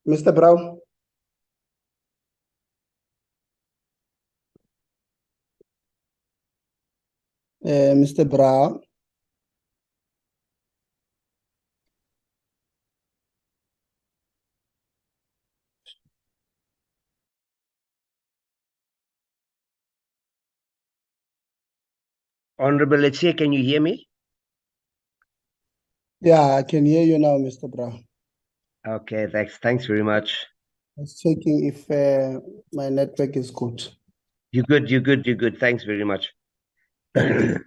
Mr. Brown. Mr. Brown. Honorable Chair, can you hear me? Yeah, I can hear you now, Mr. Brown. Okay, thanks very much. I was checking if my network is good. You're good. Thanks very much. Thank you.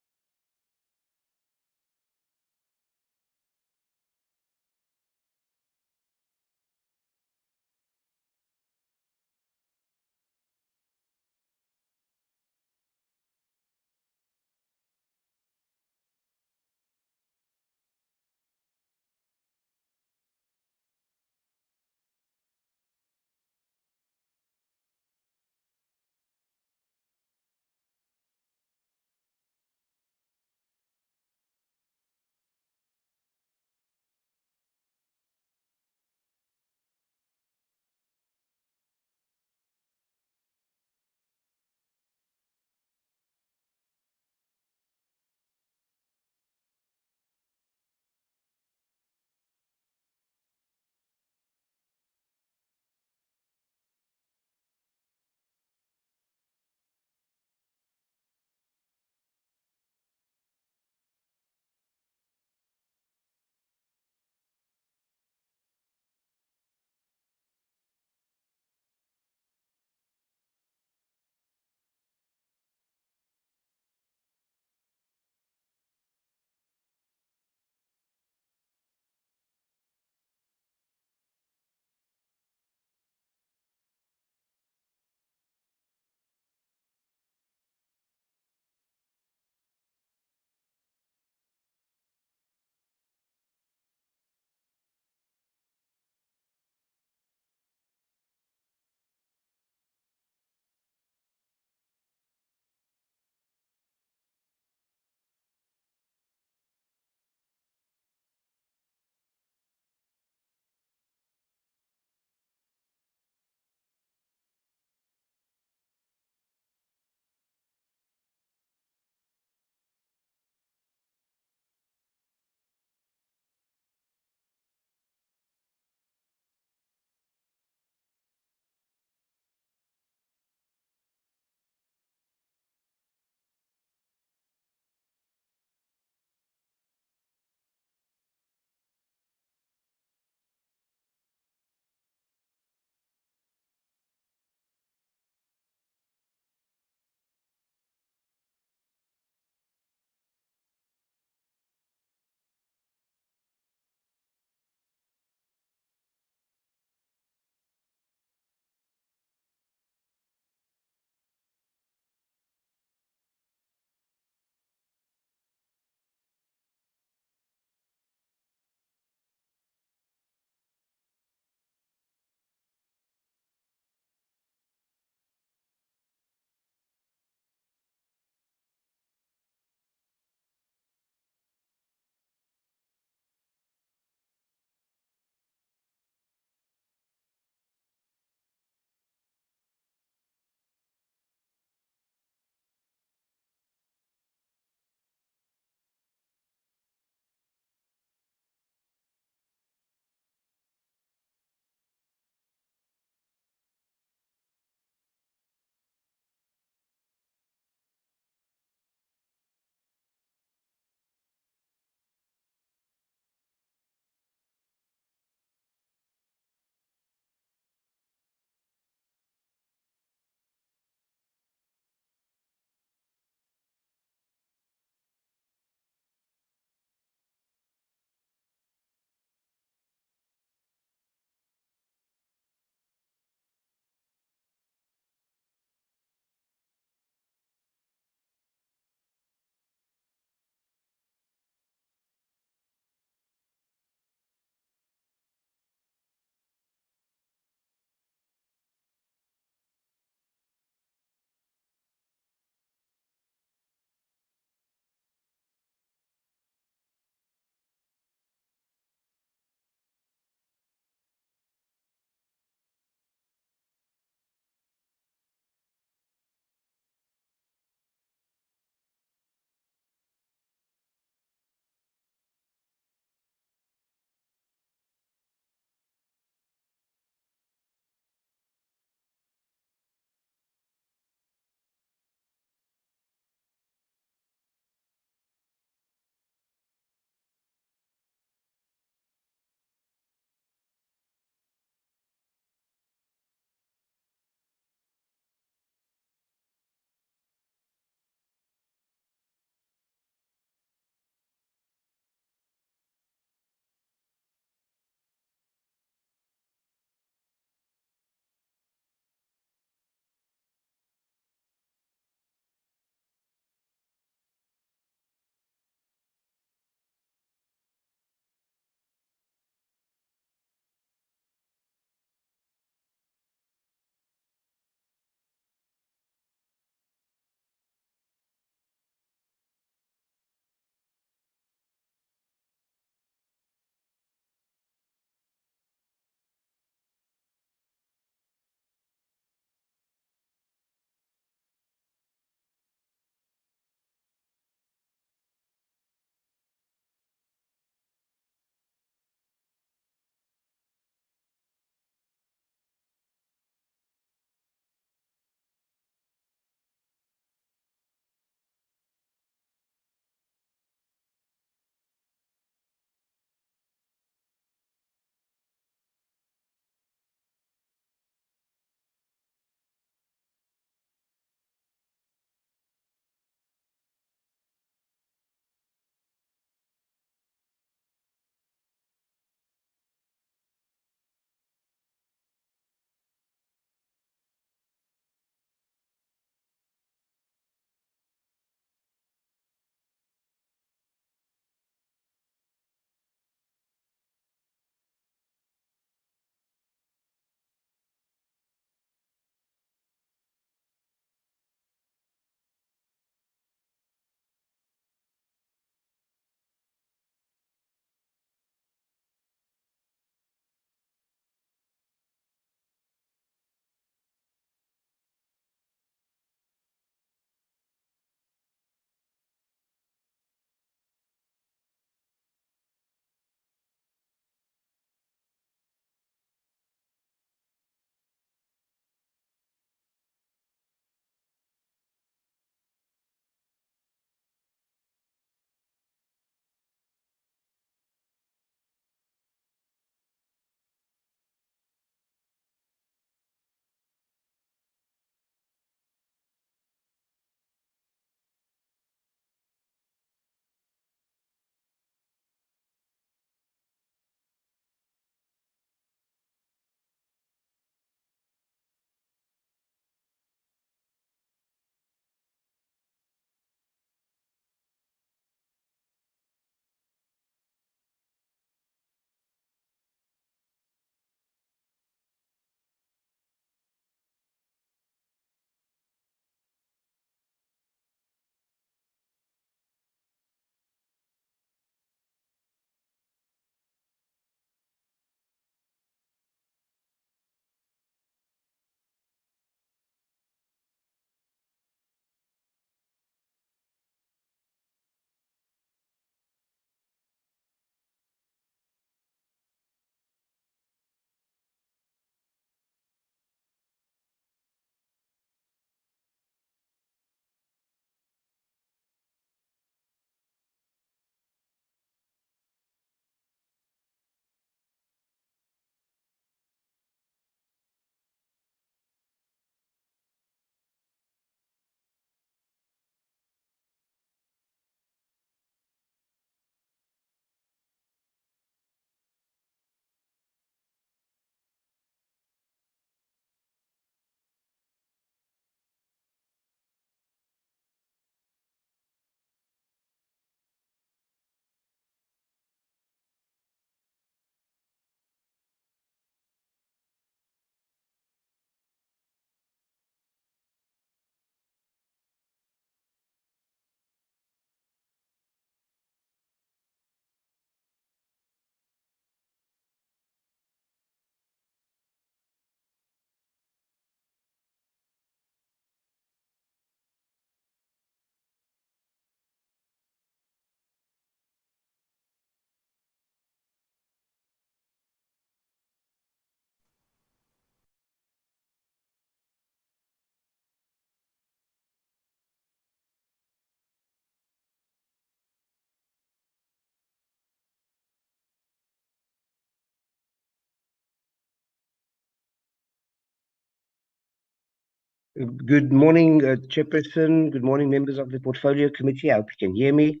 Good morning, Chairperson. Good morning, members of the Portfolio Committee. I hope you can hear me.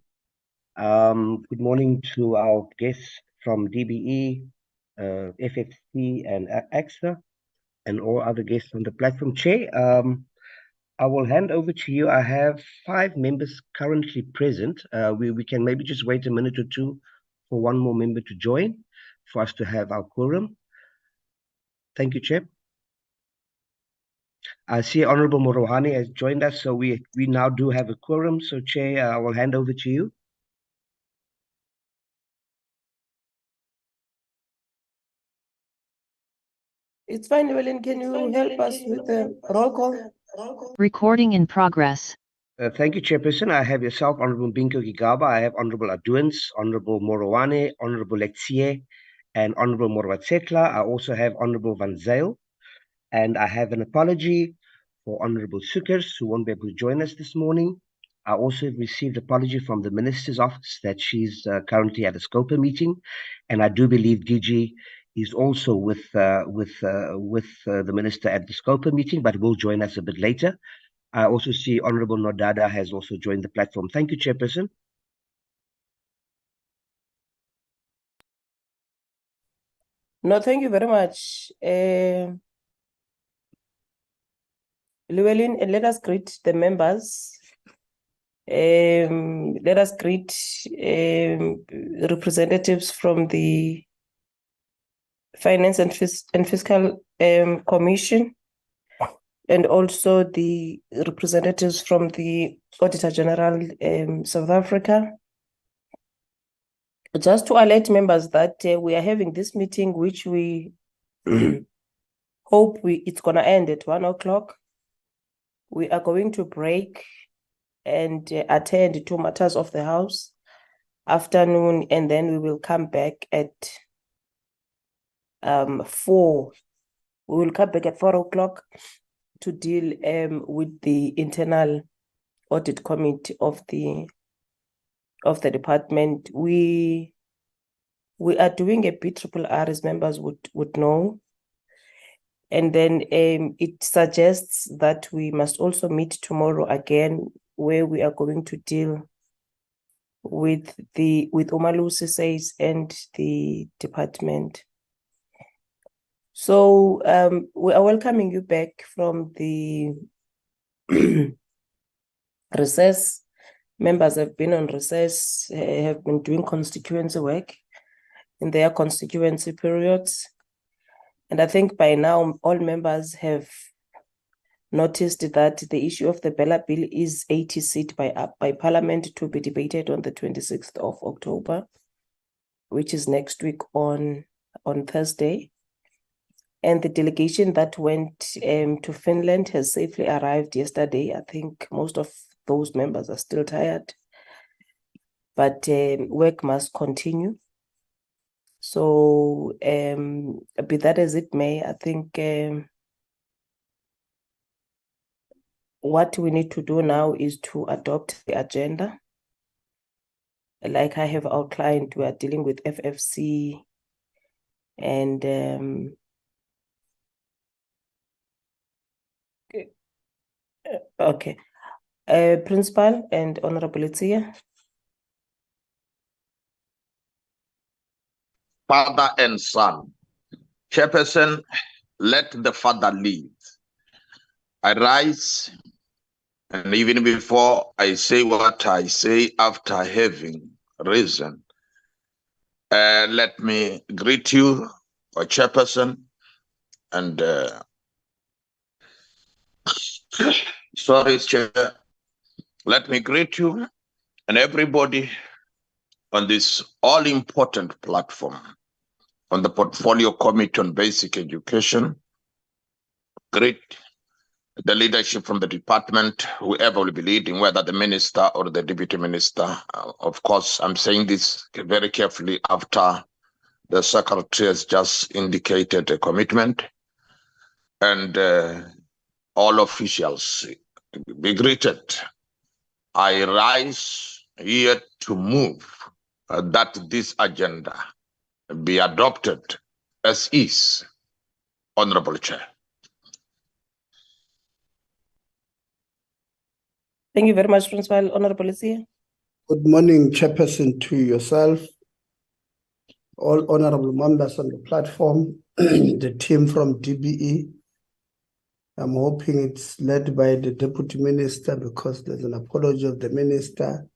Good morning to our guests from DBE, FFC, and AGSA, and all other guests on the platform. Chair, I will hand over to you. I have 5 members currently present. We can maybe just wait a minute or two for one more member to join for us to have our quorum. Thank you, Chair. I see Honorable Morohani has joined us, so we now do have a quorum. So, Chair, I will hand over to you. It's fine, Llewellyn. Can you help us with the roll call? Recording in progress. Thank you, Chairperson. I have yourself, Honorable Binko Gigaba. I have Honorable Aduans, Honorable Morowane, Honorable Letsie, and Honorable Morwatsetla. I also have Honorable Van Zyl. And I have an apology for Honorable Sukers, who won't be able to join us this morning. I also received apology from the Minister's office that she's currently at a SCOPA meeting. And I do believe DG is also with the Minister at the SCOPA meeting, but will join us a bit later. I also see Honorable Nodada has also joined the platform. Thank you, Chairperson. No, thank you very much. Llewellyn, let us greet the members. Let us greet representatives from the Finance and Fiscal Commission, and also the representatives from the Auditor-General South Africa. Just to alert members that we are having this meeting, which we hope it's going to end at 1 o'clock. We are going to break and attend to matters of the House afternoon, and then we will come back at 4. We will come back at 4 o'clock to deal with the internal audit committee of the department. We are doing a BRRR, as members would know. And then it suggests that we must also meet tomorrow again, where we are going to deal with Umalusi says and the department. So we are welcoming you back from the recess. Members have been on recess, have been doing constituency work in their constituency periods. And I think by now, all members have noticed that the issue of the Bella Bill is 80-seat by Parliament to be debated on the 26th of October, which is next week on Thursday. And the delegation that went to Finland has safely arrived yesterday. I think most of those members are still tired, but work must continue. So be that as it may, I think what we need to do now is to adopt the agenda. Like I have outlined, we are dealing with FFC and okay. Principal and Honorable Letsie. Father and Son. Chairperson, let the Father lead. I rise, and even before I say what I say after having risen, let me greet you, Chairperson, and sorry, Chair. Let me greet you and everybody on this all-important platform, on the Portfolio Committee on Basic Education. Greet the leadership from the department, whoever will be leading, whether the minister or the deputy minister. Of course, I'm saying this very carefully after the secretary has just indicated a commitment. And all officials be greeted. I rise here to move that this agenda be adopted as is, Honorable Chair. Thank you very much, Principal. Honorable Letsiye. Good morning, Chairperson, to yourself, all honorable members on the platform, the team from DBE. I'm hoping it's led by the Deputy Minister because there's an apology of the Minister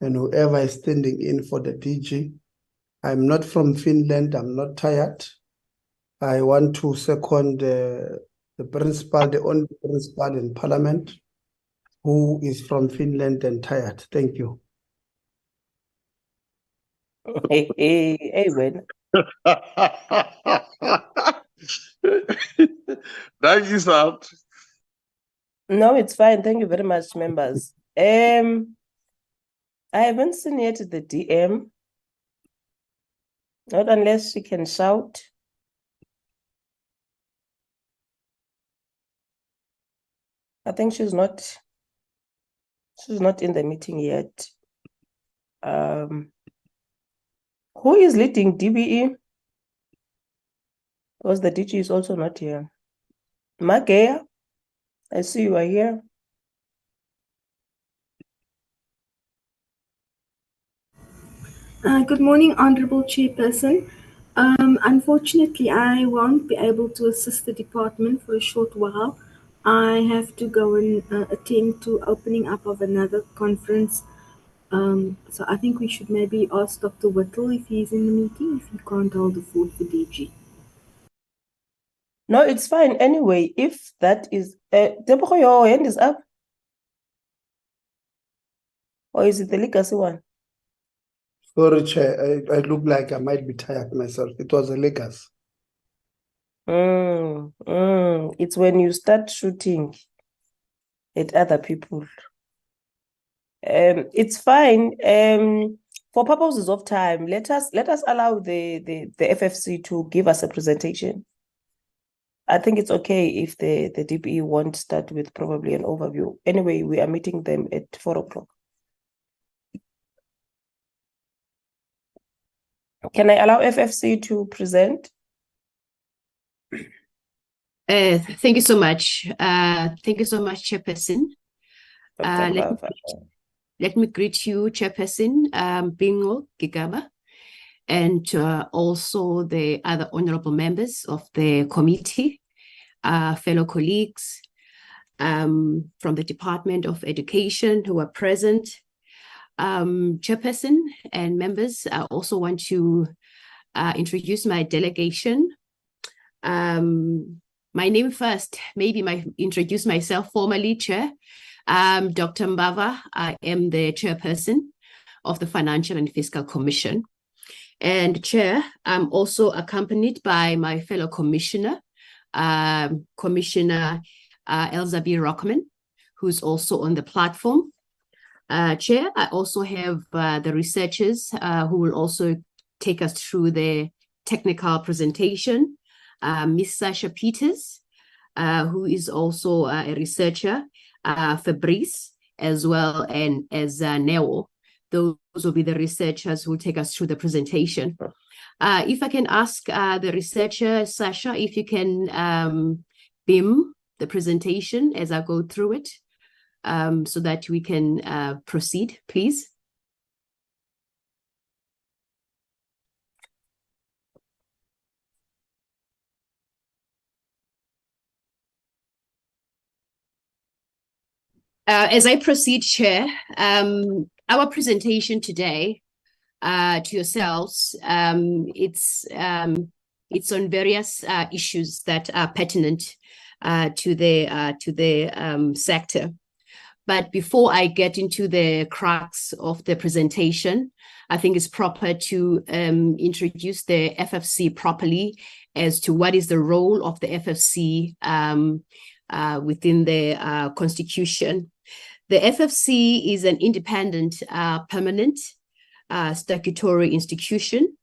and whoever is standing in for the DG. I'm not from Finland. I'm not tired. I want to second the principal, the only principal in Parliament who is from Finland and tired. Thank you. Hey, when? Thank you, sir. No, it's fine. Thank you very much, members. I haven't seen yet the DM. Not unless she can shout. I think she's not in the meeting yet. Who is leading DBE? Because the DG is also not here. Magea, I see you are here. Good morning, Honorable Chairperson. Unfortunately, I won't be able to assist the department for a short while. I have to go and attend to opening up of another conference. So I think we should maybe ask Dr. Whittle if he's in the meeting, if he can't hold the fort for DG. No, it's fine. Anyway, if that is... Deborah, your hand is up? Or is it the legacy one? Sorry, Chair, I look like I might be tired myself. It was a legacy. It's when you start shooting at other people. It's fine. For purposes of time, let us allow the FFC to give us a presentation. I think it's okay if the DPE won't start with probably an overview. Anyway, we are meeting them at 4 o'clock. Can I allow FFC to present? Thank you so much. Thank you so much, Chairperson. Let me greet you, Chairperson Bingo Gigaba, and also the other honorable members of the committee, fellow colleagues from the Department of Education who are present. Chairperson and members, I also want to introduce my delegation. My name first, introduce myself formally, Chair. Dr. Mbava, I am the Chairperson of the Financial and Fiscal Commission. And Chair, I'm also accompanied by my fellow Commissioner, Commissioner Elzabi Rockman, who's also on the platform. Chair, I also have the researchers who will also take us through the technical presentation. Ms. Sasha Peters, who is also a researcher, Fabrice, as well as Neo. Those will be the researchers who will take us through the presentation. If I can ask the researcher, Sasha, if you can beam the presentation as I go through it, so that we can proceed, please. As I proceed, Chair, our presentation today to yourselves, it's on various issues that are pertinent to the sector. But before I get into the crux of the presentation, I think it's proper to introduce the FFC properly as to what is the role of the FFC within the Constitution. The FFC is an independent, permanent statutory institution,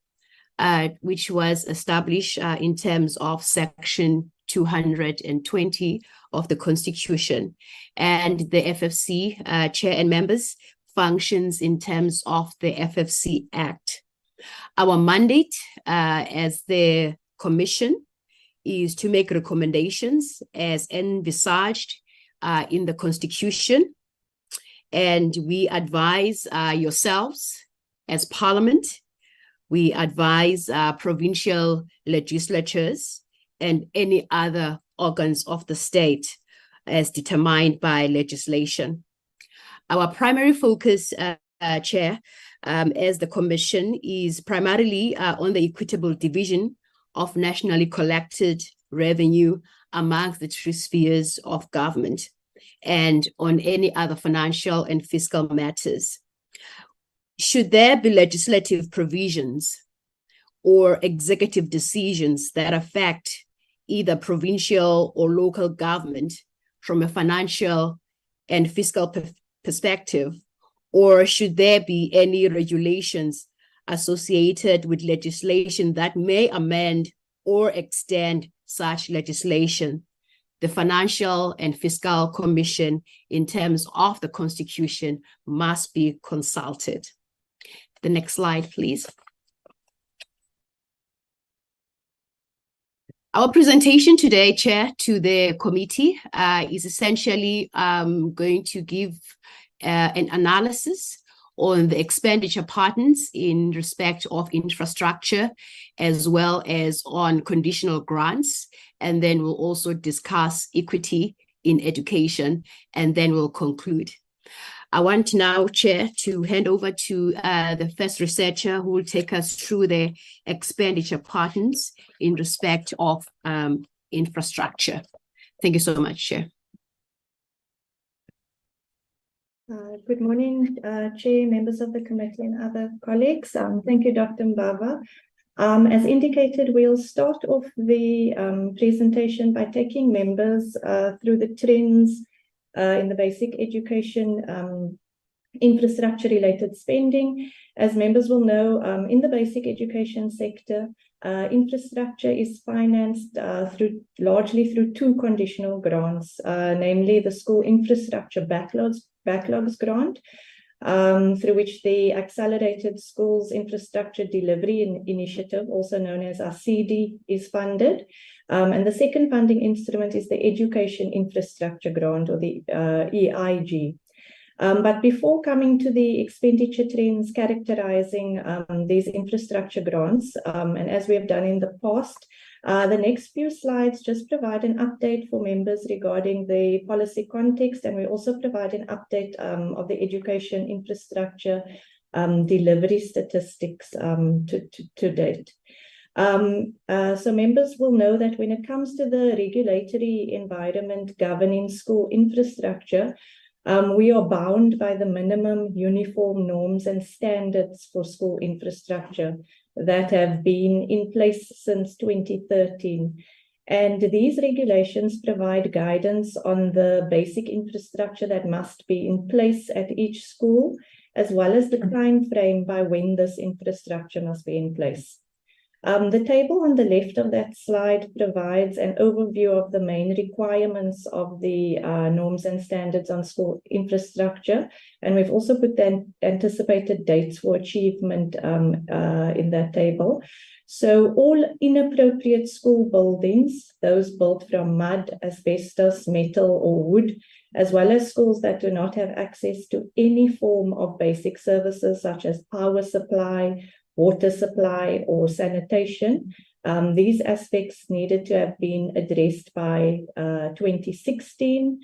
which was established in terms of Section 220 of the Constitution. And the FFC, Chair and members, functions in terms of the FFC Act. Our mandate as the Commission is to make recommendations as envisaged in the Constitution and we advise yourselves as Parliament. We advise provincial legislatures and any other organs of the state as determined by legislation. Our primary focus, Chair, as the Commission, is primarily on the equitable division of nationally collected revenue amongst the three spheres of government and on any other financial and fiscal matters. Should there be legislative provisions or executive decisions that affect either provincial or local government from a financial and fiscal perspective, or should there be any regulations associated with legislation that may amend or extend such legislation, the Financial and Fiscal Commission, in terms of the Constitution, must be consulted. The next slide, please. Our presentation today, Chair, to the committee is essentially going to give an analysis on the expenditure patterns in respect of infrastructure, as well as on conditional grants. And then we'll also discuss equity in education, and then we'll conclude. I want now, Chair, to hand over to the first researcher who will take us through the expenditure patterns in respect of infrastructure. Thank you so much, Chair. Good morning, Chair, members of the committee and other colleagues. Thank you, Dr. Mbava. As indicated, we'll start off the presentation by taking members through the trends in the basic education infrastructure-related spending. As members will know, in the basic education sector, infrastructure is financed largely through two conditional grants, namely the School Infrastructure Backlogs Grant, through which the Accelerated Schools Infrastructure Delivery Initiative, also known as ASIDI, is funded. And the second funding instrument is the Education Infrastructure Grant, or the EIG. But before coming to the expenditure trends characterizing these infrastructure grants, and as we have done in the past, the next few slides just provide an update for members regarding the policy context, and we also provide an update of the education infrastructure delivery statistics to date. So members will know that when it comes to the regulatory environment governing school infrastructure, we are bound by the minimum uniform norms and standards for school infrastructure that have been in place since 2013. And these regulations provide guidance on the basic infrastructure that must be in place at each school, as well as the time frame by when this infrastructure must be in place. The table on the left of that slide provides an overview of the main requirements of the norms and standards on school infrastructure, and we've also put the anticipated dates for achievement in that table. So all inappropriate school buildings, those built from mud, asbestos, metal, or wood, as well as schools that do not have access to any form of basic services such as power supply, water supply, or sanitation. These aspects needed to have been addressed by 2016.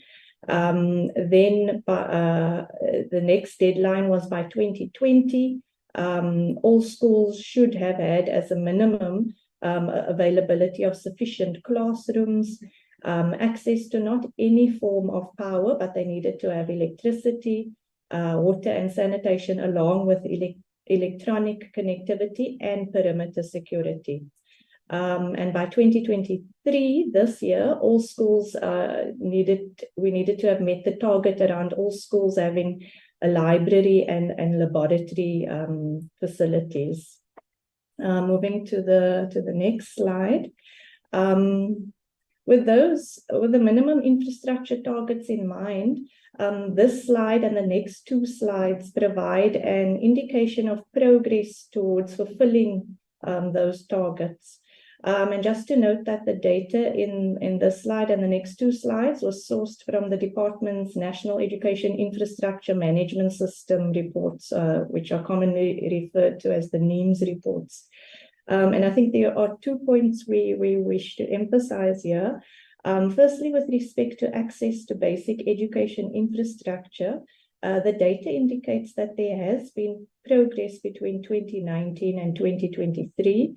Then the next deadline was by 2020. All schools should have had as a minimum availability of sufficient classrooms, access to not any form of power, but they needed to have electricity, water and sanitation, along with electronic connectivity and perimeter security. And by 2023, this year, all schools we needed to have met the target around all schools having a library and laboratory facilities. Moving to the next slide. With the minimum infrastructure targets in mind, this slide and the next two slides provide an indication of progress towards fulfilling those targets. And just to note that the data in this slide and the next two slides was sourced from the department's National Education Infrastructure Management System reports, which are commonly referred to as the NEAMS reports. And I think there are 2 points we wish to emphasize here. Firstly, with respect to access to basic education infrastructure, the data indicates that there has been progress between 2019 and 2023.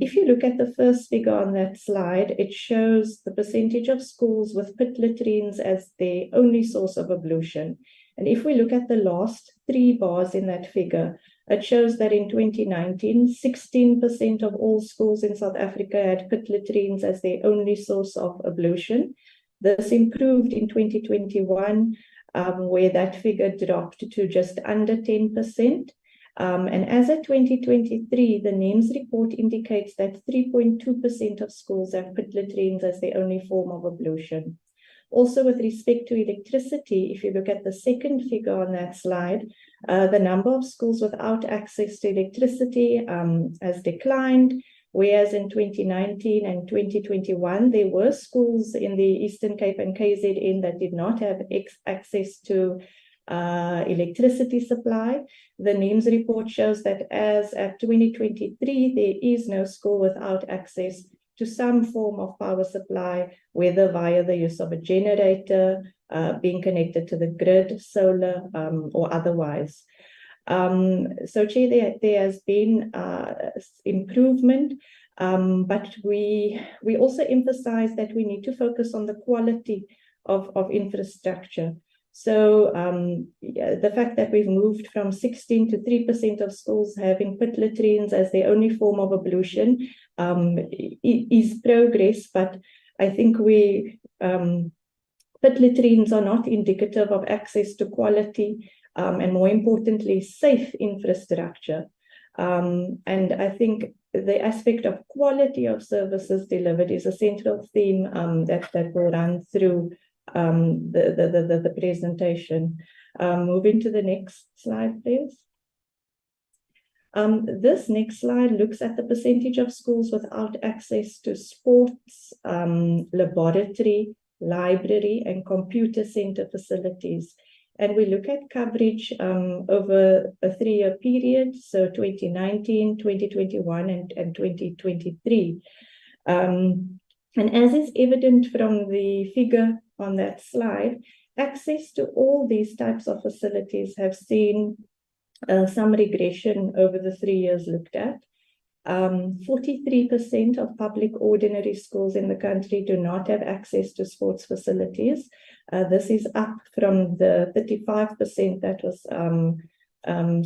If you look at the first figure on that slide, it shows the percentage of schools with pit latrines as their only source of ablution. And if we look at the last 3 bars in that figure, it shows that in 2019, 16% of all schools in South Africa had pit latrines as their only source of ablution. This improved in 2021, where that figure dropped to just under 10%. And as of 2023, the NEAMS report indicates that 3.2% of schools have pit latrines as their only form of ablution. Also, with respect to electricity, if you look at the second figure on that slide, the number of schools without access to electricity has declined, whereas in 2019 and 2021, there were schools in the Eastern Cape and KZN that did not have access to electricity supply. The NEAMS report shows that as at 2023, there is no school without access to some form of power supply, whether via the use of a generator, being connected to the grid, solar, or otherwise. So, Chair, there has been improvement, but we also emphasize that we need to focus on the quality of infrastructure. So the fact that we've moved from 16 to 3% of schools having pit latrines as their only form of ablution is progress, but I think pit latrines are not indicative of access to quality and, more importantly, safe infrastructure. And I think the aspect of quality of services delivered is a central theme that will run through the presentation. Moving to the next slide, please. This next slide looks at the percentage of schools without access to sports, laboratory, library, and computer center facilities. And we look at coverage over a 3-year period, so 2019, 2021, and 2023. And as is evident from the figure on that slide, access to all these types of facilities have seen some regression over the 3 years looked at. 43% of public ordinary schools in the country do not have access to sports facilities. This is up from the 35% that was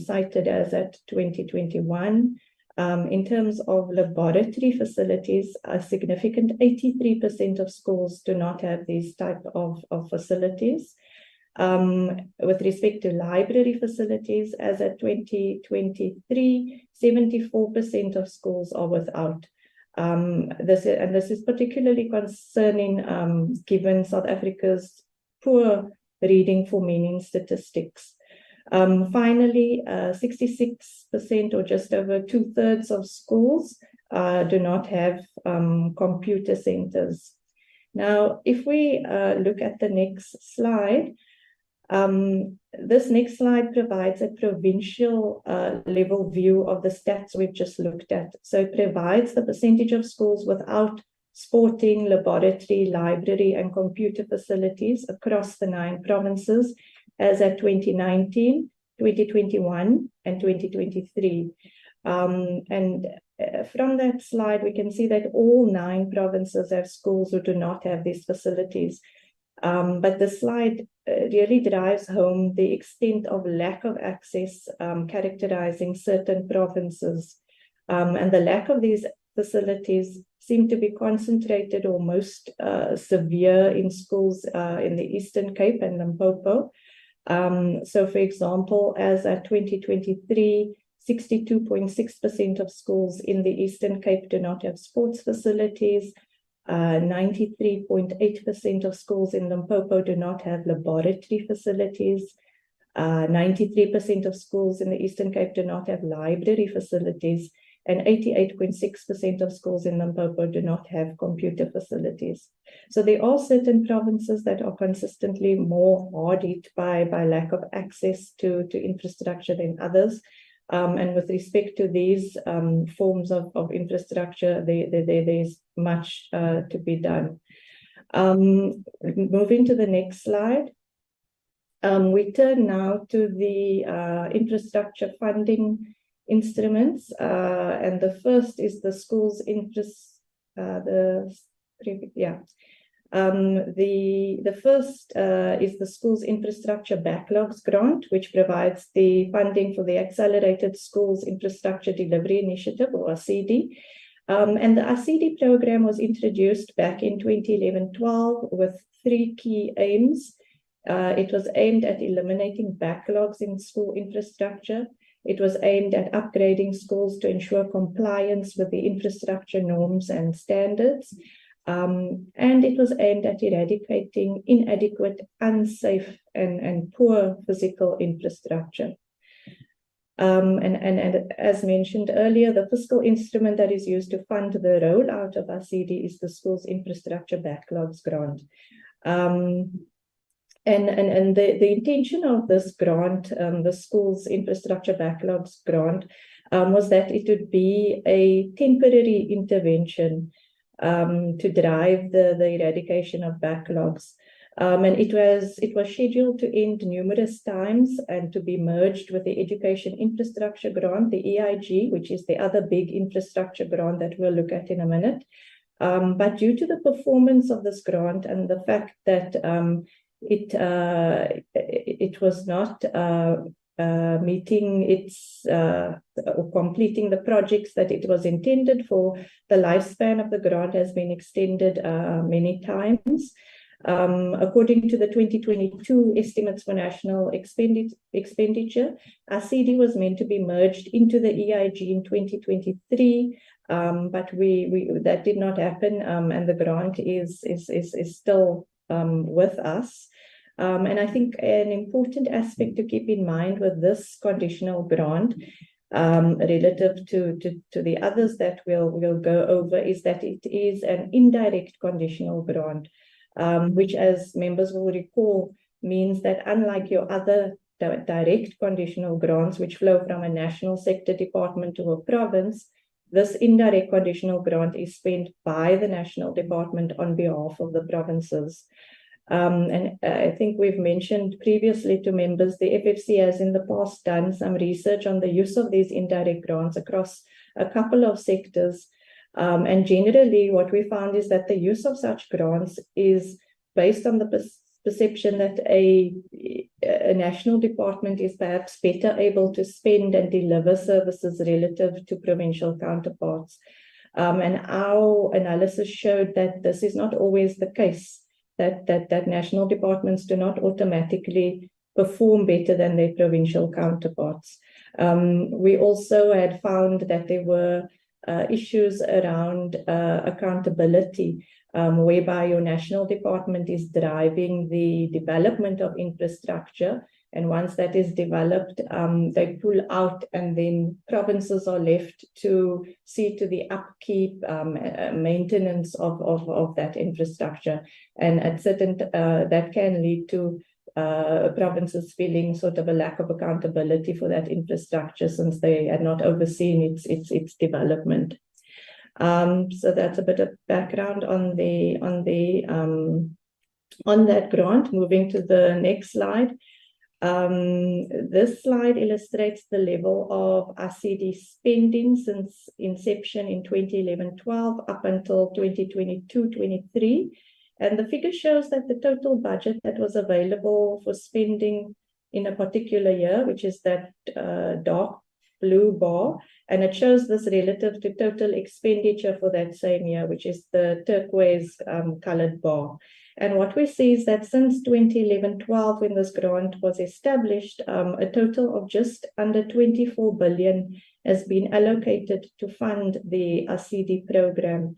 cited as at 2021. In terms of laboratory facilities, a significant 83% of schools do not have these type of facilities. With respect to library facilities, as at 2023, 74% of schools are without. This is particularly concerning given South Africa's poor reading for meaning statistics. Finally, 66% or just over 2/3 of schools do not have computer centers. Now, if we look at the next slide, this next slide provides a provincial level view of the stats we've just looked at. So it provides the percentage of schools without sporting, laboratory, library, and computer facilities across the 9 provinces as at 2019, 2021, and 2023. And from that slide, we can see that all 9 provinces have schools who do not have these facilities. But the slide really drives home the extent of lack of access characterizing certain provinces. And the lack of these facilities seem to be concentrated or most severe in schools in the Eastern Cape and Limpopo. So, for example, as at 2023, 62.6% of schools in the Eastern Cape do not have sports facilities. 93.8% of schools in Limpopo do not have laboratory facilities. 93% of schools in the Eastern Cape do not have library facilities. and 88.6% of schools in Limpopo do not have computer facilities. So there are certain provinces that are consistently more hard hit by lack of access to infrastructure than others. And with respect to these forms of infrastructure, there's much to be done. Moving to the next slide. We turn now to the infrastructure funding instruments, and the first is the schools interest. The first is the schools infrastructure backlogs grant, which provides the funding for the Accelerated Schools Infrastructure Delivery Initiative, or ASIDI. And the ASIDI program was introduced back in 2011-12 with 3 key aims. It was aimed at eliminating backlogs in school infrastructure. It was aimed at upgrading schools to ensure compliance with the infrastructure norms and standards. And it was aimed at eradicating inadequate, unsafe, and poor physical infrastructure. And as mentioned earlier, the fiscal instrument that is used to fund the rollout of ASIDI is the Schools Infrastructure Backlogs Grant. And the intention of this grant, the Schools Infrastructure Backlogs Grant, was that it would be a temporary intervention to drive the eradication of backlogs. And it was scheduled to end numerous times and to be merged with the Education Infrastructure Grant, the EIG, which is the other big infrastructure grant that we'll look at in a minute. But due to the performance of this grant and the fact that it was not meeting its or completing the projects that it was intended for, the lifespan of the grant has been extended many times. According to the 2022 estimates for national expenditure, ASIDI was meant to be merged into the EIG in 2023, but that did not happen, and the grant is still with us. And I think an important aspect to keep in mind with this conditional grant, relative to the others that we'll go over, is that it is an indirect conditional grant, which, as members will recall, means that unlike your other direct conditional grants, which flow from a national sector department to a province, this indirect conditional grant is spent by the national department on behalf of the provinces. And I think we've mentioned previously to members, the FFC has in the past done some research on the use of these indirect grants across a couple of sectors. And generally, what we found is that the use of such grants is based on the perception that a national department is perhaps better able to spend and deliver services relative to provincial counterparts. And our analysis showed that this is not always the case, that national departments do not automatically perform better than their provincial counterparts. We also had found that there were issues around accountability, whereby your national department is driving the development of infrastructure. And once that is developed, they pull out, and then provinces are left to see to the upkeep, maintenance of that infrastructure. And at certain, that can lead to provinces feeling sort of a lack of accountability for that infrastructure, since they had not overseen its development. So that's a bit of background on that grant. Moving to the next slide. This slide illustrates the level of ASIDI spending since inception in 2011-12 up until 2022-23. And the figure shows that the total budget that was available for spending in a particular year, which is that dark blue bar, and it shows this relative to total expenditure for that same year, which is the turquoise colored bar. And what we see is that since 2011-12, when this grant was established, a total of just under 24 billion has been allocated to fund the ASIDI program.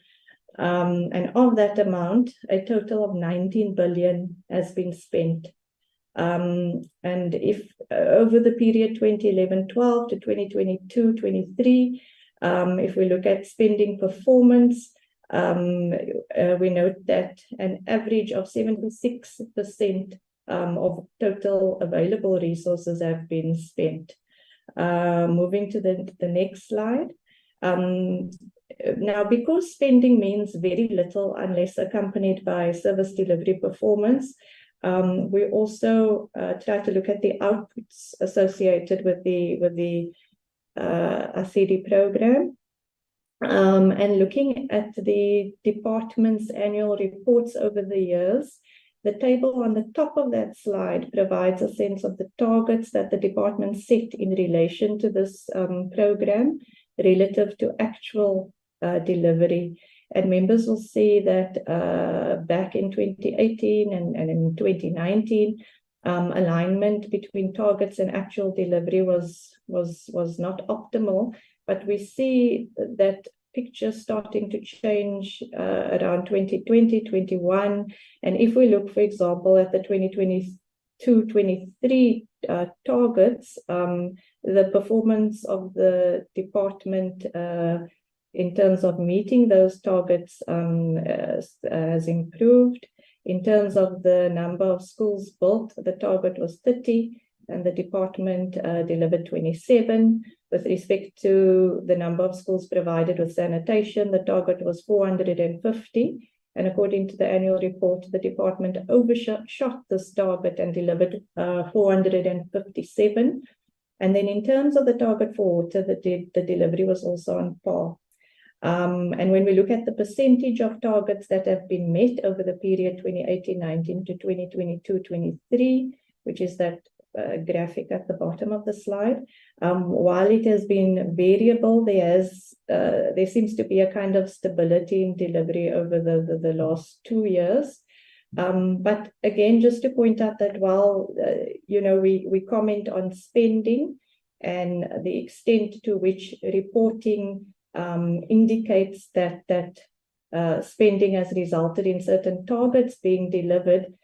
And of that amount, a total of 19 billion has been spent. And if over the period 2011-12 to 2022-23, If we look at spending performance, we note that an average of 76% of total available resources have been spent. Moving to the next slide. Now, because spending means very little unless accompanied by service delivery performance, we also try to look at the outputs associated with the ASIDI program. And looking at the department's annual reports over the years, the table on the top of that slide provides a sense of the targets that the department set in relation to this program relative to actual delivery. And members will see that back in 2018 and in 2019, alignment between targets and actual delivery was not optimal. But we see that picture starting to change around 2020, 21. And if we look, for example, at the 2022-23 targets, the performance of the department in terms of meeting those targets has improved. In terms of the number of schools built, the target was 30 and the department delivered 27. With respect to the number of schools provided with sanitation, the target was 450. And according to the annual report, the department overshot this target and delivered 457. And then in terms of the target for water, the delivery was also on par. And when we look at the percentage of targets that have been met over the period 2018-19 to 2022-23, which is that graphic at the bottom of the slide, while it has been variable, there seems to be a kind of stability in delivery over the last 2 years. But again, just to point out that while we comment on spending and the extent to which reporting indicates that spending has resulted in certain targets being delivered,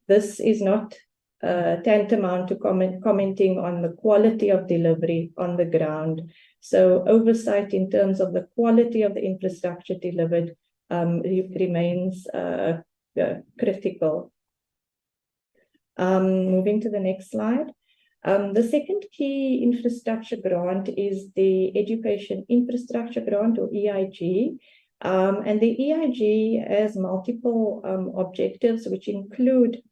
this is not tantamount to commenting on the quality of delivery on the ground. So oversight in terms of the quality of the infrastructure delivered remains critical. Moving to the next slide. The second key infrastructure grant is the Education Infrastructure Grant, or EIG. And the EIG has multiple objectives, which include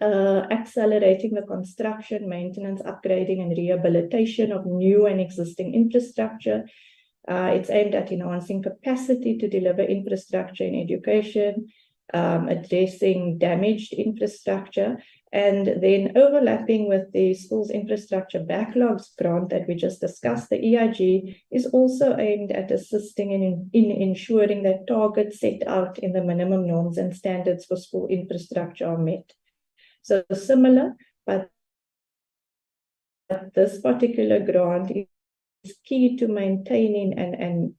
accelerating the construction, maintenance, upgrading, and rehabilitation of new and existing infrastructure. It's aimed at enhancing capacity to deliver infrastructure in education, addressing damaged infrastructure, and then overlapping with the schools infrastructure backlogs grant that we just discussed. The EIG is also aimed at assisting in ensuring that targets set out in the minimum norms and standards for school infrastructure are met. So similar, but this particular grant is key to maintaining and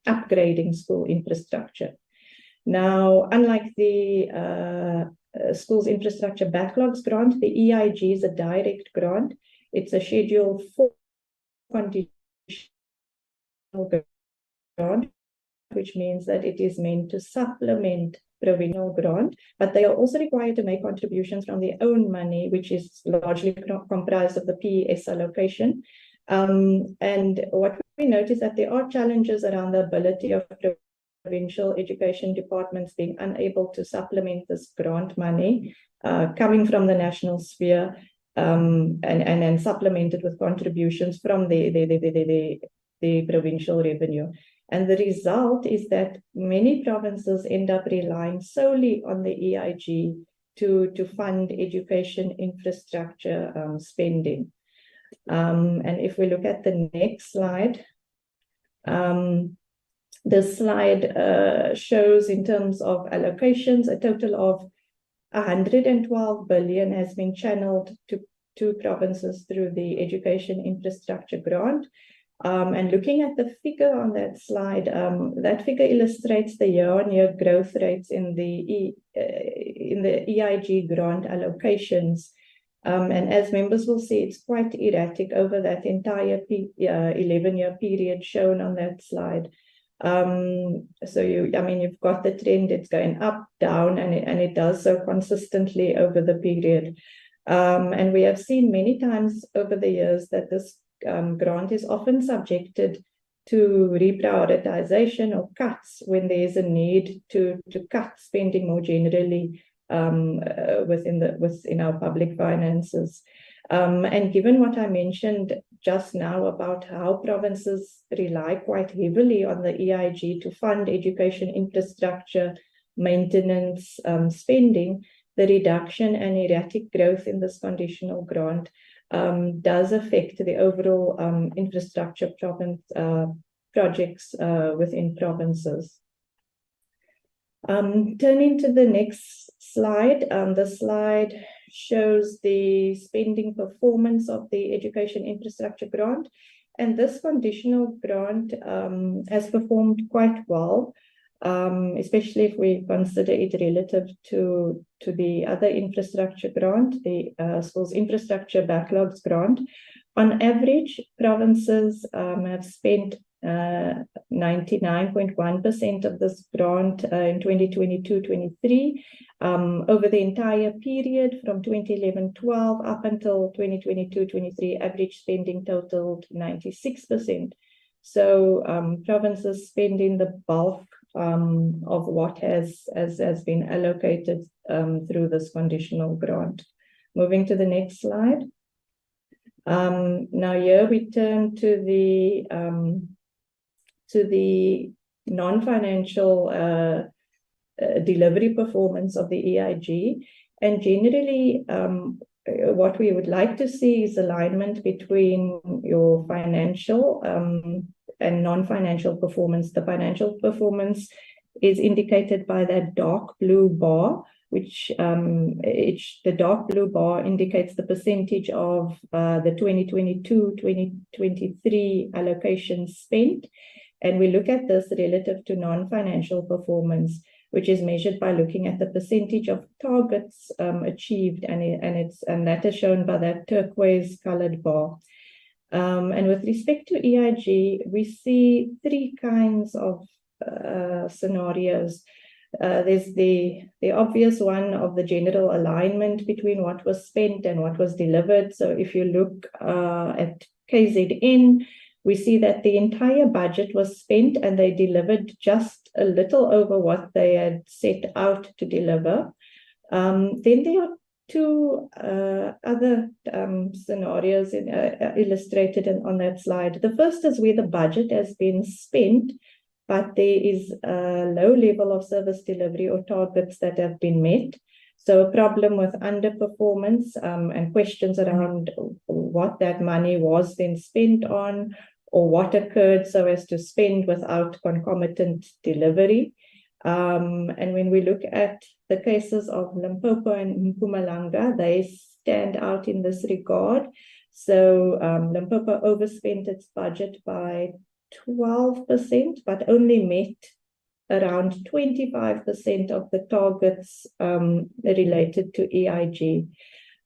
upgrading school infrastructure. Now, unlike the schools infrastructure backlogs grant, the EIG is a direct grant. It's a Schedule 4 conditional grant, which means that it is meant to supplement provincial grant, but they are also required to make contributions from their own money, which is largely comprised of the PES allocation. And what we notice that there are challenges around the ability of provincial education departments being unable to supplement this grant money coming from the national sphere and supplemented with contributions from the provincial revenue. And the result is that many provinces end up relying solely on the EIG to fund education infrastructure spending. And if we look at the next slide, this slide shows in terms of allocations, a total of 112 billion has been channeled to provinces through the Education Infrastructure Grant. And looking at the figure on that slide, that figure illustrates the year-on-year growth rates in the EIG grant allocations And as members will see, it's quite erratic over that entire 11-year period shown on that slide. So you've got the trend, it's going up, down, and it does so consistently over the period. And we have seen many times over the years that this grant is often subjected to reprioritization or cuts when there is a need to cut spending more generally within our public finances. And given what I mentioned just now about how provinces rely quite heavily on the EIG to fund education infrastructure, maintenance, spending, the reduction and erratic growth in this conditional grant does affect the overall infrastructure projects within provinces. Turning to the next slide, the slide shows the spending performance of the education infrastructure grant, and this conditional grant has performed quite well, especially if we consider it relative to the other infrastructure grant, the Schools Infrastructure Backlogs Grant. On average, provinces have spent 99.1% of this grant in 2022-23. Over the entire period from 2011-12 up until 2022-23, average spending totaled 96%. So provinces spending the bulk of what has been allocated through this conditional grant. Moving to the next slide. Now here we turn to the non-financial delivery performance of the EIG, and generally what we would like to see is alignment between your financial and non-financial performance. The financial performance is indicated by that dark blue bar, which the dark blue bar indicates the percentage of the 2022-2023 allocations spent. And we look at this relative to non-financial performance, which is measured by looking at the percentage of targets achieved, and that is shown by that turquoise colored bar. And with respect to EIG, we see three kinds of scenarios. There's the obvious one of the general alignment between what was spent and what was delivered. So if you look at KZN, we see that the entire budget was spent and they delivered just a little over what they had set out to deliver. Then there are two other scenarios illustrated on that slide. The first is where the budget has been spent, but there is a low level of service delivery or targets that have been met. So a problem with underperformance and questions around what that money was then spent on, or what occurred so as to spend without concomitant delivery. And when we look at the cases of Limpopo and Mpumalanga, they stand out in this regard. So Limpopo overspent its budget by 12%, but only met around 25% of the targets related to EIG.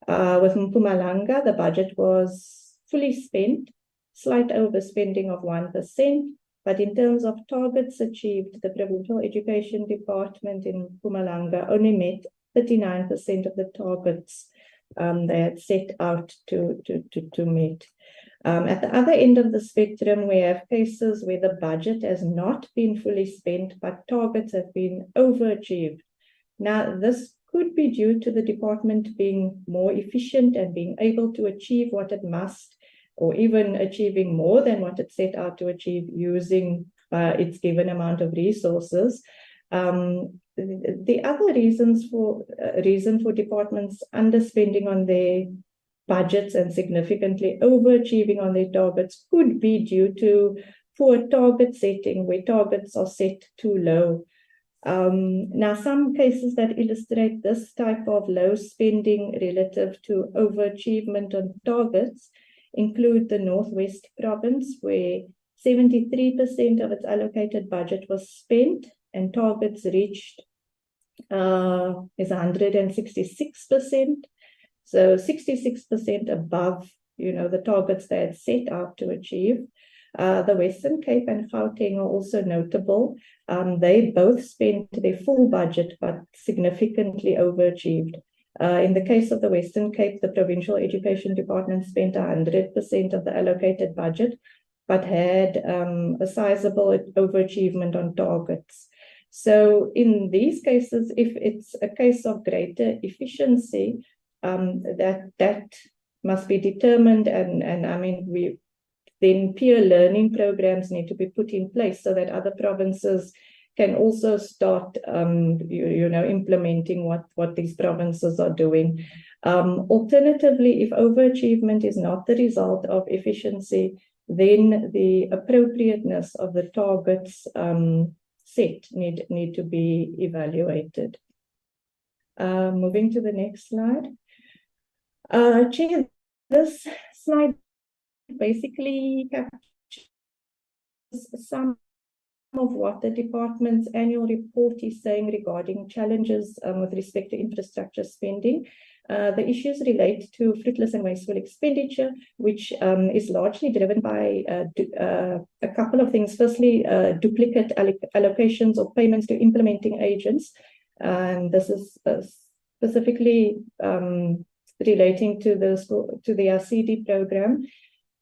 With Mpumalanga, the budget was fully spent, slight overspending of 1%, but in terms of targets achieved, the Provincial Education Department in Mpumalanga only met 39% of the targets they had set out to meet. At the other end of the spectrum, we have cases where the budget has not been fully spent, but targets have been overachieved. Now, this could be due to the department being more efficient and being able to achieve what it must, or even achieving more than what it set out to achieve using its given amount of resources. The other reason for departments underspending on their budgets and significantly overachieving on their targets could be due to poor target setting, where targets are set too low. Now, some cases that illustrate this type of low spending relative to overachievement on targets include the Northwest Province, where 73% of its allocated budget was spent and targets reached is 166%. So 66% above, the targets they had set out to achieve. The Western Cape and Gauteng are also notable. They both spent their full budget, but significantly overachieved. In the case of the Western Cape, the Provincial Education Department spent 100% of the allocated budget, but had a sizable overachievement on targets. So in these cases, if it's a case of greater efficiency, that must be determined, and I mean, then peer learning programs need to be put in place so that other provinces can also start, implementing what these provinces are doing. Alternatively, if overachievement is not the result of efficiency, then the appropriateness of the targets set need to be evaluated. Moving to the next slide. Chair, this slide basically captures some of what the department's annual report is saying regarding challenges with respect to infrastructure spending. The issues relate to fruitless and wasteful expenditure, which is largely driven by a couple of things. Firstly, duplicate allocations or payments to implementing agents. This is specifically relating to the ASIDI program.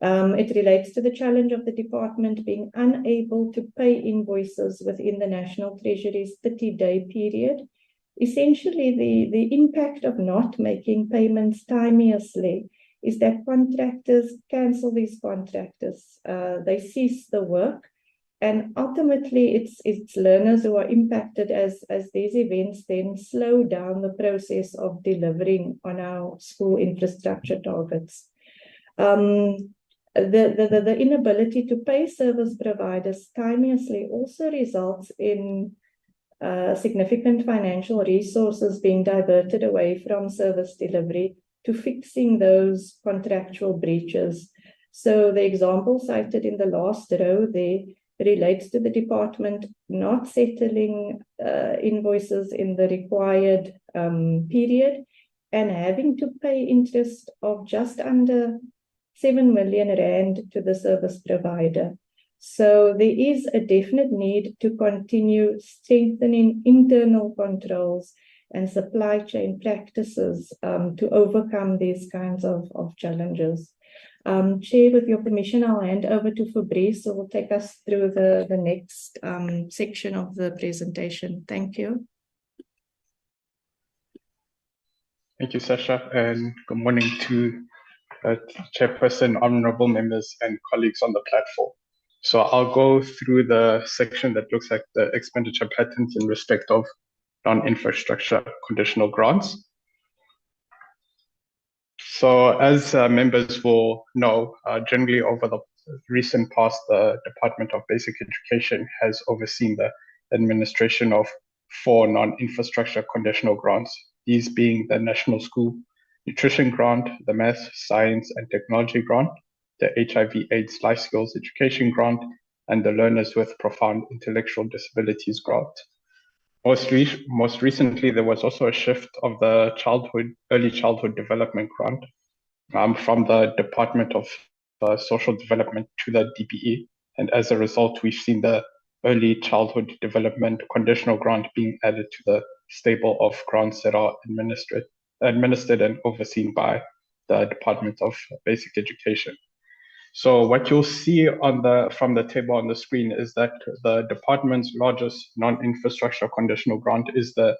It relates to the challenge of the department being unable to pay invoices within the National Treasury's 30-day period. Essentially, the impact of not making payments timeously is that contractors cancel these contractors. They cease the work, and ultimately it's learners who are impacted as these events then slow down the process of delivering on our school infrastructure targets. The inability to pay service providers timeously also results in significant financial resources being diverted away from service delivery to fixing those contractual breaches. So the example cited in the last row there relates to the department not settling invoices in the required period and having to pay interest of just under 7 million rand to the service provider. So there is a definite need to continue strengthening internal controls and supply chain practices to overcome these kinds of challenges. Chair, with your permission, I'll hand over to Fabrice, who will take us through the next section of the presentation. Thank you. Thank you, Sasha, and good morning to Chairperson, honorable members, and colleagues on the platform. So I'll go through the section that looks like the expenditure patterns in respect of non-infrastructure conditional grants. So as members will know, generally over the recent past, the Department of Basic Education has overseen the administration of 4 non-infrastructure conditional grants, these being the National School Nutrition Grant, the Maths, Science and Technology Grant, the HIV/AIDS Life Skills Education Grant, and the Learners with Profound Intellectual Disabilities Grant. Most recently, there was also a shift of the Early Childhood Development Grant from the Department of Social Development to the DBE. And as a result, we've seen the Early Childhood Development Conditional Grant being added to the stable of grants that are administered and overseen by the Department of Basic Education. So what you'll see from the table on the screen is that the department's largest non-infrastructure conditional grant is the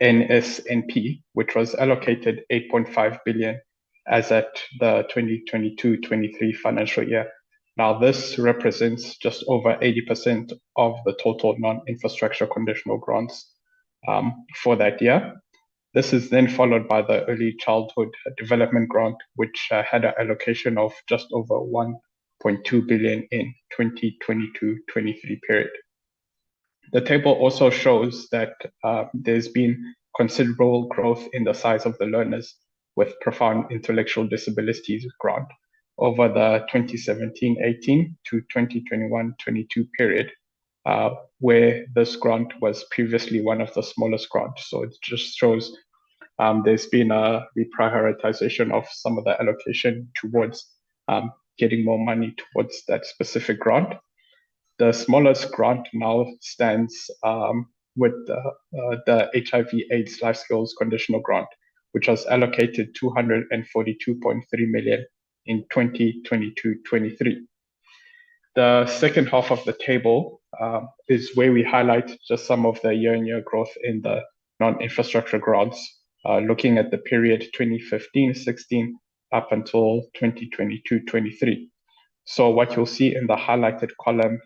NSNP, which was allocated 8.5 billion as at the 2022-23 financial year. Now this represents just over 80% of the total non-infrastructure conditional grants for that year. This is then followed by the Early Childhood Development Grant, which had an allocation of just over 1.2 billion in 2022-23 period. The table also shows that there's been considerable growth in the size of the Learners with Profound Intellectual Disabilities Grant over the 2017-18 to 2021-22 period, where this grant was previously one of the smallest grants. So it just shows there's been a reprioritization of some of the allocation towards getting more money towards that specific grant. The smallest grant now stands with the HIV/AIDS Life Skills Conditional Grant, which was allocated 242.3 million in 2022-23. The second half of the table is where we highlight just some of the year-on-year growth in the non-infrastructure grants, looking at the period 2015-16 up until 2022-23. So what you'll see in the highlighted column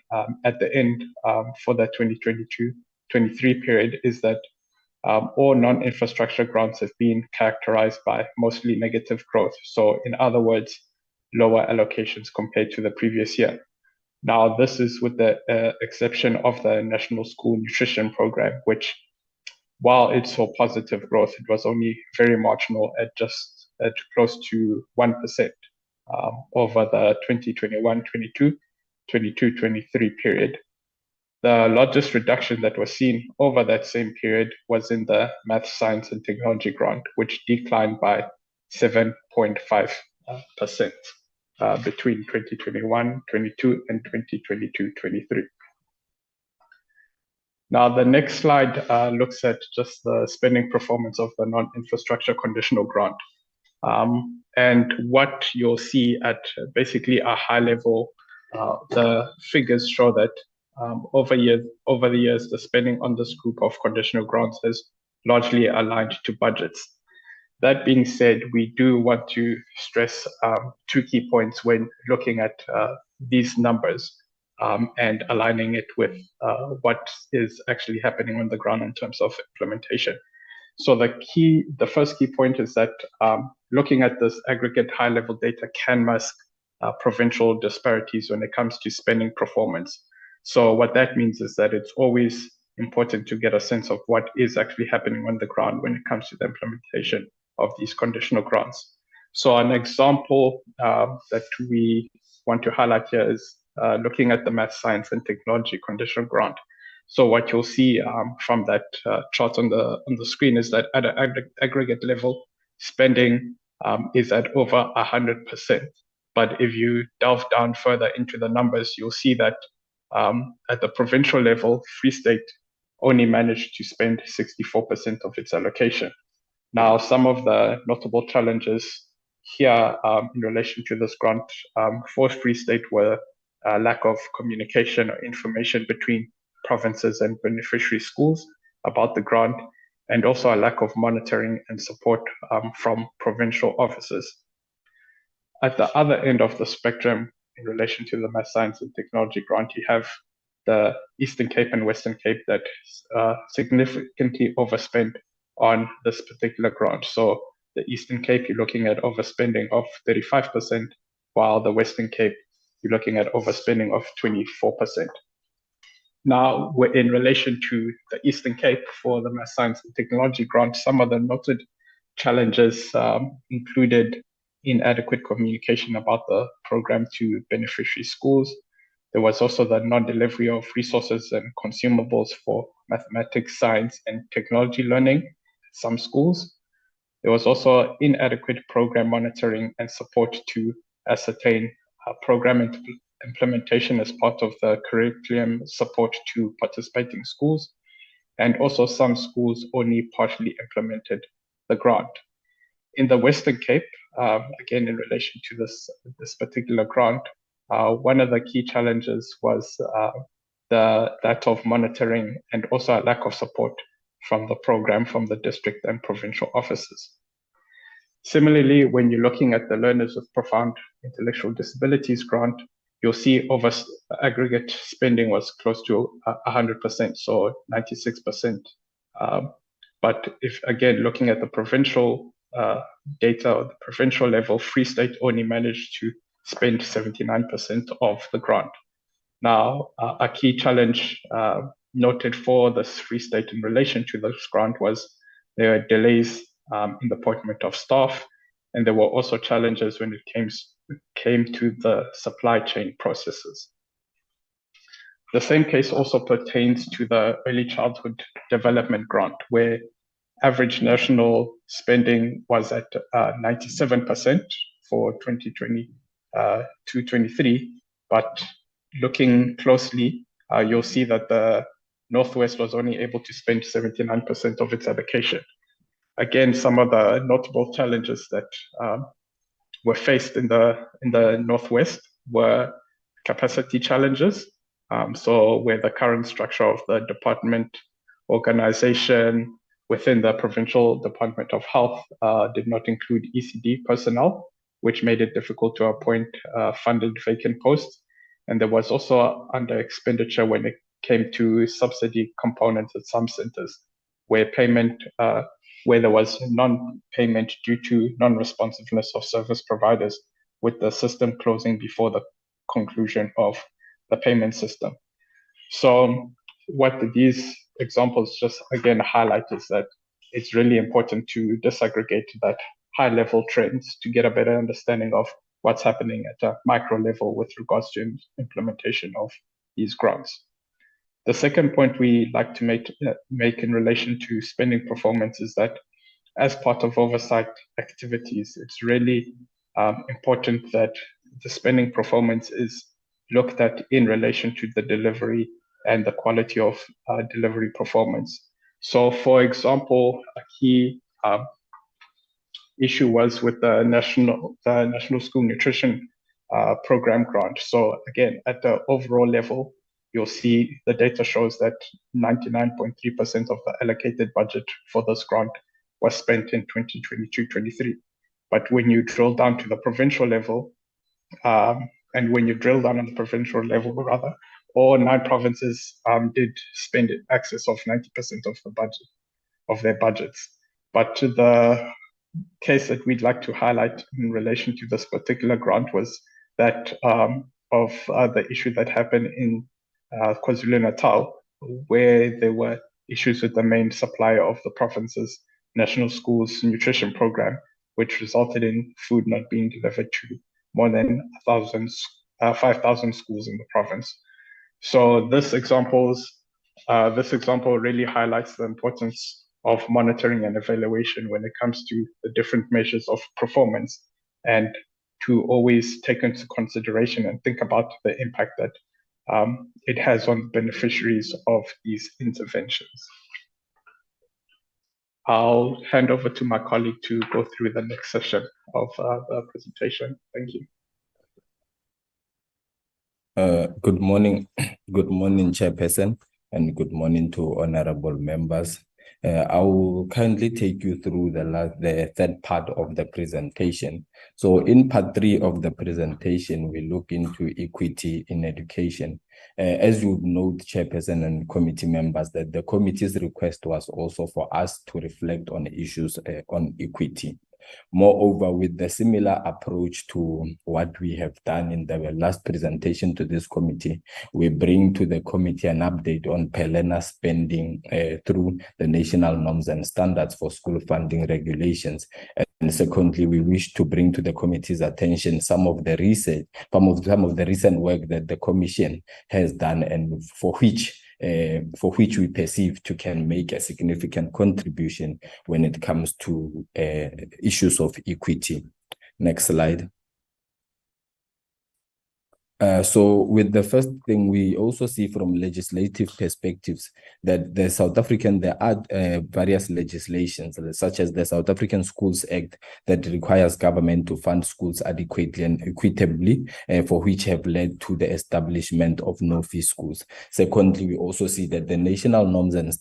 at the end for the 2022-23 period is that all non-infrastructure grants have been characterized by mostly negative growth. So in other words, lower allocations compared to the previous year. Now, this is with the exception of the National School Nutrition Program, which, while it saw positive growth, it was only very marginal at close to 1% over the 2021-22, 22-23 period. The largest reduction that was seen over that same period was in the Math, Science and Technology grant, which declined by 7.5% between 2021-22 and 2022-23. Now, the next slide looks at just the spending performance of the non-infrastructure conditional grant. And what you'll see at basically a high level, the figures show that over the years, the spending on this group of conditional grants has largely aligned to budgets. That being said, we do want to stress two key points when looking at these numbers and aligning it with what is actually happening on the ground in terms of implementation. So the first key point is that looking at this aggregate high-level data can mask provincial disparities when it comes to spending performance. So what that means is that it's always important to get a sense of what is actually happening on the ground when it comes to the implementation of these conditional grants. So an example that we want to highlight here is looking at the Math, Science and Technology conditional grant. So what you'll see from that chart on the screen is that at an aggregate level, spending is at over 100%. But if you delve down further into the numbers, you'll see that at the provincial level, Free State only managed to spend 64% of its allocation. Now, some of the notable challenges here in relation to this grant for Free State were a lack of communication or information between provinces and beneficiary schools about the grant, and also a lack of monitoring and support from provincial officers. At the other end of the spectrum, in relation to the Math, Science and Technology grant, you have the Eastern Cape and Western Cape that significantly overspent on this particular grant. So the Eastern Cape, you're looking at overspending of 35%, while the Western Cape, you're looking at overspending of 24%. Now, in relation to the Eastern Cape for the Math, Science and Technology grant, some of the noted challenges included inadequate communication about the program to beneficiary schools. There was also the non-delivery of resources and consumables for mathematics, science, and technology learning at some schools. There was also inadequate program monitoring and support to ascertain program implementation as part of the curriculum support to participating schools. And also some schools only partially implemented the grant. In the Western Cape, again, in relation to this particular grant, one of the key challenges was that of monitoring and also a lack of support from the program, from the district and provincial offices. Similarly, when you're looking at the Learners with Profound Intellectual Disabilities grant, you'll see aggregate spending was close to 100%, so 96%. But if, again, looking at the provincial data, or the provincial level, Free State only managed to spend 79% of the grant. Now, a key challenge noted for this Free State in relation to this grant was there were delays in the appointment of staff, and there were also challenges when it came to the supply chain processes. The same case also pertains to the Early Childhood Development Grant, where average national spending was at 97% for 2022-23, but looking closely, you'll see that the Northwest was only able to spend 79% of its allocation. Again, some of the notable challenges that were faced in the Northwest were capacity challenges. So where the current structure of the department organization within the Provincial Department of Health did not include ASIDI personnel, which made it difficult to appoint funded vacant posts. And there was also under expenditure when it came to subsidy components at some centers, where there was non-payment due to non-responsiveness of service providers, with the system closing before the conclusion of the payment system. So what these examples just again highlight is that it's really important to disaggregate that high-level trends to get a better understanding of what's happening at a micro level with regards to implementation of these grants. The second point we like to make in relation to spending performance is that as part of oversight activities, it's really important that the spending performance is looked at in relation to the delivery and the quality of delivery performance. So, for example, a key issue was with the National School Nutrition Program grant. So again, at the overall level, you'll see the data shows that 99.3% of the allocated budget for this grant was spent in 2022-23. But when you drill down to the provincial level, all 9 provinces did spend in excess of 90% of the budget, of their budgets. But the case that we'd like to highlight in relation to this particular grant was that of the issue that happened in KwaZulu-Natal, where there were issues with the main supplier of the province's National Schools Nutrition Program, which resulted in food not being delivered to more than 5,000 schools in the province. So this example really highlights the importance of monitoring and evaluation when it comes to the different measures of performance, and to always take into consideration and think about the impact that it has on beneficiaries of these interventions. I'll hand over to my colleague to go through the next session of the presentation. Thank you. Good morning, Chairperson, and good morning to honorable members. I will kindly take you through the third part of the presentation. So in part 3 of the presentation, we look into equity in education. As you know, Chairperson and committee members, that the committee's request was also for us to reflect on issues on equity. Moreover, with the similar approach to what we have done in the last presentation to this committee, we bring to the committee an update on PELENA spending through the national norms and standards for school funding regulations. And secondly, we wish to bring to the committee's attention some of the research, some of the recent work that the Commission has done, and for which we perceive can make a significant contribution when it comes to issues of equity. Next slide. So with the first thing, we also see from legislative perspectives that there are various legislations, such as the South African Schools Act, that requires government to fund schools adequately and equitably, for which have led to the establishment of no-fee schools. Secondly, we also see that the national norms and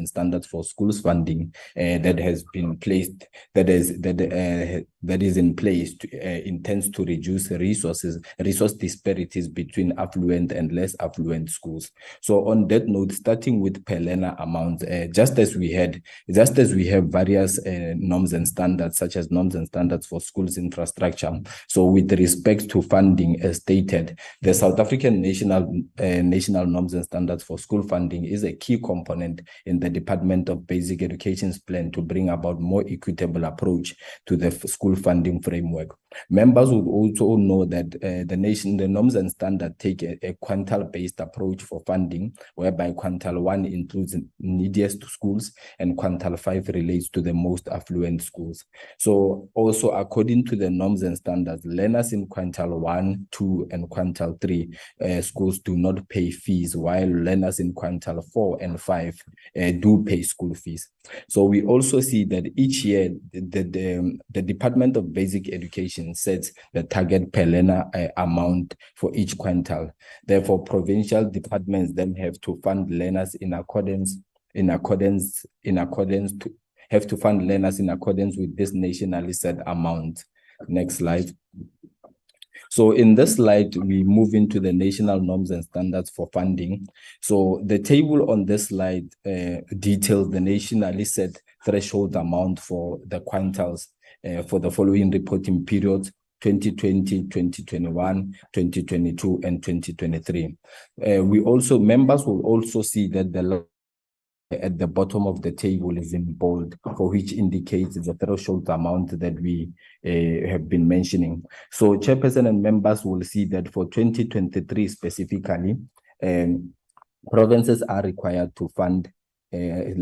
standards for schools funding that is in place intends to reduce resource disparities between affluent and less affluent schools. So on that note, starting with PELENA amounts, just as we have various norms and standards, such as norms and standards for schools infrastructure. So with respect to funding, as stated, the South African national norms and standards for school funding is a key component in the Department of Basic Education's plan to bring about more equitable approach to the school funding framework. Members would also know that the norms and standards take a quintile-based approach for funding, whereby quintile 1 includes neediest schools and quintile 5 relates to the most affluent schools. So also according to the norms and standards, learners in quintile 1, 2, and quintile 3 schools do not pay fees, while learners in quintile 4 and 5 do pay school fees. So we also see that each year the Department of Basic Education sets the target per learner amount for each quintile. Therefore, provincial departments then have to fund learners in accordance with this nationally set amount. Next slide. So in this slide, we move into the national norms and standards for funding. So the table on this slide details the nationally set threshold amount for the quintiles for the following reporting periods: 2020, 2021, 2022, and 2023. Members will also see that at the bottom of the table is in bold, for which indicates the threshold amount that we have been mentioning. So chairperson and members will see that for 2023 specifically, provinces are required to fund each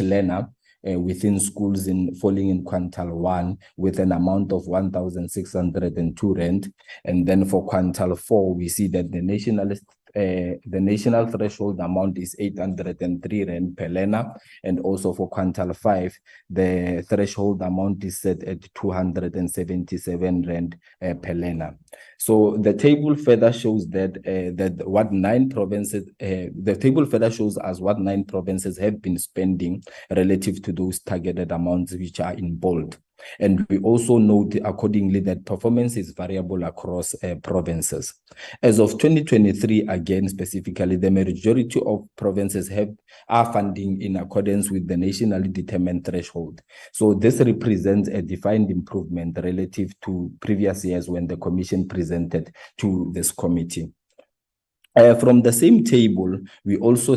learner within schools falling in quintile 1 with an amount of 1,602 rand. And then for quintile 4, we see that the national threshold amount is 803 rand per learner, and also for quintile 5, the threshold amount is set at 277 rand per learner. So the table further shows that the table further shows us what 9 provinces have been spending relative to those targeted amounts, which are in bold. And we also note accordingly that performance is variable across provinces. As of 2023, again, specifically, the majority of provinces are funding in accordance with the nationally determined threshold. So this represents a defined improvement relative to previous years when the Commission presented to this committee. From the same table, we also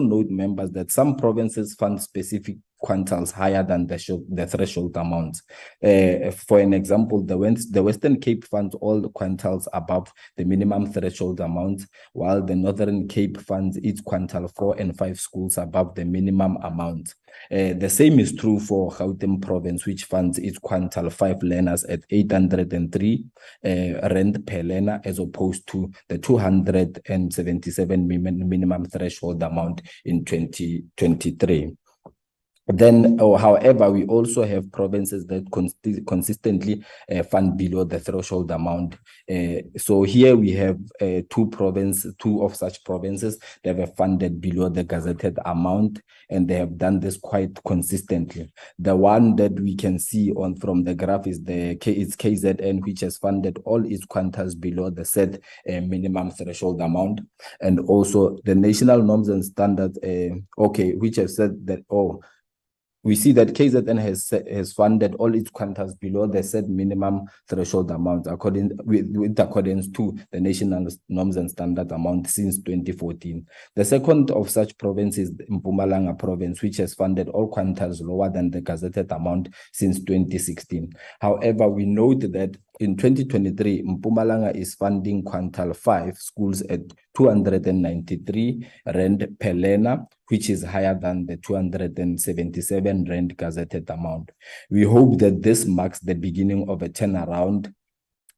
note members that some provinces fund specific quintiles higher than the threshold amounts. For an example, the Western Cape funds all the quintiles above the minimum threshold amount, while the Northern Cape funds each quintile 4 and 5 schools above the minimum amount. The same is true for Gauteng province, which funds each quintile 5 learners at 803 rand per learner, as opposed to the 277 minimum threshold amount in 2023. Then, however, we also have provinces that consistently fund below the threshold amount. So here we have two of such provinces that have funded below the gazetted amount, and they have done this quite consistently. The one that we can see from the graph is it's KZN, which has funded all its quintiles below the set minimum threshold amount, and also the national norms and standards, which have said that we see that KZN has funded all its quintiles below the set minimum threshold amount with accordance to the national norms and standard amount since 2014. The second of such province is Mpumalanga province, which has funded all quintiles lower than the gazetted amount since 2016. However, we note that in 2023, Mpumalanga is funding quintile 5 schools at 293 rand per learner, which is higher than the 277 rand gazetted amount. We hope that this marks the beginning of a turnaround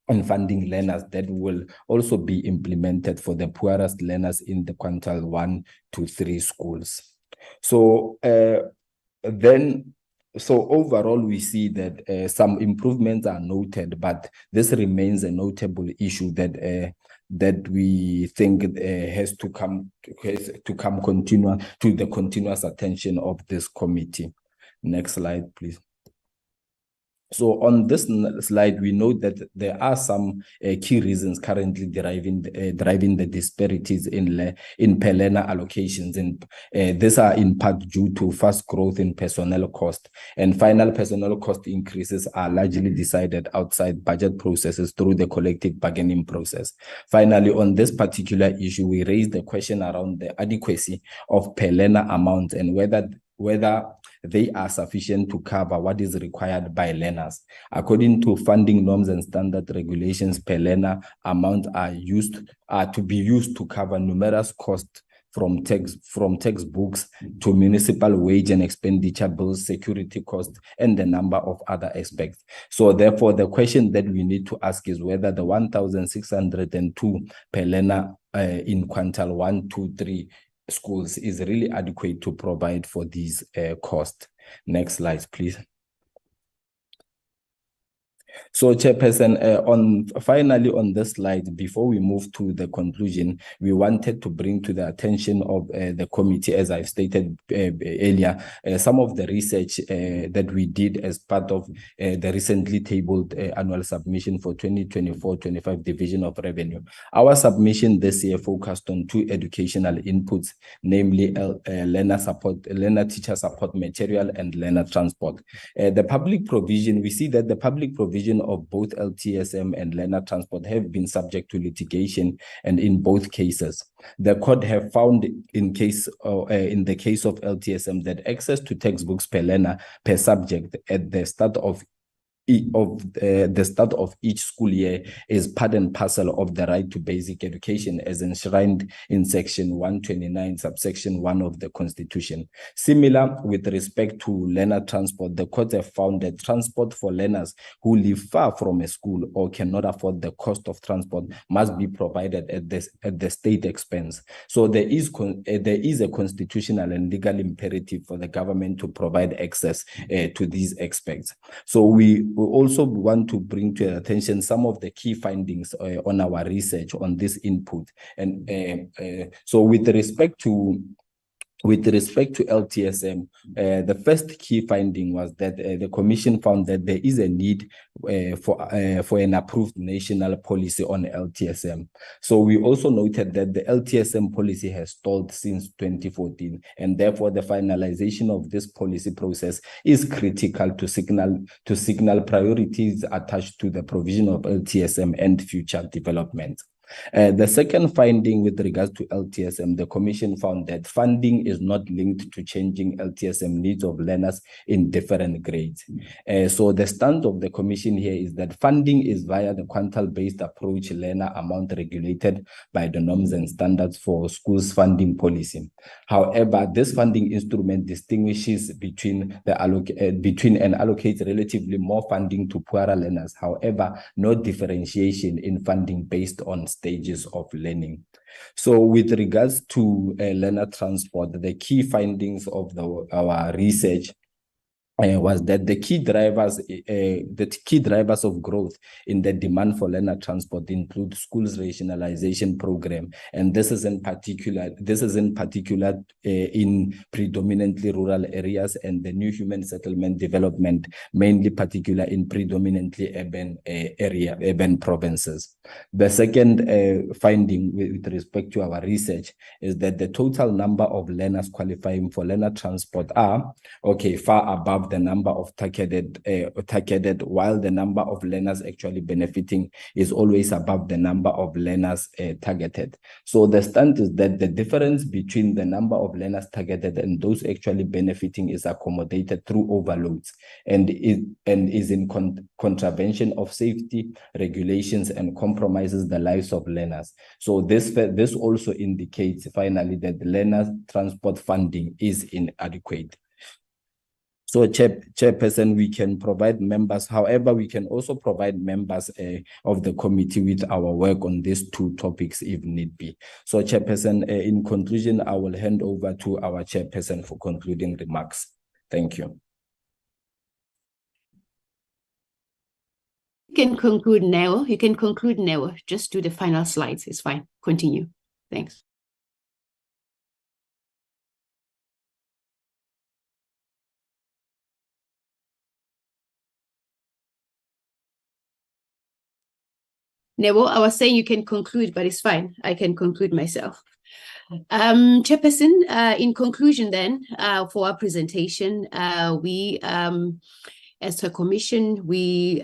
on funding learners that will also be implemented for the poorest learners in the quintile 1 to 3 schools. So overall, we see that some improvements are noted, but this remains a notable issue that we think has to come to the continuous attention of this committee. Next slide, please. So on this slide, we note that there are some key reasons currently driving the disparities in per learner allocations, and these are in part due to fast growth in personnel cost, and final personnel cost increases are largely decided outside budget processes through the collective bargaining process. Finally, on this particular issue, we raised the question around the adequacy of per learner amount and whether they are sufficient to cover what is required by learners. According to funding norms and standard regulations per learner, amounts are to be used to cover numerous costs from textbooks to municipal wage and expenditure bills, security costs, and the number of other aspects. So therefore, the question that we need to ask is whether the 1,602 per learner in quintile 1, 2, 3 schools is really adequate to provide for these costs. Next slide, please. So, Chairperson, finally on this slide, before we move to the conclusion, we wanted to bring to the attention of the committee, as I've stated earlier, some of the research that we did as part of the recently tabled annual submission for 2024-25 Division of Revenue. Our submission this year focused on 2 educational inputs, namely learner teacher support material and learner transport. The public provision, we see that the public provision of both LTSM and learner transport have been subject to litigation, and in both cases, the court have found in the case of LTSM that access to textbooks per learner per subject at the start of each school year is part and parcel of the right to basic education as enshrined in section 129 subsection 1 of the Constitution. Similar with respect to learner transport, the courts have found that transport for learners who live far from a school or cannot afford the cost of transport must be provided at the state expense. So there is a constitutional and legal imperative for the government to provide access to these aspects. So we also want to bring to your attention some of the key findings on our research on this input. And so with respect to LTSM, the first key finding was that the Commission found that there is a need for an approved national policy on LTSM. So we also noted that the LTSM policy has stalled since 2014, and therefore the finalization of this policy process is critical to signal priorities attached to the provision of LTSM and future development. The second finding with regards to LTSM, the Commission found that funding is not linked to changing LTSM needs of learners in different grades. So the stand of the Commission here is that funding is via the quintile-based approach, learner amount regulated by the norms and standards for schools funding policy. However, this funding instrument distinguishes between and allocates relatively more funding to poorer learners. However, no differentiation in funding based on stages of learning. So with regards to learner transport, the key findings of our research was that the key drivers of growth in the demand for learner transport include schools rationalization program, and this is in particular in predominantly rural areas, and the new human settlement development, mainly particular in predominantly urban provinces. The second finding with respect to our research is that the total number of learners qualifying for learner transport are far above the number of targeted, while the number of learners actually benefiting is always above the number of learners targeted. So the stand is that the difference between the number of learners targeted and those actually benefiting is accommodated through overloads and is in contravention of safety regulations and compromises the lives of learners. So this also indicates finally that the learner transport funding is inadequate. So Chairperson, we can provide members, however, we can also provide members of the committee with our work on these 2 topics if need be. So Chairperson, in conclusion, I will hand over to our Chairperson for concluding remarks. Thank you. You can conclude now. Just do the final slides. It's fine. Continue. Thanks. Nebo, I was saying you can conclude, but it's fine. I can conclude myself. Chairperson, in conclusion then, for our presentation, we, as a commission, we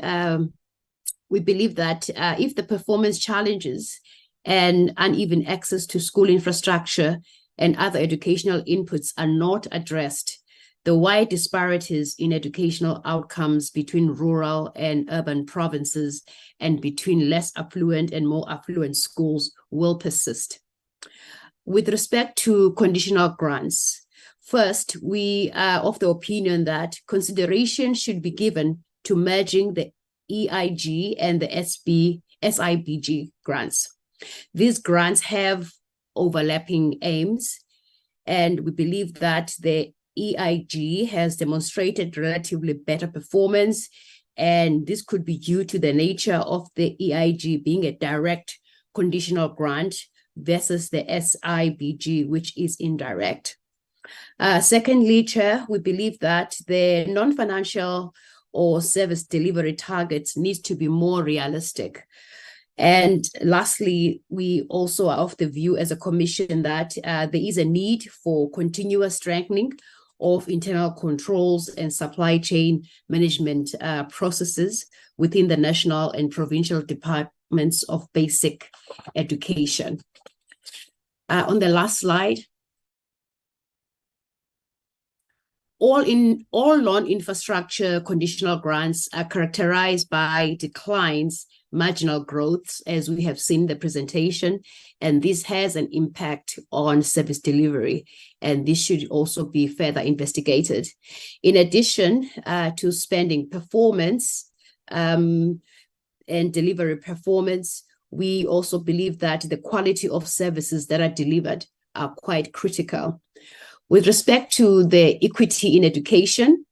believe that if the performance challenges and uneven access to school infrastructure and other educational inputs are not addressed, the wide disparities in educational outcomes between rural and urban provinces and between less affluent and more affluent schools will persist. With respect to conditional grants, first, we are of the opinion that consideration should be given to merging the EIG and the SIBG grants. These grants have overlapping aims, and we believe that the EIG has demonstrated relatively better performance, and this could be due to the nature of the EIG being a direct conditional grant versus the SIBG, which is indirect. Secondly, Chair, we believe that the non-financial or service delivery targets need to be more realistic. And lastly, we also are of the view as a commission that there is a need for continuous strengthening of internal controls and supply chain management processes within the national and provincial departments of basic education. On the last slide, all non-infrastructure conditional grants are characterized by declines, marginal growths, as we have seen in the presentation, and this has an impact on service delivery, and this should also be further investigated. In addition to spending performance and delivery performance, we also believe that the quality of services that are delivered are quite critical. With respect to the equity in education,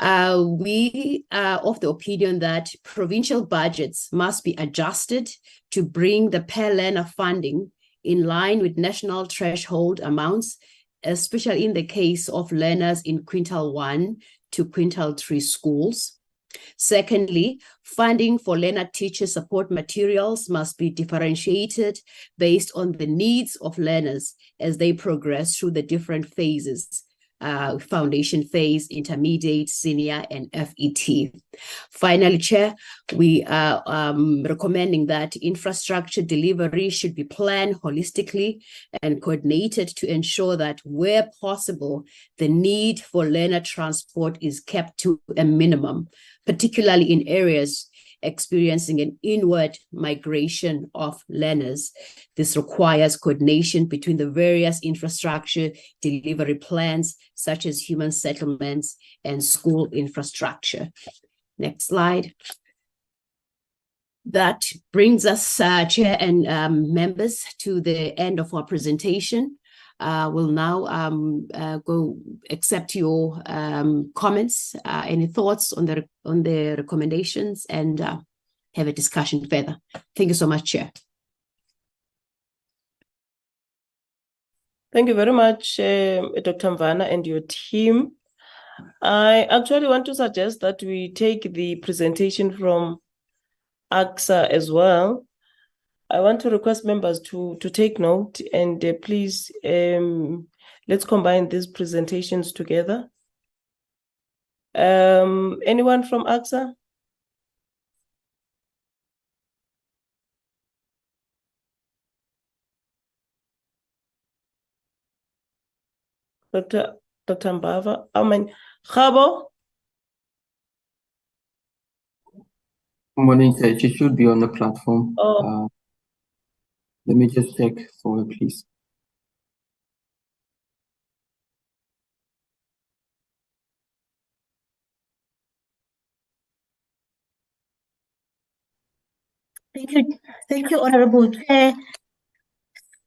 we are of the opinion that provincial budgets must be adjusted to bring the per learner funding in line with national threshold amounts, especially in the case of learners in quintile 1 to quintile 3 schools. Secondly, funding for learner teacher support materials must be differentiated based on the needs of learners as they progress through the different phases, foundation phase, intermediate, senior, and FET. Finally, Chair, we are recommending that infrastructure delivery should be planned holistically and coordinated to ensure that where possible, the need for learner transport is kept to a minimum, particularly in areas experiencing an inward migration of learners. This requires coordination between the various infrastructure delivery plans, such as human settlements and school infrastructure. Next slide. That brings us, Chair and members, to the end of our presentation. We'll now go accept your comments, any thoughts on the recommendations, and have a discussion further. Thank you so much, Chair. Thank you very much, Dr. Mvana and your team. I actually want to suggest that we take the presentation from AGSA as well. I want to request members to take note, and please, let's combine these presentations together. Anyone from AGSA? Dr. Mbava, Khabo? Morning, Sir. She should be on the platform. Oh. Let me just check for her, please. Thank you, Honorable Chair.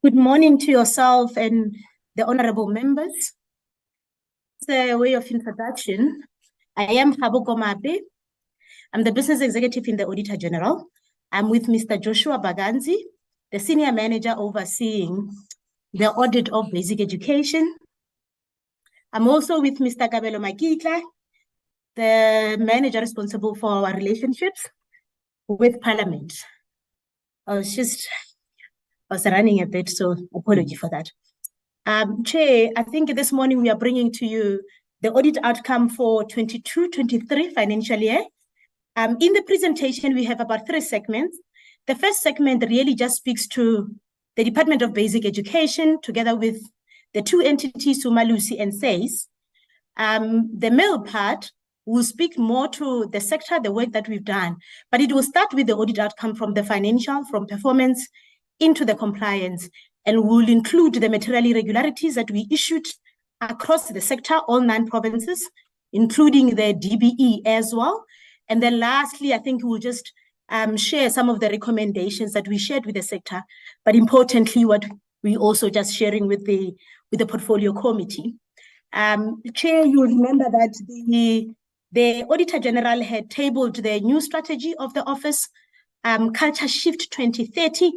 Good morning to yourself and the honorable members. It's a way of introduction. I am Khabo Komape. I'm the business executive in the Auditor-General. I'm with Mr. Joshua Baganzi, the senior manager overseeing the audit of basic education. I'm also with Mr. Kabelo Makitla, the manager responsible for our relationships with Parliament. I was running a bit, so apology for that. Chair, I think this morning we are bringing to you the audit outcome for 22-23 financial year. In the presentation, we have about 3 segments. The first segment really just speaks to the Department of Basic Education, together with the 2 entities, Sumalusi and SACE. The middle part will speak more to the sector, the work that we've done, but it will start with the audit outcome from the financial, from performance into the compliance, and will include the material irregularities that we issued across the sector, all 9 provinces, including the DBE as well. And then lastly, I think we'll just share some of the recommendations that we shared with the sector, but importantly, what we also just sharing with the portfolio committee. Chair, you remember that the Auditor-General had tabled the new strategy of the office, Culture Shift 2030,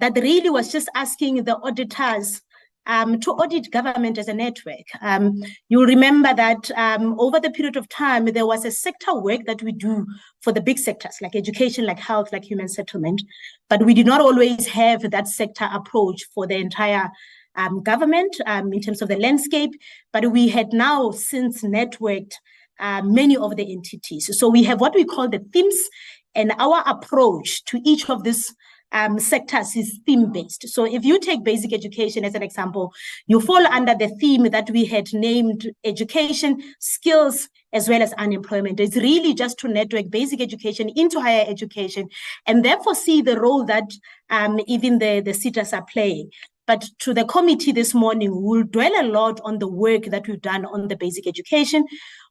that really was just asking the auditors to audit government as a network. You'll remember that over the period of time, there was a sector work that we do for the big sectors, like education, like health, like human settlement, but we did not always have that sector approach for the entire government in terms of the landscape, but we had now since networked many of the entities. So we have what we call the themes, and our approach to each of these sectors is theme-based. So if you take basic education as an example, you fall under the theme that we had named education, skills, as well as unemployment. It's really just to network basic education into higher education, and therefore see the role that even the SETAs are playing. But to the committee this morning, we'll dwell a lot on the work that we've done on the basic education.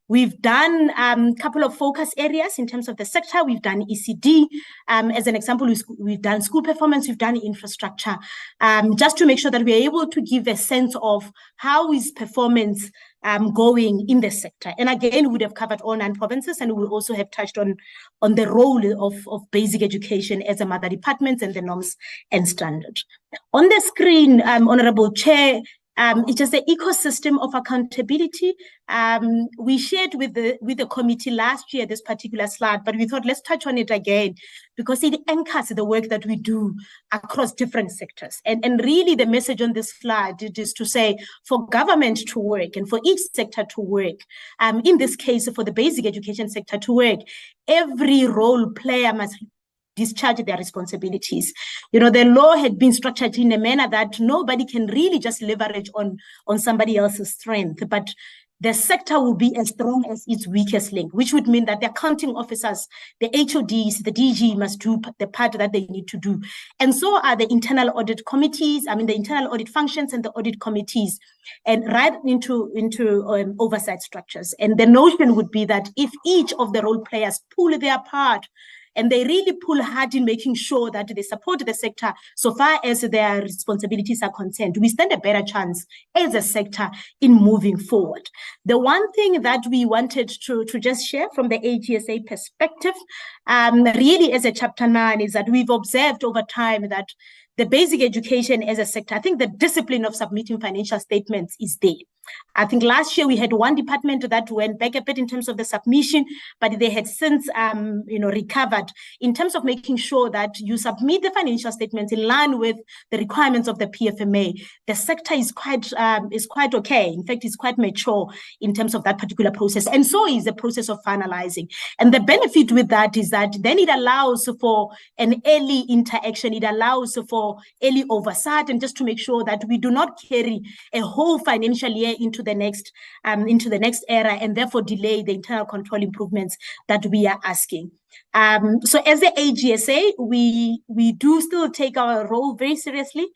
We've done a couple of focus areas in terms of the sector. We've done ECD. As an example, we've done school performance, we've done infrastructure, just to make sure that we're able to give a sense of how is performance going in the sector. And again, we would have covered all 9 provinces, and we'll also have touched on the role of basic education as a mother department and the norms and standards. On the screen, Honorable Chair, it's just the ecosystem of accountability. We shared with the committee last year this particular slide, but we thought let's touch on it again because it anchors the work that we do across different sectors. And really the message on this slide is to say for government to work and for each sector to work, in this case for the basic education sector to work, every role player must discharge their responsibilities. You know, the law had been structured in a manner that nobody can really just leverage on somebody else's strength, but the sector will be as strong as its weakest link, which would mean that the accounting officers, the HODs, the DG must do the part that they need to do. And so are the internal audit committees, the internal audit functions and the audit committees, and right into oversight structures. And the notion would be that if each of the role players pull their part, and they really pull hard in making sure that they support the sector so far as their responsibilities are concerned, we stand a better chance as a sector in moving forward. The one thing that we wanted to just share from the AGSA perspective, really as a chapter 9, is that we've observed over time that the basic education as a sector, I think the discipline of submitting financial statements is there. I think last year we had one department that went back a bit in terms of the submission, but they had since, recovered in terms of making sure that you submit the financial statements in line with the requirements of the PFMA. The sector is quite okay. In fact, it's quite mature in terms of that particular process, and so is the process of finalizing. And the benefit with that is that then it allows for an early interaction. It allows for early oversight, and just to make sure that we do not carry a whole financial year into the next era, and therefore delay the internal control improvements that we are asking. So as the AGSA, we do still take our role very seriously.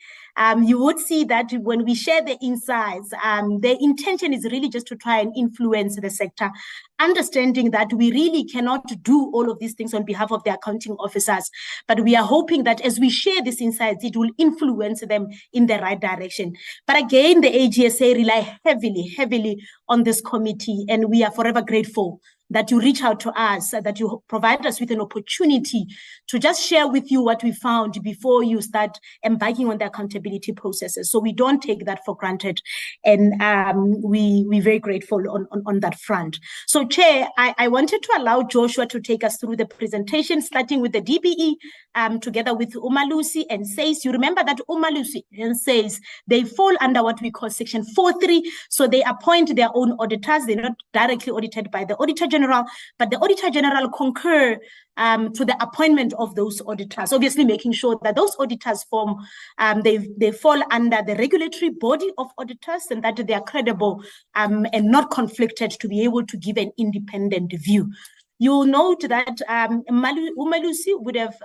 You would see that when we share the insights, the intention is really just to try and influence the sector, understanding that we really cannot do all of these things on behalf of the accounting officers, but we are hoping that as we share these insights, it will influence them in the right direction. But again, the AGSA rely heavily on this committee, and we are forever grateful that you reach out to us, that you provide us with an opportunity to just share with you what we found before you start embarking on the accountability processes. So we don't take that for granted, and we're very grateful on that front. So Chair, I wanted to allow Joshua to take us through the presentation, starting with the DBE, together with Umalusi and SAYS. You remember that Umalusi and SAYS, they fall under what we call Section 4.3, so they appoint their own auditors. They're not directly audited by the Auditor-General, Auditor-General, but the Auditor-General concur to the appointment of those auditors, obviously making sure that those auditors they fall under the regulatory body of auditors and that they are credible and not conflicted to be able to give an independent view. You'll note that Umalusi would have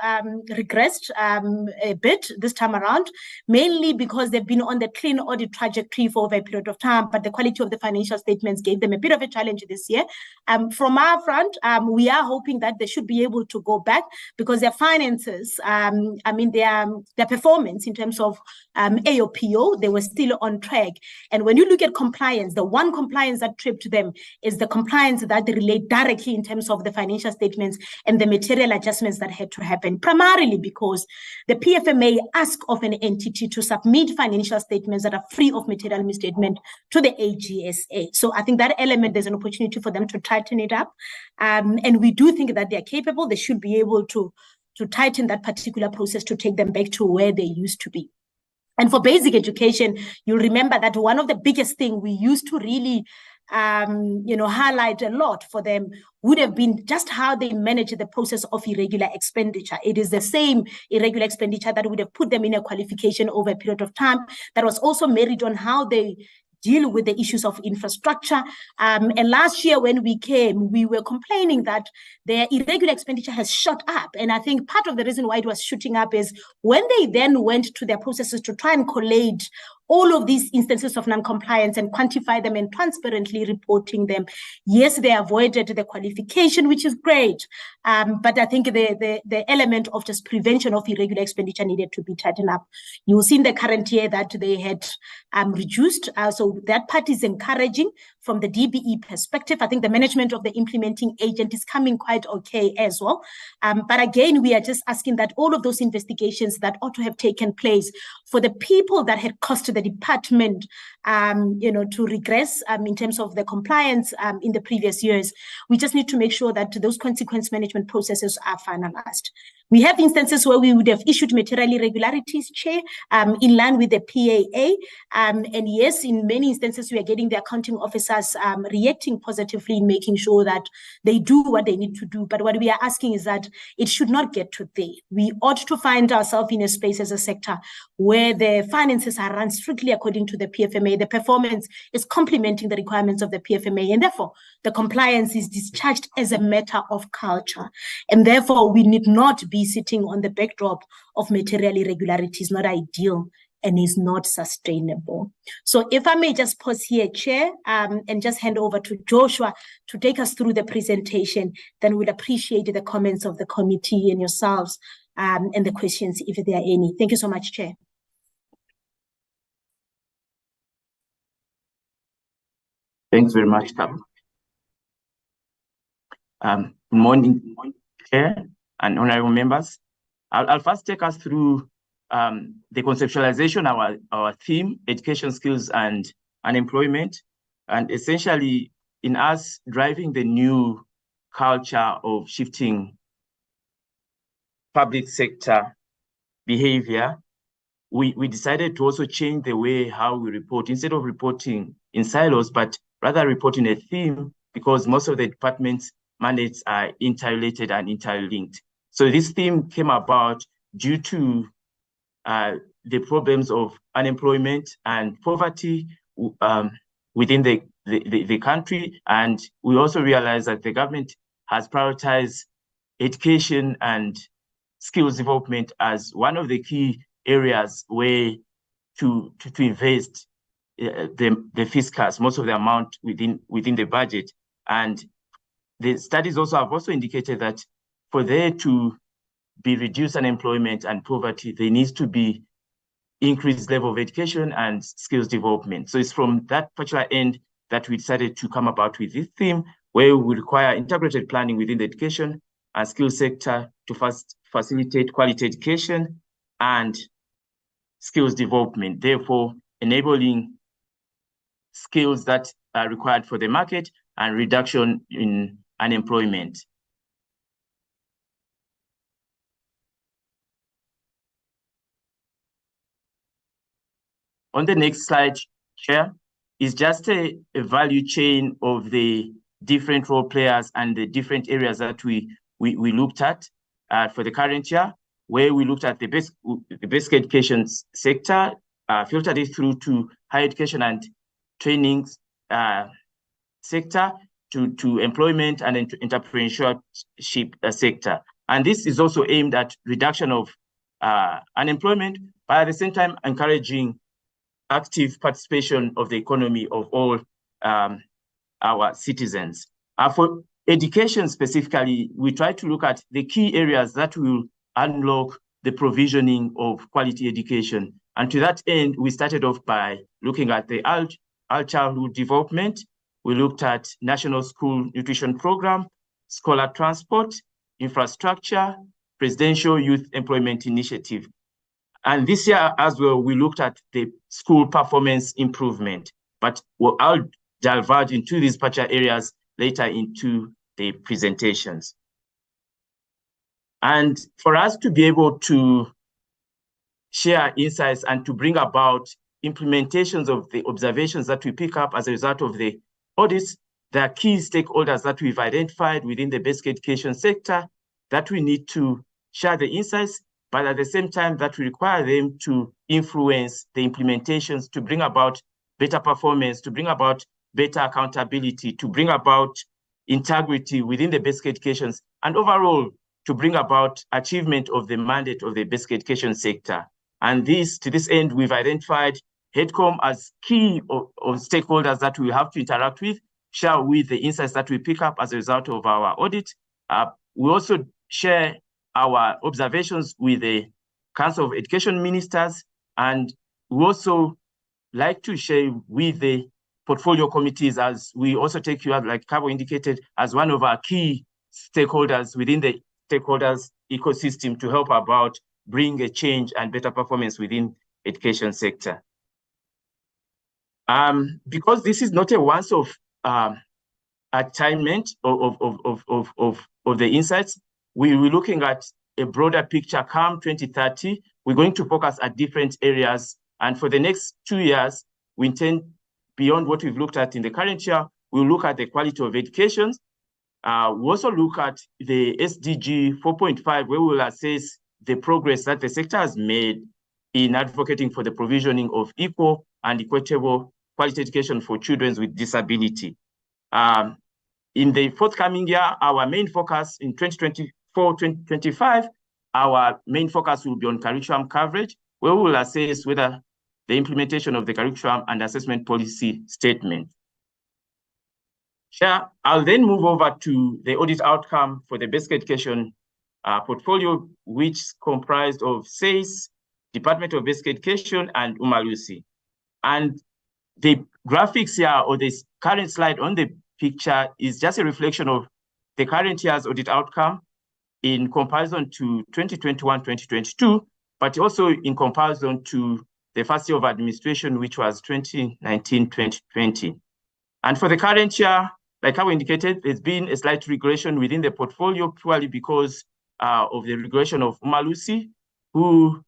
regressed a bit this time around, mainly because they've been on the clean audit trajectory for over a period of time, but the quality of the financial statements gave them a bit of a challenge this year. From our front, we are hoping that they should be able to go back because their finances, their performance in terms of AOPO, they were still on track. And when you look at compliance, the one compliance that tripped them is the compliance that relate directly in terms of the financial statements and the material adjustments that had to happen, primarily because the PFMA asked of an entity to submit financial statements that are free of material misstatement to the AGSA. So I think that element, there's an opportunity for them to tighten it up. And we do think that they're capable. They should be able to tighten that particular process to take them back to where they used to be. And for basic education, you'll remember that one of the biggest things we used to really highlight a lot for them would have been just how they manage the process of irregular expenditure. It is the same irregular expenditure that would have put them in a qualification over a period of time that was also married on how they deal with the issues of infrastructure. And last year when we came, we were complaining that their irregular expenditure has shot up. And I think part of the reason why it was shooting up is when they then went to their processes to try and collate all of these instances of non-compliance and quantify them and transparently reporting them. Yes, they avoided the qualification, which is great. But I think the element of just prevention of irregular expenditure needed to be tightened up. You'll see in the current year that they had reduced. So that part is encouraging from the DBE perspective. I think the management of the implementing agent is coming quite okay as well. But again, we are just asking that all of those investigations that ought to have taken place for the people that had cost the department, to regress in terms of the compliance in the previous years, we just need to make sure that those consequence management processes are finalized. We have instances where we would have issued material irregularities, Chair, in line with the PAA. And yes, in many instances, we are getting the accounting officers reacting positively in making sure that they do what they need to do. But what we are asking is that it should not get to there. We ought to find ourselves in a space as a sector where the finances are run strictly according to the PFMA. The performance is complementing the requirements of the PFMA, and therefore the compliance is discharged as a matter of culture. And therefore, we need not be sitting on the backdrop of material irregularities, not ideal and is not sustainable. So if I may just pause here, Chair, and just hand over to Joshua to take us through the presentation, then we'll appreciate the comments of the committee and yourselves and the questions if there are any. Thank you so much, Chair. Thanks very much, Tab. Good morning, Chair and honorable members. I'll first take us through the conceptualization of our theme, education, skills, and unemployment, and essentially in us driving the new culture of shifting public sector behavior, we decided to also change the way how we report. Instead of reporting in silos, but rather reporting a theme, because most of the department's mandates are interrelated and interlinked. So this theme came about due to the problems of unemployment and poverty within the country. And we also realized that the government has prioritized education and skills development as one of the key areas where to invest the fiscals, most of the amount within the budget. And the studies also have also indicated that for there to be reduced unemployment and poverty, there needs to be increased level of education and skills development. So it's from that particular end that we decided to come about with this theme, where we require integrated planning within the education and skills sector to first facilitate quality education and skills development, therefore enabling skills that are required for the market and reduction in unemployment. On the next slide, Chair, is just a value chain of the different role players and the different areas that we looked at for the current year, where we looked at the basic education sector, filtered it through to higher education and training sector, to employment and entrepreneurship sector. And this is also aimed at reduction of unemployment, but at the same time encouraging active participation of the economy of all our citizens. For education specifically, we try to look at the key areas that will unlock the provisioning of quality education. And to that end, we started off by looking at the early childhood development. We looked at National School Nutrition Program, scholar transport, infrastructure, Presidential Youth Employment Initiative. And this year as well, we looked at the school performance improvement, but I'll diverge into these particular areas later into the presentations. And for us to be able to share insights and to bring about implementations of the observations that we pick up as a result of the audits, there are key stakeholders that we've identified within the basic education sector that we need to share the insights, but at the same time that we require them to influence the implementations to bring about better performance, to bring about better accountability, to bring about integrity within the basic educations, and overall to bring about achievement of the mandate of the basic education sector. And to this end, we've identified HEDCOM as key of stakeholders that we have to interact with, share with the insights that we pick up as a result of our audit. We also share our observations with the Council of Education Ministers, and we also like to share with the portfolio committees, as we also take you, like Cabo indicated, as one of our key stakeholders within the stakeholders ecosystem to help about bring a change and better performance within education sector. Because this is not a once-off attainment of the insights, we're looking at a broader picture. Come 2030, we're going to focus at different areas. And for the next 2 years, we intend, beyond what we've looked at in the current year, we'll look at the quality of education. We also look at the SDG 4.5, where we'll assess the progress that the sector has made in advocating for the provisioning of equal and equitable quality education for children with disability. In the forthcoming year, our main focus in 2024-2025, our main focus will be on curriculum coverage, where we will assess whether the implementation of the curriculum and assessment policy statement. I'll then move over to the audit outcome for the basic education portfolio, which is comprised of SACE, Department of Basic Education, and Umalusi. And the graphics here, or this current slide on the picture, is just a reflection of the current year's audit outcome in comparison to 2021-2022, but also in comparison to the first year of administration, which was 2019-2020. And for the current year, like I indicated, there's been a slight regression within the portfolio purely because of the regression of Umalusi, who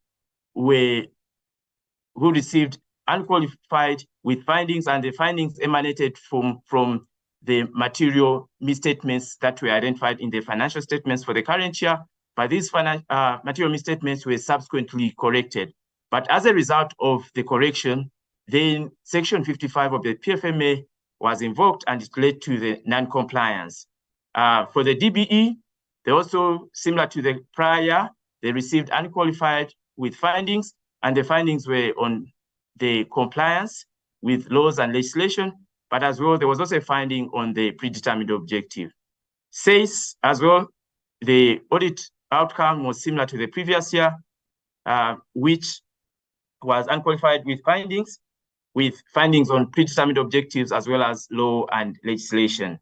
received unqualified with findings, and the findings emanated from the material misstatements that were identified in the financial statements for the current year. But these material misstatements were subsequently corrected. But as a result of the correction, then Section 55 of the PFMA was invoked, and it led to the non-compliance. For the DBE, they also, similar to the prior, they received unqualified with findings, and the findings were on the compliance with laws and legislation, but as well, there was also a finding on the predetermined objective. SACE, as well, the audit outcome was similar to the previous year, which was unqualified with findings on predetermined objectives as well as law and legislation.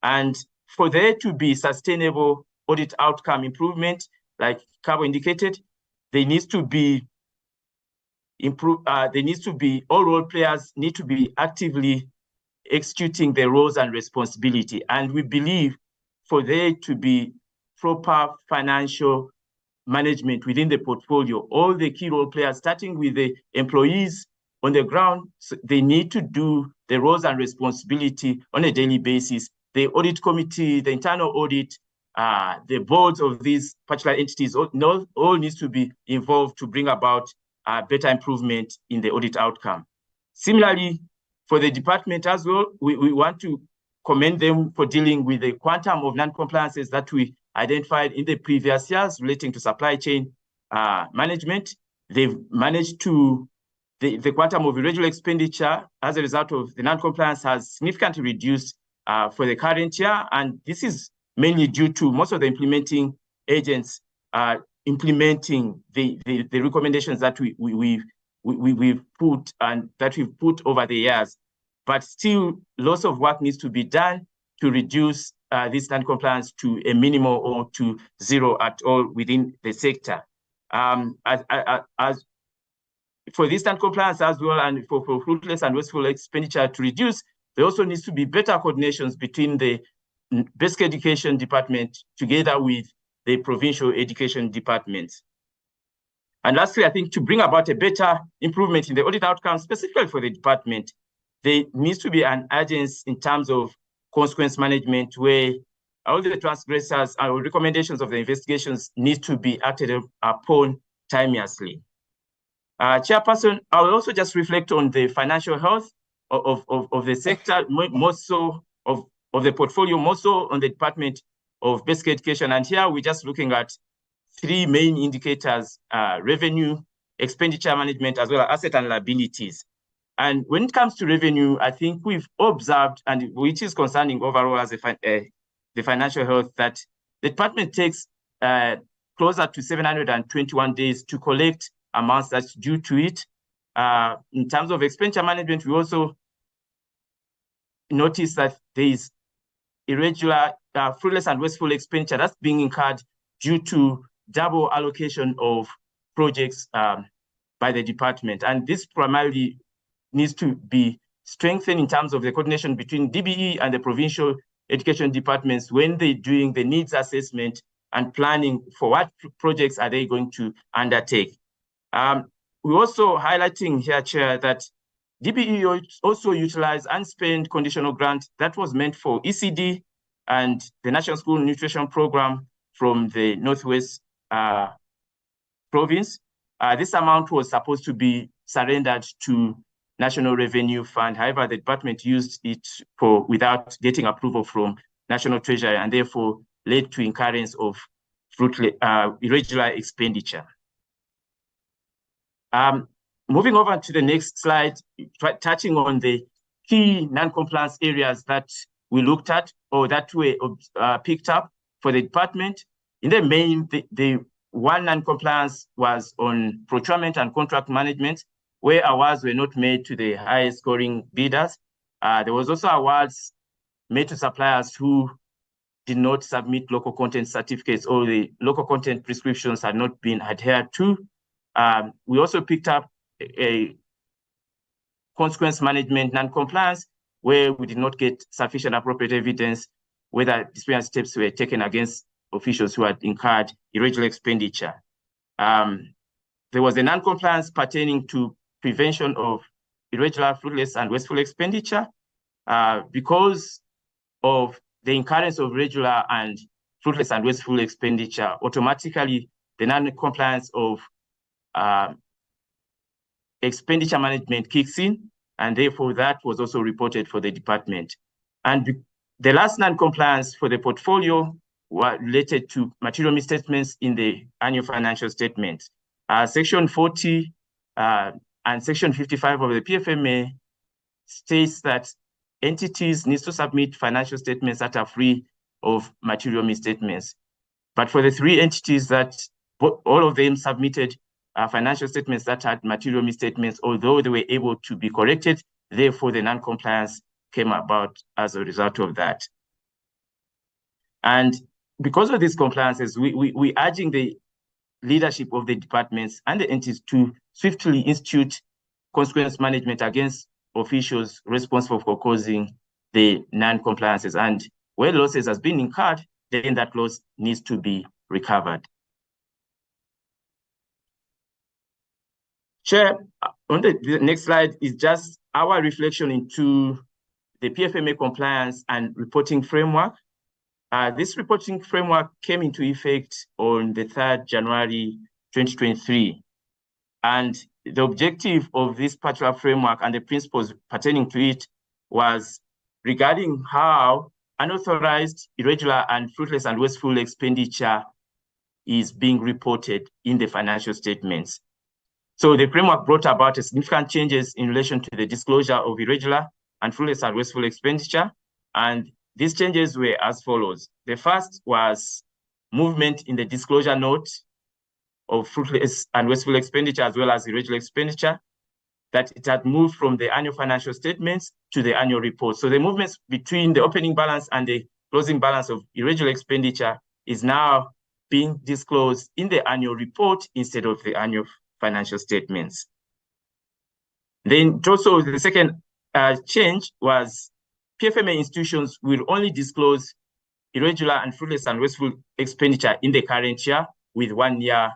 And for there to be sustainable audit outcome improvement, like Cabo indicated, there needs to be all role players need to be actively executing their roles and responsibility. And we believe for there to be proper financial management within the portfolio, all the key role players, starting with the employees on the ground, they need to do the roles and responsibility on a daily basis. The audit committee, the internal audit, the boards of these particular entities, all needs to be involved to bring about better improvement in the audit outcome. Similarly, for the department as well, we want to commend them for dealing with the quantum of non-compliances that we identified in the previous years relating to supply chain management. They've managed to, the quantum of irregular expenditure as a result of the non-compliance has significantly reduced for the current year. And this is mainly due to most of the implementing agents implementing the recommendations that we've put and that we've put over the years. But still, lots of work needs to be done to reduce this non-compliance to a minimal or to zero at all within the sector. As for this non-compliance as well, and for fruitless and wasteful expenditure to reduce, there also needs to be better coordinations between the basic education department together with the provincial education departments. And lastly, I think to bring about a better improvement in the audit outcomes, specifically for the department, there needs to be an urgency in terms of consequence management where all the transgressors or recommendations of the investigations need to be acted upon timeously. Chairperson, I will also just reflect on the financial health of the sector, more so of the portfolio, more so on the Department of Basic Education. And here we're just looking at three main indicators: revenue, expenditure management, as well as asset and liabilities. And when it comes to revenue, I think we've observed, and which is concerning overall as the financial health, that the department takes closer to 721 days to collect amounts that's due to it. In terms of expenditure management, we also notice that there is irregular, fruitless and wasteful expenditure that's being incurred due to double allocation of projects by the department. And this primarily needs to be strengthened in terms of the coordination between DBE and the provincial education departments when they're doing the needs assessment and planning for what projects are they going to undertake. We're also highlighting here, Chair, that DBE also utilized unspent conditional grant that was meant for ASIDI and the National School Nutrition Program from the Northwest province. This amount was supposed to be surrendered to National Revenue Fund. However, the department used it without getting approval from National Treasury, and therefore led to incurrence of irregular expenditure. Moving over to the next slide, touching on the key non-compliance areas that we looked at or that were picked up for the department. In the main, the one non-compliance was on procurement and contract management, where awards were not made to the highest scoring bidders. There was also awards made to suppliers who did not submit local content certificates, or the local content prescriptions had not been adhered to. We also picked up a consequence management non-compliance, where we did not get sufficient appropriate evidence whether disciplinary steps were taken against officials who had incurred irregular expenditure. There was a non-compliance pertaining to prevention of irregular, fruitless, and wasteful expenditure. Because of the incurrence of regular and fruitless and wasteful expenditure, automatically the non-compliance of expenditure management kicks in, and therefore that was also reported for the department. And the last non-compliance for the portfolio were related to material misstatements in the annual financial statement. Section 40 and Section 55 of the PFMA states that entities need to submit financial statements that are free of material misstatements. But for the three entities that all of them submitted financial statements that had material misstatements, although they were able to be corrected, therefore the non-compliance came about as a result of that. And because of these compliances, we're urging the leadership of the departments and the entities to swiftly institute consequence management against officials responsible for causing the non-compliances. And where losses has been incurred, then that loss needs to be recovered. Chair, On the next slide is just our reflection into the PFMA compliance and reporting framework. This reporting framework came into effect on the 3rd January 2023. And the objective of this particular framework and the principles pertaining to it was regarding how unauthorized, irregular, and fruitless and wasteful expenditure is being reported in the financial statements. So the framework brought about significant changes in relation to the disclosure of irregular and fruitless and wasteful expenditure. And these changes were as follows. The first was movement in the disclosure note of fruitless and wasteful expenditure as well as irregular expenditure, that it had moved from the annual financial statements to the annual report. So the movements between the opening balance and the closing balance of irregular expenditure is now being disclosed in the annual report instead of the annual financial statements. Then also the second change was PFMA institutions will only disclose irregular and fruitless and wasteful expenditure in the current year with 1 year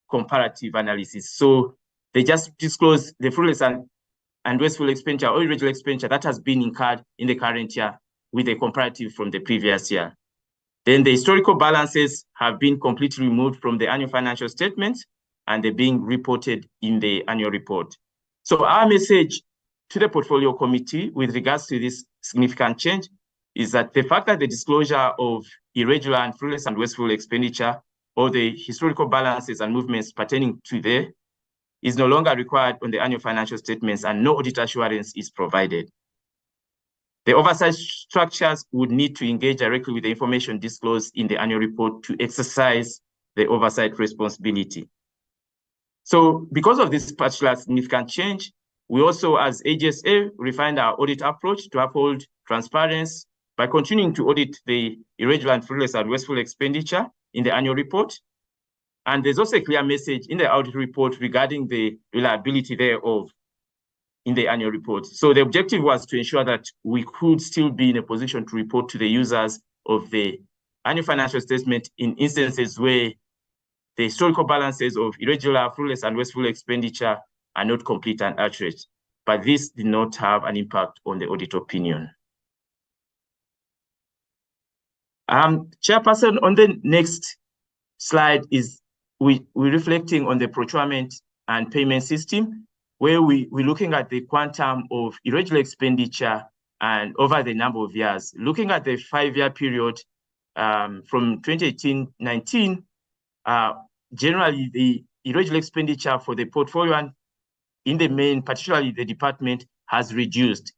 comparative analysis. So they just disclose the fruitless and wasteful expenditure or irregular expenditure that has been incurred in the current year with a comparative from the previous year. Then the historical balances have been completely removed from the annual financial statements and they're being reported in the annual report. So our message to the portfolio committee with regards to this significant change is that the fact that the disclosure of irregular and fruitless and wasteful expenditure or the historical balances and movements pertaining to there is no longer required on the annual financial statements and no audit assurance is provided. The oversight structures would need to engage directly with the information disclosed in the annual report to exercise the oversight responsibility. So because of this particular significant change, we also as AGSA refined our audit approach to uphold transparency by continuing to audit the irregular and fruitless and wasteful expenditure in the annual report. And there's also a clear message in the audit report regarding the reliability thereof in the annual report. So the objective was to ensure that we could still be in a position to report to the users of the annual financial statement in instances where the historical balances of irregular, fruitless, and wasteful expenditure are not complete and accurate. But this did not have an impact on the audit opinion. Chairperson, on the next slide is we're reflecting on the procurement and payment system, where we're looking at the quantum of irregular expenditure and over the number of years. Looking at the 5-year period from 2018-19, generally the irregular expenditure for the portfolio and in the main, particularly the department, has reduced.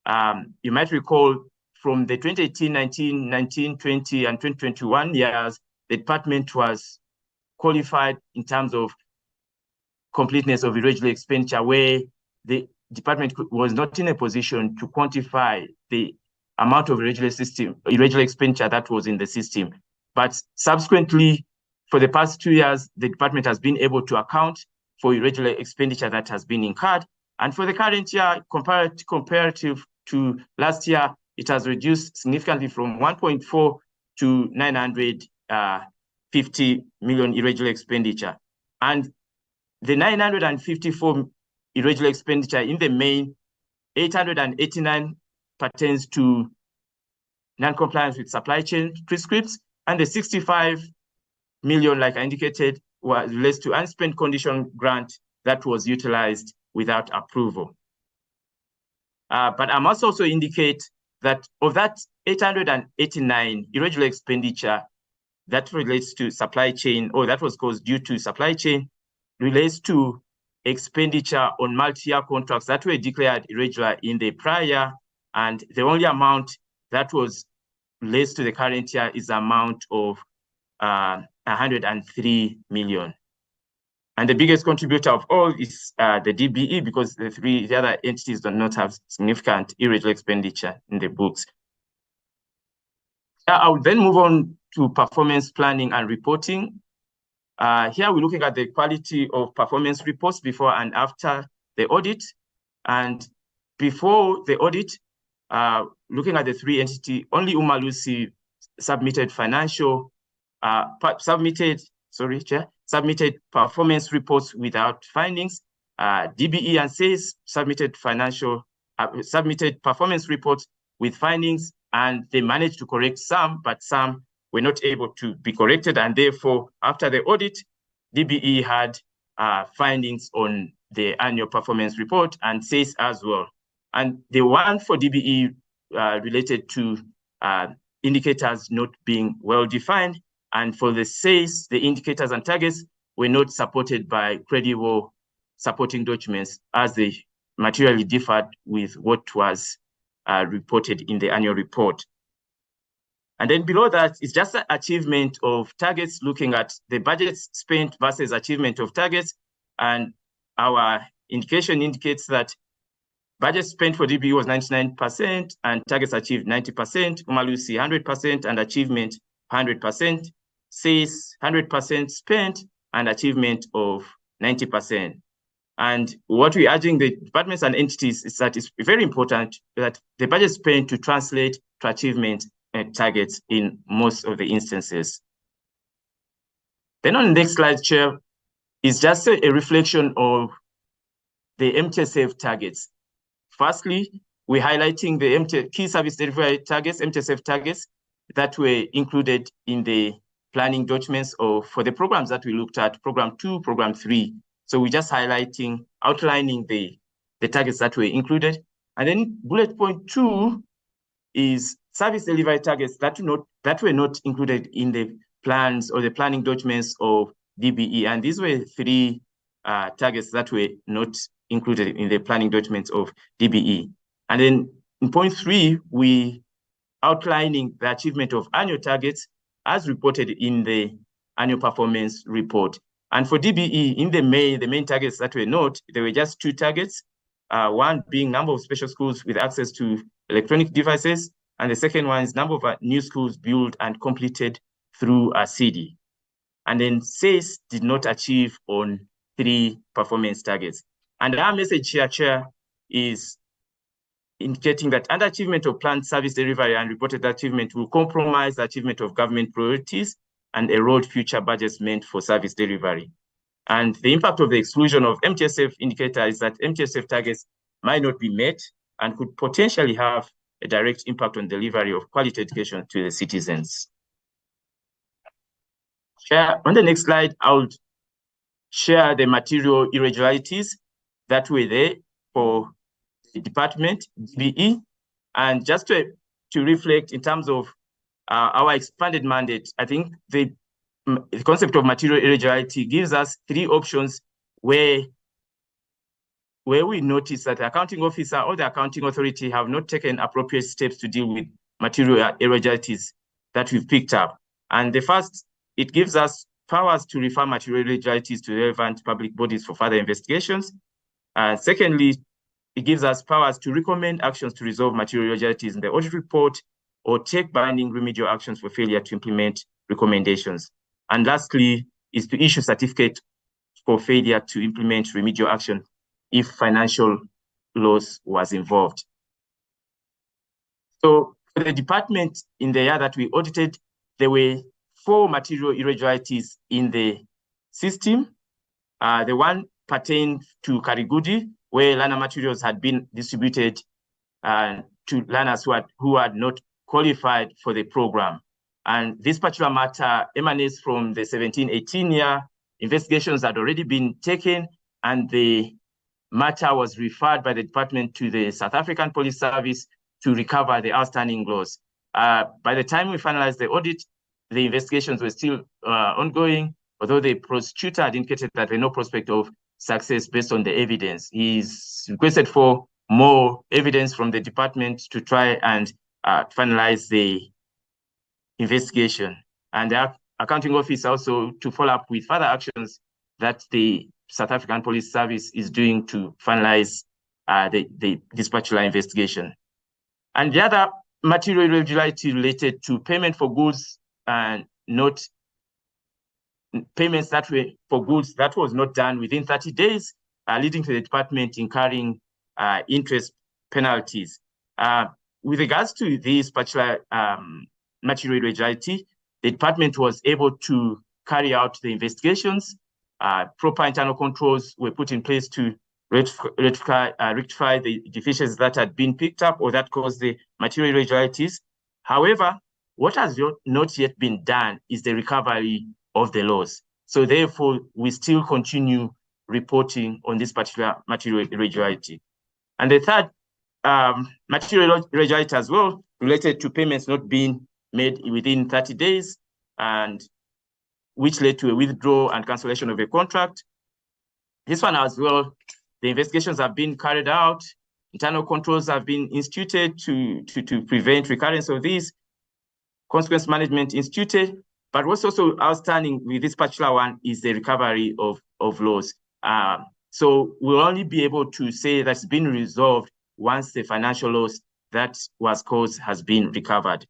You might recall from the 2018-19, 19-20, and 2021 years, the department was qualified in terms of completeness of irregular expenditure, where the department was not in a position to quantify the amount of irregular expenditure that was in the system. But subsequently, for the past 2 years, the department has been able to account for irregular expenditure that has been incurred. And for the current year, comparative to last year, it has reduced significantly from 1.4 to 950 million irregular expenditure. And the 954 irregular expenditure in the main, 889 pertains to non-compliance with supply chain prescripts, and the 65 million, like I indicated, relates to unspent condition grant that was utilized without approval. But I must also indicate that of that 889 irregular expenditure that relates to supply chain, or that was caused due to supply chain, relates to expenditure on multi-year contracts that were declared irregular in the prior year, and the only amount that was relates to the current year is the amount of 103 million. And the biggest contributor of all is the DBE, because the other entities do not have significant irregular expenditure in the books. I will then move on to performance planning and reporting. Here we're looking at the quality of performance reports before and after the audit. And before the audit, looking at the 3 entities, only Umalusi submitted submitted performance reports without findings. DBE and SAIS submitted performance reports with findings, and they managed to correct some, but some were not able to be corrected. And therefore, after the audit, DBE had findings on the annual performance report and SAIS as well. And the one for DBE related to indicators not being well defined. And for the SAIS, the indicators and targets were not supported by credible supporting documents, as they materially differed with what was reported in the annual report. And then below that is just the achievement of targets, looking at the budgets spent versus achievement of targets. And our indication indicates that budget spent for DBE was 99% and targets achieved 90%, Umalusi 100% and achievement 100%, SAIS 100% spent and achievement of 90%. And what we're urging the departments and entities is that it's very important that the budget spent to translate to achievement targets in most of the instances. Then on the next slide, Chair, is just a reflection of the MTSF targets. Firstly, we're highlighting the key service delivery targets, MTSF targets, that were included in the planning documents for the programs that we looked at, Program 2, Program 3. So we're just highlighting, outlining the targets that were included. And then bullet point 2 is service delivery targets that were not included in the plans or the planning documents of DBE. And these were 3 targets that were not included in the planning documents of DBE. And then in point 3, we outlining the achievement of annual targets as reported in the annual performance report. And for DBE, in the main targets that were not, there were just 2 targets, one being number of special schools with access to electronic devices, and the second one is number of new schools built and completed through ASIDI. And then SAIS did not achieve on 3 performance targets. And our message here, Chair, is indicating that underachievement of planned service delivery and reported achievement will compromise the achievement of government priorities and erode future budgets meant for service delivery. And the impact of the exclusion of MTSF indicator is that MTSF targets might not be met and could potentially have a direct impact on delivery of quality education to the citizens. Chair, on the next slide, I would share the material irregularities that were there for the department, DBE, and just to reflect in terms of our expanded mandate, I think the concept of material irregularity gives us 3 options where we notice that the accounting officer or the accounting authority have not taken appropriate steps to deal with material irregularities that we've picked up. And the first, it gives us powers to refer material irregularities to relevant public bodies for further investigations. Secondly, it gives us powers to recommend actions to resolve material irregularities in the audit report or take binding remedial actions for failure to implement recommendations. And lastly, is to issue certificate for failure to implement remedial action if financial loss was involved. So for the department in the year that we audited, there were 4 material irregularities in the system. The one pertained to Karigudi, where learner materials had been distributed to learners who had not qualified for the program. And this particular matter emanates from the 17-18 year. Investigations had already been taken, and the matter was referred by the department to the South African Police Service to recover the outstanding loss. By the time we finalized the audit, the investigations were still ongoing, although the prosecutor had indicated that there was no prospect of success based on the evidence. He's requested for more evidence from the department to try and finalize the investigation. And the accounting office also to follow up with further actions that the South African Police Service is doing to finalize this particular investigation. And the other material irregularity related to payment for goods and not payments that were for goods that was not done within 30 days, leading to the department incurring interest penalties. With regards to this particular material irregularity, the department was able to carry out the investigations. Proper internal controls were put in place to rectify the deficiencies that had been picked up or that caused the material irregularities. However, what has not yet been done is the recovery of the loss. So therefore, we still continue reporting on this particular material irregularity. And the third material irregularity as well, related to payments not being made within 30 days, and which led to a withdrawal and cancellation of a contract. This one as well, the investigations have been carried out, internal controls have been instituted to prevent recurrence of these, consequence management instituted, but what's also outstanding with this particular one is the recovery of loss. So we'll only be able to say that's been resolved once the financial loss that was caused has been recovered.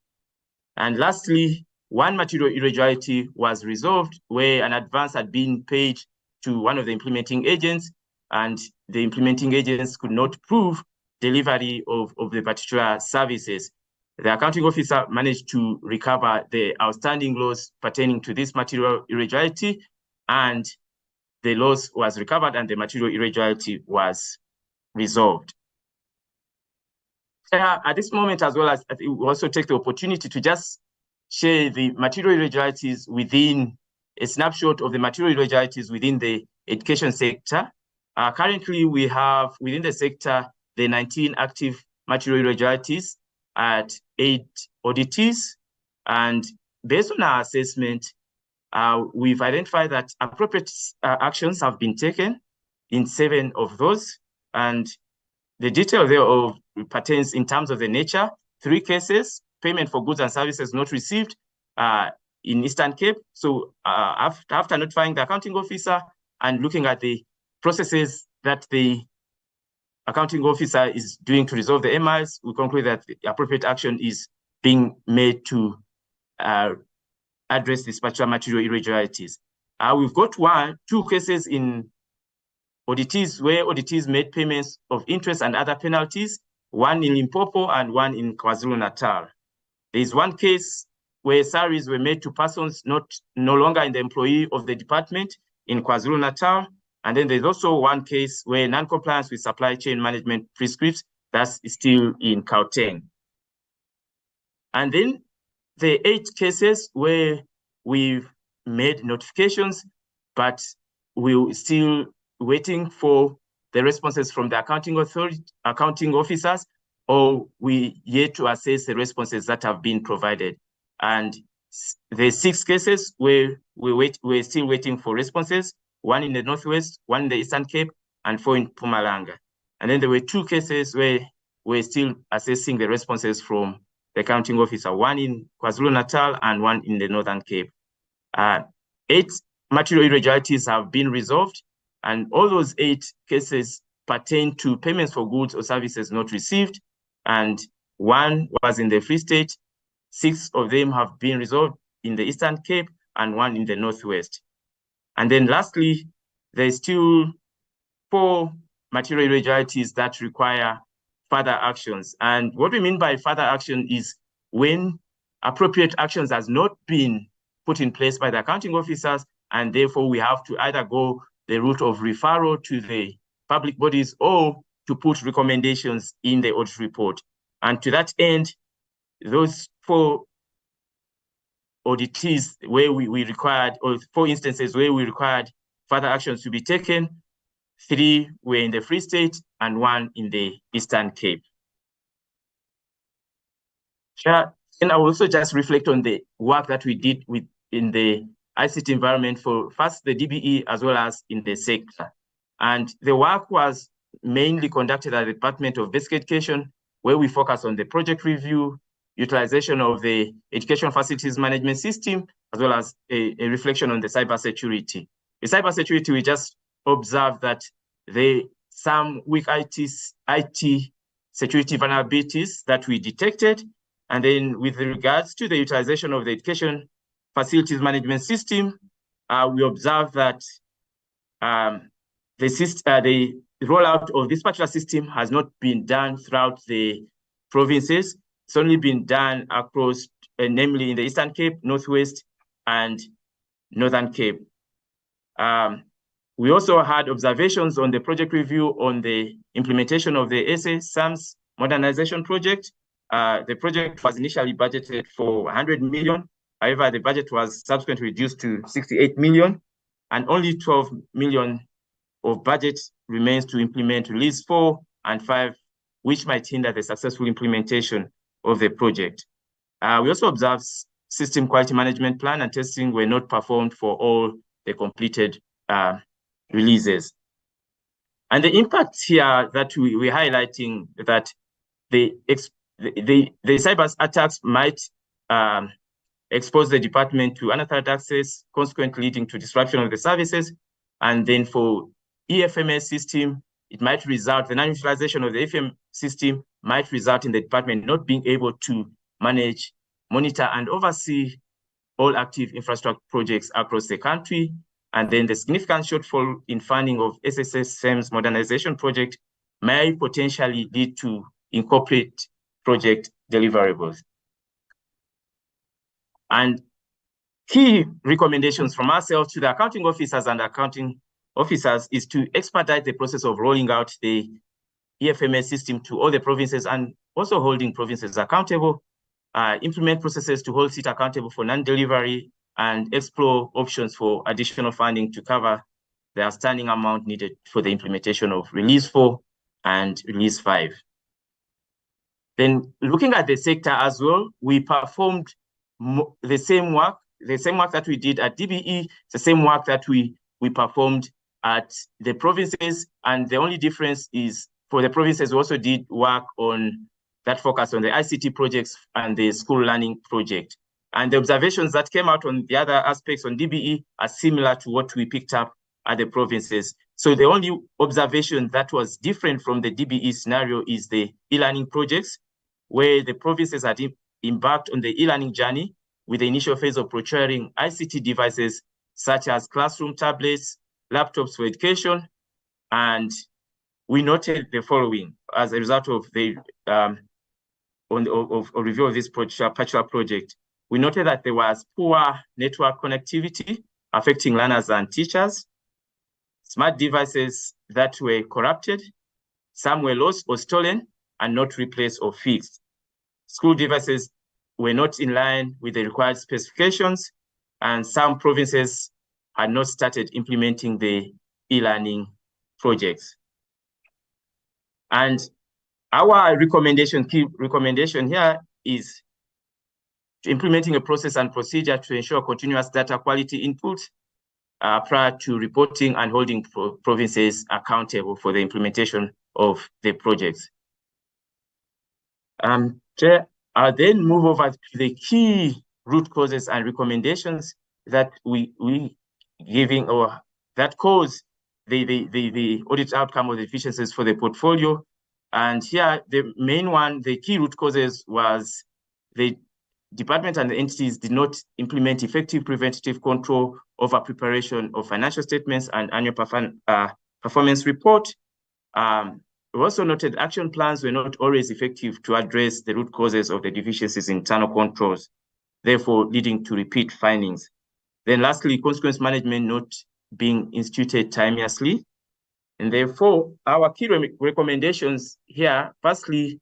And lastly, one material irregularity was resolved where an advance had been paid to one of the implementing agents, and the implementing agents could not prove delivery of the particular services. The accounting officer managed to recover the outstanding loss pertaining to this material irregularity, and the loss was recovered and the material irregularity was resolved. At this moment, as well as we also take the opportunity to just share the material irregularities within a snapshot of the material irregularities within the education sector. Currently, we have within the sector the 19 active material irregularities at 8 auditees, and based on our assessment, we've identified that appropriate actions have been taken in 7 of those, and the detail thereof pertains in terms of the nature. 3 cases, payment for goods and services not received in Eastern Cape. So after notifying the accounting officer and looking at the processes that the accounting officer is doing to resolve the MIs, we conclude that the appropriate action is being made to address this particular material irregularities. We've got 2 cases in auditees where auditees made payments of interest and other penalties, one in Limpopo and one in KwaZulu-Natal. There is 1 case where salaries were made to persons no longer in the employee of the department in KwaZulu-Natal. And then there's also 1 case where non-compliance with supply chain management prescripts, that's still in Gauteng. And then the 8 cases where we've made notifications, but we're still waiting for the responses from the accounting officers, or we yet to assess the responses that have been provided. And the 6 cases where we're still waiting for responses, 1 in the Northwest, 1 in the Eastern Cape, and 4 in Mpumalanga. And then there were 2 cases where we're still assessing the responses from the accounting officer, 1 in KwaZulu-Natal and 1 in the Northern Cape. 8 material irregularities have been resolved, and all those 8 cases pertain to payments for goods or services not received, and 1 was in the Free State. 6 of them have been resolved in the Eastern Cape and 1 in the Northwest. And then lastly, there's still 4 material irregularities that require further actions. And what we mean by further action is when appropriate actions has not been put in place by the accounting officers, and therefore we have to either go the route of referral to the public bodies or to put recommendations in the audit report. And to that end, those 4 auditees where we required, or 4 instances where we required further actions to be taken, 3 were in the Free State and 1 in the Eastern Cape. And I will also just reflect on the work that we did in the ICT environment for first the DBE as well as in the sector. And the work was mainly conducted at the Department of Basic Education, where we focus on the project review, utilization of the education facilities management system, as well as a reflection on the cybersecurity. The cybersecurity, we just observed that some weak IT security vulnerabilities that we detected. And then with regards to the utilization of the education facilities management system, we observed that the rollout of this particular system has not been done throughout the provinces. It's only been done across, namely in the Eastern Cape, Northwest, and Northern Cape. We also had observations on the project review on the implementation of the ASIDI SAMS modernization project. The project was initially budgeted for 100 million. However, the budget was subsequently reduced to 68 million, and only 12 million of budget remains to implement release 4 and 5, which might hinder the successful implementation of the project. We also observed system quality management plan and testing were not performed for all the completed releases. And the impact here that we're highlighting that the cyber attacks might expose the department to unauthorized access, consequently leading to disruption of the services. And then for EFMS system, it might result, the non-utilization of the EFM system might result in the department not being able to manage, monitor, and oversee all active infrastructure projects across the country. And then the significant shortfall in funding of SSS SAMS modernization project may potentially lead to incomplete project deliverables. And key recommendations from ourselves to the accounting officers and accounting officers is to expedite the process of rolling out the EFMS system to all the provinces and also holding provinces accountable, implement processes to hold SIT accountable for non-delivery, and explore options for additional funding to cover the outstanding amount needed for the implementation of Release 4 and Release 5. Then looking at the sector as well, we performed the same work that we did at DBE, the same work that we performed at the provinces, and the only difference is for the provinces, we also did work on that focus on the ICT projects and the school learning project. And the observations that came out on the other aspects on DBE are similar to what we picked up at the provinces. So the only observation that was different from the DBE scenario is the e-learning projects, where the provinces had embarked on the e-learning journey with the initial phase of procuring ICT devices such as classroom tablets, laptops for education. And we noted the following as a result of the review of this particular project. We noted that there was poor network connectivity affecting learners and teachers, smart devices that were corrupted, some were lost or stolen and not replaced or fixed. School devices were not in line with the required specifications, and some provinces had not started implementing the e-learning projects. And our key recommendation here is implementing a process and procedure to ensure continuous data quality input prior to reporting and holding provinces accountable for the implementation of the projects. Chair, I'll then move over to the key root causes and recommendations that we giving or that cause the audit outcome of the deficiencies for the portfolio. And here, the main one, the key root causes was the department and the entities did not implement effective preventative control over preparation of financial statements and annual performance report. We also noted action plans were not always effective to address the root causes of the deficiencies in internal controls, therefore leading to repeat findings. Then lastly, consequence management not being instituted timeously. And therefore, our key recommendations here, firstly,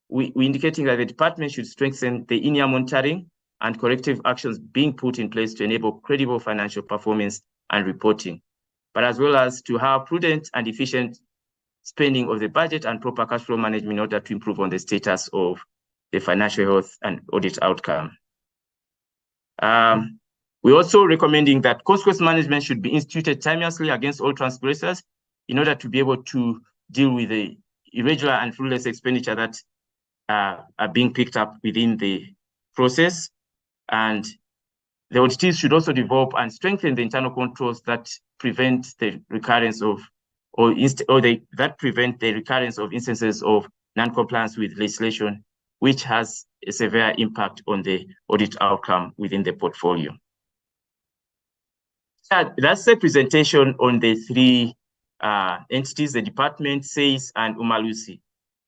we indicating that the department should strengthen the in-year monitoring and corrective actions being put in place to enable credible financial performance and reporting, but as well as to have prudent and efficient spending of the budget and proper cash flow management in order to improve on the status of the financial health and audit outcome. We're also recommending that consequence management should be instituted timeously against all transgressors in order to be able to deal with the irregular and fruitless expenditure that are being picked up within the process. And the auditees should also develop and strengthen the internal controls that prevent the recurrence of that prevent the recurrence of instances of non-compliance with legislation, which has a severe impact on the audit outcome within the portfolio. That's the presentation on the three entities, the department, SAIS, and Umalusi.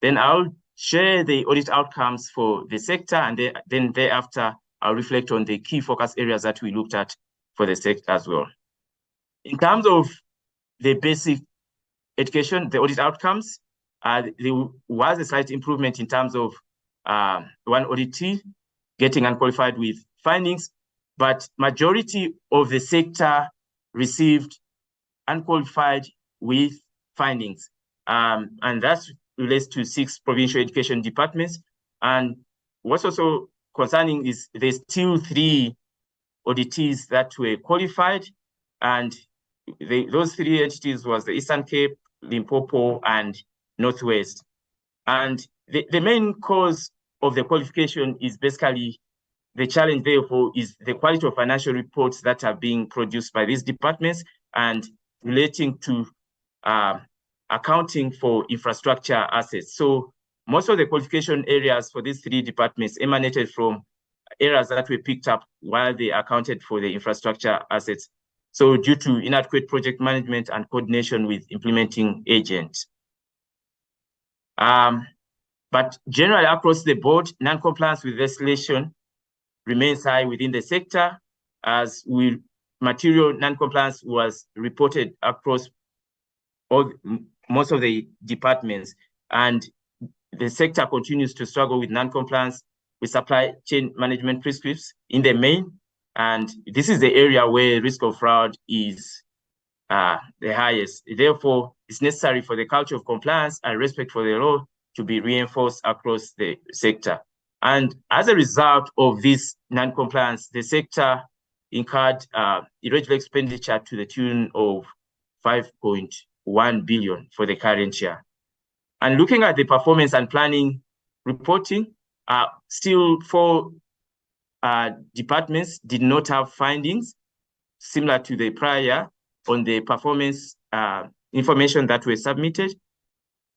Then I'll share the audit outcomes for the sector, and then thereafter, I'll reflect on the key focus areas that we looked at for the sector as well. In terms of the basic education, the audit outcomes, there was a slight improvement in terms of one auditee getting unqualified with findings, but majority of the sector received unqualified with findings. And that relates to 6 provincial education departments. And what's also concerning is there's still 3 auditees that were qualified, and those 3 entities was the Eastern Cape, Limpopo, and Northwest. And the main cause of the qualification is basically the challenge, therefore, is the quality of financial reports that are being produced by these departments and relating to accounting for infrastructure assets. So most of the qualification areas for these 3 departments emanated from areas that were picked up while they accounted for the infrastructure assets. So due to inadequate project management and coordination with implementing agents. But generally across the board, non-compliance with legislation remains high within the sector, as material non-compliance was reported across most of the departments, and the sector continues to struggle with non-compliance with supply chain management prescripts in the main, and this is the area where risk of fraud is the highest. Therefore, it's necessary for the culture of compliance and respect for the law to be reinforced across the sector. And as a result of this non-compliance, the sector incurred irregular expenditure to the tune of 5.1 billion for the current year. And looking at the performance and planning reporting, still 4 departments did not have findings similar to the prior year on the performance information that were submitted.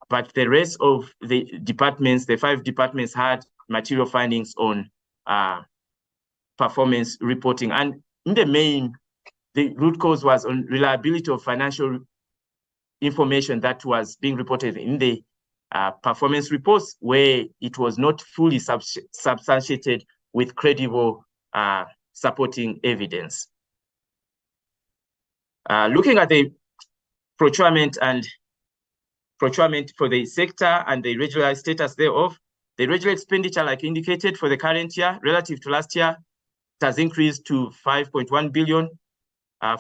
But the rest of the departments, the 5 departments, had material findings on performance reporting. And in the main, the root cause was on reliability of financial information that was being reported in the performance reports, where it was not fully substantiated with credible supporting evidence. Looking at the procurement for the sector and the regular status thereof, the regular expenditure, like indicated for the current year, relative to last year, it has increased to 5.1 billion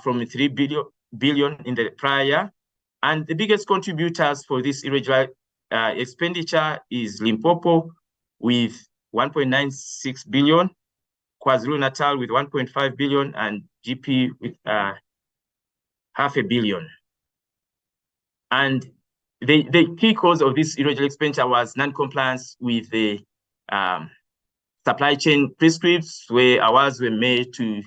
from 3 billion in the prior year. And the biggest contributors for this irregular expenditure is Limpopo with 1.96 billion, KwaZulu-Natal with 1.5 billion, and GP with 500 million. And the key cause of this irregular expenditure was non-compliance with the supply chain prescripts, where awards were made to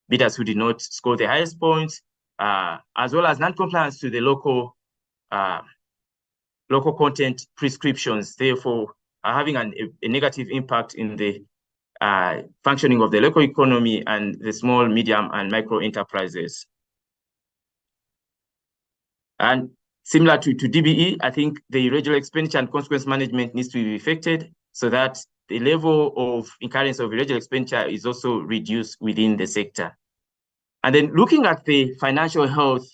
bidders who did not score the highest points, as well as non-compliance to the local content prescriptions, therefore having a negative impact in the functioning of the local economy and the small, medium, and micro enterprises. And similar to DBE, I think the irregular expenditure and consequence management needs to be effected so that the level of incurrence of irregular expenditure is also reduced within the sector. And then looking at the financial health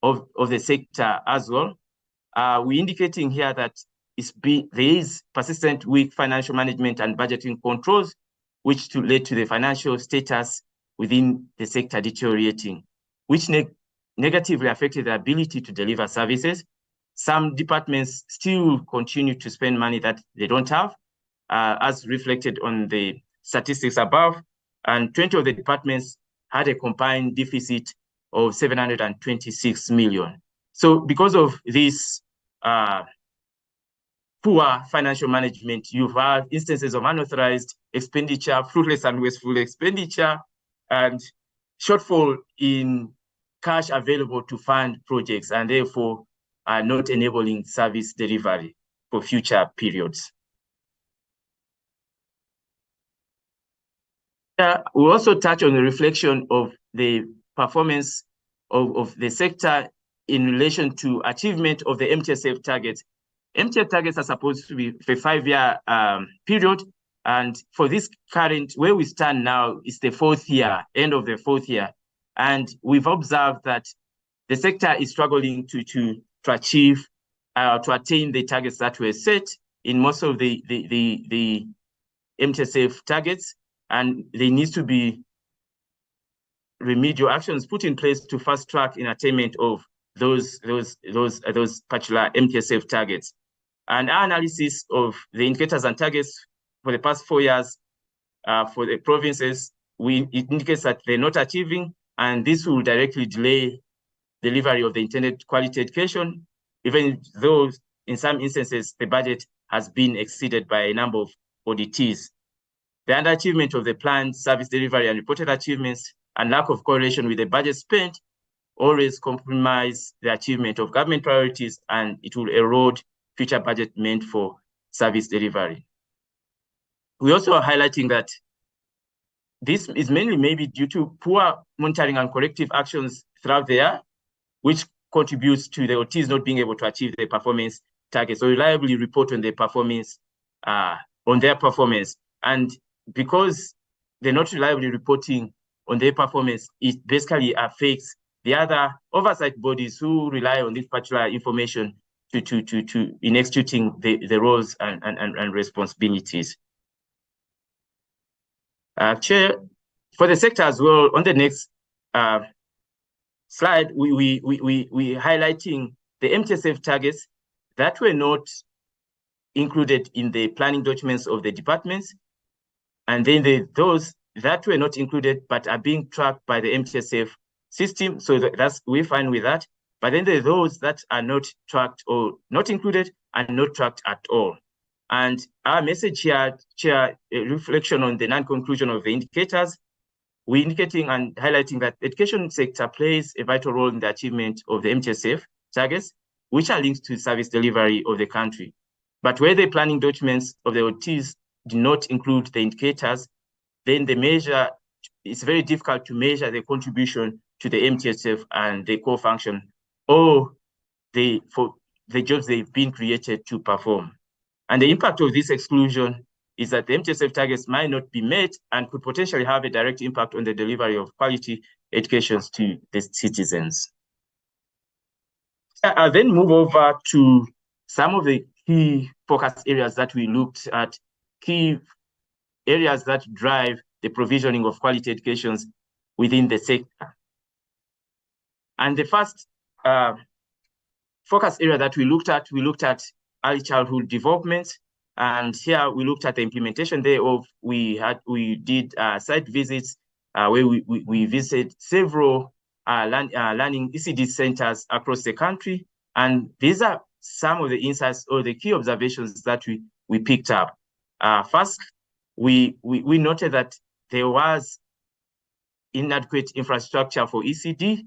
of the sector as well, we're indicating here that there is persistent weak financial management and budgeting controls, which led to the financial status within the sector deteriorating, which negatively affected the ability to deliver services. Some departments still continue to spend money that they don't have, as reflected on the statistics above, and 20 of the departments had a combined deficit of 726 million. So because of this poor financial management, you've had instances of unauthorized expenditure, fruitless and wasteful expenditure, and shortfall in cash available to fund projects, and therefore are not enabling service delivery for future periods. We also touch on the reflection of the performance of the sector in relation to achievement of the MTSF targets. MTSF targets are supposed to be for a 5-year period, and for this current, where we stand now, is the 4th year, end of the 4th year. And we've observed that the sector is struggling to achieve, to attain the targets that were set in most of the MTSF targets, and there needs to be remedial actions put in place to fast track in attainment of those particular MTSF targets. And our analysis of the indicators and targets for the past 4 years for the provinces, it indicates that they're not achieving, and this will directly delay delivery of the intended quality education, even though in some instances the budget has been exceeded by a number of auditees. The underachievement of the planned service delivery and reported achievements and lack of correlation with the budget spent always compromise the achievement of government priorities, and it will erode future budget meant for service delivery. We also are highlighting that this is mainly maybe due to poor monitoring and corrective actions throughout the year, which contributes to the OTs not being able to achieve their performance targets or reliably report on their performance, And because they're not reliably reporting on their performance, it basically affects the other oversight bodies who rely on this particular information in executing the roles and responsibilities. Chair, for the sector as well, on the next slide, we highlighting the MTSF targets that were not included in the planning documents of the departments, and then those that were not included but are being tracked by the MTSF system. So we're fine with that. But then there are those that are not tracked or not included and not tracked at all. And our message here, Chair, a reflection on the non-conclusion of the indicators, we're indicating and highlighting that the education sector plays a vital role in the achievement of the MTSF targets, which are linked to service delivery of the country. But where the planning documents of the OTs do not include the indicators, then it's very difficult to measure the contribution to the MTSF and the core function or for the jobs they've been created to perform. And the impact of this exclusion is that the MTSF targets might not be met and could potentially have a direct impact on the delivery of quality educations to the citizens. I'll then move over to some of the key focus areas that we looked at, key areas that drive the provisioning of quality educations within the sector. And the first focus area that we looked at early childhood development. And here we looked at the implementation thereof. We did site visits where we visited several learning ECD centers across the country. And these are some of the insights or the key observations that we picked up. First, we noted that there was inadequate infrastructure for ECD.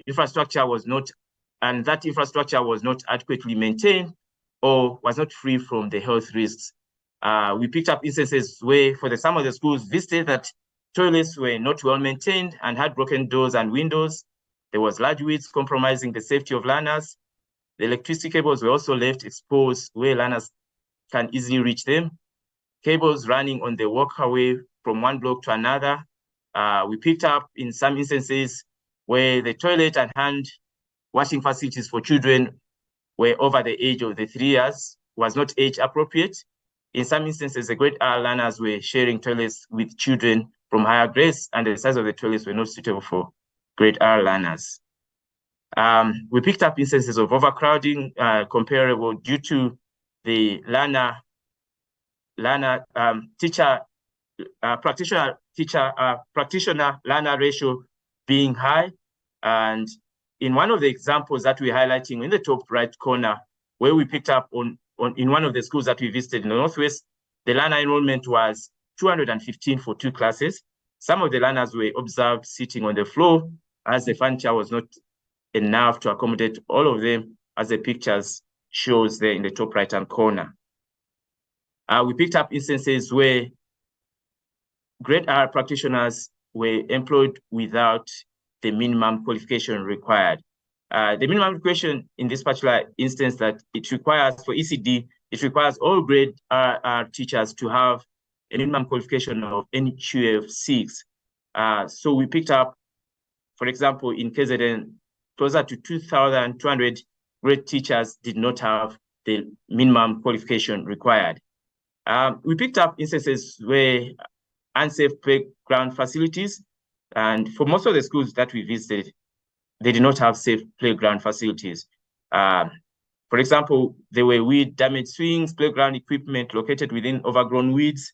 Infrastructure was not adequately maintained or was not free from the health risks. We picked up instances where for some of the schools visited that toilets were not well maintained and had broken doors and windows. There was large weeds compromising the safety of learners. The electricity cables were also left exposed where learners can easily reach them. Cables running on the walkway from one block to another. We picked up in some instances where the toilet and hand washing facilities for children were over the age of the 3 years, was not age appropriate. In some instances, the grade R learners were sharing toilets with children from higher grades, and the size of the toilets were not suitable for grade R learners. We picked up instances of overcrowding comparable due to the practitioner-learner ratio being high. And in one of the examples that we're highlighting in the top right corner, where we picked up in one of the schools that we visited in the Northwest, the learner enrollment was 215 for 2 classes. Some of the learners were observed sitting on the floor as the furniture was not enough to accommodate all of them, as the pictures shows there in the top right-hand corner. We picked up instances where grade R practitioners were employed without the minimum qualification required. The minimum qualification in this particular instance that it requires for ECD, it requires all grade R teachers to have a minimum qualification of NQF 6. So we picked up, for example, in KZN, closer to 2,200 grade teachers did not have the minimum qualification required. We picked up instances where unsafe playground facilities, and for most of the schools that we visited, they did not have safe playground facilities. For example, there were weed-damaged swings, playground equipment located within overgrown weeds.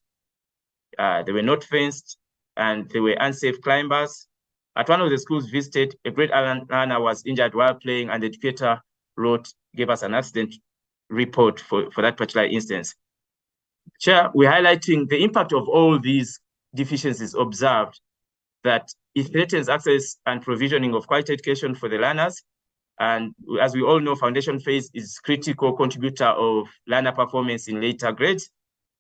They were not fenced, and there were unsafe climbers. At one of the schools visited, a grade learner was injured while playing, and the educator gave us an accident report for that particular instance. Chair, we're highlighting the impact of all these deficiencies observed, that it threatens access and provisioning of quality education for the learners. And as we all know, foundation phase is critical contributor of learner performance in later grades.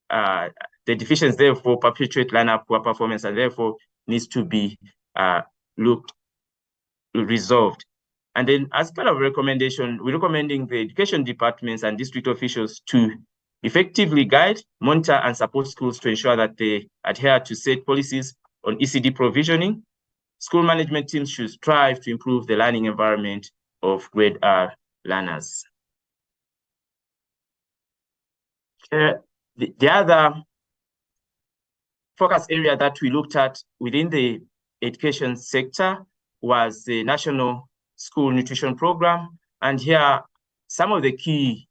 The deficiencies therefore perpetuate learner poor performance and therefore needs to be resolved. And then as part of recommendation, we're recommending the education departments and district officials to effectively guide, monitor, and support schools to ensure that they adhere to set policies on ASIDI provisioning. School management teams should strive to improve the learning environment of grade R learners. The other focus area that we looked at within the education sector was the National School Nutrition Program. And here, some of the key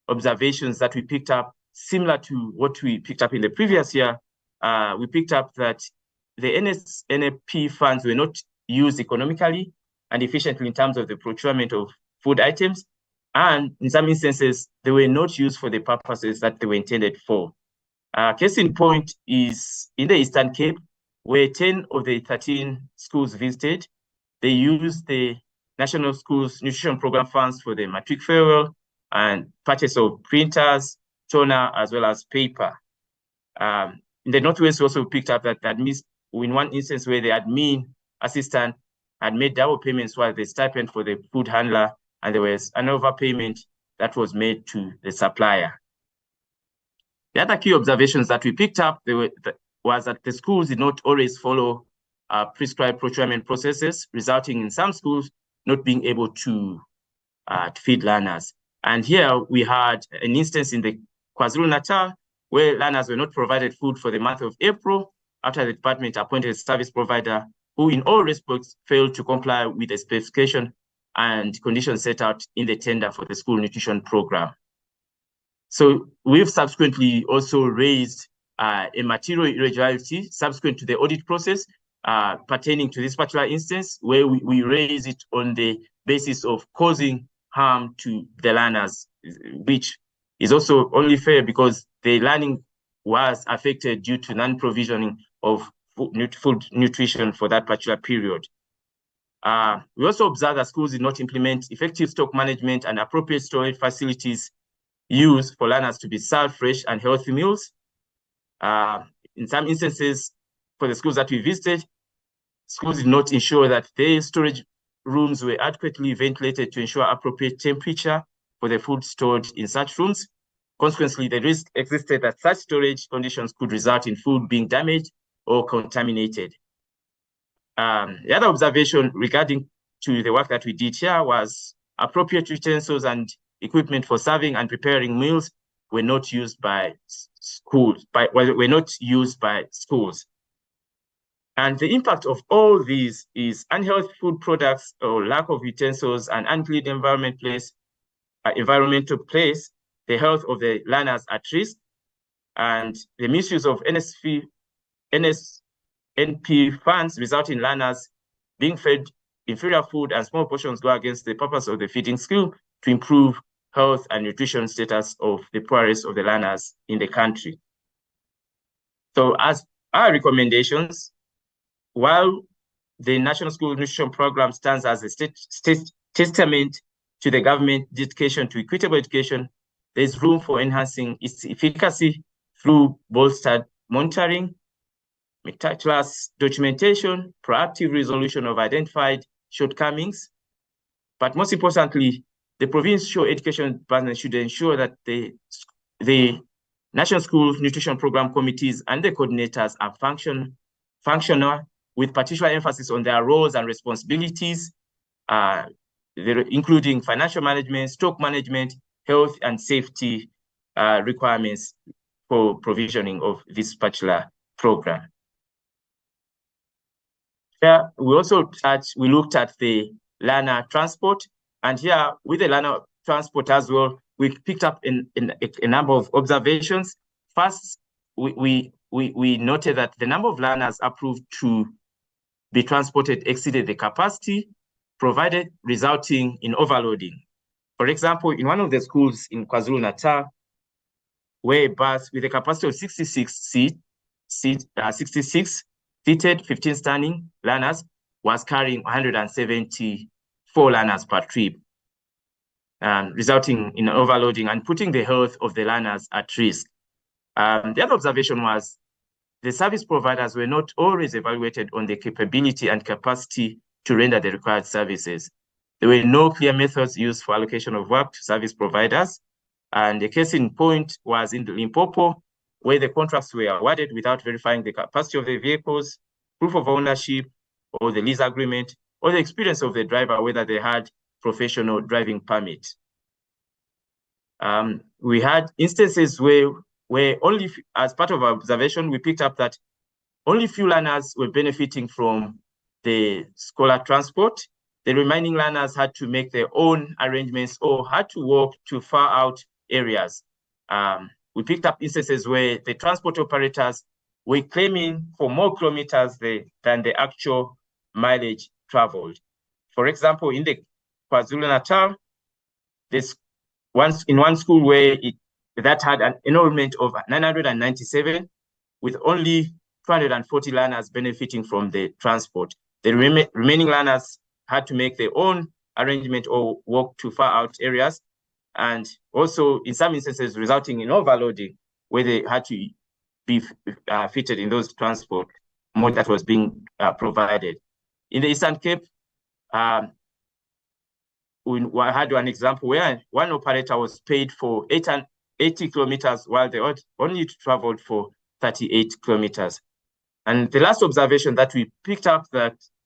observations that we picked up, similar to what we picked up in the previous year, we picked up that the NSNP funds were not used economically and efficiently in terms of the procurement of food items. And in some instances, they were not used for the purposes that they were intended for. Case in point is in the Eastern Cape, where 10 of the 13 schools visited, they used the National Schools Nutrition Program funds for the matric farewell and purchase of printers, toner, as well as paper. In the Northwest, we also picked up that in one instance where the admin assistant had made double payments while the stipend for the food handler, and there was an overpayment that was made to the supplier. The other key observations that we picked up was that the schools did not always follow prescribed procurement processes, resulting in some schools not being able to feed learners. And here we had an instance in the KwaZulu-Natal where learners were not provided food for the month of April after the department appointed a service provider who in all respects failed to comply with the specification and conditions set out in the tender for the school nutrition program. So we've subsequently also raised a material irregularity subsequent to the audit process pertaining to this particular instance, where we raise it on the basis of causing harm to the learners, which is also only fair because the learning was affected due to non-provisioning of food nutrition for that particular period. We also observed that schools did not implement effective stock management and appropriate storage facilities used for learners to be served fresh and healthy meals. In some instances, for the schools that we visited, schools did not ensure that their storage rooms were adequately ventilated to ensure appropriate temperature for the food stored in such rooms. Consequently, the risk existed that such storage conditions could result in food being damaged or contaminated. The other observation regarding to the work that we did here was appropriate utensils and equipment for serving and preparing meals were not used by schools. And the impact of all these is unhealthy food products or lack of utensils and unclean environmental place, the health of the learners at risk, and the misuse of NSNP funds result in learners being fed inferior food and small portions go against the purpose of the feeding scheme to improve health and nutrition status of the poorest of the learners in the country. So as our recommendations, while the National School Nutrition Program stands as a testament to the government dedication to equitable education, there's room for enhancing its efficacy through bolstered monitoring, meticulous documentation, proactive resolution of identified shortcomings. But most importantly, the provincial education department should ensure that the National School Nutrition Program committees and the coordinators are functional with particular emphasis on their roles and responsibilities, including financial management, stock management, health and safety requirements for provisioning of this particular program. Here, we looked at the learner transport, and here with the learner transport as well, we picked up a number of observations. First, we noted that the number of learners approved to be transported exceeded the capacity provided, resulting in overloading. For example, in one of the schools in KwaZulu-Natal, where a bus with a capacity of 66 seated, 15 standing learners was carrying 174 learners per trip, resulting in overloading and putting the health of the learners at risk. The other observation was the service providers were not always evaluated on the capability and capacity to render the required services. There were no clear methods used for allocation of work to service providers. And the case in point was in Limpopo, where the contracts were awarded without verifying the capacity of the vehicles, proof of ownership, or the lease agreement, or the experience of the driver, whether they had professional driving permit. We had instances where only, as part of our observation, we picked up that only few learners were benefiting from the scholar transport. The remaining learners had to make their own arrangements or had to walk to far out areas. We picked up instances where the transport operators were claiming for more kilometers than the actual mileage traveled. For example, in the KwaZulu-Natal, in one school where that had an enrollment of 997, with only 240 learners benefiting from the transport. The remaining learners had to make their own arrangement or walk to far out areas, and also in some instances resulting in overloading, where they had to be fitted in those transport mode that was being provided. In the Eastern Cape, we had one example where one operator was paid for 80 kilometers while they only traveled for 38 kilometers. And the last observation that we picked up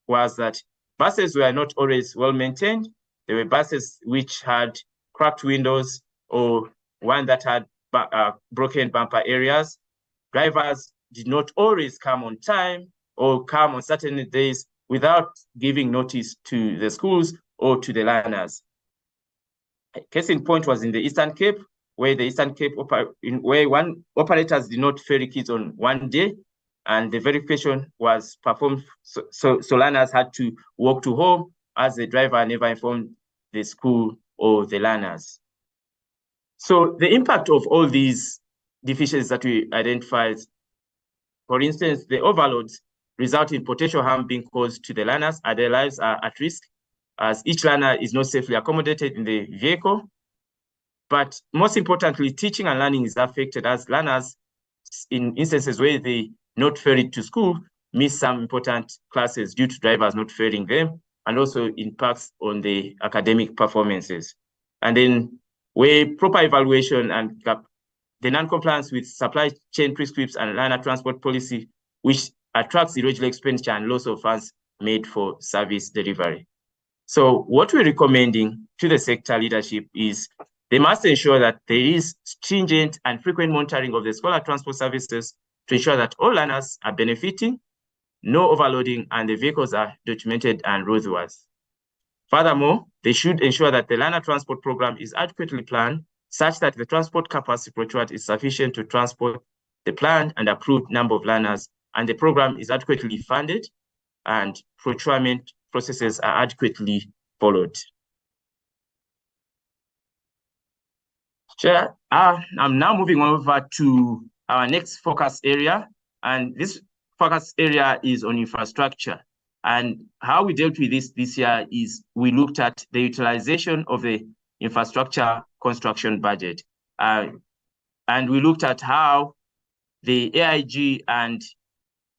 was that buses were not always well maintained. There were buses which had cracked windows or one that had broken bumper areas. Drivers did not always come on time or come on certain days without giving notice to the schools or to the learners. Case in point was in the Eastern Cape, where the Eastern Cape operators did not ferry kids on one day, and the verification was performed. So learners had to walk to home, as the driver never informed the school or the learners. So the impact of all these deficiencies that we identified, for instance, the overloads result in potential harm being caused to the learners, and their lives are at risk, as each learner is not safely accommodated in the vehicle. But most importantly, teaching and learning is affected, as learners, in instances where they not ferried to school, miss some important classes due to drivers not ferrying them, and also impacts on the academic performances. And then where proper evaluation and the non-compliance with supply chain prescripts and learner transport policy, which attracts irregular expenditure and loss of funds made for service delivery. So what we're recommending to the sector leadership is they must ensure that there is stringent and frequent monitoring of the scholar transport services to ensure that all learners are benefiting, no overloading, and the vehicles are documented and roadworthy. Furthermore, they should ensure that the learner transport program is adequately planned such that the transport capacity procured is sufficient to transport the planned and approved number of learners, and the program is adequately funded and procurement processes are adequately followed. Chair, I'm now moving over to our next focus area, and this focus area is on infrastructure. And how we dealt with this year is we looked at the utilization of the infrastructure construction budget. And we looked at how the AIG and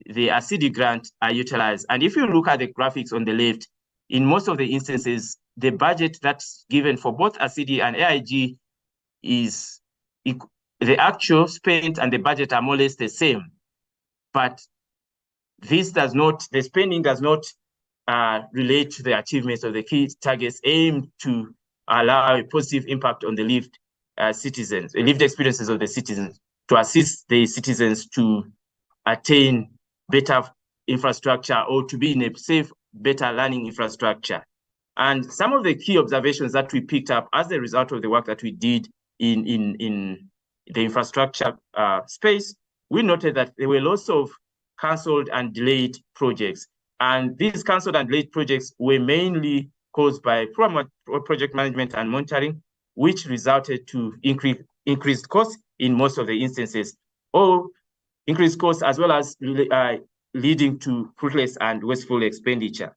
the ASIDI grant are utilized. And if you look at the graphics on the left, in most of the instances, the budget that's given for both ASIDI and AIG is the actual spent and the budget are more or less the same. But this does not, the spending does not relate to the achievements of the key targets aimed to allow a positive impact on the lived experiences of the citizens, to assist the citizens to attain better infrastructure or to be in a safe, better learning infrastructure. And some of the key observations that we picked up as a result of the work that we did in the infrastructure space, we noted that there were lots of cancelled and delayed projects. And these cancelled and delayed projects were mainly caused by poor project management and monitoring, which resulted to increased costs in most of the instances, or increased costs as well as leading to fruitless and wasteful expenditure.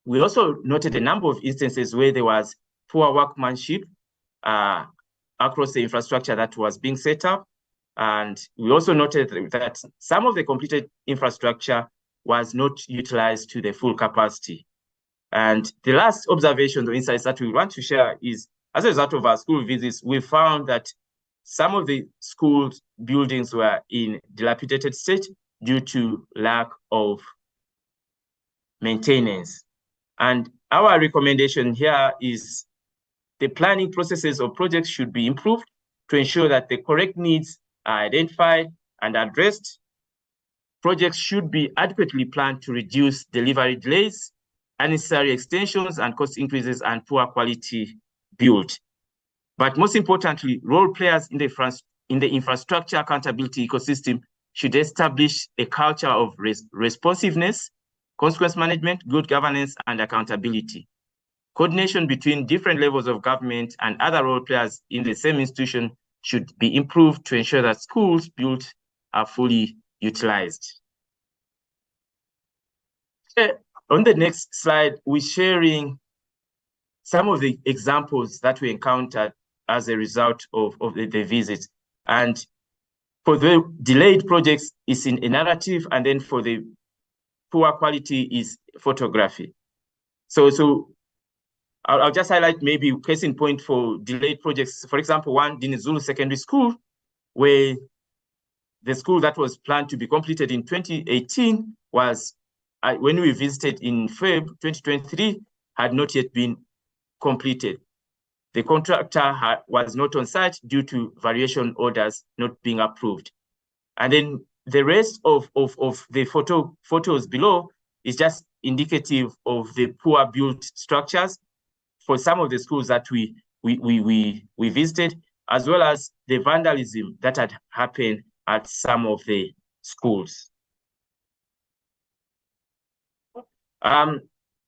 We also noted a number of instances where there was poor workmanship across the infrastructure that was being set up. And we also noted that some of the completed infrastructure was not utilized to the full capacity. And the last observation or insights that we want to share is, as a result of our school visits, we found that some of the school buildings were in dilapidated state due to lack of maintenance. And our recommendation here is the planning processes of projects should be improved to ensure that the correct needs are identified and addressed. Projects should be adequately planned to reduce delivery delays, unnecessary extensions and cost increases, and poor quality build. But most importantly, role players in the infrastructure accountability ecosystem should establish a culture of responsiveness, consequence management, good governance, and accountability. Coordination between different levels of government and other role players in the same institution should be improved to ensure that schools built are fully utilized. On the next slide, we're sharing some of the examples that we encountered as a result of the visits. And for the delayed projects, it's in a narrative, and then for the poor quality is photography. So I'll just highlight maybe case in point for delayed projects. For example, one, Dinizulu Secondary School, where the school that was planned to be completed in 2018 was, when we visited in Feb 2023, had not yet been completed. The contractor was not on site due to variation orders not being approved. And then the rest of the photos below is just indicative of the poor built structures for some of the schools that we visited, as well as the vandalism that had happened at some of the schools.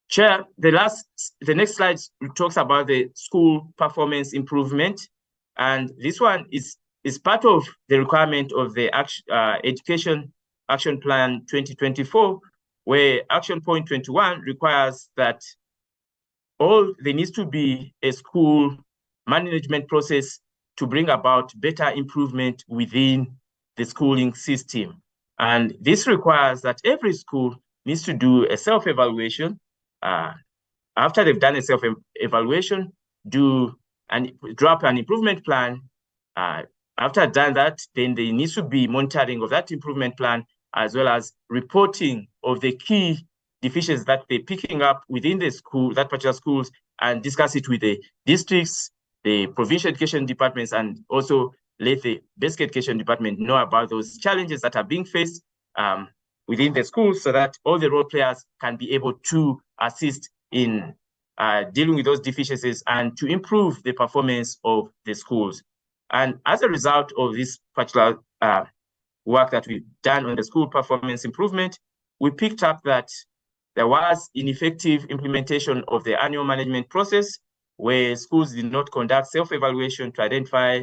Chair, the next slide talks about the school performance improvement, and this one is part of the requirement of the Education Action Plan 2024, where Action Point 21 requires that there needs to be a school management process to bring about better improvement within the schooling system. And this requires that every school needs to do a self-evaluation. After they've done a self-evaluation, drop an improvement plan. After done that, then there needs to be monitoring of that improvement plan, as well as reporting of the key deficiencies that they're picking up within the school, that particular schools, and discuss it with the districts, the provincial education departments, and also let the basic education department know about those challenges that are being faced within the schools, so that all the role players can be able to assist in dealing with those deficiencies and to improve the performance of the schools. And as a result of this particular work that we've done on the school performance improvement, we picked up that there was ineffective implementation of the annual management process, where schools did not conduct self-evaluation to identify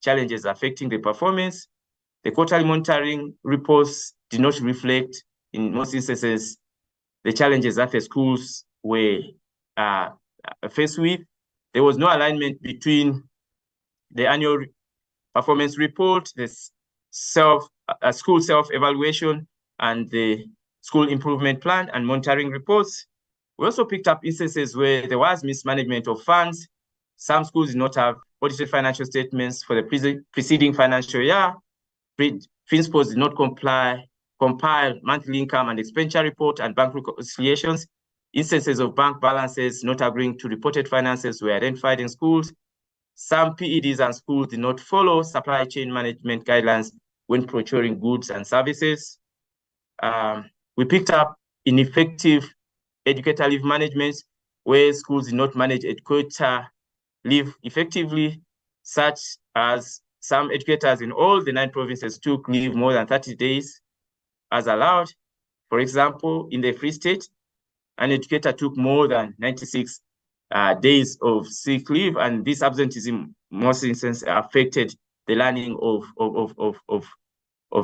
challenges affecting the performance. The quarterly monitoring reports did not reflect, in most instances, the challenges that the schools were faced with. There was no alignment between the annual performance report, the school self-evaluation, and the school improvement plan and monitoring reports. We also picked up instances where there was mismanagement of funds. Some schools did not have audited financial statements for the preceding financial year. Principals did not compile monthly income and expenditure report and bank reconciliations. Instances of bank balances not agreeing to reported finances were identified in schools. Some PEDs and schools did not follow supply chain management guidelines when procuring goods and services. We picked up ineffective educator leave management, where schools did not manage educator leave effectively, such as some educators in all the 9 provinces took leave more than 30 days as allowed. For example, in the Free State, an educator took more than 96 days of sick leave, and this absenteeism, most instances, affected the learning of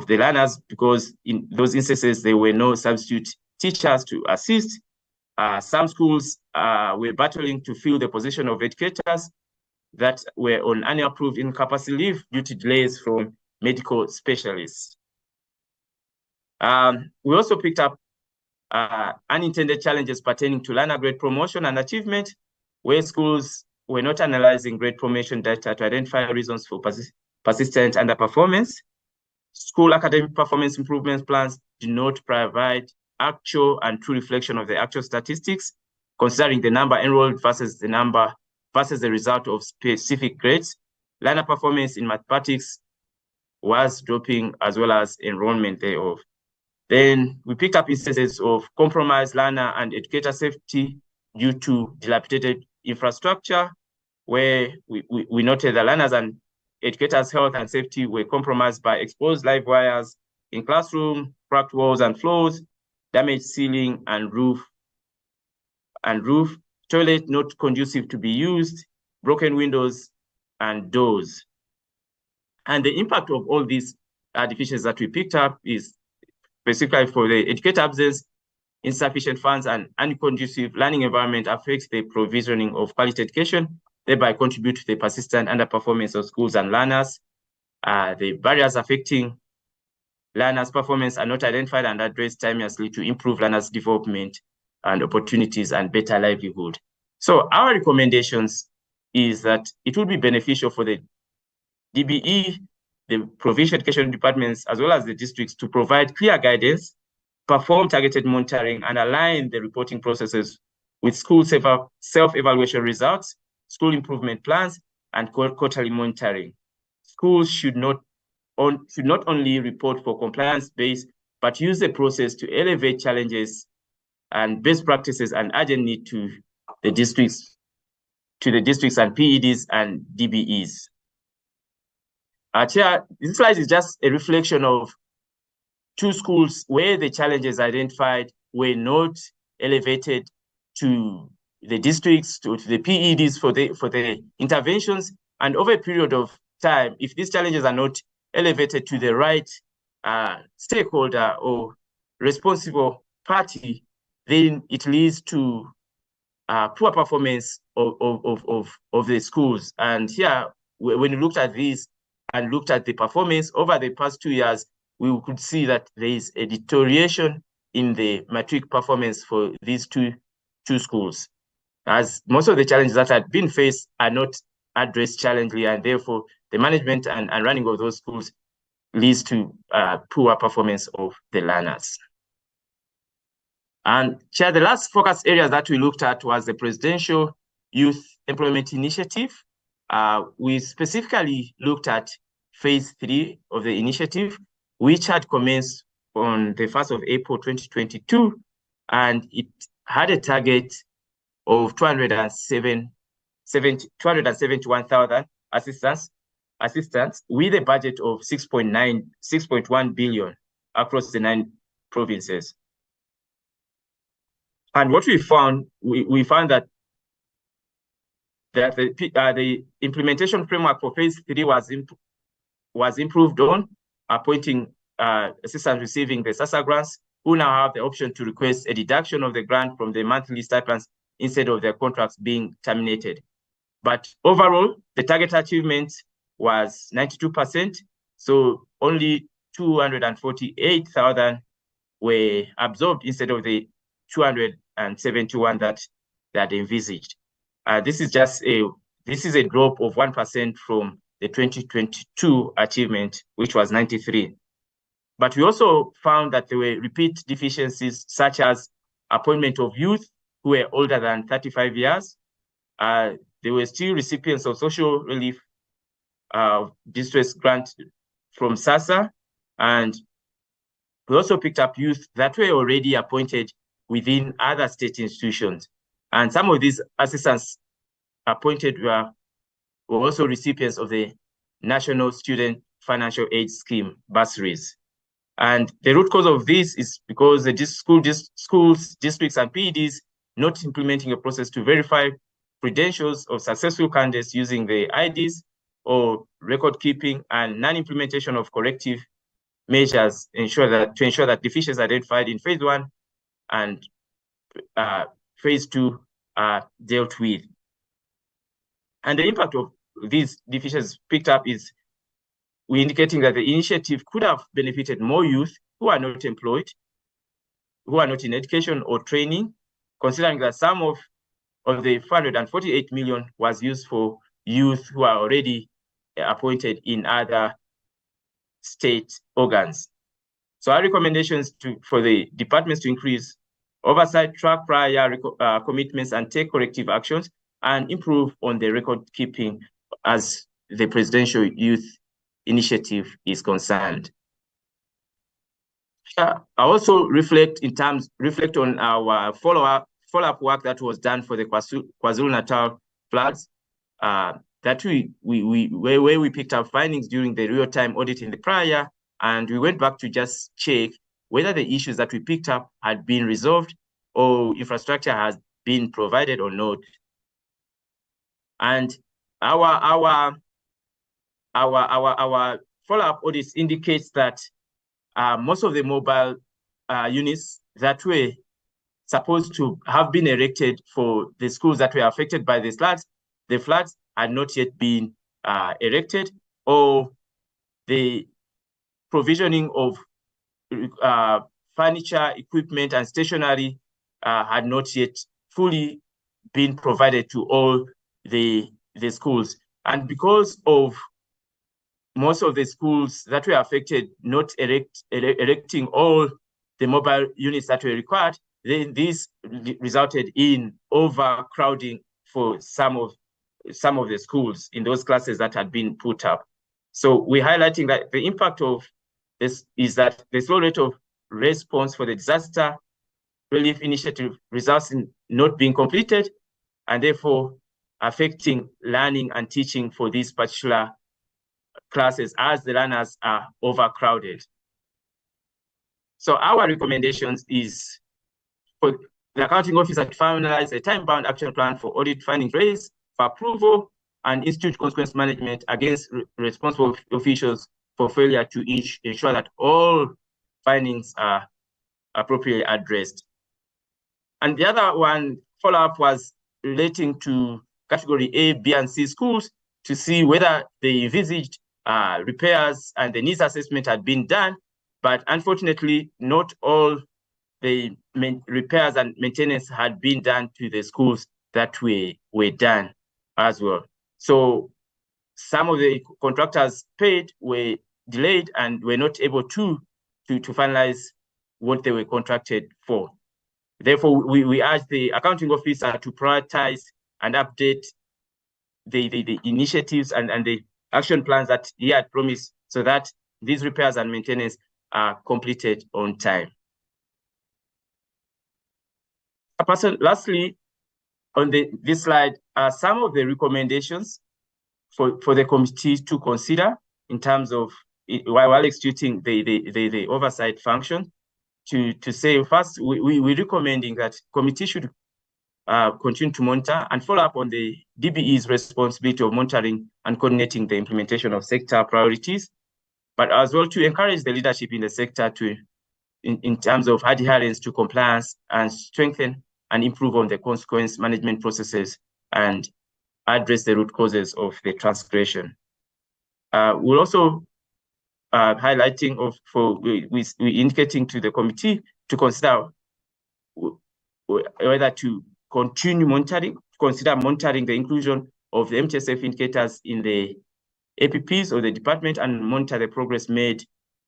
the learners, because in those instances, there were no substitute teachers to assist. Some schools were battling to fill the position of educators that were on unapproved incapacity leave due to delays from medical specialists. We also picked up unintended challenges pertaining to learner grade promotion and achievement, where schools were not analyzing grade promotion data to identify reasons for persistent underperformance. School academic performance improvement plans do not provide actual and true reflection of the actual statistics, considering the number enrolled versus the result of specific grades. Learner performance in mathematics was dropping, as well as enrollment thereof. Then we picked up instances of compromised learner and educator safety due to dilapidated infrastructure, where we noted the learners and educators' health and safety were compromised by exposed live wires in classroom, cracked walls and floors, damaged ceiling and roof, toilet not conducive to be used, broken windows and doors. And the impact of all these deficiencies that we picked up is specifically for the educator absence, insufficient funds and unconducive learning environment affects the provisioning of quality education, thereby contribute to the persistent underperformance of schools and learners. The barriers affecting learners' performance are not identified and addressed timelessly to improve learners' development and opportunities and better livelihood. So our recommendations is that it would be beneficial for the DBE, the provincial education departments, as well as the districts, to provide clear guidance, perform targeted monitoring, and align the reporting processes with school self-evaluation results, school improvement plans, and quarterly monitoring. Schools should not only report for compliance base, but use the process to elevate challenges and best practices and urgent need to the districts and PEDs and DBEs. Chair, this slide is just a reflection of 2 schools where the challenges identified were not elevated to the districts, to the PEDs for the interventions. And over a period of time, if these challenges are not elevated to the right stakeholder or responsible party, then it leads to poor performance of the schools. And here, when you looked at this and looked at the performance over the past 2 years, we could see that there is a deterioration in the matric performance for these two schools, as most of the challenges that had been faced are not addressed challengingly, and therefore the management and running of those schools leads to poor performance of the learners. And Chair, the last focus area that we looked at was the Presidential Youth Employment Initiative. We specifically looked at phase 3 of the initiative, which had commenced on the 1st of April 2022, and it had a target of 271,000 assistants with a budget of 6.1 billion across the 9 provinces. And what we found, we found that the implementation framework for phase 3 was improved on, appointing assistants receiving the SASSA grants, who now have the option to request a deduction of the grant from the monthly stipends instead of their contracts being terminated. But overall, the target achievement was 92%, so only 248,000 were absorbed instead of the 271 that they had envisaged. This is a drop of 1% from the 2022 achievement, which was 93. But we also found that there were repeat deficiencies, such as appointment of youth who were older than 35 years. They were still recipients of social relief distress grant from SASSA, and we also picked up youth that were already appointed within other state institutions. And some of these assistants appointed were also recipients of the National Student Financial Aid Scheme bursaries. And the root cause of this is because the schools, districts, and PEDs not implementing a process to verify credentials of successful candidates using the IDs or record keeping, and non-implementation of corrective measures to ensure that deficiencies identified in phase 1 and phase 2 are dealt with. And the impact of these deficiencies picked up is we're indicating that the initiative could have benefited more youth who are not employed, who are not in education or training, considering that some of the 448 million was used for youth who are already appointed in other state organs. So our recommendations for the departments to increase oversight, track prior commitments, and take corrective actions, and improve on the record keeping as the Presidential Youth Initiative is concerned. I also reflect on our follow-up work that was done for the KwaZulu-Natal floods, that where we picked up findings during the real-time audit in the prior year, and we went back to just check whether the issues that we picked up had been resolved or infrastructure has been provided or not. And our follow-up audits indicates that most of the mobile units that were supposed to have been erected for the schools that were affected by the floods had not yet been erected, or the provisioning of furniture, equipment, and stationery had not yet fully been provided to all the schools. And because of most of the schools that were affected not erecting all the mobile units that were required, then this resulted in overcrowding for some of the schools in those classes that had been put up. So we're highlighting that the impact of this is that the slow rate of response for the disaster relief initiative results in not being completed, and therefore affecting learning and teaching for these particular classes as the learners are overcrowded. So our recommendations is for the accounting officer to finalize a time-bound action plan for audit findings raised for approval and institute consequence management against responsible officials for failure to ensure that all findings are appropriately addressed. And the other one follow-up was relating to category A, B, and C schools to see whether the envisaged repairs and the needs assessment had been done, but unfortunately, not all the repairs and maintenance had been done to the schools that were done as well. So some of the contractors paid were delayed and were not able to finalize what they were contracted for. Therefore, we urge the accounting officer to prioritize and update the initiatives and the action plans that he had promised so that these repairs and maintenance are completed on time. Lastly, on this slide are some of the recommendations for the committee to consider in terms of while executing the oversight function. To say first, we're recommending that committee should continue to monitor and follow up on the DBE's responsibility of monitoring and coordinating the implementation of sector priorities, but as well to encourage the leadership in the sector in terms of adherence to compliance and strengthen and improve on the consequence management processes and address the root causes of the transgression. We're also highlighting we indicating to the committee to consider whether to continue consider monitoring the inclusion of the MTSF indicators in the APPs of the department and monitor the progress made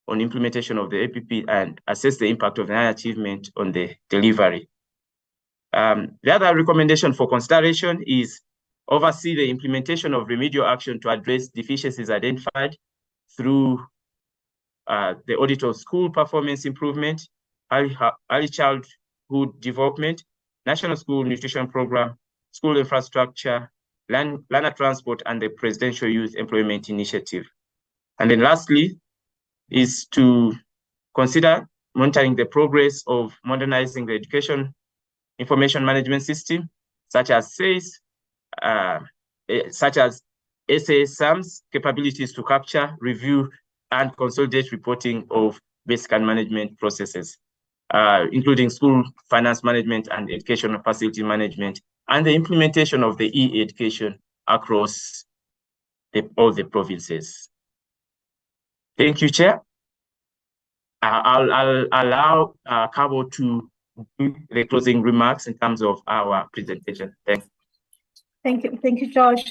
on implementation of the APP and assess the impact of the achievement on the delivery. The other recommendation for consideration is oversee the implementation of remedial action to address deficiencies identified through the audit of school performance improvement, early childhood development, National School Nutrition Program, school infrastructure, learner transport, and the Presidential Youth Employment Initiative. And then lastly is to consider monitoring the progress of modernizing the education information management system, such as SASAM's capabilities to capture, review, and consolidate reporting of basic and management processes, including school finance management and educational facility management, and the implementation of the e-education across all the provinces. Thank you, Chair. I'll allow Cabo to do the closing remarks in terms of our presentation. Thanks. Thank you, Josh.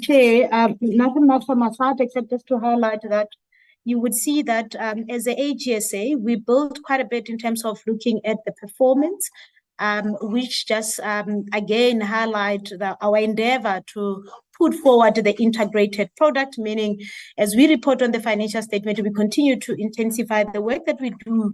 Chair, nothing much from my side except just to highlight that you would see that as a AGSA, we built quite a bit in terms of looking at the performance, which just again highlight our endeavor to put forward the integrated product, meaning as we report on the financial statement, we continue to intensify the work that we do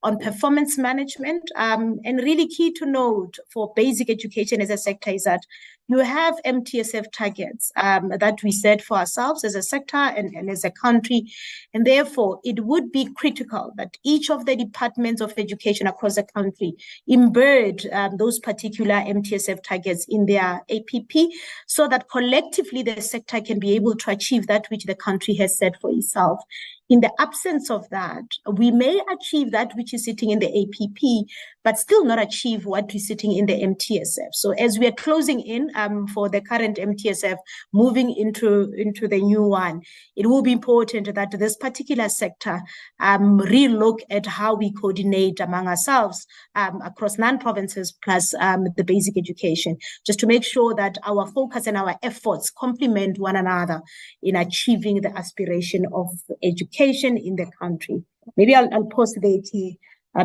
on performance management. And really key to note for basic education as a sector is that you have MTSF targets that we set for ourselves as a sector and as a country. And therefore, it would be critical that each of the departments of education across the country embed those particular MTSF targets in their APP so that collectively the sector can be able to achieve that which the country has set for itself. In the absence of that, we may achieve that which is sitting in the APP, but still not achieve what is sitting in the MTSF. So as we are closing in for the current MTSF, moving into the new one, it will be important that this particular sector relook at how we coordinate among ourselves across 9 provinces plus the basic education, just to make sure that our focus and our efforts complement one another in achieving the aspiration of education in the country. Maybe I'll pause there, T,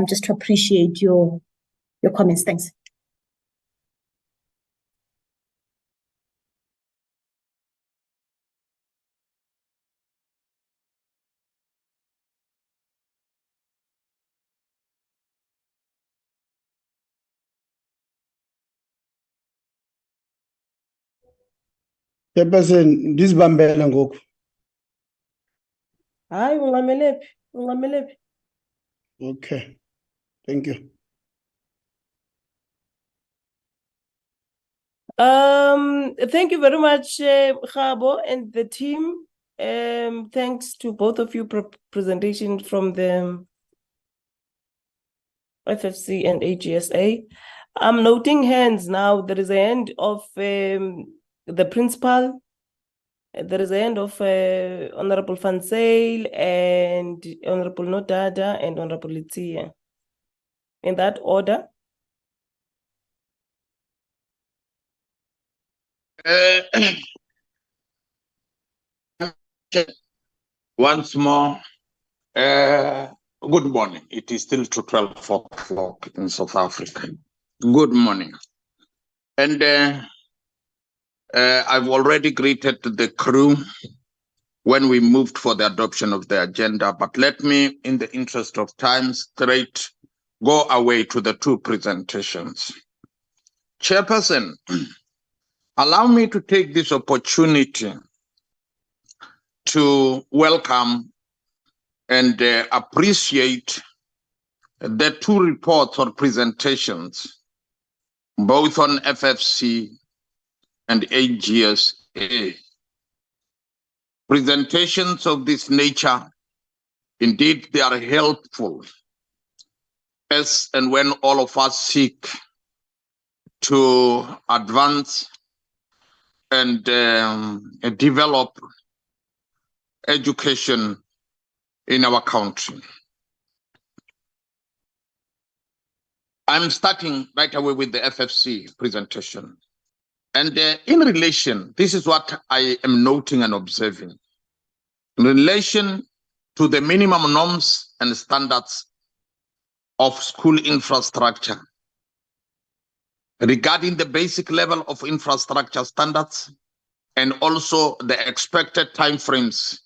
just to appreciate your comments. Thanks. Chairperson, ndizibambele ngoku. Hayi, ungamelephi. Okay, thank you. Thank you very much, Khabo and the team. Thanks to both of you presentation from the FFC and AGSA. I'm noting hands now. There is a hand of the principal. There is a hand of Honorable Van Zyl and Honorable Nodada and Honorable Letia. In that order. Once more, good morning. It is still to 12 o'clock in South Africa. Good morning. And I've already greeted the crew when we moved for the adoption of the agenda, but let me, in the interest of time, straight go away to the 2 presentations. Chairperson, allow me to take this opportunity to welcome and appreciate the 2 reports or presentations, both on FFC and AGSA. Presentations of this nature, indeed, they are helpful as and when all of us seek to advance and develop education in our country. I'm starting right away with the FFC presentation. And in relation, this is what I am noting and observing. In relation to the minimum norms and standards of school infrastructure, regarding the basic level of infrastructure standards and also the expected timeframes.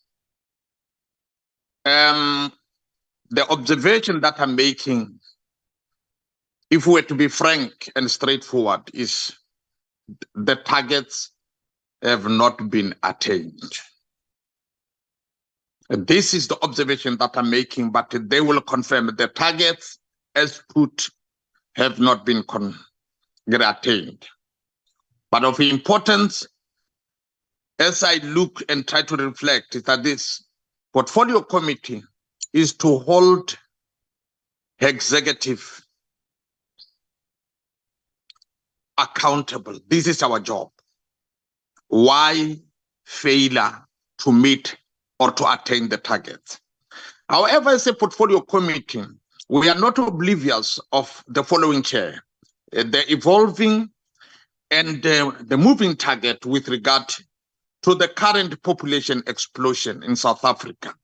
The observation that I'm making, if we were to be frank and straightforward, is the targets have not been attained. This is the observation that I'm making, but they will confirm the targets as put have not been attained. But of importance, as I look and try to reflect, is that this portfolio committee is to hold executive accountable. This is our job. Why failure to meet or to attain the targets? However, as a portfolio committee, we are not oblivious of the following, Chair. The evolving and the moving target with regard to the current population explosion in South Africa,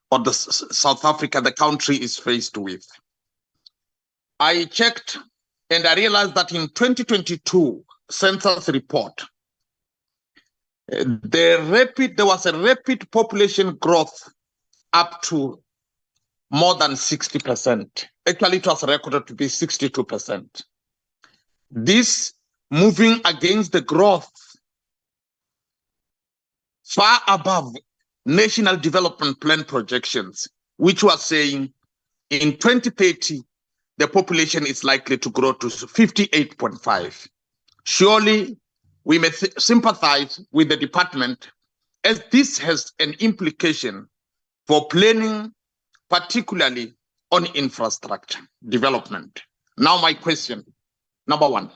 or the South Africa the country is faced with. I checked and I realized that in 2022 census report, there was a rapid population growth up to more than 60%. Actually, it was recorded to be 62%. This moving against the growth far above National Development Plan projections, which was saying in 2030, the population is likely to grow to 58.5. Surely, we may sympathize with the department, as this has an implication for planning, particularly on infrastructure development. Now, my question, number one,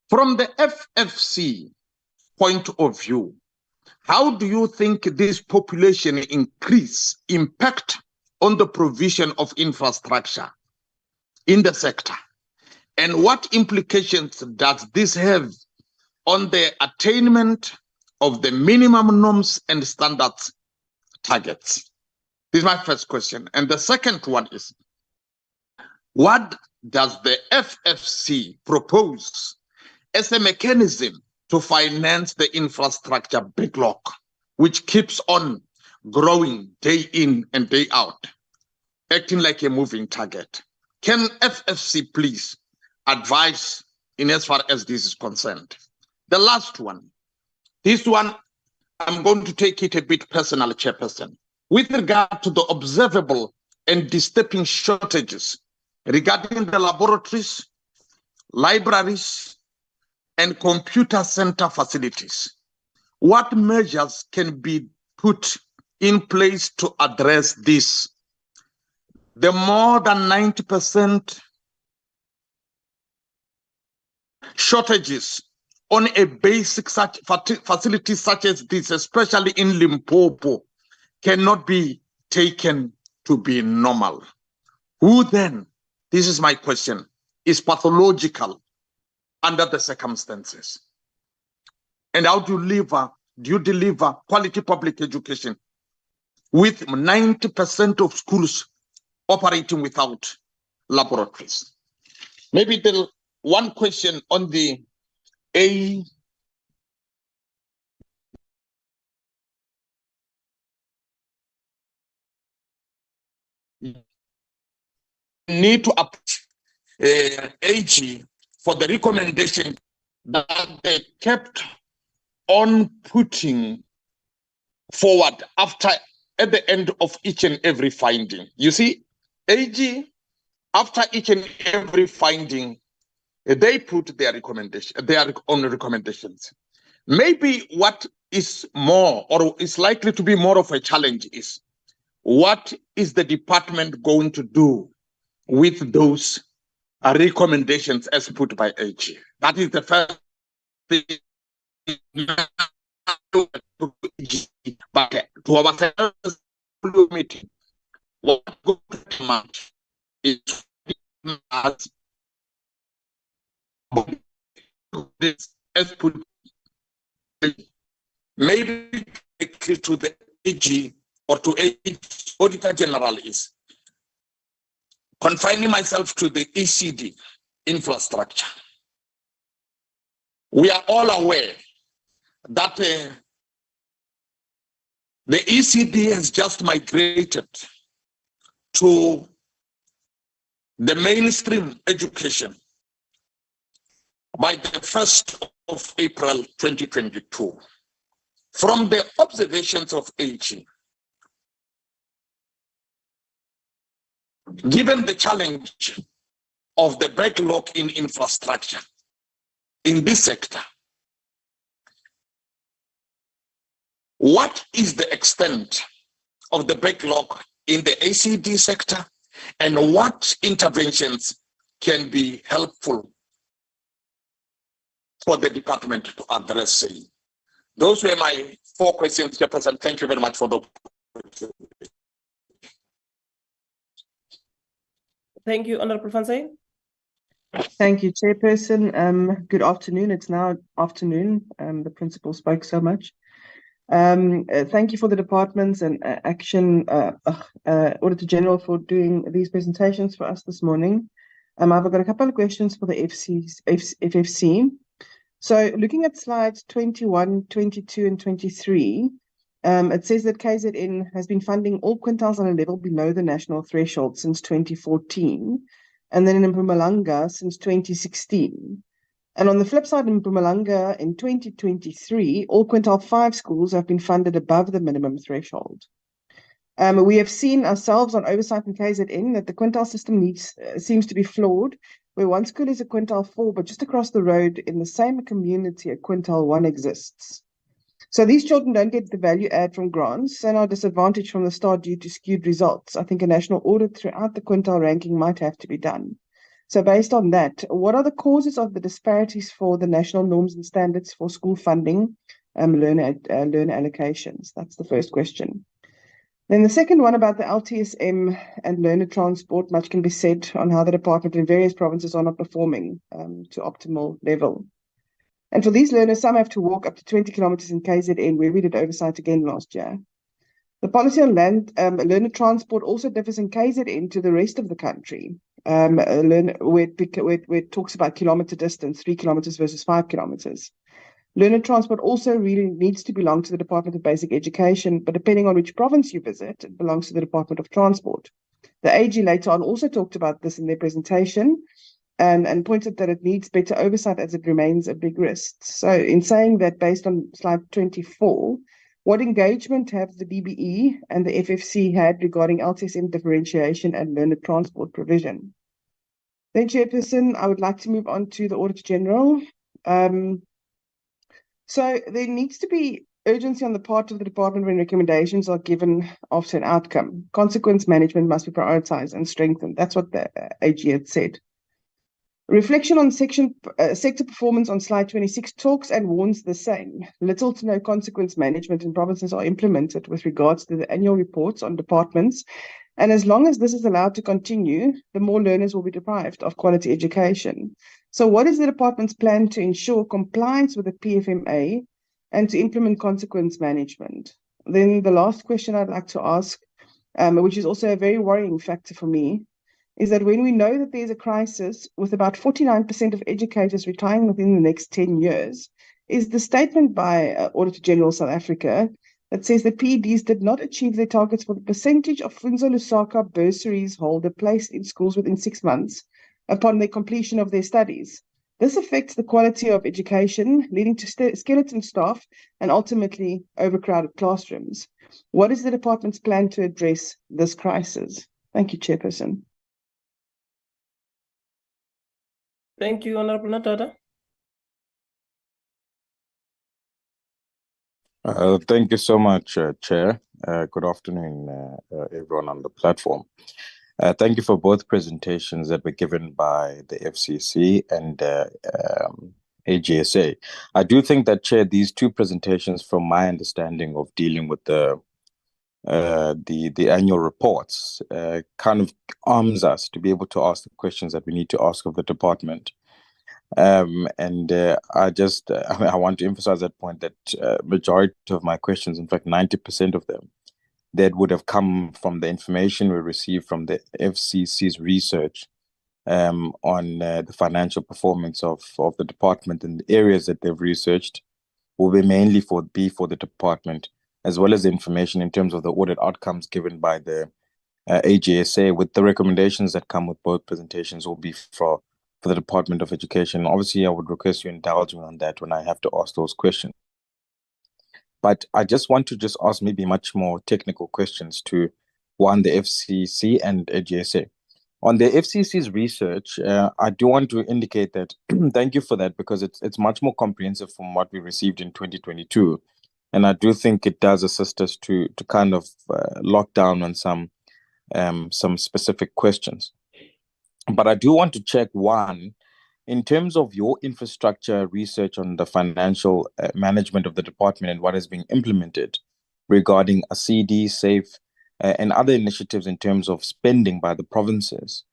from the FFC point of view, how do you think this population increase impact on the provision of infrastructure in the sector? And what implications does this have on the attainment of the minimum norms and standards targets? This is my first question. And the second one is, what does the FFC propose as a mechanism to finance the infrastructure backlog, which keeps on growing day in and day out, acting like a moving target? Can FFC please advise in as far as this is concerned? The last one, this one, I'm going to take it a bit personal, Chairperson. With regard to the observable and disturbing shortages regarding the laboratories, libraries, and computer center facilities, what measures can be put in place to address this? The more than 90% shortages on a basic facility such as this, especially in Limpopo, cannot be taken to be normal. Who then, this is my question, is pathological under the circumstances? And how do you deliver quality public education with 90% of schools operating without laboratories? Maybe the one question on the need to approach AG for the recommendation that they kept on putting forward at the end of each and every finding. You see, AG, after each and every finding, they put their own recommendations. Maybe what is more, or is likely to be more of a challenge, is what is the department going to do with those recommendations as put by AG? That is the first thing. But to our meeting, what much is this as put, maybe to the AG or to Auditor-General is confining myself to the ACD. infrastructure. We are all aware that the ECD has just migrated to the mainstream education by the 1st of April 2022. From the observations of AG, given the challenge of the backlog in infrastructure in this sector, what is the extent of the backlog in the ACD sector, and what interventions can be helpful for the department to address it? Those were my 4 questions, Chairperson. Thank you very much for the opportunity. Thank you, Honorable Fansay. Thank you, Chairperson. Good afternoon. It's now afternoon. The principal spoke so much. Thank you for the departments and Auditor-General for doing these presentations for us this morning. I've got a couple of questions for the FFC. So looking at slides 21, 22, and 23, it says that KZN has been funding all quintiles on a level below the national threshold since 2014, and then in Mpumalanga since 2016. And on the flip side, in Mpumalanga in 2023, all quintile 5 schools have been funded above the minimum threshold. We have seen ourselves on oversight in KZN that the quintile system seems to be flawed, where one school is a quintile 4, but just across the road in the same community, a quintile 1 exists. So these children don't get the value add from grants and are disadvantaged from the start due to skewed results. I think a national audit throughout the quintile ranking might have to be done. So based on that, what are the causes of the disparities for the national norms and standards for school funding, learner allocations? That's the first question. Then the second one about the LTSM and learner transport, much can be said on how the department in various provinces are not performing to optimal level. And for these learners, some have to walk up to 20 kilometers in KZN, where we did oversight again last year. The policy on learner transport also differs in KZN to the rest of the country, where it talks about kilometer distance, 3 kilometers versus 5 kilometers. Learner transport also really needs to belong to the Department of Basic Education, but depending on which province you visit, it belongs to the Department of Transport. The AG later on also talked about this in their presentation and pointed that it needs better oversight as it remains a big risk. So in saying that, based on slide 24, what engagement have the DBE and the FFC had regarding LTSM differentiation and learner transport provision? Then, Chairperson, I would like to move on to the Auditor-General. So there needs to be urgency on the part of the department when recommendations are given after an outcome. Consequence management must be prioritized and strengthened. That's what the AG had said. Reflection on sector performance on slide 26 talks and warns the same. Little to no consequence management in provinces are implemented with regards to the annual reports on departments. And as long as this is allowed to continue, the more learners will be deprived of quality education. So what is the department's plan to ensure compliance with the PFMA and to implement consequence management? Then the last question I'd like to ask, which is also a very worrying factor for me, is that when we know that there's a crisis with about 49% of educators retiring within the next 10 years, is the statement by Auditor-General South Africa that says that PEDs did not achieve their targets for the percentage of Funza Lusaka bursaries holder placed in schools within 6 months upon the completion of their studies. This affects the quality of education, leading to skeleton staff and ultimately overcrowded classrooms. What is the department's plan to address this crisis? Thank you, Chairperson. Thank you, Honorable Natada. Thank you so much, Chair. Good afternoon, everyone on the platform. Thank you for both presentations that were given by the FCC and AGSA. I do think that, Chair, these two presentations, from my understanding of dealing with the annual reports, kind of arms us to be able to ask the questions that we need to ask of the department. I want to emphasize that point, that majority of my questions, in fact 90% of them, that would have come from the information we received from the FCC's research on the financial performance of the department and the areas that they've researched will be mainly for the department, as well as information in terms of the audit outcomes given by the AGSA, with the recommendations that come with both presentations will be for the Department of Education. Obviously, I would request you indulge me on that when I have to ask those questions. But I just want to ask maybe much more technical questions to one, the FCC and AGSA. On the FCC's research, I do want to indicate that thank you for that, because it's much more comprehensive from what we received in 2022. And I do think it does assist us to kind of lock down on some specific questions. But I do want to check one, in terms of your infrastructure research on the financial management of the department and what is being implemented regarding ASIDI, SAFE, and other initiatives in terms of spending by the provinces.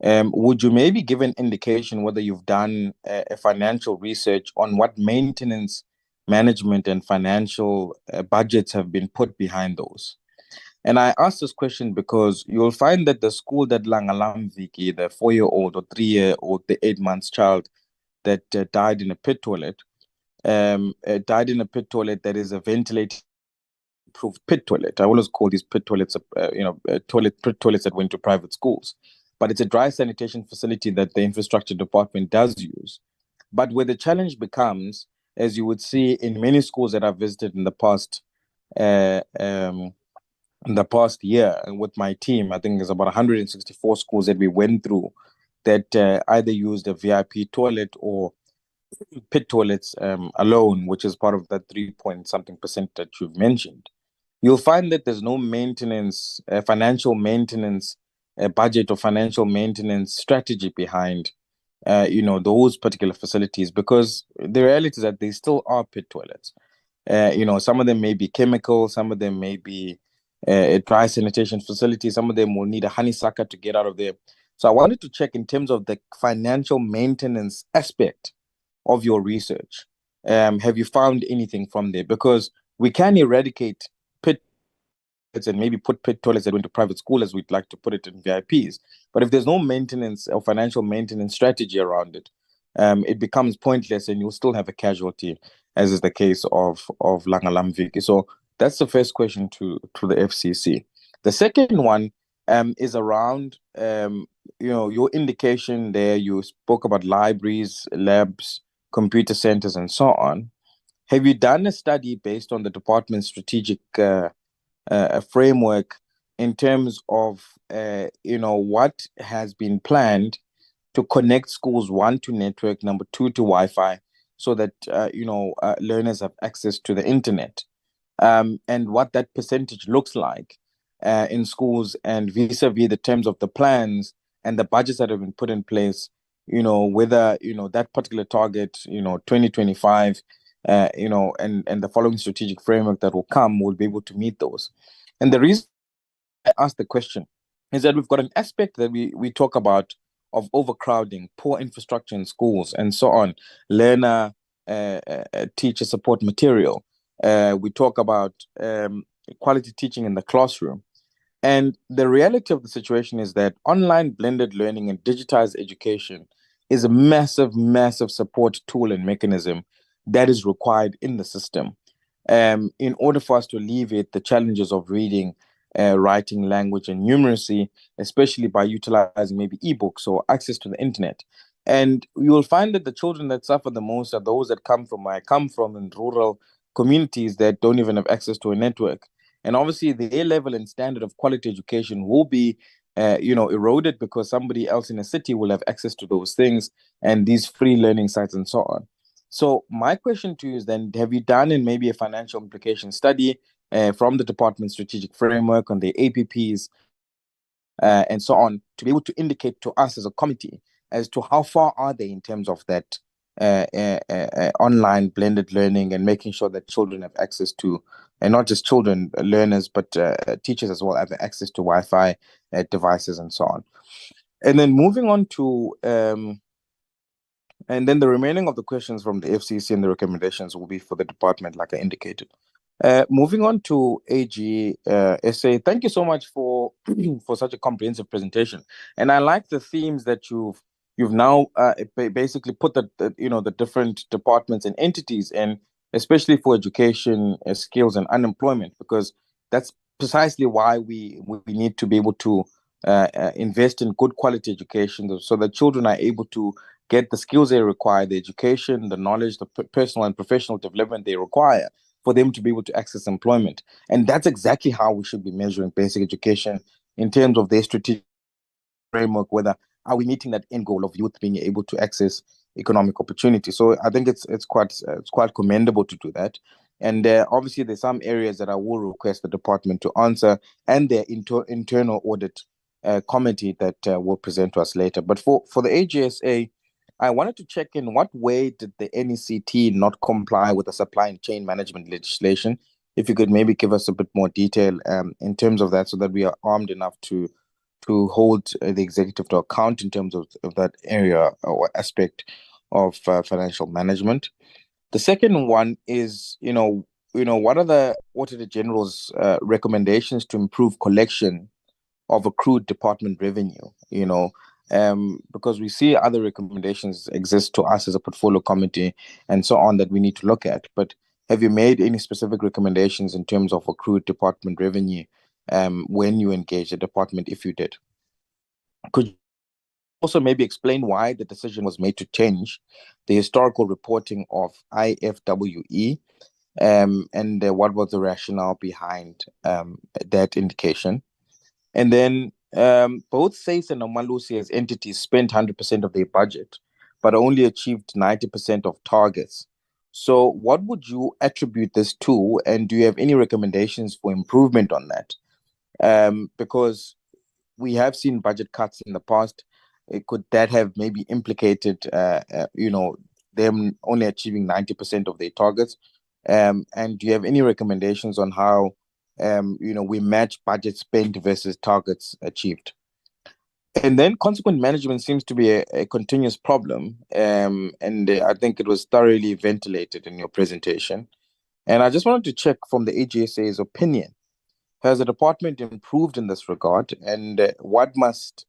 Would you maybe give an indication whether you've done a financial research on what maintenance management and financial budgets have been put behind those? And I ask this question because you'll find that the school that Langalamviki, the 4-year-old or 3-year-old, the 8-month child that died in a pit toilet, died in a pit toilet that is a ventilator-proof pit toilet. I always call these pit toilets, pit toilets that went to private schools. But it's a dry sanitation facility that the infrastructure department does use. But where the challenge becomes, as you would see in many schools that I've visited in the past year, and with my team, I think there's about 164 schools that we went through that either used a VIP toilet or pit toilets alone, which is part of that 3-point-something% that you've mentioned. You'll find that there's no maintenance, financial maintenance budget or financial maintenance strategy behind those particular facilities, because the reality is that they still are pit toilets. Some of them may be chemical, some of them may be a dry sanitation facility, some of them will need a honeysucker to get out of there. So I wanted to check in terms of the financial maintenance aspect of your research. Have you found anything from there? Because we can eradicate pit toilets and maybe put pit toilets that went to private school, as we'd like to put it in VIPs. But if there's no maintenance or financial maintenance strategy around it, it becomes pointless and you'll still have a casualty, as is the case of Langalamviki. So that's the first question to the FCC. The second one is around your indication there. You spoke about libraries, labs, computer centers, and so on. Have you done a study based on the department's strategic framework in terms of what has been planned to connect schools, 1, to network, number 2, to Wi-Fi, so that learners have access to the internet, and what that percentage looks like in schools, and vis-a-vis the terms of the plans and the budgets that have been put in place, whether that particular target, 2025, and the following strategic framework that will come will be able to meet those. And the reason I asked the question is that we've got an aspect that we talk about of overcrowding, poor infrastructure in schools, and so on, learner teacher support material. We talk about quality teaching in the classroom. And the reality of the situation is that online blended learning and digitized education is a massive, massive support tool and mechanism that is required in the system in order for us to alleviate the challenges of reading, writing, language, and numeracy, especially by utilizing maybe ebooks or access to the internet. And you will find that the children that suffer the most are those that come from where I come from, in rural communities that don't even have access to a network. And obviously the A-level and standard of quality education will be eroded because somebody else in a city will have access to those things and these free learning sites and so on. So my question to you is then, have you done in maybe a financial implication study from the department's strategic framework on the APPs and so on, to be able to indicate to us as a committee as to how far are they in terms of that online blended learning and making sure that children have access to, and not just children, learners, but teachers as well have access to Wi-Fi devices and so on. And then moving on to, and then the remaining of the questions from the FCC and the recommendations will be for the department, like I indicated. Moving on to AGSA, thank you so much for for such a comprehensive presentation, and I like the themes that you've now basically put the different departments and entities, and especially for education, skills, and unemployment, because that's precisely why we need to be able to invest in good quality education, so that children are able to get the skills they require, the education, the knowledge, the personal and professional development they require for them to be able to access employment. And that's exactly how we should be measuring basic education in terms of their strategic framework, whether are we meeting that end goal of youth being able to access economic opportunity. So I think it's quite commendable to do that. And obviously there's some areas that I will request the department to answer, and their internal audit committee that will present to us later. But for the AGSA, I wanted to check in what way did the NECT not comply with the supply chain management legislation? If you could maybe give us a bit more detail in terms of that, so that we are armed enough to hold the executive to account in terms of that area or aspect of financial management. The second one is, what are the Auditor-General's recommendations to improve collection of accrued department revenue? Because we see other recommendations exist to us as a portfolio committee and so on that we need to look at. But have you made any specific recommendations in terms of accrued department revenue when you engage the department, if you did? Could you also maybe explain why the decision was made to change the historical reporting of IFWE, and what was the rationale behind that indication? And then both SACE and Omalusi as entities spent 100% of their budget, but only achieved 90% of targets. So what would you attribute this to, and do you have any recommendations for improvement on that? Because we have seen budget cuts in the past. Could that have maybe implicated, them only achieving 90% of their targets? And do you have any recommendations on how we match budget spent versus targets achieved? And then consequent management seems to be a continuous problem, and I think it was thoroughly ventilated in your presentation. And I just wanted to check from the AGSA's opinion, has the department improved in this regard, and what must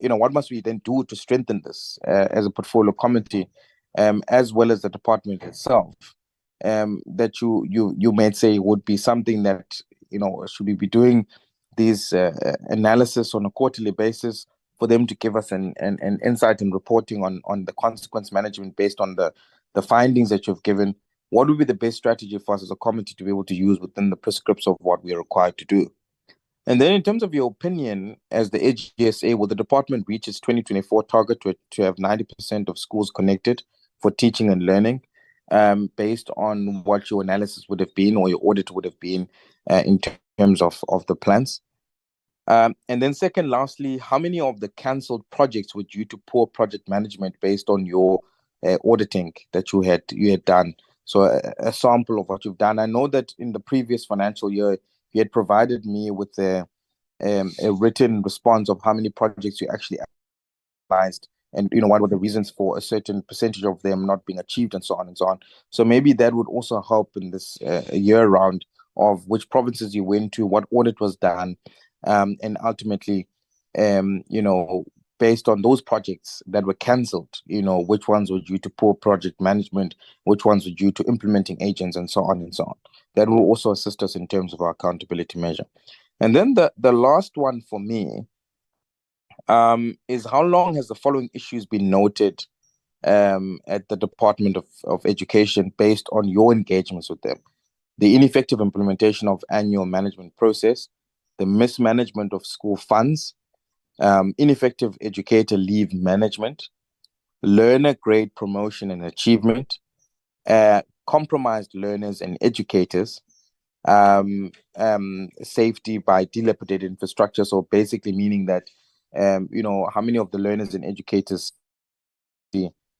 what must we then do to strengthen this as a portfolio committee, as well as the department itself? That you might say would be something that should we be doing these analysis on a quarterly basis for them to give us an insight and reporting on the consequence management based on the findings that you've given? What would be the best strategy for us as a committee to be able to use within the prescripts of what we are required to do? And then in terms of your opinion, as the AGSA, will the department reach its 2024 target to have 90% of schools connected for teaching and learning, based on what your analysis would have been or your audit would have been in terms of the plans? And then lastly, how many of the cancelled projects were due to poor project management based on your auditing that you had done? So a sample of what you've done. I know that in the previous financial year, you had provided me with a written response of how many projects you actually analyzed, and what were the reasons for a certain percentage of them not being achieved, and so on and so on. So maybe that would also help in this year round of which provinces you went to, what audit was done, and ultimately, based on those projects that were cancelled, which ones were due to poor project management, which ones were due to implementing agents, and so on and so on. That will also assist us in terms of our accountability measure. And then the last one for me is, how long has the following issues been noted at the Department of Education based on your engagements with them? The ineffective implementation of annual management process, the mismanagement of school funds, ineffective educator leave management, learner grade promotion and achievement, compromised learners and educators, safety by dilapidated infrastructure. So basically meaning that, how many of the learners and educators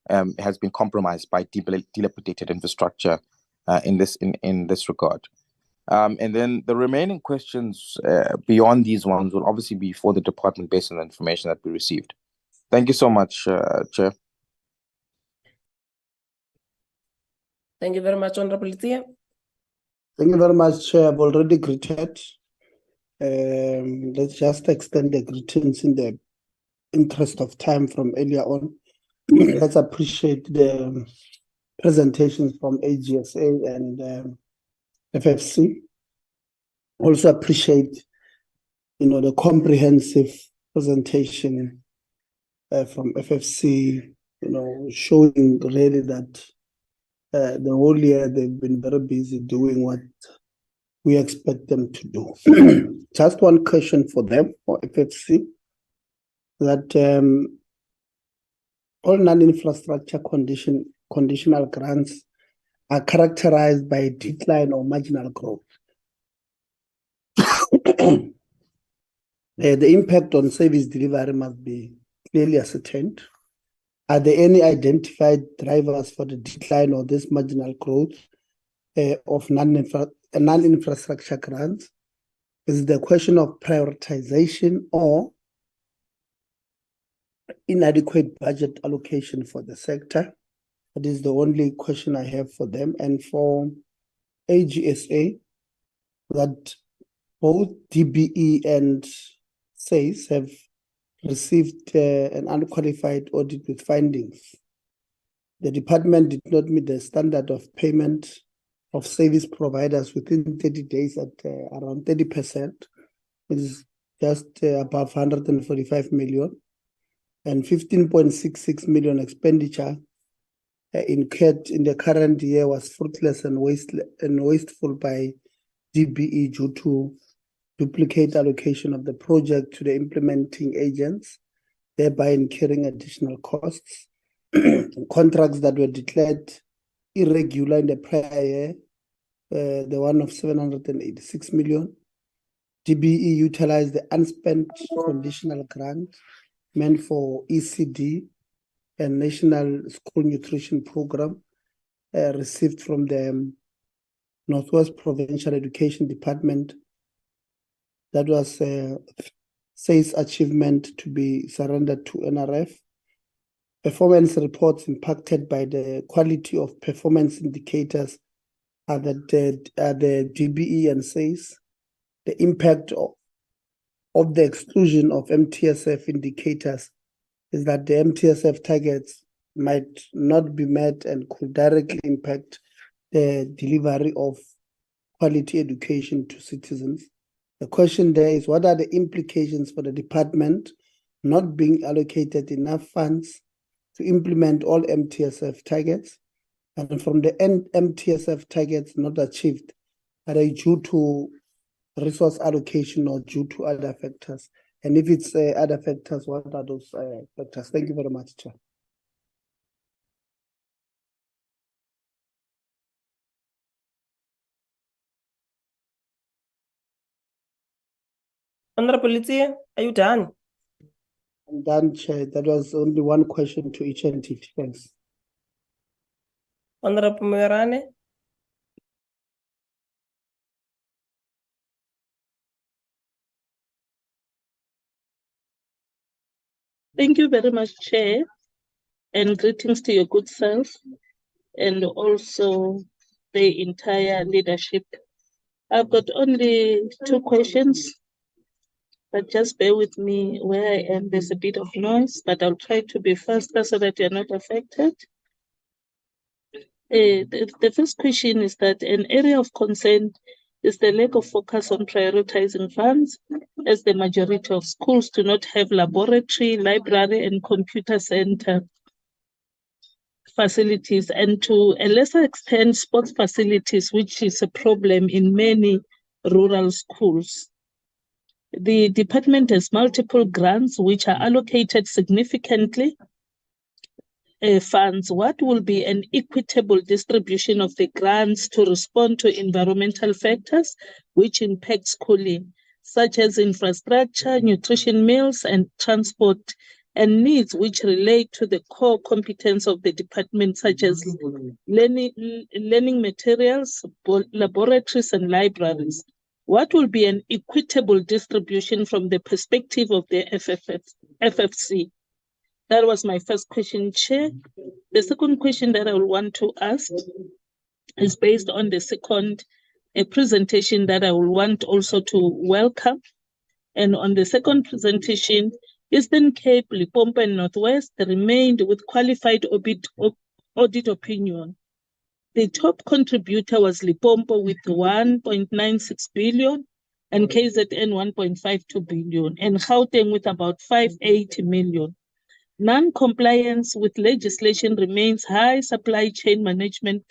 has been compromised by dilapidated infrastructure in this regard. And then the remaining questions beyond these ones will obviously be for the department based on the information that we received. Thank you so much, Chair. Thank you very much, Honorable Tia. Thank you very much, Chair. I've already greeted. Let's just extend the greetings in the interest of time from earlier on. Let's appreciate the presentations from AGSA and FFC. Also appreciate, the comprehensive presentation from FFC, showing really that the whole year they've been very busy doing what we expect them to do. Just one question for them, for FFC, that all non-infrastructure conditional grants are characterized by decline or marginal growth. The impact on service delivery must be clearly ascertained. Are there any identified drivers for the decline or this marginal growth of non-infrastructure grants? Is it a question of prioritization or inadequate budget allocation for the sector? That is the only question I have for them. And for AGSA, that both DBE and SAIS have received an unqualified audit with findings. The department did not meet the standard of payment of service providers within 30 days at around 30%, which is just above 145 million, and 15.66 million expenditure incurred in the current year was fruitless and wasteful by DBE due to duplicate allocation of the project to the implementing agents, thereby incurring additional costs. Contracts that were declared irregular in the prior year, the one of 786 million. DBE utilized the unspent conditional grant meant for ASIDI and National School Nutrition Program received from the Northwest Provincial Education Department. That was SAIS achievement to be surrendered to NRF. Performance reports impacted by the quality of performance indicators are the DBE and SAIS. The impact of the exclusion of MTSF indicators is that the MTSF targets might not be met and could directly impact the delivery of quality education to citizens. The question there is, what are the implications for the department not being allocated enough funds to implement all MTSF targets? And from the end MTSF targets not achieved, are they due to resource allocation or due to other factors? And if it's other factors, what are those factors? Thank you very much, Chair. Honorable Tia, are you done? I'm done, Chair. That was only one question to each entity. Thanks. Honorable Moerane? Thank you very much, Chair, and greetings to your good self and also the entire leadership. I've got only 2 questions, but just bear with me where I am. There's a bit of noise, but I'll try to be faster so that you're not affected. The first question is that an area of concern is the lack of focus on prioritizing funds, as the majority of schools do not have laboratory, library, and computer center facilities, and to a lesser extent, sports facilities, which is a problem in many rural schools. The department has multiple grants which are allocated significantly funds. What will be an equitable distribution of the grants to respond to environmental factors which impact schooling, such as infrastructure, nutrition meals, and transport, and needs which relate to the core competence of the department, such as learning materials, laboratories, and libraries? What will be an equitable distribution from the perspective of the FFC? That was my first question, Chair. The second question that I will want to ask is based on the second presentation that I will want also to welcome. And on the second presentation, Eastern Cape, Limpopo, and Northwest remained with qualified audit opinion. The top contributor was Limpopo with 1.96 billion and KZN 1.52 billion, and Gauteng with about 580 million. Non-compliance with legislation remains high. Supply chain management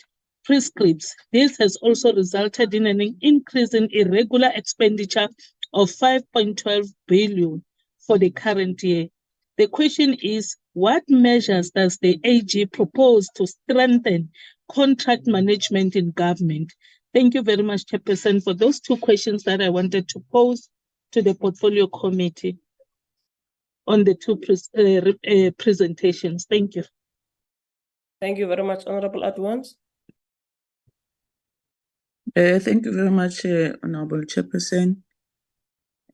prescripts. This has also resulted in an increase in irregular expenditure of 5.12 billion for the current year. The question is, what measures does the AG propose to strengthen contract management in government? Thank you very much, Chairperson, for those two questions that I wanted to pose to the Portfolio Committee on the two presentations. Thank you. Thank you very much, Honorable Adwans. Thank you very much, Honorable Chairperson,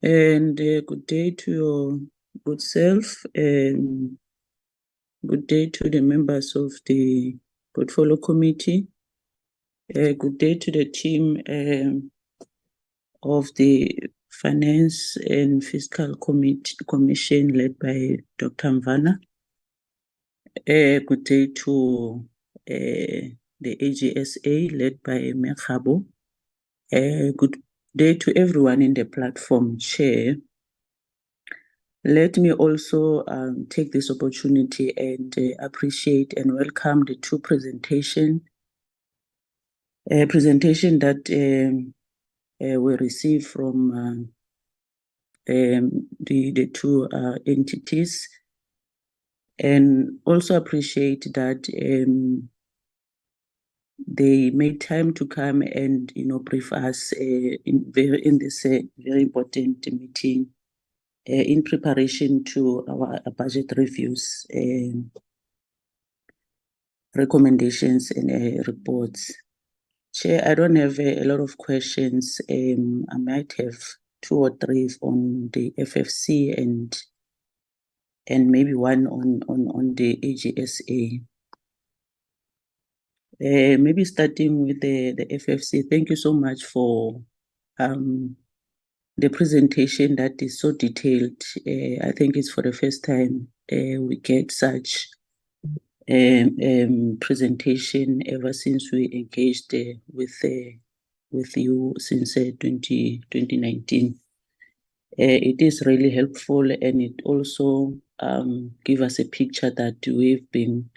and good day to your good self, and good day to the members of the Portfolio Committee. Good day to the team of the Finance and Fiscal Commission led by Dr. Mvana. Good day to the AGSA led by Mekhabo. Good day to everyone in the platform, Chair. Let me also take this opportunity and appreciate and welcome the two presentation that we received from the two entities, and also appreciate that they made time to come and brief us in this very important meeting in preparation to our budget reviews, recommendations, and reports. Chair, I don't have a lot of questions. I might have 2 or 3 on the FFC and maybe one on the AGSA. Maybe starting with the FFC. Thank you so much for the presentation that is so detailed. I think it's for the first time we get such presentation ever since we engaged with you since 2019. It is really helpful, and it also gives us a picture that we've been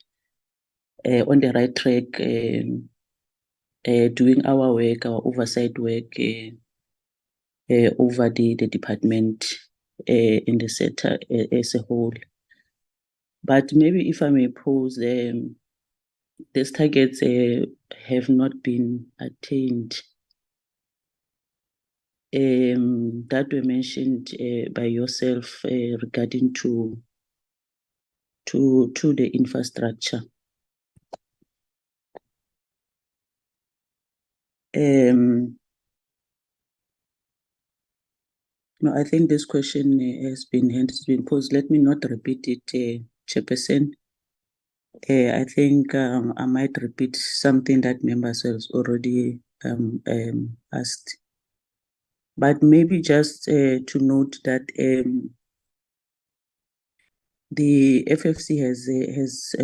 on the right track, doing our work, our oversight work over the department in the sector as a whole. But maybe if I may pose, these targets have not been attained that were mentioned by yourself regarding to the infrastructure. No, I think this question has been posed. Let me not repeat it, Chairperson. I think I might repeat something that members have already asked. But maybe just to note that the FFC has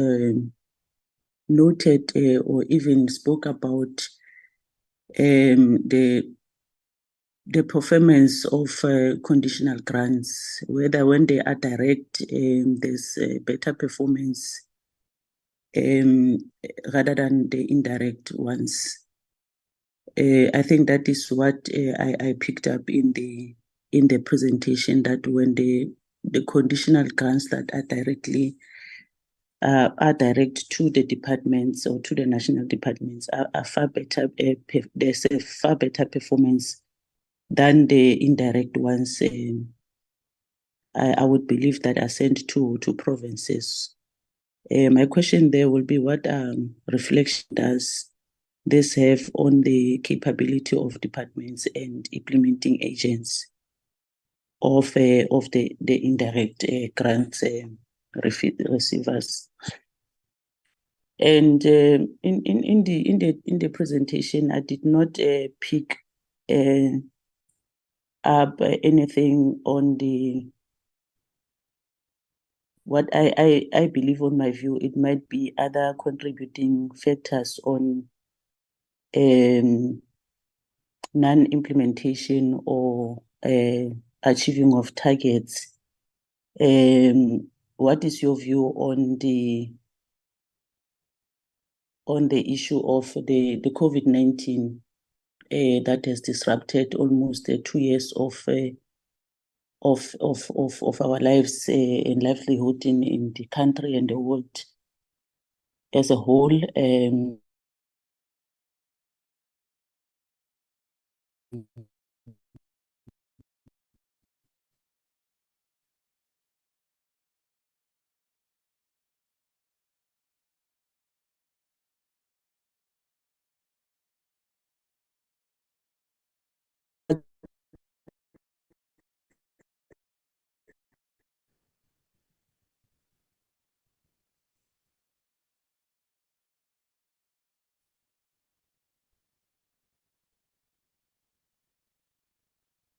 noted or even spoke about the performance of conditional grants, whether when they are direct, there's better performance rather than the indirect ones. I think that is what I picked up in the presentation, that when the conditional grants that are direct to the departments or to the national departments are far better. There's a far better performance than the indirect ones. I would believe that are sent to provinces. My question there will be, what reflection does this have on the capability of departments and implementing agents of the indirect grants receivers? And in the presentation, I did not pick up anything on the what I believe, on my view, it might be other contributing factors on non-implementation or achieving of targets. What is your view on the issue of the COVID-19 that has disrupted almost 2 years of our lives and livelihood in the country and the world as a whole?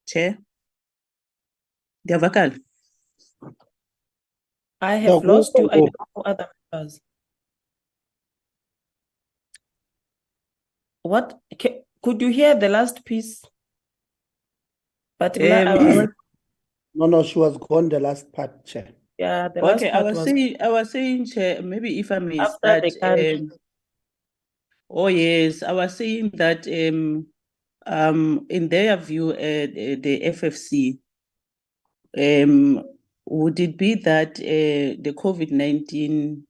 Chair, Diavakal. I have lost you. I don't know other members. What? Could you hear the last piece? But no, she was gone the last part, Chair. Yeah, the last part I was saying, Chair, maybe if I may after start. the Oh yes, I was saying that in their view, the FFC, would it be that the COVID-19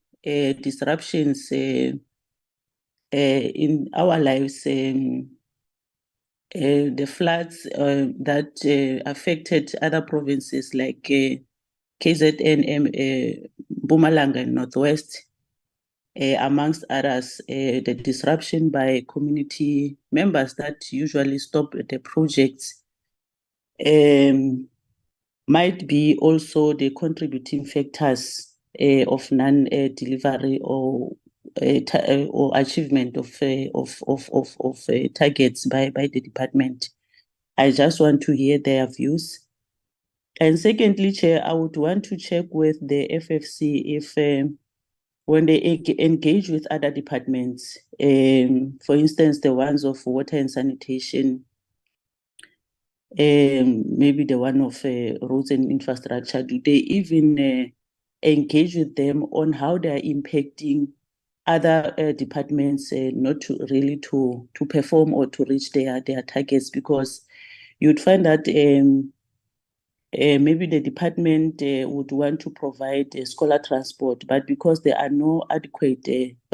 disruptions in our lives, the floods that affected other provinces like KZN, Mpumalanga and Northwest, amongst others, the disruption by community members that usually stop the projects, might be also the contributing factors of non-delivery or achievement of targets by the department. I just want to hear their views. And secondly, Chair, I would want to check with the FFC if when they engage with other departments, for instance, the ones of water and sanitation, maybe the one of roads and infrastructure, do they even engage with them on how they are impacting other departments not to really to perform or to reach their targets? Because you'd find that maybe the department would want to provide scholar transport, but because there are no adequate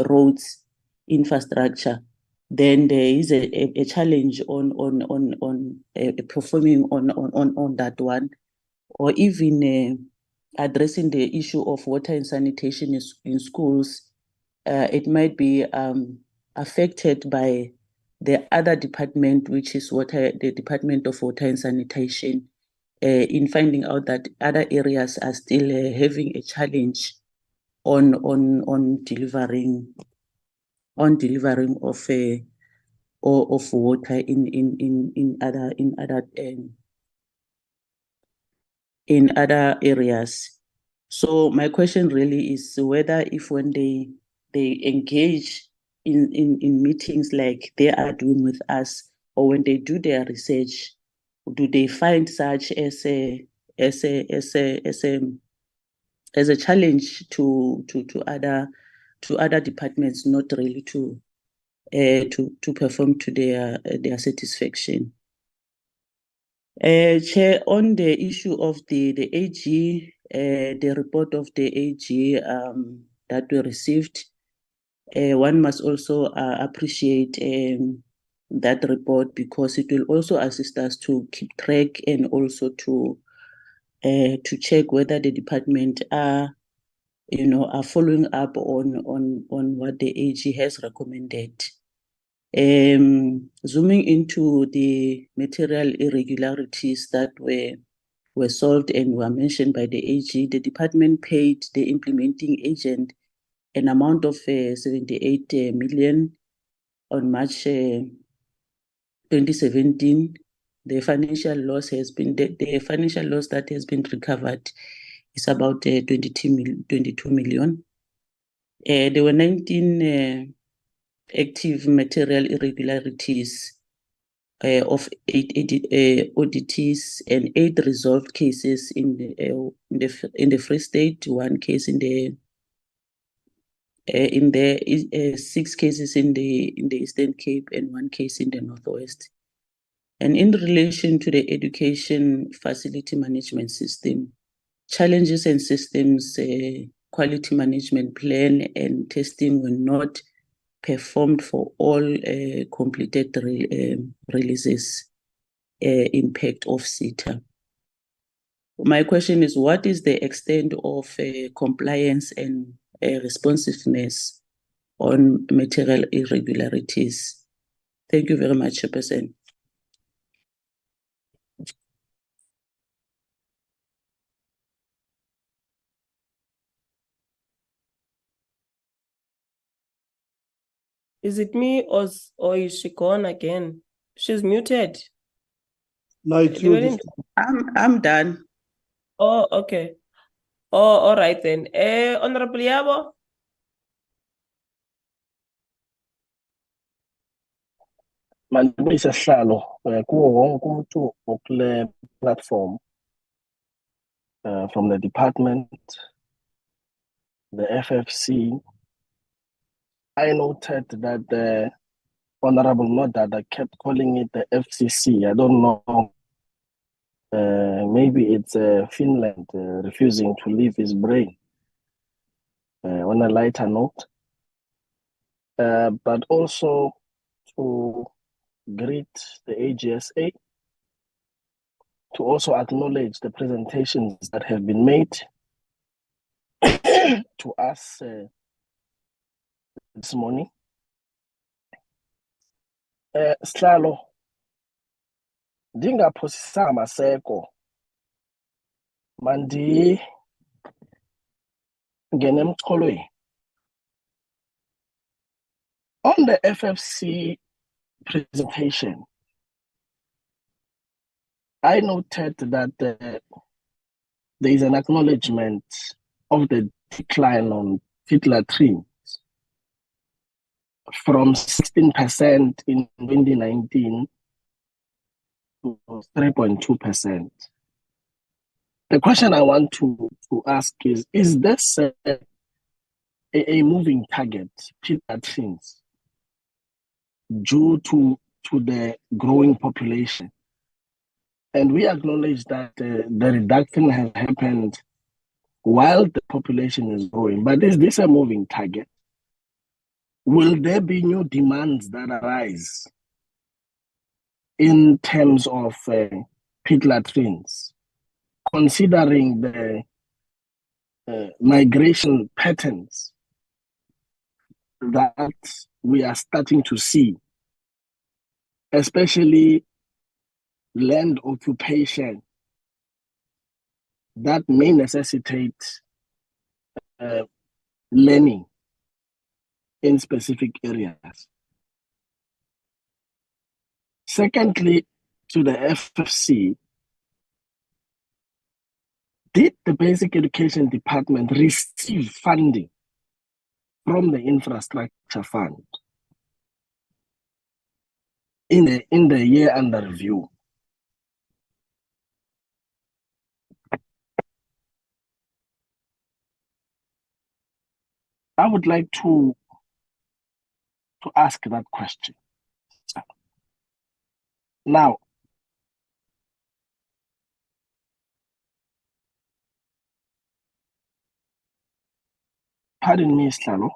roads infrastructure, then there is a challenge on performing on that one, or even addressing the issue of water and sanitation in schools. It might be affected by the other department, which is the Department of Water and Sanitation, in finding out that other areas are still having a challenge on delivering of water in other areas. So my question really is whether if when they engage in meetings like they are doing with us, or when they do their research, do they find such as a challenge to other departments not really to perform to their satisfaction? Chair, on the issue of the AG, the report of the AG that we received, one must also appreciate that report, because it will also assist us to keep track and also to check whether the department are following up on what the AG has recommended. Zooming into the material irregularities that were solved and were mentioned by the AG, the department paid the implementing agent an amount of 78 million on March 2017. The financial loss has been the financial loss that has been recovered is about 22 million. There were 19 active material irregularities of 8 auditees and 8 resolved cases in the Free State, 1 case in the 6 cases in the Eastern Cape and 1 case in the Northwest. And in relation to the education facility management system, challenges and systems quality management plan and testing were not performed for all completed releases impact of SETA. My question is, what is the extent of compliance and responsiveness on material irregularities? Thank you very much, Chairperson. Is it me or is she gone again? She's muted. No, it's you. This I'm done. Oh, okay. Oh, all right then. Honorable Yabo. Mandibuyise sihlalo kuwo wonke umuntu okule platform from the department, the FFC. I noted that the Honorable Nodada kept calling it the FCC. I don't know. Maybe it's Finland refusing to leave his brain. On a lighter note, but also to greet the AGSA, to also acknowledge the presentations that have been made to us this morning. Slalo, ndingaphosisa maseko mandi ngene emxholweni. On the FFC presentation, I noted that there is an acknowledgement of the decline on pit latrines from 16% in 2019 to 3.2%. The question I want to ask is this a moving target, pit latrines, due to the growing population? And we acknowledge that the reduction has happened while the population is growing, but is this a moving target? Will there be new demands that arise in terms of pit latrines, considering the migration patterns that we are starting to see, especially land occupation that may necessitate learning in specific areas? Secondly, to the FFC, did the Basic Education Department receive funding from the Infrastructure Fund in the year under review? I would like to ask that question. Now, pardon me, Slano.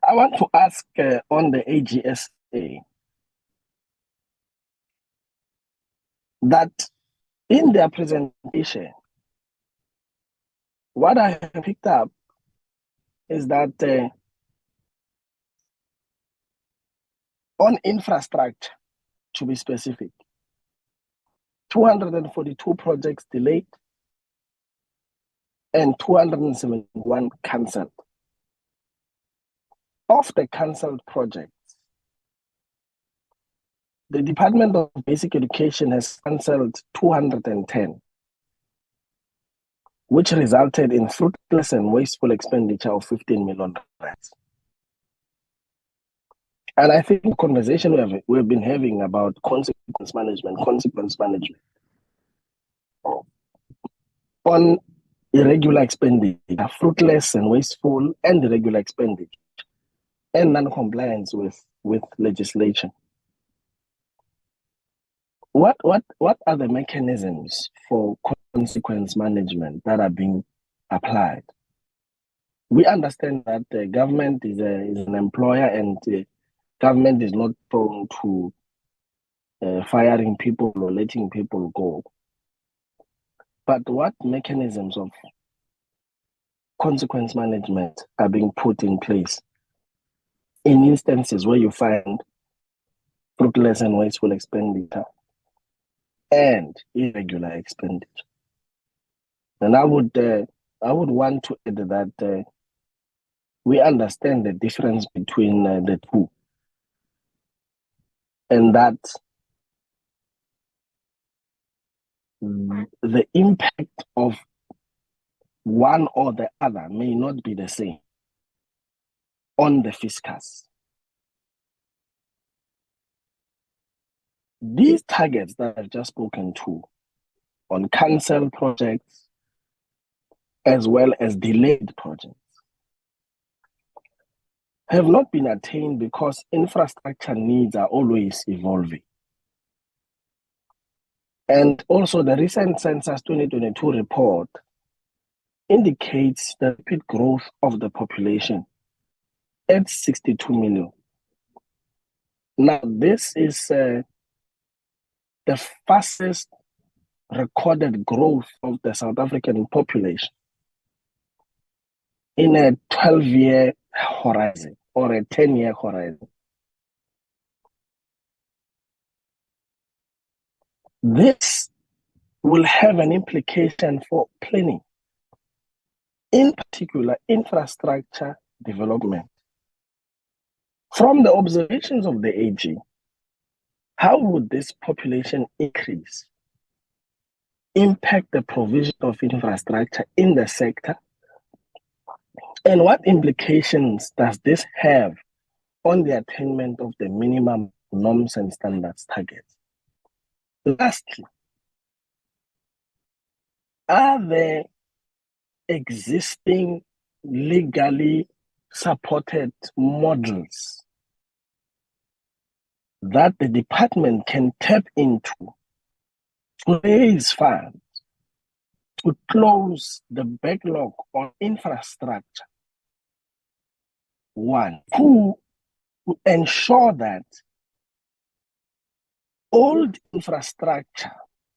I want to ask on the AGSA that in their presentation, what I have picked up is that on infrastructure, to be specific, 242 projects delayed and 271 cancelled. of the cancelled projects, the Department of Basic Education has cancelled 210, which resulted in fruitless and wasteful expenditure of 15 million rands. And I think the conversation we've been having about consequence management on irregular expenditure, fruitless and wasteful and irregular expenditure, and non-compliance with legislation. What are the mechanisms for consequence management that are being applied? We understand that the government is an employer, and the government is not prone to firing people or letting people go. But what mechanisms of consequence management are being put in place in instances where you find fruitless and wasteful expenditure and irregular expenditure? And I would want to add that we understand the difference between the two, and that the impact of one or the other may not be the same on the fiscus. These targets that I've just spoken to on cancelled projects as well as delayed projects have not been attained because infrastructure needs are always evolving. And also the recent Census 2022 report indicates the rapid growth of the population at 62 million. Now, this is the fastest recorded growth of the South African population in a 12-year horizon or a 10-year horizon. This will have an implication for planning, in particular infrastructure development. From the observations of the AG, how would this population increase impact the provision of infrastructure in the sector? And what implications does this have on the attainment of the minimum norms and standards targets? Lastly, are there existing legally supported models that the department can tap into to raise funds to close the backlog on infrastructure? One, to ensure that old infrastructure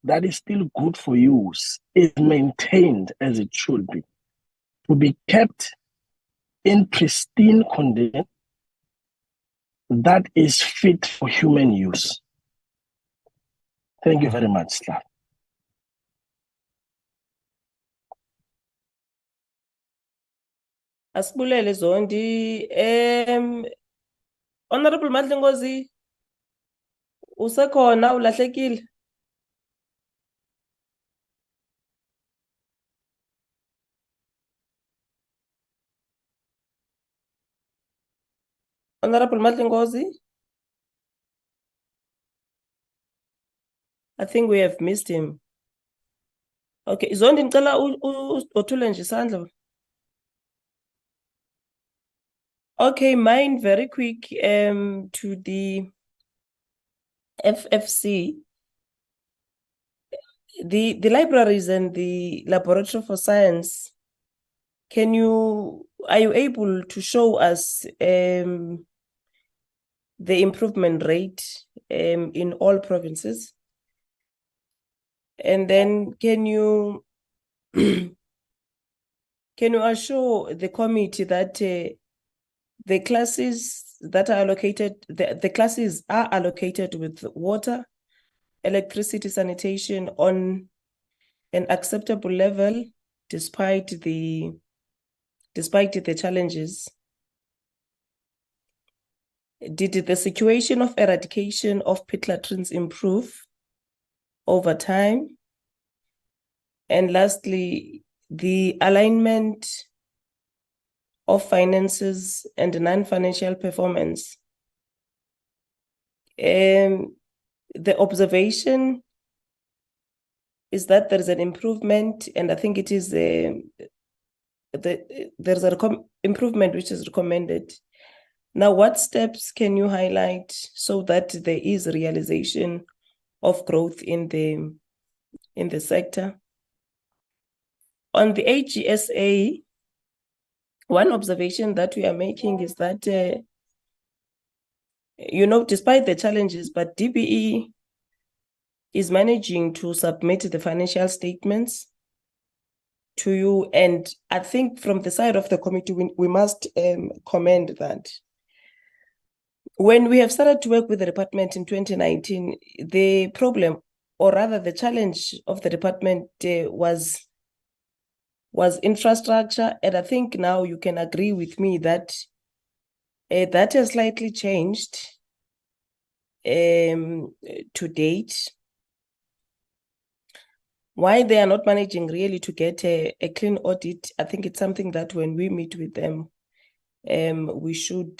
that is still good for use is maintained as it should be, to be kept in pristine condition that is fit for human use. Thank you very much, Slav. Asibulele Zondi. Honorable Madlengozi, usekhona ulahlekile? Honorable Madlengozi? I think we have missed him. Okay, Zondi ngicela uthule nje isandla. Okay, mine very quick to the FFC. The libraries and the laboratory for science, are you able to show us the improvement rate in all provinces? And then can you assure the committee that the classes that are allocated, the classes are allocated with water, electricity, sanitation on an acceptable level despite the challenges? Did the situation of eradication of pit latrines improve over time? And lastly, the alignment of finances and non-financial performance. The observation is that there is an improvement, and I think it is there's an improvement which is recommended. Now, what steps can you highlight so that there is realization of growth in the sector? On the AGSA, one observation that we are making is that, despite the challenges, but DBE is managing to submit the financial statements to you. And I think from the side of the committee, we must commend that. When we have started to work with the department in 2019, the problem, or rather the challenge of the department was infrastructure. And I think now you can agree with me that that has slightly changed to date. Why they are not managing really to get a clean audit, I think it's something that when we meet with them, we should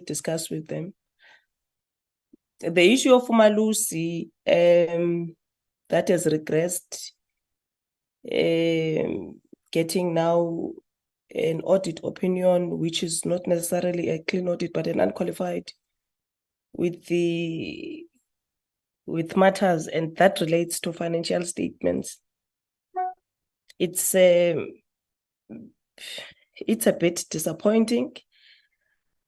discuss with them. The issue of Umalusi, that has regressed, getting now an audit opinion, which is not necessarily a clean audit, but an unqualified with matters, and that relates to financial statements. It's a bit disappointing,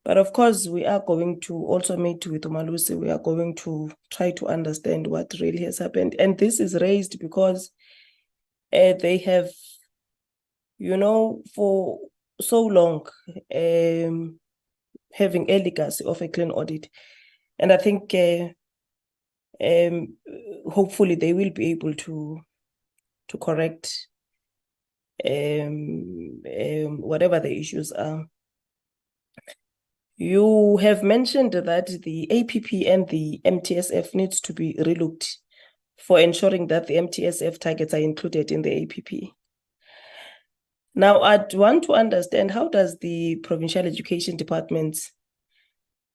but of course we are going to also meet with Umalusi. We are going to try to understand what really has happened, and this is raised because they have, for so long having a legacy of a clean audit, and I think hopefully they will be able to correct whatever the issues are. You have mentioned that the APP and the MTSF needs to be relooked for ensuring that the MTSF targets are included in the APP. Now, I'd want to understand, how does the provincial education departments,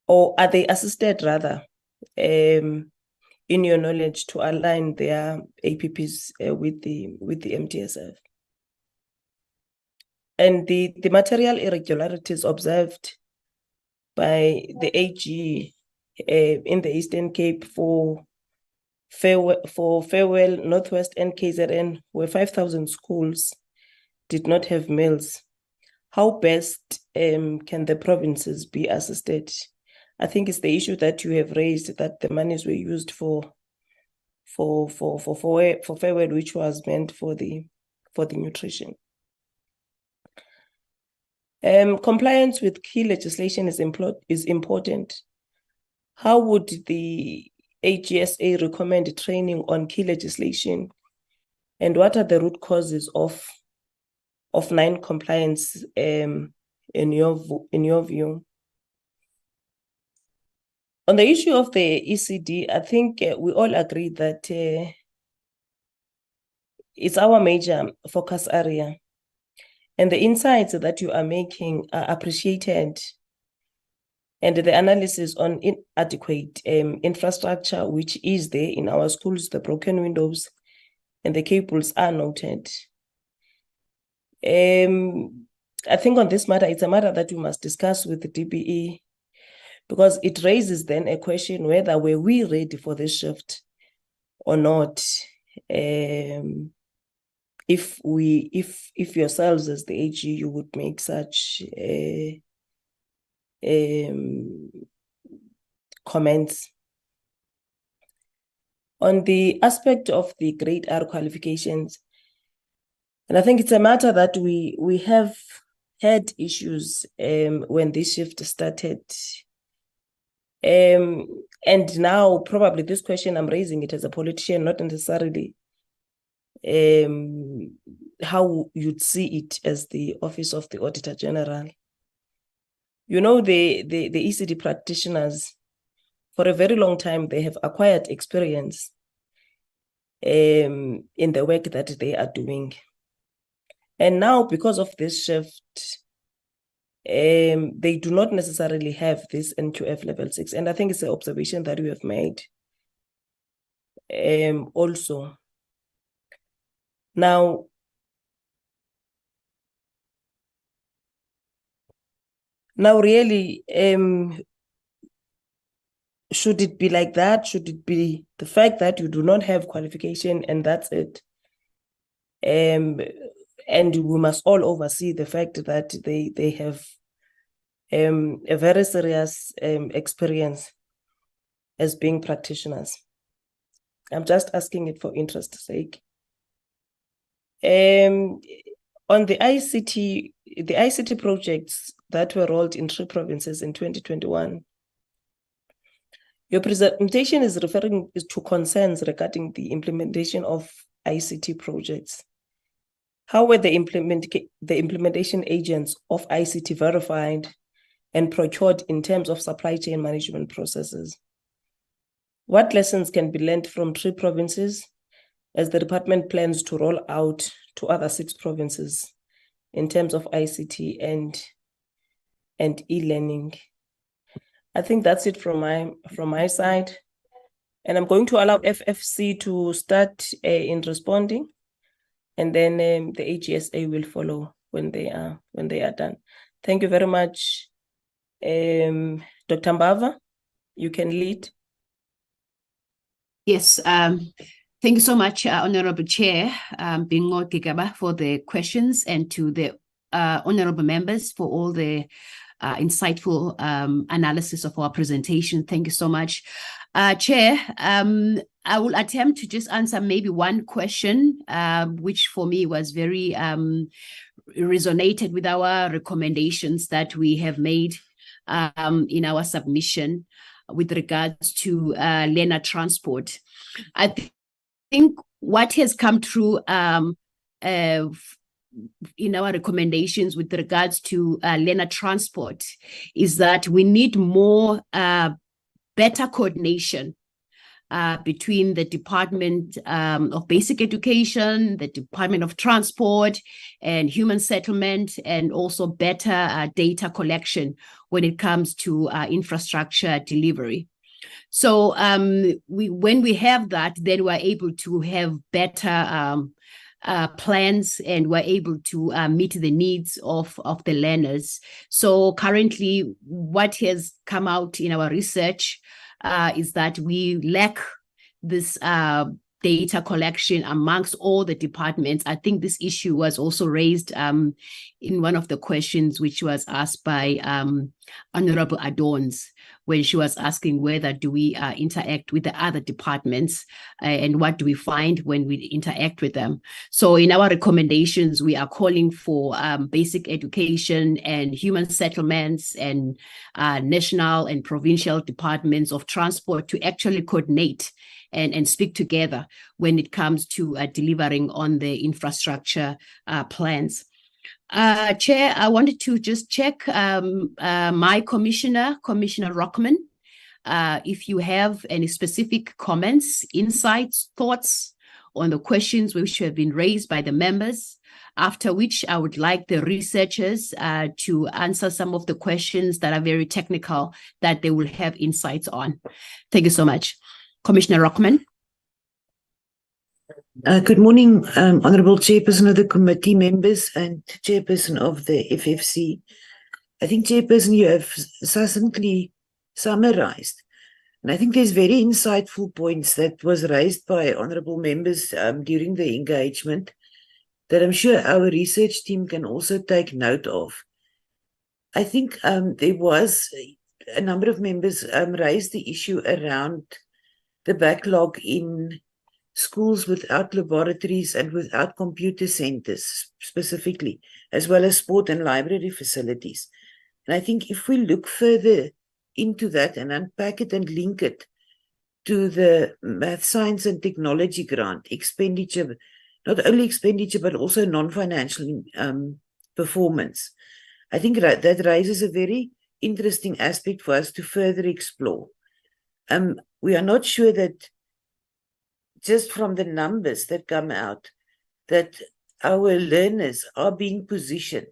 or are they assisted rather, in your knowledge, to align their APPs with the MTSF? And the material irregularities observed by the AG in the Eastern Cape for Farewell, Northwest and KZN, where 5,000 schools did not have meals. How best can the provinces be assisted? I think it's the issue that you have raised, that the monies were used for Farewell, which was meant for the nutrition. Compliance with key legislation is important. How would the AGSA recommend training on key legislation, and what are the root causes of non-compliance in your view? On the issue of the ASIDI, I think we all agree that it's our major focus area, and the insights that you are making are appreciated, and the analysis on inadequate infrastructure, which is there in our schools, the broken windows and the cables, are noted. I think on this matter, it's a matter that we must discuss with the DBE, because it raises then a question whether were we ready for this shift or not. If yourselves as the AG, you would make such comments. On the aspect of the grade R qualifications, and I think it's a matter that we have had issues when this shift started. And now probably this question, I'm raising it as a politician, not necessarily how you'd see it as the Office of the Auditor-General. You know, the ASIDI practitioners, for a very long time, they have acquired experience in the work that they are doing. And now, because of this shift, they do not necessarily have this NQF level 6. And I think it's an observation that we have made also. Now, really, should it be like that? Should it be the fact that you do not have qualification and that's it? And we must all oversee the fact that they have a very serious experience as being practitioners. I'm just asking it for interest's sake. On the ICT projects that were rolled in 3 provinces in 2021, your presentation is referring to concerns regarding the implementation of ICT projects. How were the implementation agents of ICT verified and procured in terms of supply chain management processes? What lessons can be learned from 3 provinces as the department plans to roll out to other 6 provinces in terms of ICT and e-learning? I think that's it from my side. And I'm going to allow FFC to start in responding, and then the AGSA will follow when they are done. Thank you very much. Dr. Mbava, you can lead. Yes, thank you so much, Honorable Chair, Bingo Gigaba, for the questions, and to the honorable members for all the insightful analysis of our presentation. Thank you so much. Chair, I will attempt to just answer maybe one question, which for me was very resonated with our recommendations that we have made in our submission with regards to learner transport. I think what has come through in our recommendations with regards to learner transport is that we need more better coordination between the Department of Basic Education, the Department of Transport and Human Settlement, and also better data collection when it comes to infrastructure delivery. So when we have that, then we're able to have better plans, and we're able to meet the needs of the learners. So currently, what has come out in our research is that we lack this data collection amongst all the departments. I think this issue was also raised in one of the questions which was asked by Honorable Adons, when she was asking whether do we interact with the other departments and what do we find when we interact with them. So in our recommendations, we are calling for basic education and human settlements and national and provincial departments of transport to actually coordinate and speak together when it comes to delivering on the infrastructure plans. Chair, I wanted to just check my Commissioner Rockman, if you have any specific comments, insights, thoughts on the questions which have been raised by the members, after which I would like the researchers to answer some of the questions that are very technical that they will have insights on. Thank you so much. Commissioner Rockman. Good morning, Honourable Chairperson of the committee, members and Chairperson of the FFC. I think, Chairperson, you have succinctly summarised, and I think there's very insightful points that was raised by honourable members during the engagement that I'm sure our research team can also take note of. I think there was a number of members raised the issue around the backlog in schools without laboratories and without computer centres specifically, as well as sport and library facilities. And I think if we look further into that and unpack it and link it to the Math, Science and Technology grant, expenditure, not only expenditure, but also non-financial performance, I think that raises a very interesting aspect for us to further explore. We are not sure that just from the numbers that come out, that our learners are being positioned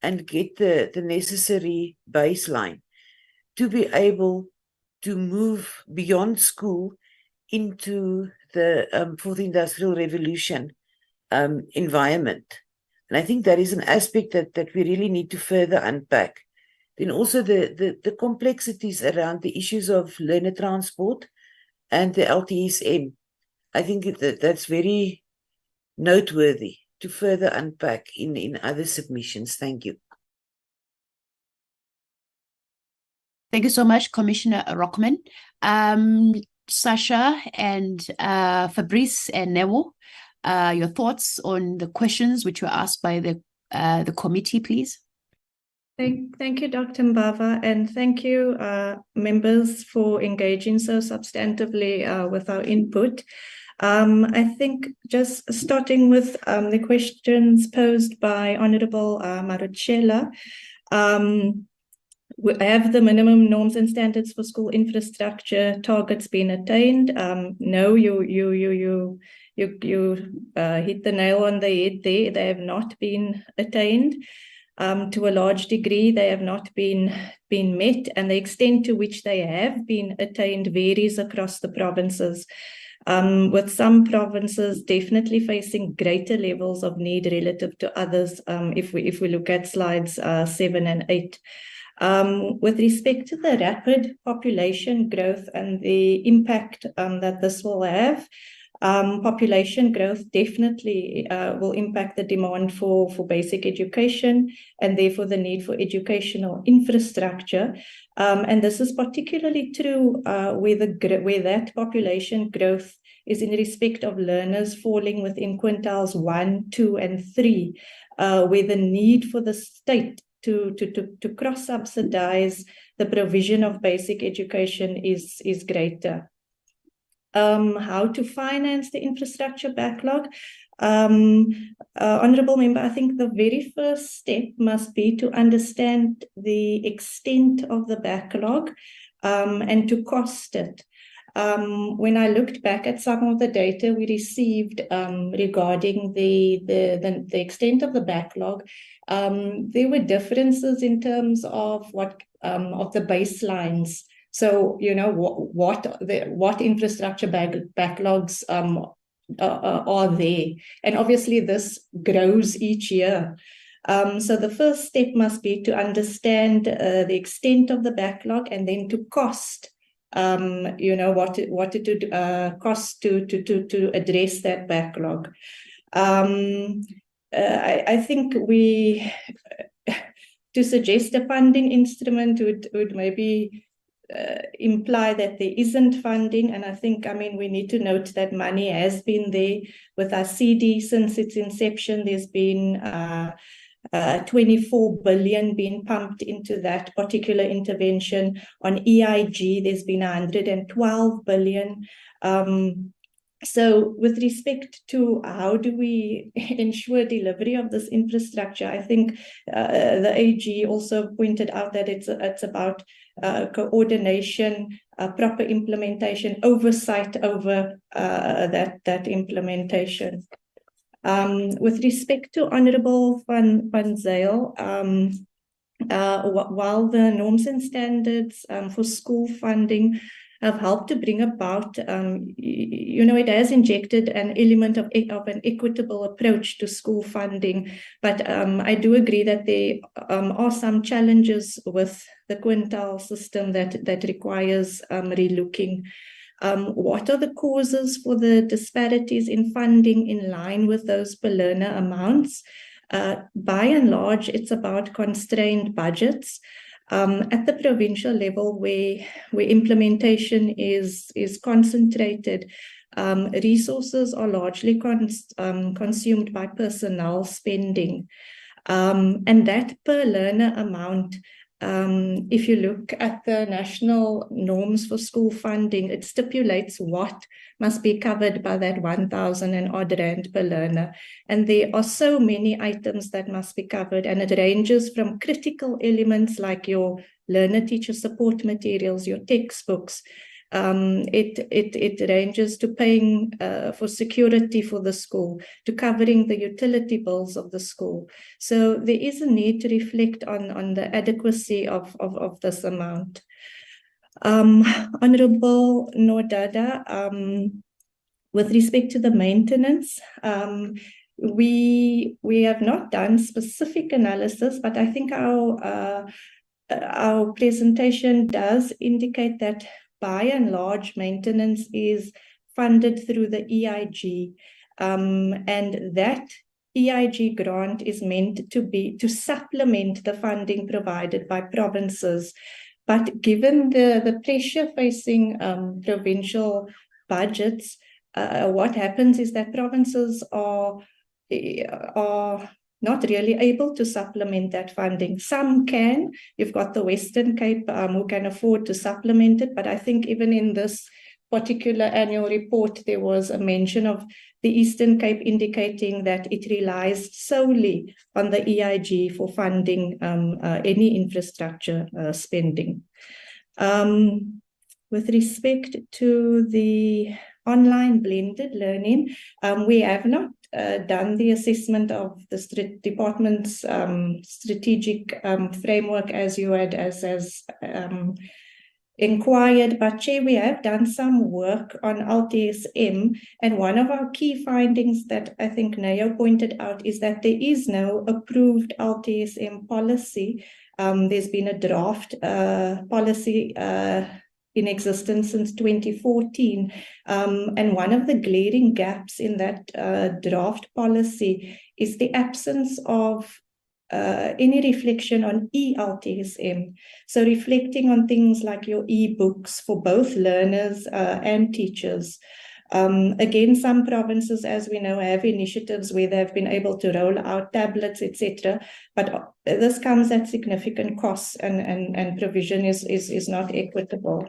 and get the necessary baseline to be able to move beyond school into the fourth industrial revolution environment. And I think that is an aspect that we really need to further unpack. Then also the complexities around the issues of learner transport and the LTSM. I think that's very noteworthy to further unpack in other submissions. Thank you. Thank you so much, Commissioner Rockman. Sasha and Fabrice and Nemo, your thoughts on the questions which were asked by the committee, please. Thank you, Dr. Mbava, and thank you, members, for engaging so substantively with our input. I think just starting with the questions posed by Honorable Marutshela, have the minimum norms and standards for school infrastructure targets been attained? No, you hit the nail on the head there. They have not been attained. To a large degree, they have not been met, and the extent to which they have been attained varies across the provinces, with some provinces definitely facing greater levels of need relative to others, if we look at slides 7 and 8. With respect to the rapid population growth and the impact that this will have, population growth definitely will impact the demand for basic education and therefore the need for educational infrastructure. And this is particularly true where that population growth is in respect of learners falling within quintiles 1, 2, and 3, where the need for the state to cross-subsidize the provision of basic education is greater. How to finance the infrastructure backlog? Honourable Member, I think the very first step must be to understand the extent of the backlog and to cost it. When I looked back at some of the data we received regarding the extent of the backlog, there were differences in terms of what of the baselines. So, you know, what infrastructure backlogs are there, and obviously this grows each year. So the first step must be to understand the extent of the backlog, and then to cost. You know, what it would cost to address that backlog. I think to suggest a funding instrument would maybe imply that there isn't funding, and I think, I mean, we need to note that money has been there with ASIDI since its inception. There's been 24 billion being pumped into that particular intervention. On EIG, there's been 112 billion. So with respect to how do we ensure delivery of this infrastructure, I think the AG also pointed out that it's about coordination, proper implementation, oversight over that implementation. With respect to Honourable Van Zyl, while the norms and standards for school funding have helped to bring about, you know, it has injected an element of an equitable approach to school funding. But I do agree that there are some challenges with the quintile system that requires relooking. What are the causes for the disparities in funding in line with those per learner amounts? By and large, it's about constrained budgets. At the provincial level, where implementation is concentrated, resources are largely consumed by personnel spending, and that per learner amount If you look at the national norms for school funding, it stipulates what must be covered by that 1,000 and odd rand per learner. And there are so many items that must be covered, and it ranges from critical elements like your learner-teacher support materials, your textbooks. It ranges to paying for security for the school, to covering the utility bills of the school. So there is a need to reflect on the adequacy of this amount. Honorable Nodada, with respect to the maintenance, we have not done specific analysis, but I think our presentation does indicate that by and large, maintenance is funded through the EIG, and that EIG grant is meant to supplement the funding provided by provinces. But given the pressure facing provincial budgets, what happens is that provinces are not really able to supplement that funding. Some can. You've got the Western Cape who can afford to supplement it, but I think even in this particular annual report, there was a mention of the Eastern Cape indicating that it relies solely on the EIG for funding any infrastructure spending. With respect to the online blended learning, we have not done the assessment of the department's strategic framework as you had inquired, but Chair, we have done some work on LTSM, and one of our key findings that I think Nayo pointed out is that there is no approved LTSM policy. There's been a draft policy in existence since 2014. And one of the glaring gaps in that draft policy is the absence of any reflection on eLTSM. So reflecting on things like your e-books for both learners and teachers. Again, some provinces, as we know, have initiatives where they've been able to roll out tablets, etc. But this comes at significant costs, and provision is not equitable.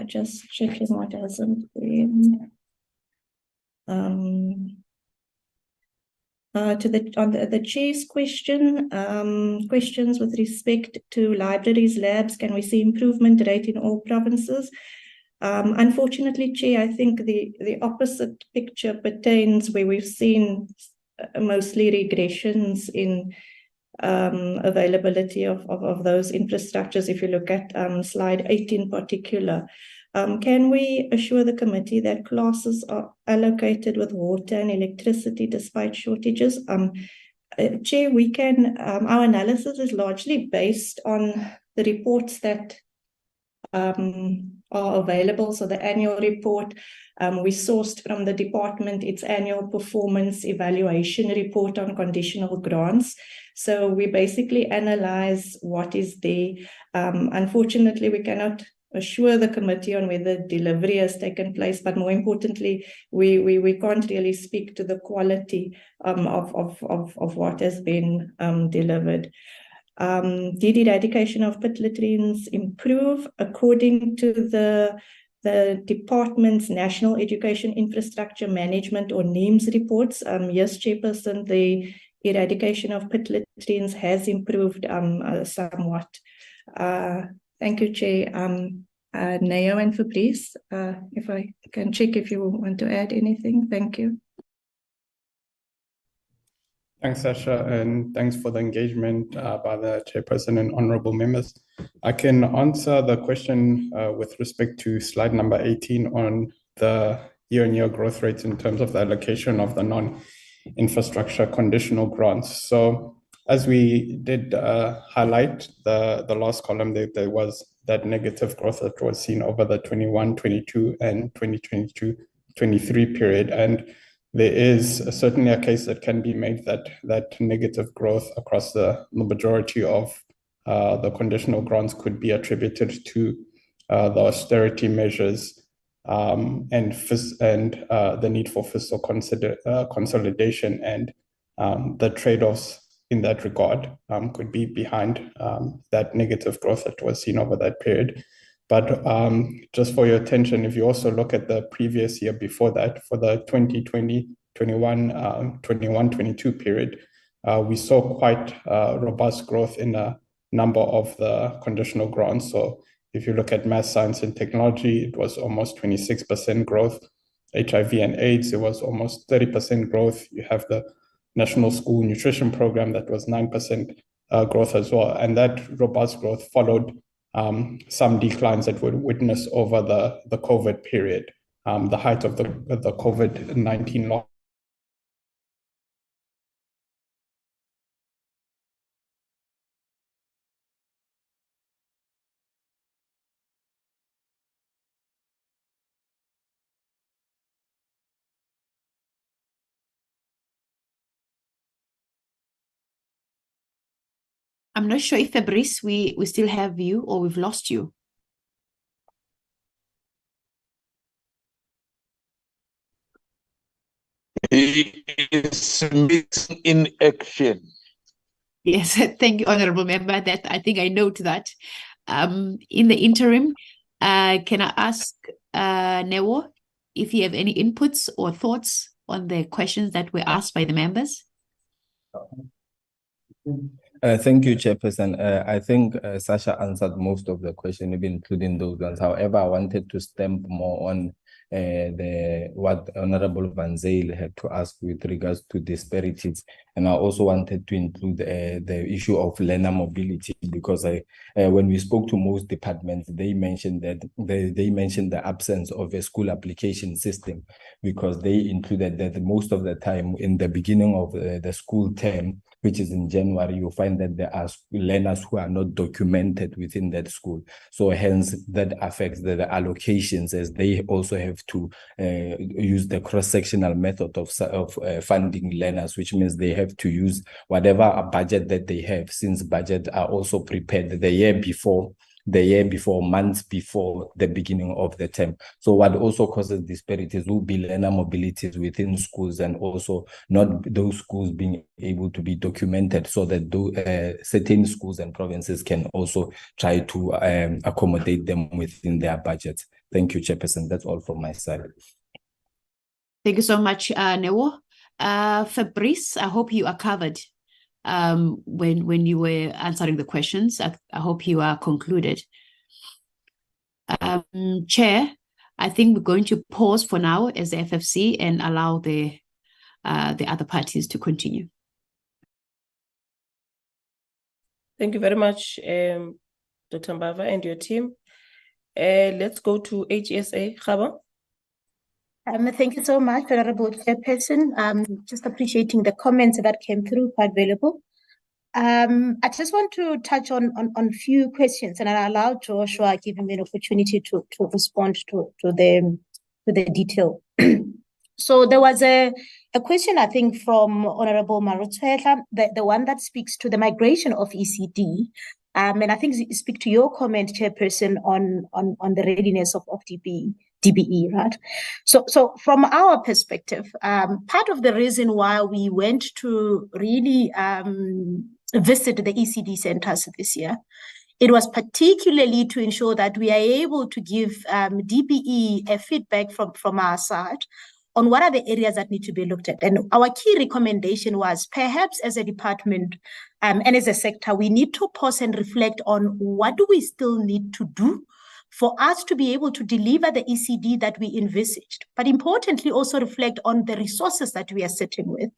Just checking what hasn't been. On the chair's questions with respect to libraries, labs, can we see improvement rate in all provinces? Unfortunately, Chair, I think the opposite picture pertains where we've seen mostly regressions in availability of those infrastructures. If you look at slide 8 in particular, can we assure the committee that classes are allocated with water and electricity despite shortages? Chair, we can, our analysis is largely based on the reports that are available. So the annual report, we sourced from the department its annual performance evaluation report on conditional grants. So we basically analyze what is there. Unfortunately, we cannot assure the committee on whether delivery has taken place, but more importantly, we can't really speak to the quality of what has been delivered. Did eradication of pit latrines improve? According to the department's National Education Infrastructure Management or NIMS reports, yes, Chairperson, the eradication of pit latrines has improved somewhat. Thank you, Chair. Nayo and Fabrice, if I can check if you want to add anything. Thank you. Thanks, Sasha, and thanks for the engagement by the chairperson and honorable members. I can answer the question with respect to slide number 18 on the year-on-year growth rates in terms of the allocation of the non-infrastructure conditional grants. So as we did highlight the last column, there was that negative growth that was seen over the 21-22 and 2022-23 period. And there is certainly a case that can be made that negative growth across the majority of the conditional grants could be attributed to the austerity measures and the need for fiscal consolidation and the trade-offs in that regard could be behind that negative growth that was seen over that period. But just for your attention, if you also look at the previous year before that, for the 2021-22 period, we saw quite robust growth in a number of the conditional grants. So if you look at math, science, and technology, it was almost 26% growth. HIV and AIDS, it was almost 30% growth. You have the National School Nutrition Program that was 9% growth as well. And that robust growth followed some declines that were witnessed over the COVID period, the height of the COVID-19 lockdown. I'm not sure if Fabrice, we still have you or we've lost you. He is missing in action. Yes, thank you, Honorable Member. That I think I note that. In the interim, can I ask Newo if you have any inputs or thoughts on the questions that were asked by the members? Thank you, Chairperson. I think Sasha answered most of the question, even including those ones. However, I wanted to stamp more on what Honorable Van Zyl had to ask with regards to disparities, and I also wanted to include the issue of learner mobility, because when we spoke to most departments, they mentioned that they mentioned the absence of a school application system, because they included that most of the time in the beginning of the school term, which is in January, you find that there are learners who are not documented within that school. So hence that affects the allocations, as they also have to use the cross-sectional method of funding learners, which means they have to use whatever budget that they have, since budgets are also prepared the year before, months before the beginning of the term. So what also causes disparities will be learner mobilities within schools, and also not those schools being able to be documented, so that certain schools and provinces can also try to accommodate them within their budgets. Thank you, Chairperson. That's all from my side. Thank you so much, Newo. Fabrice, I hope you are covered when you were answering the questions. I hope you are concluded. Chair, I think we're going to pause for now as the FFC and allow the other parties to continue. Thank you very much, Dr. Mbava and your team. Let's go to AGSA. Khaba. Thank you so much, Honorable Chairperson. Just appreciating the comments that came through, quite valuable. I just want to touch on a few questions, and I allow Joshua, giving me an opportunity to respond to the detail. So there was a question, I think, from Honorable Marutwela, the one that speaks to the migration of ECD. And I think speak to your comment, Chairperson, on the readiness of DBE, right? So from our perspective, part of the reason why we went to really visit the ECD centers this year, it was particularly to ensure that we are able to give DBE a feedback from our side on what are the areas that need to be looked at. And our key recommendation was, perhaps as a department and as a sector, we need to pause and reflect on what do we still need to do for us to be able to deliver the ECD that we envisaged, but importantly also reflect on the resources that we are sitting with.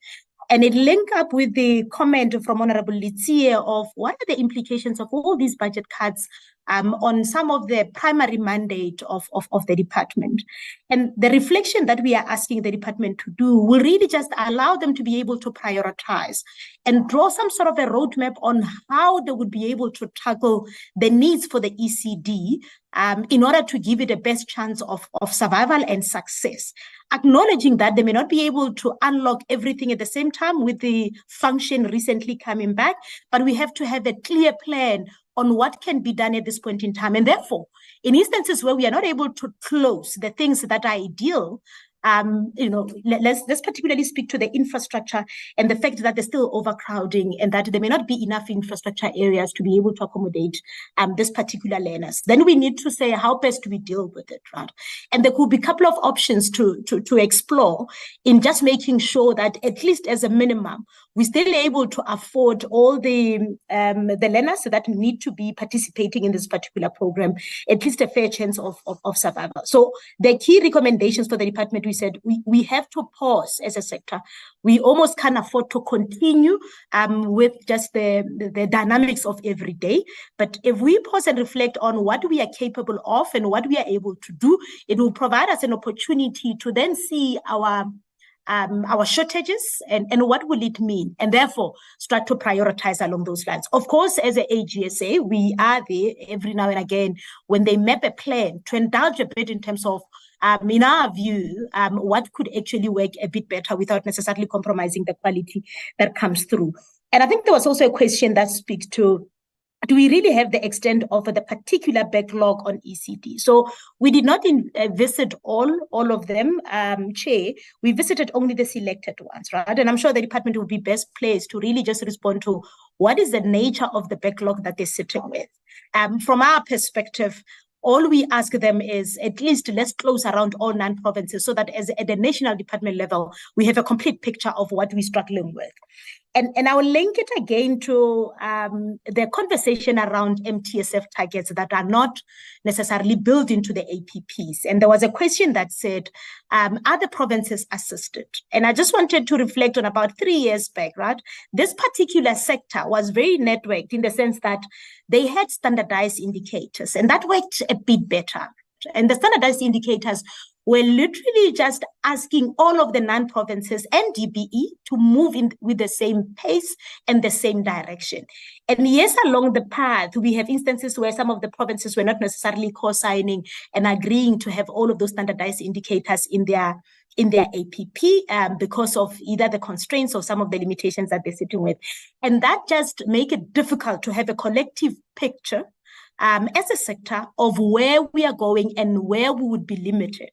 And it linked up with the comment from Honorable Litsie of what are the implications of all these budget cuts on some of the primary mandate of the department. And the reflection that we are asking the department to do will really just allow them to be able to prioritize and draw some sort of a roadmap on how they would be able to tackle the needs for the ECD in order to give it the best chance of survival and success. Acknowledging that they may not be able to unlock everything at the same time with the function recently coming back, but we have to have a clear plan on what can be done at this point in time. And therefore, in instances where we are not able to close the things that are ideal, let's particularly speak to the infrastructure and the fact that there's still overcrowding and that there may not be enough infrastructure areas to be able to accommodate this particular learners. Then we need to say, how best do we deal with it, right? And there could be a couple of options to explore in just making sure that at least as a minimum, we're still able to afford all the learners that need to be participating in this particular program, at least a fair chance of survival. So the key recommendations for the department, we said we have to pause as a sector. We almost can't afford to continue with just the dynamics of every day. But if we pause and reflect on what we are capable of and what we are able to do, it will provide us an opportunity to then see our shortages and what will it mean, and therefore start to prioritize along those lines. Of course, as a AGSA, we are there every now and again when they map a plan to indulge a bit in terms of, in our view, what could actually work a bit better without necessarily compromising the quality that comes through. And I think there was also a question that speaks to, do we really have the extent of the particular backlog on ECD? So we did not visit all of them, Chair. We visited only the selected ones, right? And I'm sure the department will be best placed to really just respond to what is the nature of the backlog that they're sitting with. From our perspective, all we ask them is at least let's close around all 9 provinces so that at the national department level, we have a complete picture of what we're struggling with. And I will link it again to the conversation around MTSF targets that are not necessarily built into the APPs. And there was a question that said, are the provinces assisted? And I just wanted to reflect on about 3 years back, right? This particular sector was very networked in the sense that they had standardized indicators, and that worked a bit better. And the standardized indicators were literally just asking all of the 9 provinces and DBE to move in with the same pace and the same direction. And yes, along the path, we have instances where some of the provinces were not necessarily co-signing and agreeing to have all of those standardized indicators in their APP because of either the constraints or some of the limitations that they're sitting with. And that just make it difficult to have a collective picture as a sector of where we are going and where we would be limited.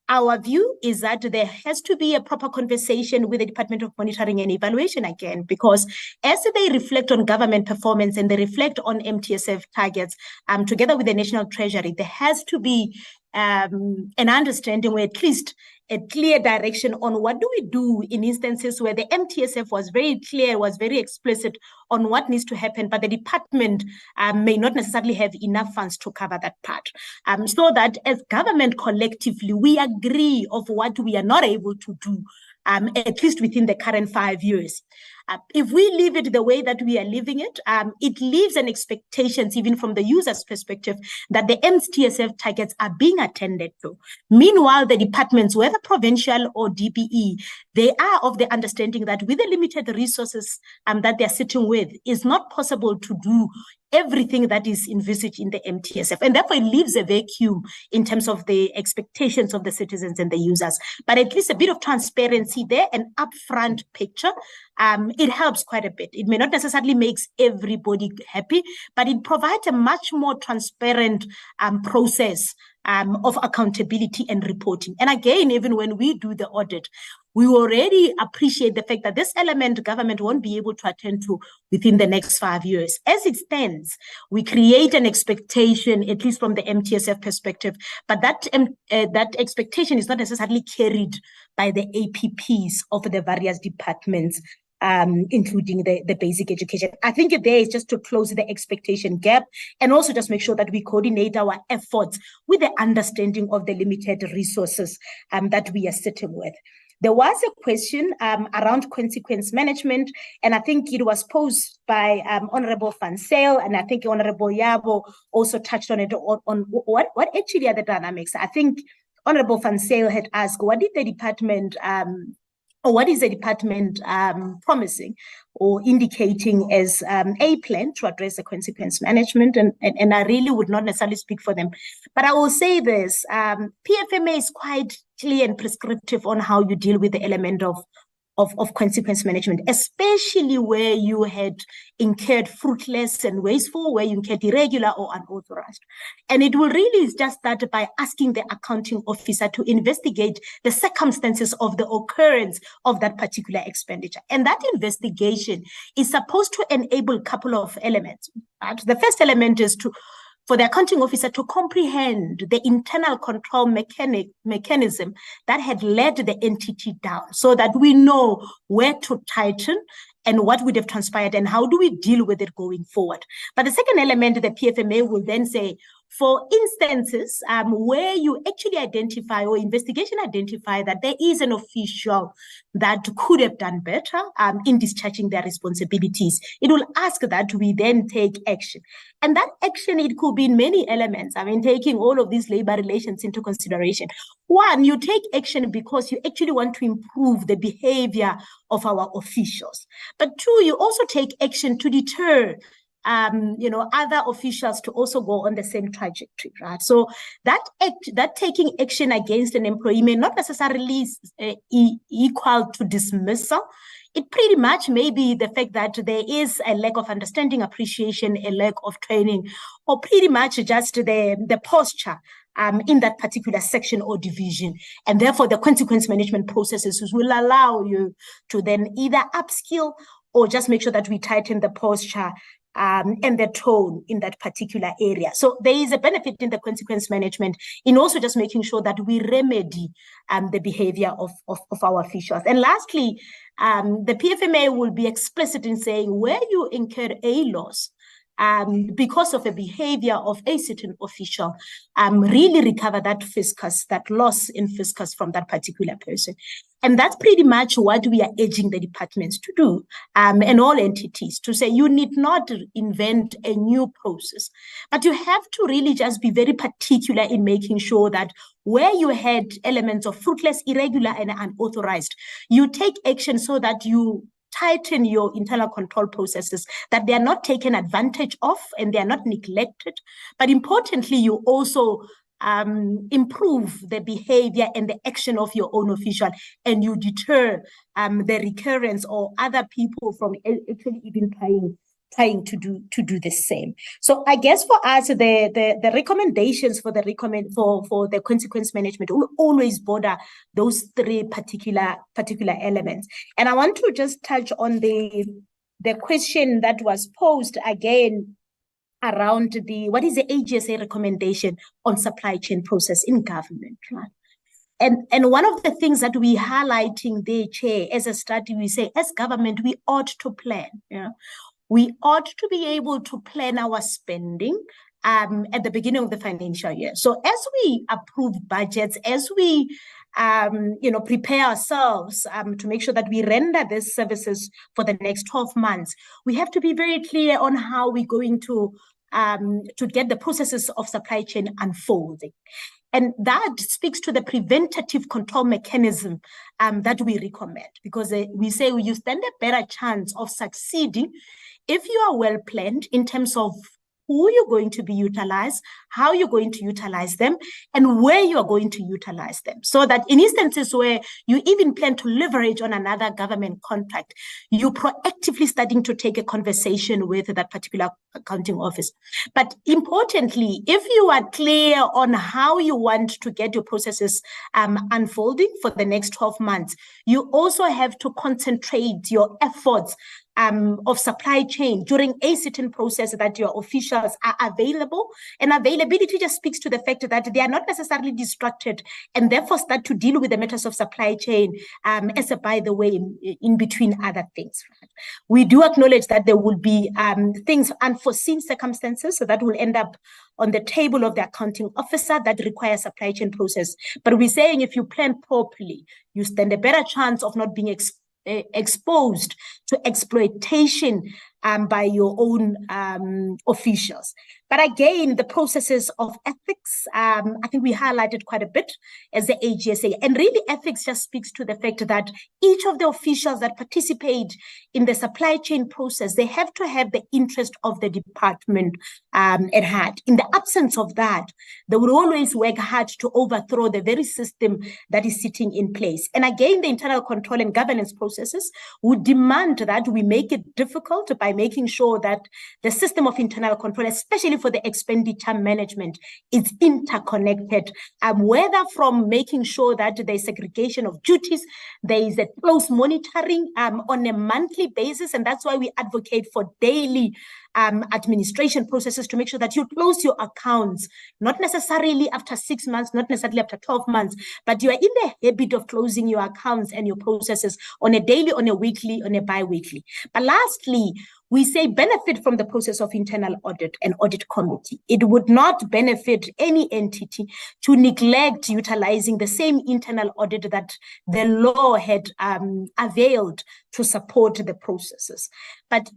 Our view is that there has to be a proper conversation with the Department of Monitoring and Evaluation again, because as they reflect on government performance and they reflect on MTSF targets, together with the National Treasury, there has to be an understanding, or at least a clear direction on what do we do in instances where the MTSF was very clear, was very explicit on what needs to happen, but the department may not necessarily have enough funds to cover that part. So that as government collectively, we agree of what we are not able to do, at least within the current 5 years. If we leave it the way that we are leaving it, it leaves an expectations, even from the user's perspective, that the MTSF targets are being attended to. Meanwhile, the departments, whether provincial or DBE, they are of the understanding that with the limited resources that they're sitting with, it's not possible to do everything that is envisaged in the MTSF. And therefore, it leaves a vacuum in terms of the expectations of the citizens and the users. But at least a bit of transparency there, an upfront picture, it helps quite a bit. It may not necessarily make everybody happy, but it provides a much more transparent process of accountability and reporting. And again, even when we do the audit, we already appreciate the fact that this element government won't be able to attend to within the next 5 years. As it stands, we create an expectation, at least from the MTSF perspective, but that expectation is not necessarily carried by the APPs of the various departments, including the basic education. I think there is just to close the expectation gap and also just make sure that we coordinate our efforts with the understanding of the limited resources that we are sitting with. There was a question around consequence management, and I think it was posed by Honorable Van Zyl, and I think Honorable Yabo also touched on it, on what actually are the dynamics. I think Honorable Van Zyl had asked, what did the department or what is the department promising or indicating as a plan to address the consequence management? And I really would not necessarily speak for them. But I will say this, PFMA is quite clear and prescriptive on how you deal with the element of of consequence management, especially where you had incurred fruitless and wasteful, where you incurred irregular or unauthorized. And it will really just start by asking the accounting officer to investigate the circumstances of the occurrence of that particular expenditure. And that investigation is supposed to enable a couple of elements. Right? The first element is for the accounting officer to comprehend the internal control mechanism that had led the entity down, so that we know where to tighten and what would have transpired and how do we deal with it going forward. But the second element, the PFMA will then say, for instances where you actually identify or investigation identify that there is an official that could have done better in discharging their responsibilities, it will ask that we then take action. And that action, it could be in many elements. I mean, taking all of these labor relations into consideration. One, you take action because you actually want to improve the behavior of our officials. But two, you also take action to deter other officials to also go on the same trajectory, right? So that taking action against an employee may not necessarily equal to dismissal. It pretty much may be the fact that there is a lack of understanding, appreciation, a lack of training, or pretty much just the posture in that particular section or division. And therefore, the consequence management processes will allow you to then either upskill or just make sure that we tighten the posture and the tone in that particular area. So there is a benefit in the consequence management in also just making sure that we remedy the behavior of our officials. And lastly, the PFMA will be explicit in saying where you incur a loss because of a behavior of a certain official, really recover that fiscus, that loss in fiscus from that particular person. And that's pretty much what we are urging the departments to do, and all entities, to say you need not invent a new process, but you have to really just be very particular in making sure that where you had elements of fruitless, irregular, and unauthorized, you take action so that you tighten your internal control processes, that they are not taken advantage of and they are not neglected. But importantly, you also improve the behavior and the action of your own official, and you deter the recurrence or other people from actually even trying to do the same. So I guess for us, the recommendations for the consequence management will always border those three particular elements. And I want to just touch on the question that was posed again around what is the AGSA recommendation on supply chain process in government, right? And one of the things that we're highlighting there, Chair, as a study, we say, as government, we ought to plan. We ought to be able to plan our spending at the beginning of the financial year. So as we approve budgets, as we prepare ourselves to make sure that we render these services for the next 12 months, we have to be very clear on how we're going to get the processes of supply chain unfolding. And that speaks to the preventative control mechanism that we recommend, because we say you stand a better chance of succeeding if you are well planned in terms of who you're going to be utilized, how you're going to utilize them, and where you are going to utilize them. So that in instances where you even plan to leverage on another government contract, you're proactively starting to take a conversation with that particular accounting office. But importantly, if you are clear on how you want to get your processes unfolding for the next 12 months, you also have to concentrate your efforts of supply chain during a certain process that your officials are available. And availability just speaks to the fact that they are not necessarily distracted and therefore start to deal with the matters of supply chain as a by the way in between other things. We do acknowledge that there will be things, unforeseen circumstances, so that will end up on the table of the accounting officer that requires supply chain process. But we're saying if you plan properly, you stand a better chance of not being exposed to exploitation by your own officials. But again, the processes of ethics, I think we highlighted quite a bit as the AGSA. And really, ethics just speaks to the fact that each of the officials that participate in the supply chain process, they have to have the interest of the department at heart. In the absence of that, they would always work hard to overthrow the very system that is sitting in place. And again, the internal control and governance processes would demand that we make it difficult by making sure that the system of internal control, especially for the expenditure management, is interconnected, whether from making sure that there's segregation of duties, there is a close monitoring on a monthly basis, and that's why we advocate for daily administration processes to make sure that you close your accounts, not necessarily after 6 months, not necessarily after 12 months, but you are in the habit of closing your accounts and your processes on a daily, on a weekly, on a bi-weekly. But lastly, we say benefit from the process of internal audit and audit committee. It would not benefit any entity to neglect utilizing the same internal audit that the law had availed to support the processes. But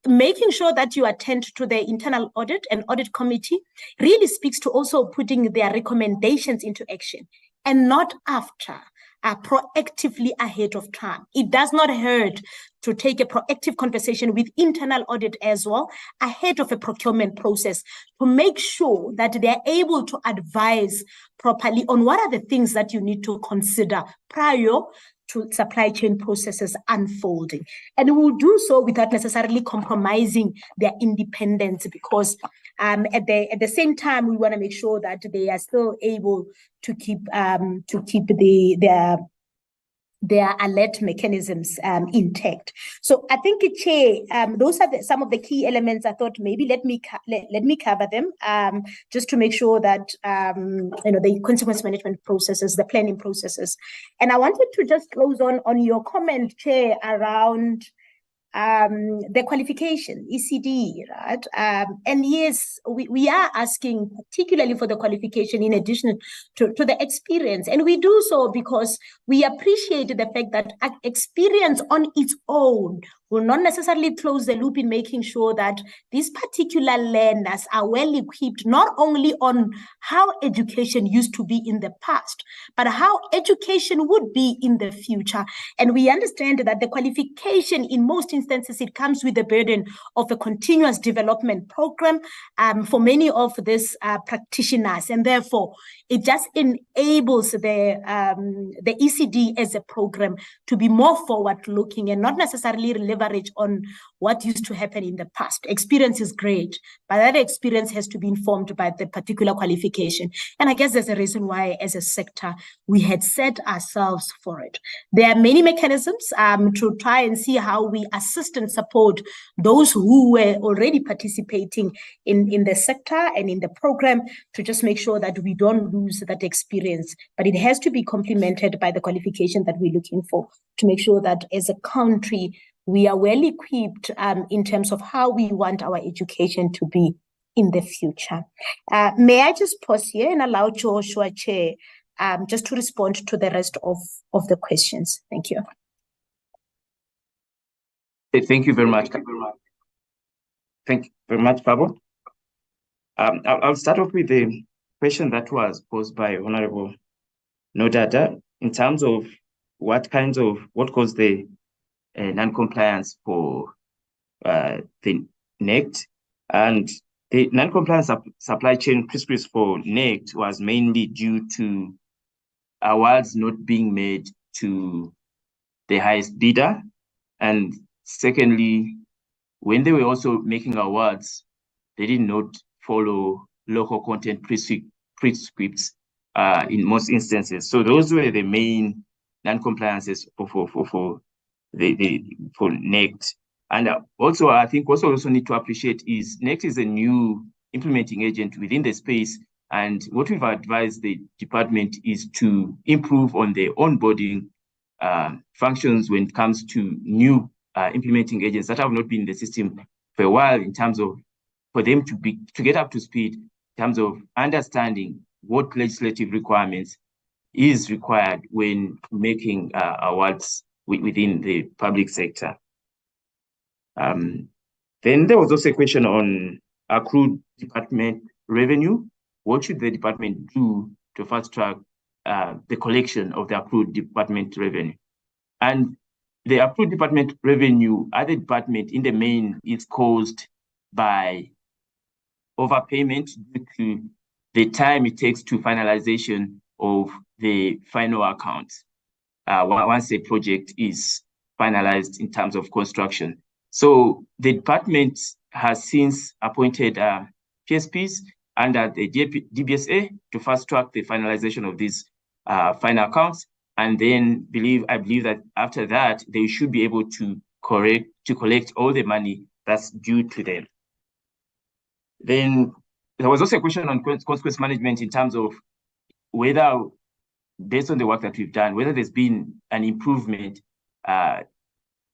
making sure that you attend to the internal audit and audit committee really speaks to also putting their recommendations into action and not after, proactively ahead of time. It does not hurt to take a proactive conversation with internal audit as well ahead of a procurement process to make sure that they're able to advise properly on what are the things that you need to consider prior to supply chain processes unfolding. And we'll do so without necessarily compromising their independence, because at the same time, we want to make sure that they are still able to keep their alert mechanisms intact. So I think, Chair, those are some of the key elements. I thought maybe let me cover them just to make sure that the consequence management processes, the planning processes. And I wanted to just close on your comment, Chair, around the qualification, ECD, right? And yes, we are asking particularly for the qualification in addition to the experience. And we do so because we appreciate the fact that experience on its own will not necessarily close the loop in making sure that these particular learners are well equipped, not only on how education used to be in the past, but how education would be in the future. And we understand that the qualification, in most instances, it comes with the burden of a continuous development program for many of these practitioners. And therefore, it just enables the ECD as a program to be more forward-looking and not necessarily leverage on what used to happen in the past. Experience is great, but that experience has to be informed by the particular qualification. And I guess there's a reason why, as a sector, we had set ourselves for it. There are many mechanisms to try and see how we assist and support those who were already participating in the sector and in the program to just make sure that we don't lose that experience. But it has to be complemented by the qualification that we're looking for to make sure that as a country, we are well equipped in terms of how we want our education to be in the future. May I just pause here and allow Joshua, Chair, just to respond to the rest of the questions. Thank you. Thank you very much. Thank you very much, Pabo. I'll start off with the question that was posed by Honorable Nodada in terms of what caused the non-compliance for the NECT. And the non-compliance supply chain prescripts for NECT was mainly due to awards not being made to the highest bidder. And secondly, when they were also making awards, they did not follow local content prescripts in most instances. So those were the main non-compliances for NECT. And also, I think also need to appreciate is NECT is a new implementing agent within the space. And what we've advised the department is to improve on the onboarding functions when it comes to new implementing agents that have not been in the system for a while, in terms of for them to get up to speed in terms of understanding what legislative requirements is required when making awards within the public sector. Then there was also a question on accrued department revenue. What should the department do to fast track the collection of the accrued department revenue? And the accrued department revenue at the department in the main is caused by overpayment due to the time it takes to finalization of the final accounts once a project is finalized in terms of construction. So the department has since appointed PSPs under the DBSA to fast track the finalization of these final accounts. And then I believe that after that, they should be able to collect all the money that's due to them. Then there was also a question on consequence management in terms of whether, based on the work that we've done, whether there's been an improvement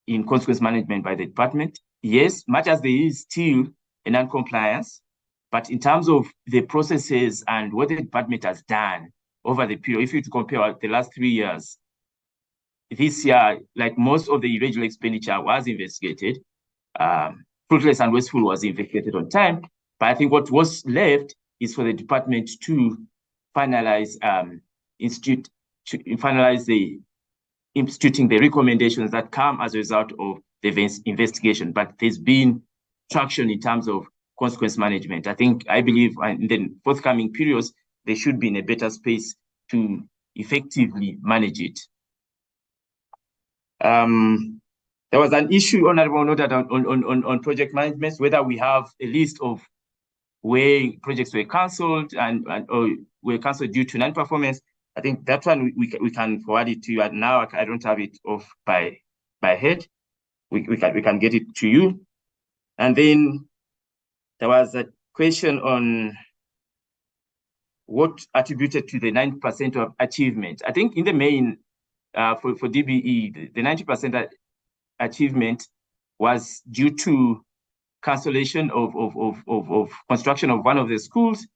in consequence management by the department. Yes, much as there is still a non-compliance, but in terms of the processes and what the department has done over the period, if you compare the last 3 years, this year, like most of the irregular expenditure was investigated, fruitless and wasteful was investigated on time, but I think what was left is for the department to finalize instituting the recommendations that come as a result of the investigation. But there's been traction in terms of consequence management. I believe in the forthcoming periods, they should be in a better space to effectively manage it. There was an issue, Honorable noted on project management, whether we have a list of where projects were cancelled or were cancelled due to non-performance. I think that one we can forward it to you. And now I don't have it off by head. We can get it to you. And then there was a question on what attributed to the 90% of achievement. I think in the main, for DBE, the 90% achievement was due to cancellation of construction of one of the schools.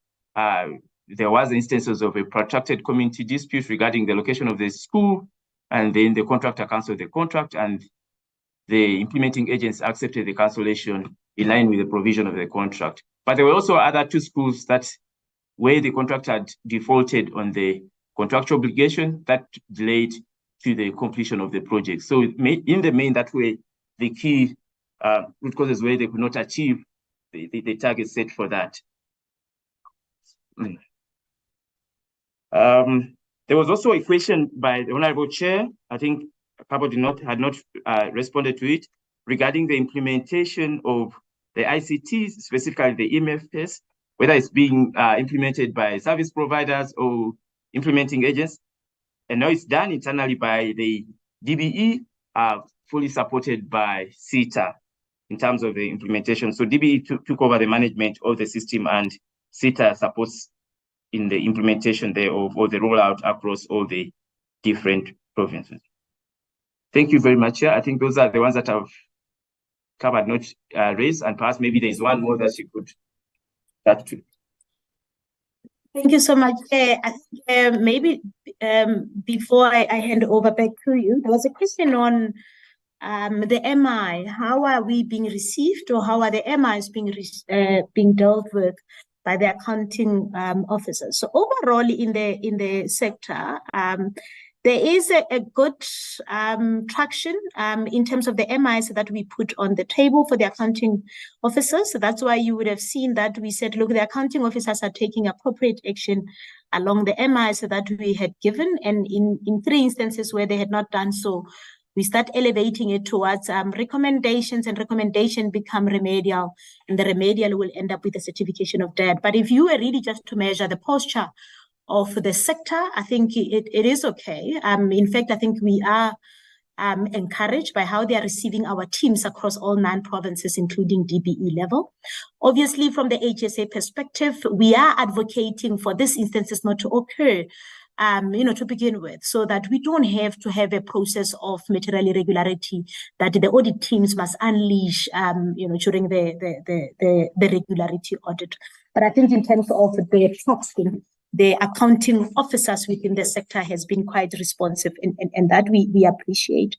There was instances of a protracted community dispute regarding the location of the school, and then the contractor canceled the contract, and the implementing agents accepted the cancellation in line with the provision of the contract. But there were also other 2 schools that where the contractor had defaulted on the contractual obligation that delayed to the completion of the project. So in the main, that way, the key root causes where they could not achieve the target set for that. There was also a question by the Honorable Chair. I think Pablo had not responded to it regarding the implementation of the ICT, specifically the EMFS, whether it's being implemented by service providers or implementing agents. And now it's done internally by the DBE, fully supported by CETA in terms of the implementation. So DBE took over the management of the system, and CETA supports in the implementation there of all the rollout across all the different provinces. Thank you very much. I think those are the ones that I've covered, not raised, and perhaps maybe there's one more that you could add to. Thank you so much. I think maybe before I hand over back to you, there was a question on the MI. How are we being received, or how are the MIs being dealt with by the accounting officers? So overall in the sector, there is a good traction in terms of the MIs that we put on the table for the accounting officers. So that's why you would have seen that we said, look, the accounting officers are taking appropriate action along the MIs that we had given. And in 3 instances where they had not done so, we start elevating it towards recommendations, and recommendation become remedial, and the remedial will end up with a certification of debt. But if you were really just to measure the posture of the sector, I think it is okay. In fact, I think we are encouraged by how they are receiving our teams across all 9 provinces, including DBE level. Obviously, from the AGSA perspective, we are advocating for these instances not to occur, to begin with, so that we don't have to have a process of material irregularity that the audit teams must unleash, during the regularity audit. But I think in terms of the trusting, the accounting officers within the sector has been quite responsive, and that we appreciate.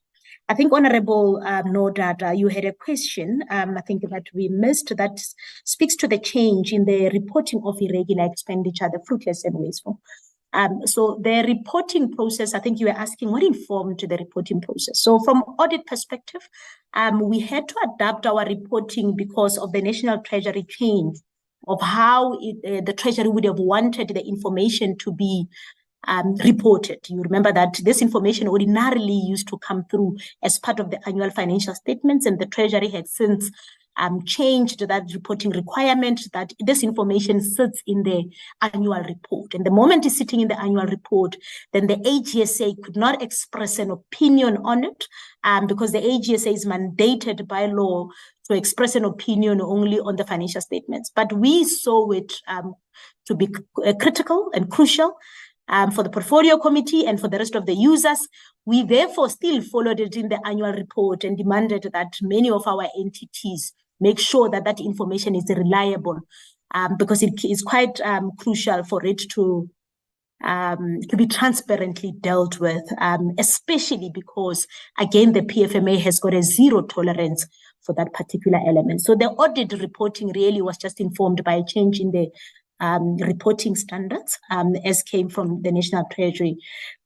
I think, Honorable Nodada, you had a question, I think that we missed, that speaks to the change in the reporting of irregular expenditure, the fruitless and wasteful. So the reporting process, I think you were asking what informed the reporting process. So from audit perspective, we had to adapt our reporting because of the National Treasury change of how the Treasury would have wanted the information to be reported. You remember that this information ordinarily used to come through as part of the annual financial statements, and the Treasury had since changed that reporting requirement that this information sits in the annual report. And the moment it's sitting in the annual report, then the AGSA could not express an opinion on it because the AGSA is mandated by law to express an opinion only on the financial statements. But we saw it to be critical and crucial for the portfolio committee and for the rest of the users. We therefore still followed it in the annual report and demanded that many of our entities make sure that that information is reliable because it is quite crucial for it to be transparently dealt with, especially because, again, the PFMA has got a zero tolerance for that particular element. So the audit reporting really was just informed by a change in the reporting standards as came from the National Treasury.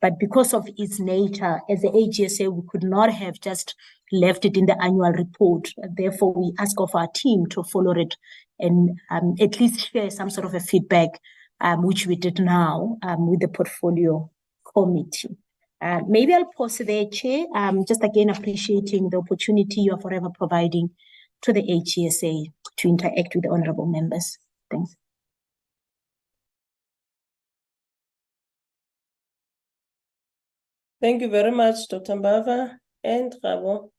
But because of its nature, as the AGSA, we could not have just left it in the annual report. Therefore, we ask of our team to follow it and at least share some sort of a feedback, which we did now with the portfolio committee. Maybe I'll pause there, Chair, just again appreciating the opportunity you are forever providing to the AGSA to interact with the honorable members. Thanks. Thank you very much, Dr. Mbava and Rabo,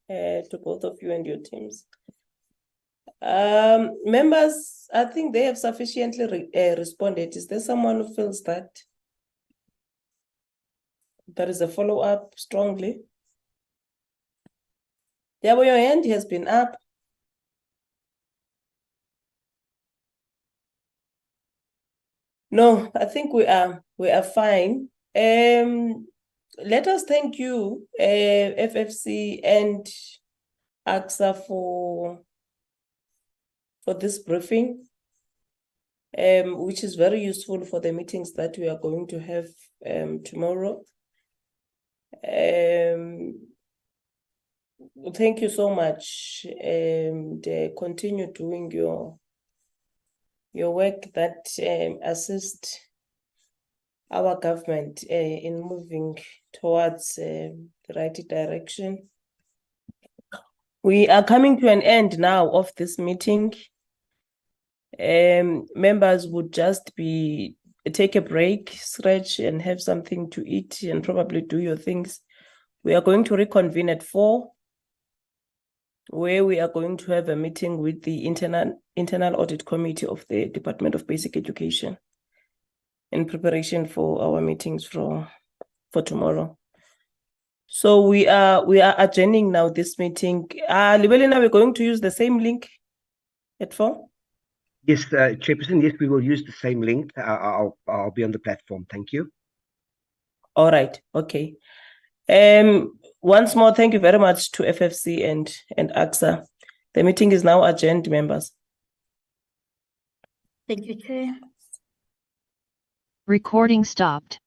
to both of you and your teams. Members, I think they have sufficiently responded. Is there someone who feels that there is a follow-up strongly? Yeah, well, your hand has been up. No, I think we are fine. Let us thank you, FFC and AGSA for this briefing, which is very useful for the meetings that we are going to have tomorrow. Thank you so much, and continue doing your work that assist our government in moving towards the right direction. We are coming to an end now of this meeting. Members would just take a break, stretch, and have something to eat, and probably do your things. We are going to reconvene at 4, where we are going to have a meeting with the internal audit committee of the Department of Basic Education in preparation for our meetings for tomorrow. So we are adjourning now this meeting. Libelina, we're going to use the same link at 4? Yes, Chairperson, yes, we will use the same link. I'll be on the platform. Thank you. All right, okay. Once more, thank you very much to FFC and AGSA. The meeting is now adjourned, members. Thank you, Chair. Recording stopped.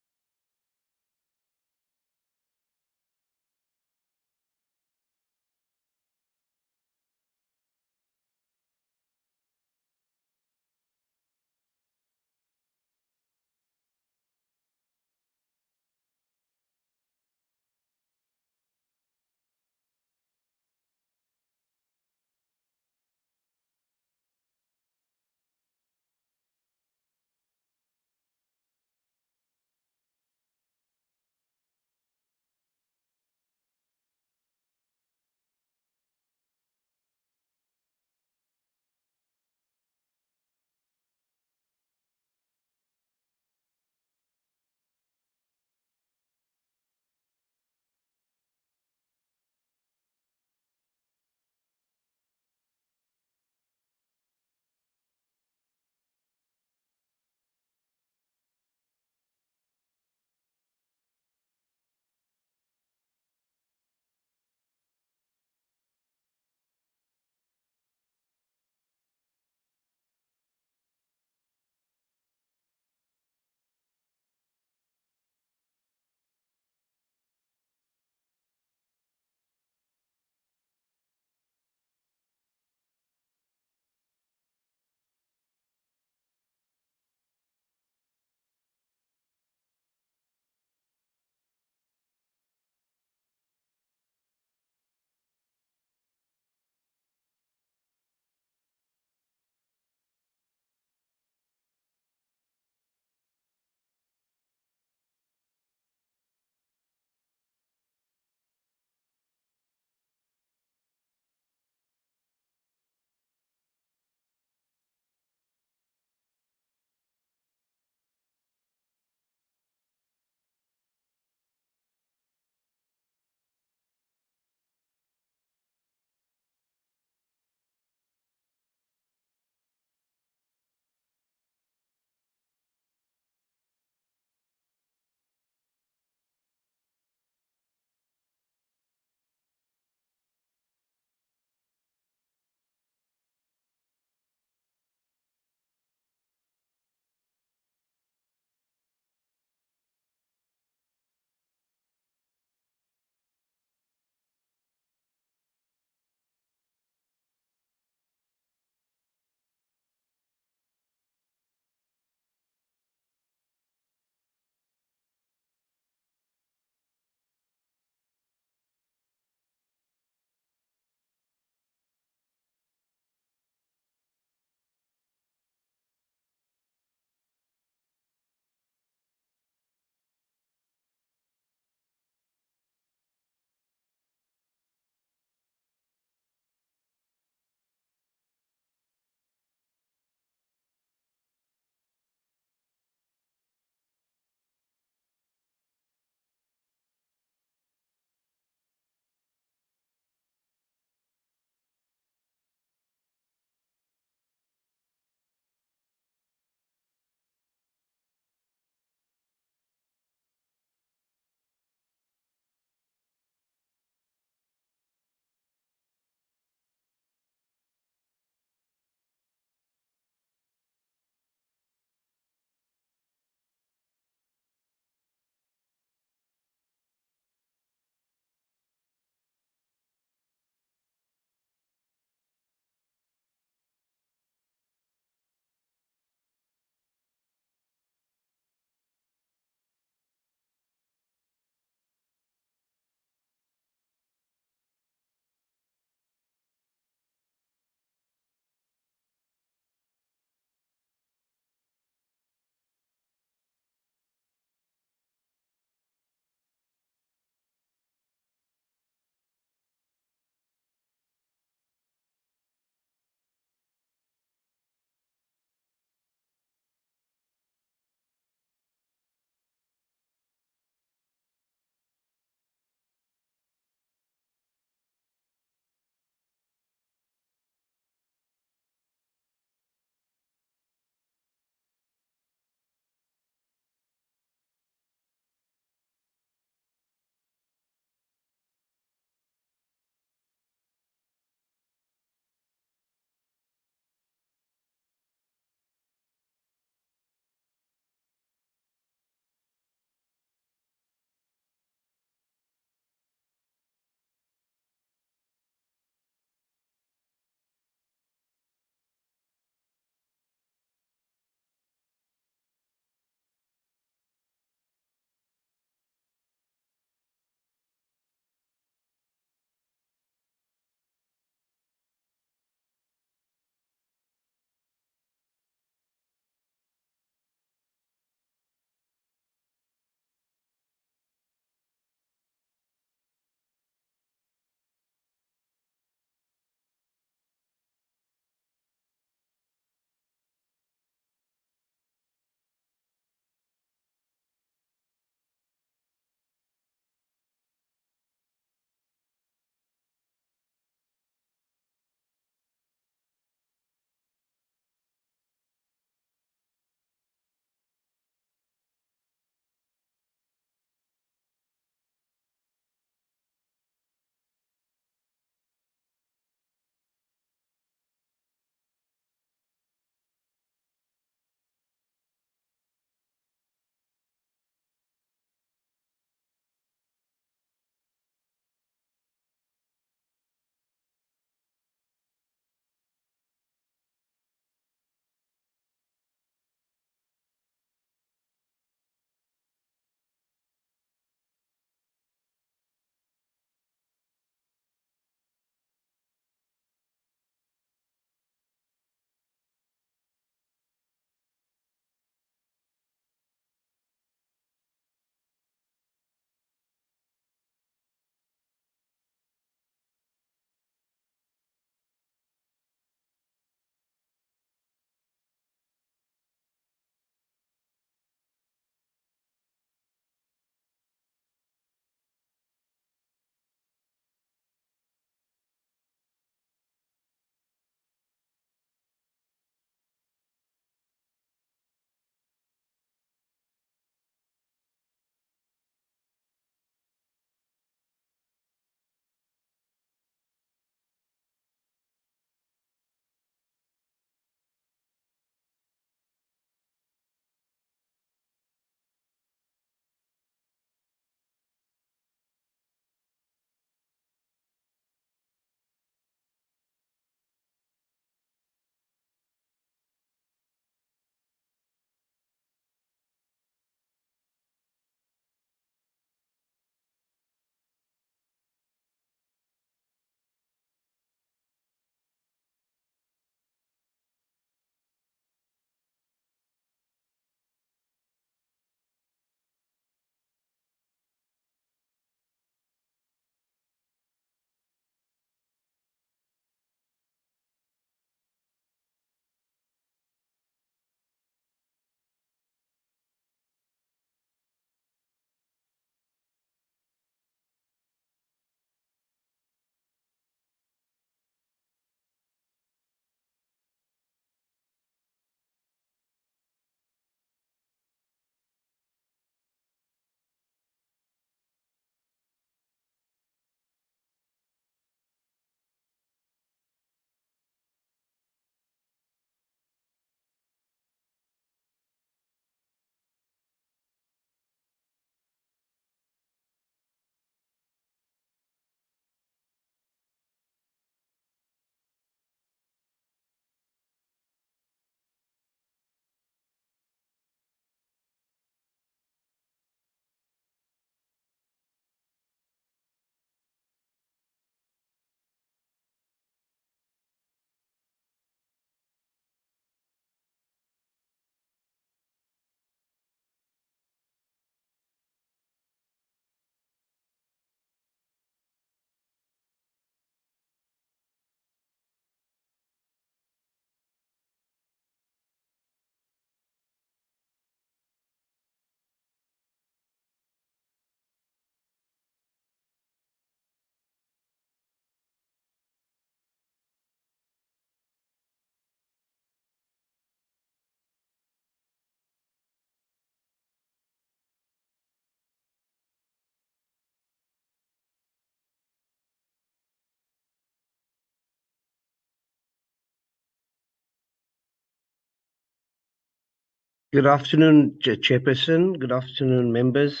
Good afternoon, Chairperson. Good afternoon, members,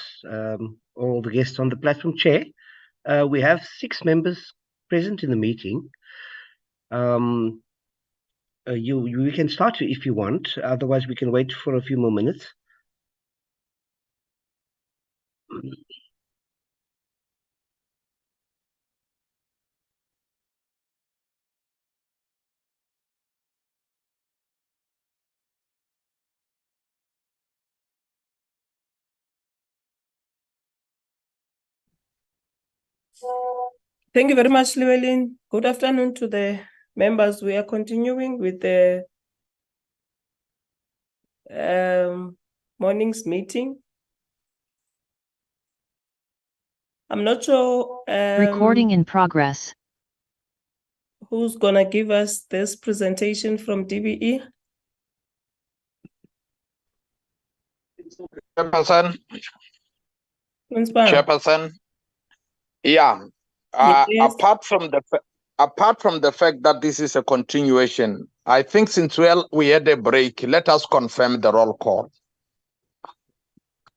all the guests on the platform. Chair, we have 6 members present in the meeting. We can start if you want. Otherwise, we can wait for a few more minutes. Thank you very much, Llewellyn. Good afternoon to the members. We are continuing with the morning's meeting. I'm not sure Recording in progress. who's gonna give us this presentation from DBE. Chairperson. Principal. Chairperson. Yeah. Yes. Apart from the fact that this is a continuation, I think since we had a break, let us confirm the roll call.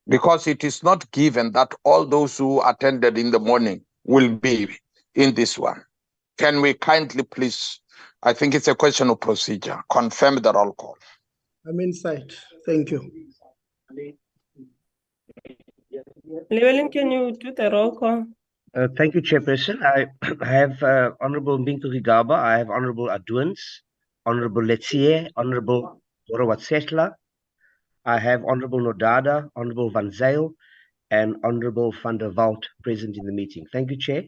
Because it is not given that all those who attended in the morning will be in this one. Can we kindly please, I think it's a question of procedure, confirm the roll call. I'm inside. Thank you. Llewellyn, can you do the roll call? Thank you, Chairperson. I have Honorable Mbinko Gigaba, I have Honorable Aduans, Honorable Letsie, Honorable Morowatshetla, I have Honorable Nodada, Honorable Van Zyl, and Honorable van der Walt present in the meeting. Thank you, Chair.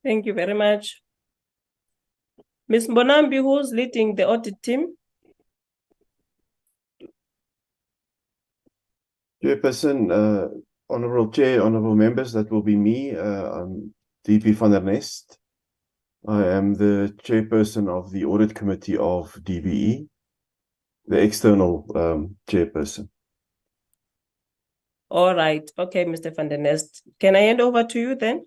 Thank you very much. Ms. Mbonambi, who's leading the audit team? Chairperson, Honourable Chair, Honourable Members, that will be me. I'm DP van der Nest. I am the Chairperson of the Audit Committee of DBE, the external Chairperson. All right. Okay, Mr. van der Nest. Can I hand over to you then?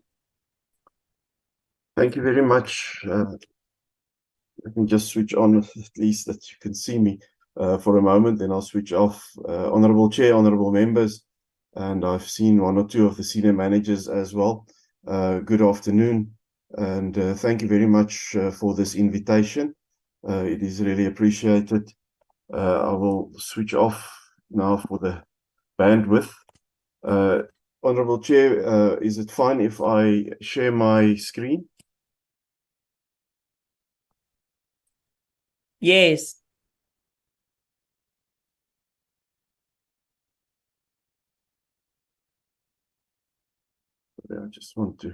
Thank you very much. Let me just switch on at least that you can see me for a moment, then I'll switch off. Honourable Chair, Honourable Members, and I've seen 1 or 2 of the senior managers as well. Good afternoon, and thank you very much for this invitation. It is really appreciated. I will switch off now for the bandwidth. Honourable Chair, is it fine if I share my screen? Yes. I just want to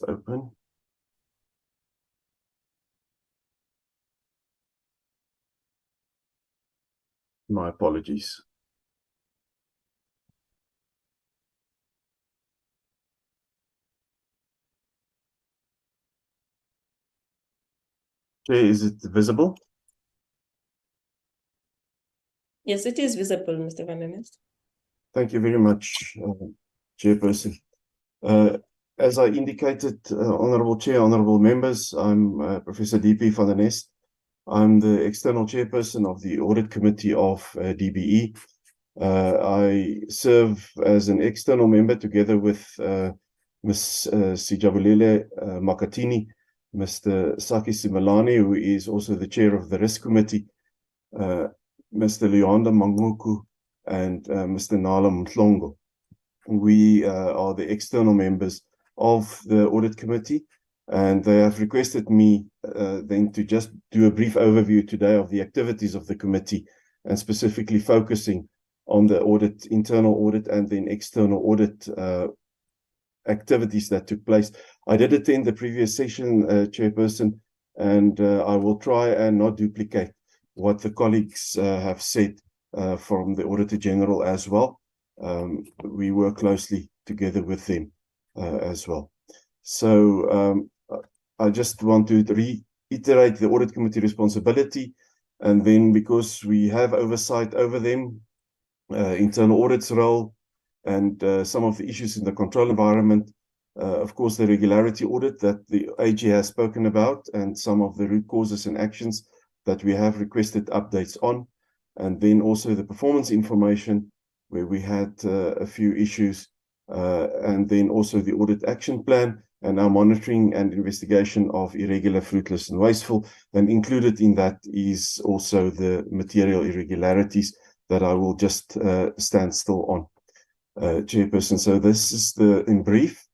open. My apologies. Okay, is it visible? Yes, it is visible, Mr. van der Nest. Thank you very much, Chairperson. As I indicated, Honourable Chair, Honourable Members, I'm Professor DP van der Nest. I'm the external Chairperson of the Audit Committee of DBE. I serve as an external member together with Ms. Sijabulele Makatini, Mr. Saki Simelane, who is also the Chair of the Risk Committee, Mr. Leonda Manguku, and Mr. Nala Mhlongo. We are the external members of the Audit Committee, and they have requested me then to just do a brief overview today of the activities of the committee, and specifically focusing on the audit, internal audit, and then external audit activities that took place. I did attend the previous session, Chairperson, and I will try and not duplicate what the colleagues have said from the Auditor-General as well. We work closely together with them as well. So I just want to reiterate the Audit Committee responsibility, and then because we have oversight over them, internal audit's role, and some of the issues in the control environment, of course, the regularity audit that the AG has spoken about, and some of the root causes and actions that we have requested updates on, and then also the performance information, where we had a few issues, and then also the audit action plan and our monitoring and investigation of irregular, fruitless, and wasteful. And included in that is also the material irregularities that I will just stand still on, Chairperson. So this is in brief.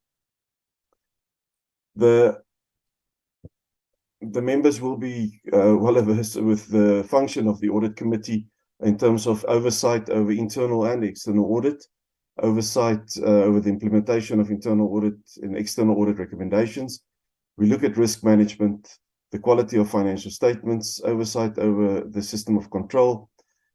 The members will be well versed with the function of the audit committee in terms of oversight over internal and external audit, oversight over the implementation of internal audit and external audit recommendations. We look at risk management, the quality of financial statements, oversight over the system of control,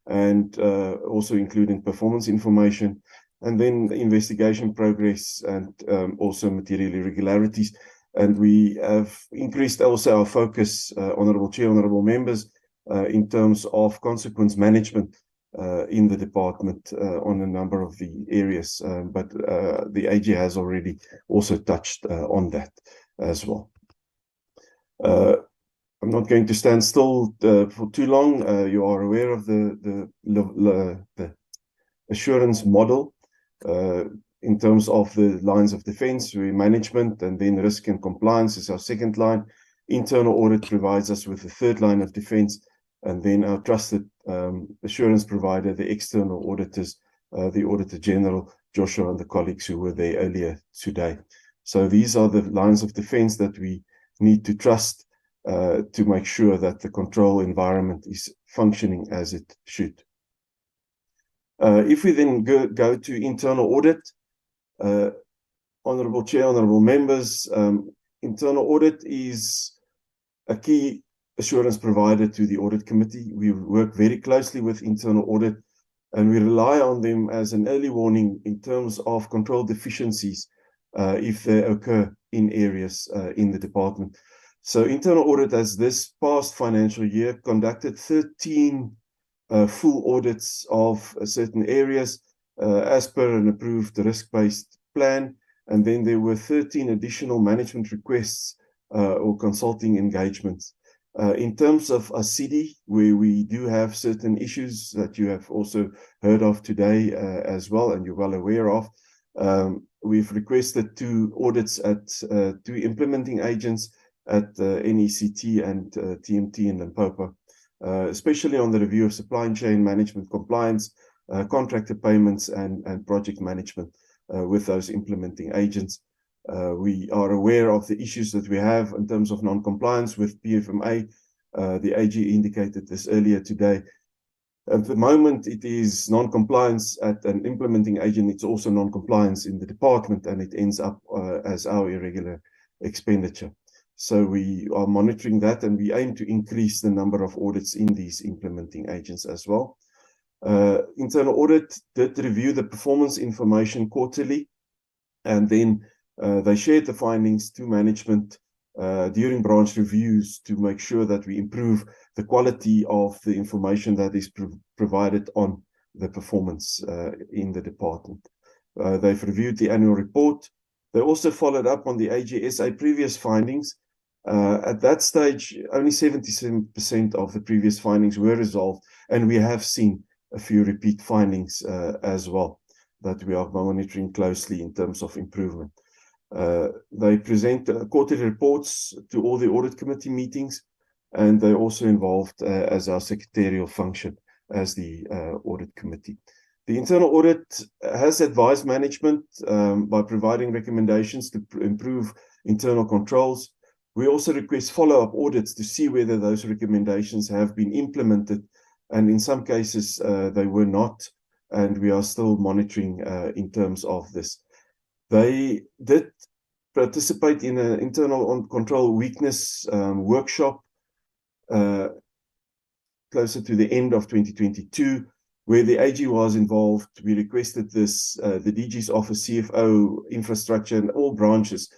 and also including performance information, and then investigation progress and also material irregularities. And we have increased also our focus, Honourable Chair, Honourable Members, in terms of consequence management in the department on a number of the areas. But the AG has already also touched on that as well. I'm not going to stand still for too long. You are aware of the assurance model. In terms of the lines of defense, management, and then risk and compliance is our second line. Internal audit provides us with the third line of defense, and then our trusted assurance provider, the external auditors, the Auditor-General, Joshua, and the colleagues who were there earlier today. So these are the lines of defense that we need to trust to make sure that the control environment is functioning as it should. If we then go to internal audit, Honourable Chair, Honourable Members, internal audit is a key assurance provider to the Audit Committee. We work very closely with internal audit, and we rely on them as an early warning in terms of control deficiencies if they occur in areas in the department. So internal audit has this past financial year conducted 13 full audits of certain areas as per an approved risk-based plan, and then there were 13 additional management requests or consulting engagements. In terms of ASIDI, where we do have certain issues that you have also heard of today as well, and you're well aware of, we've requested 2 audits at 2 implementing agents at NECT and TMT in Limpopo, especially on the review of supply chain management compliance, contractor payments, and project management with those implementing agents. We are aware of the issues that we have in terms of non-compliance with PFMA. The AG indicated this earlier today. At the moment, it is non-compliance at an implementing agent. It's also non-compliance in the department, and it ends up as our irregular expenditure. So we are monitoring that, and we aim to increase the number of audits in these implementing agents as well. Internal audit did review the performance information quarterly, and then they shared the findings to management during branch reviews to make sure that we improve the quality of the information that is provided on the performance in the department. They've reviewed the annual report. They also followed up on the AGSA previous findings. At that stage, only 77% of the previous findings were resolved, and we have seen a few repeat findings as well that we are monitoring closely in terms of improvement. They present quarterly reports to all the audit committee meetings, and they're also involved as our secretarial function as the audit committee. The internal audit has advised management by providing recommendations to improve internal controls. We also request follow-up audits to see whether those recommendations have been implemented, and in some cases they were not, and we are still monitoring in terms of this. They did participate in an internal control weakness workshop closer to the end of 2022, where the AG was involved. We requested this, the DG's office, CFO, infrastructure, and all branches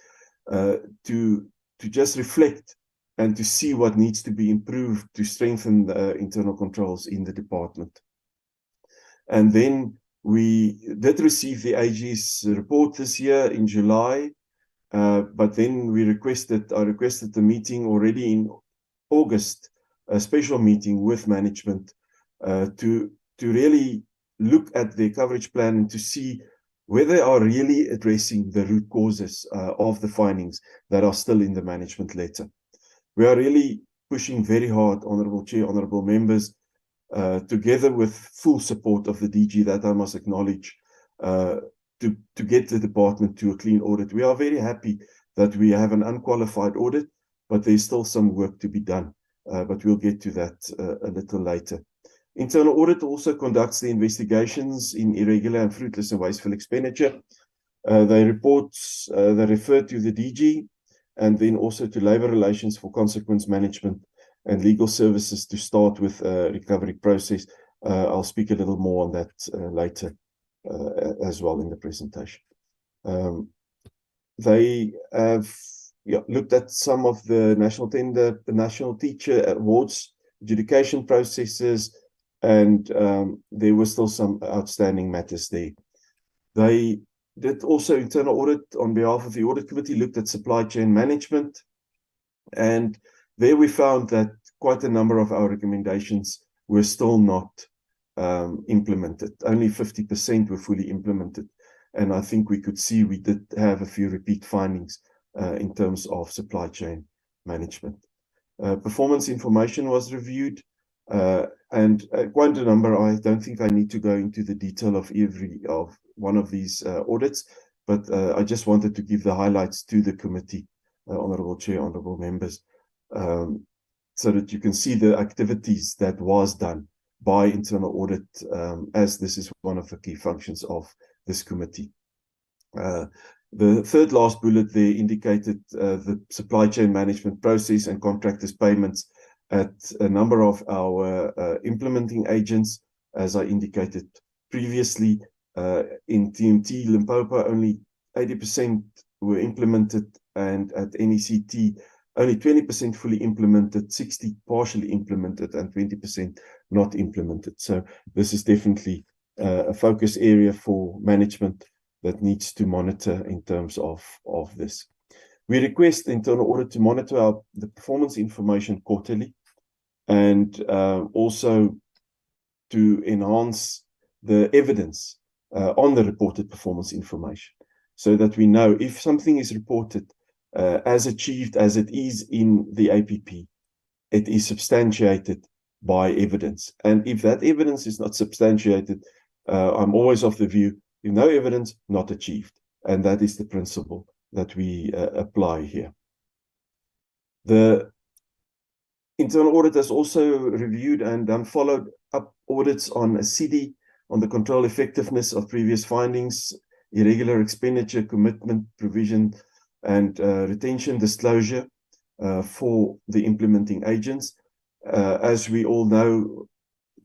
to just reflect and to see what needs to be improved to strengthen the internal controls in the department. And then we did receive the AG's report this year in July, but then I requested the meeting already in August a special meeting with management to really look at their coverage plan and to see whether they are really addressing the root causes of the findings that are still in the management letter. We are really pushing very hard, Honourable Chair, Honourable Members, together with full support of the DG, that I must acknowledge, to get the department to a clean audit. We are very happy that we have an unqualified audit, but there's still some work to be done. But we'll get to that a little later. Internal audit also conducts the investigations in irregular and fruitless and wasteful expenditure. They refer to the DG and then also to labour relations for consequence management and legal services to start with a recovery process. I'll speak a little more on that later as well in the presentation. They have looked at some of the national tender, the national teacher awards, adjudication processes, and there were still some outstanding matters there. They did also internal audit on behalf of the audit committee, looked at supply chain management, and there we found that quite a number of our recommendations were still not implemented. Only 50% were fully implemented. And I think we could see we did have a few repeat findings in terms of supply chain management. Performance information was reviewed, and quite a number. I don't think I need to go into the detail of every one of these audits, but I just wanted to give the highlights to the committee, Honourable Chair, Honourable Members, so that you can see the activities that was done by internal audit, as this is one of the key functions of this committee. The third last bullet there indicated the supply chain management process and contractors' payments at a number of our implementing agents. As I indicated previously, in TMT Limpopo, only 80% were implemented, and at NECT, only 20% fully implemented, 60% partially implemented, and 20% not implemented. So this is definitely a focus area for management that needs to monitor in terms of this. We request internal audit to monitor the performance information quarterly, and also to enhance the evidence on the reported performance information, so that we know if something is reported as achieved as it is in the APP, it is substantiated by evidence. And if that evidence is not substantiated, I'm always of the view, if no evidence, not achieved. And that is the principle that we apply here. The internal audit has also reviewed and done followed up audits on ASIDI, on the control effectiveness of previous findings, irregular expenditure, commitment, provision, and retention disclosure for the implementing agents. As we all know,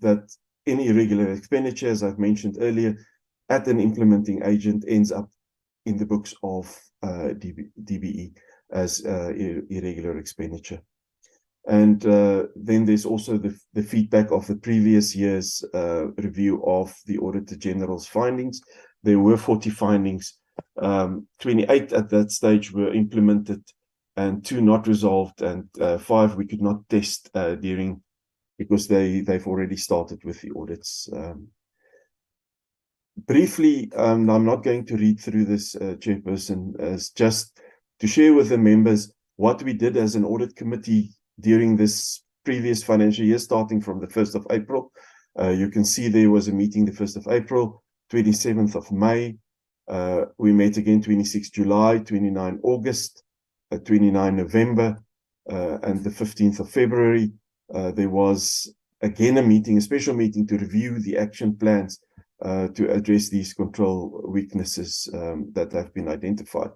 that any irregular expenditure, as I've mentioned earlier, at an implementing agent ends up in the books of DBE as irregular expenditure. And then there's also the feedback of the previous year's review of the Auditor-General's findings. There were 40 findings, 28 at that stage were implemented and 2 not resolved, and 5 we could not test during, because they've already started with the audits. Briefly, I'm not going to read through this, Chairperson, as just to share with the members what we did as an audit committee during this previous financial year, starting from the 1st of April. You can see there was a meeting the 1st of April, 27th of May. We met again 26 July, 29 August, 29 November, and the 15th of February. There was again a meeting, a special meeting to review the action plans to address these control weaknesses that have been identified.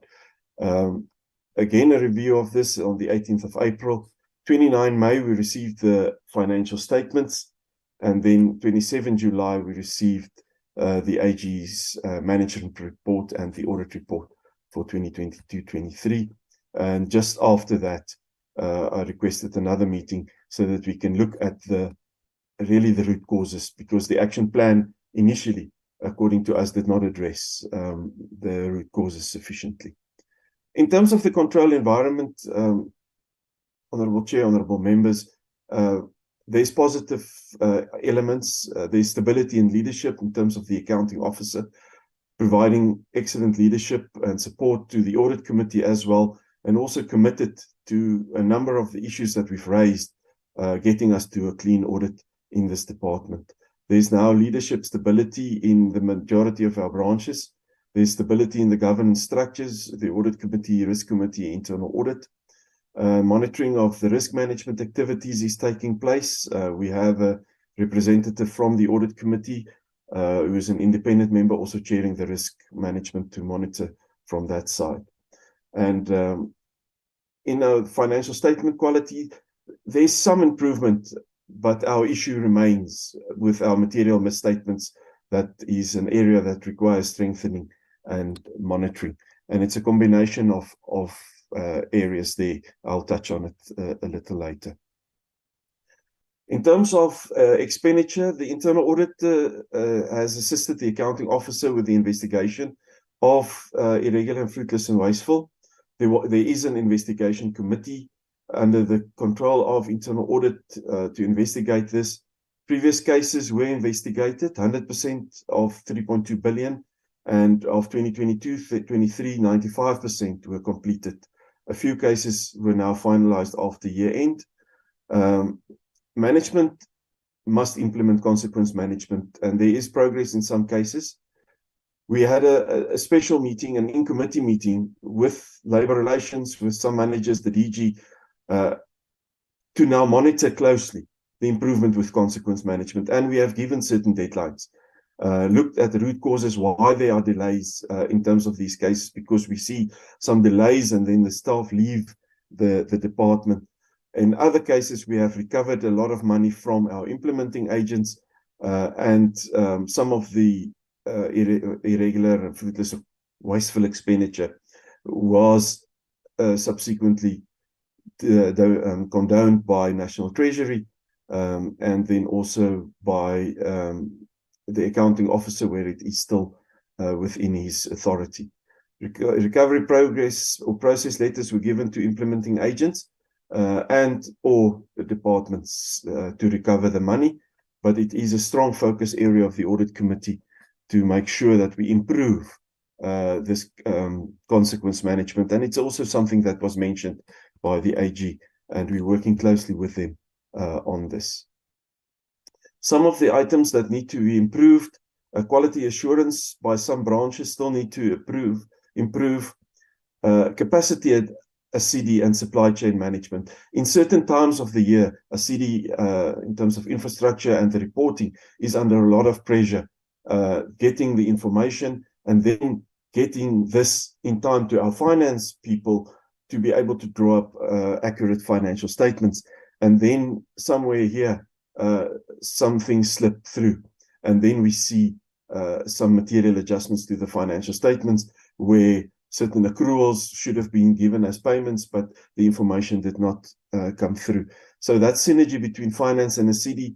Again, a review of this on the 18th of April. 29 May, we received the financial statements, and then 27 July, we received the AG's management report and the audit report for 2022-23. And just after that, I requested another meeting so that we can look at really the root causes, because the action plan initially, according to us, did not address the root causes sufficiently. In terms of the control environment, Honourable Chair, Honourable Members, there's positive elements. There's stability in leadership in terms of the accounting officer, providing excellent leadership and support to the audit committee as well, and also committed to a number of the issues that we've raised, getting us to a clean audit in this department. There's now leadership stability in the majority of our branches. There's stability in the governance structures, the audit committee, risk committee, internal audit. Monitoring of the risk management activities is taking place. We have a representative from the audit committee who is an independent member, also chairing the risk management to monitor from that side. And in our financial statement quality, there's some improvement, but our issue remains with our material misstatements. That is an area that requires strengthening and monitoring. And it's a combination of areas there. I'll touch on it a little later. In terms of expenditure, the internal audit has assisted the accounting officer with the investigation of irregular and fruitless and wasteful. There is an investigation committee under the control of internal audit to investigate this. Previous cases were investigated, 100% of 3.2 billion, and of 2022-23, 95% were completed. A few cases were now finalized after year end. Management must implement consequence management, and there is progress in some cases. We had a special meeting, an in-committee meeting with labor relations, with some managers, the DG, to now monitor closely the improvement with consequence management. And we have given certain deadlines, looked at the root causes, why there are delays in terms of these cases, because we see some delays and then the staff leave the department. In other cases, we have recovered a lot of money from our implementing agents, and some of the irregular and fruitless or wasteful expenditure was subsequently condoned by National Treasury, and then also by the accounting officer, where it is still within his authority. Recovery progress or process letters were given to implementing agents and or the departments to recover the money, but it is a strong focus area of the audit committee to make sure that we improve this consequence management. And it's also something that was mentioned by the AG, and we're working closely with them on this. Some of the items that need to be improved, quality assurance by some branches still need to improve capacity at ASIDI and supply chain management. In certain times of the year, ASIDI, in terms of infrastructure and the reporting, is under a lot of pressure, getting the information and then getting this in time to our finance people to be able to draw up accurate financial statements. And then somewhere here, some things slip through. And then we see some material adjustments to the financial statements where certain accruals should have been given as payments, but the information did not come through. So that synergy between finance and ASIDI,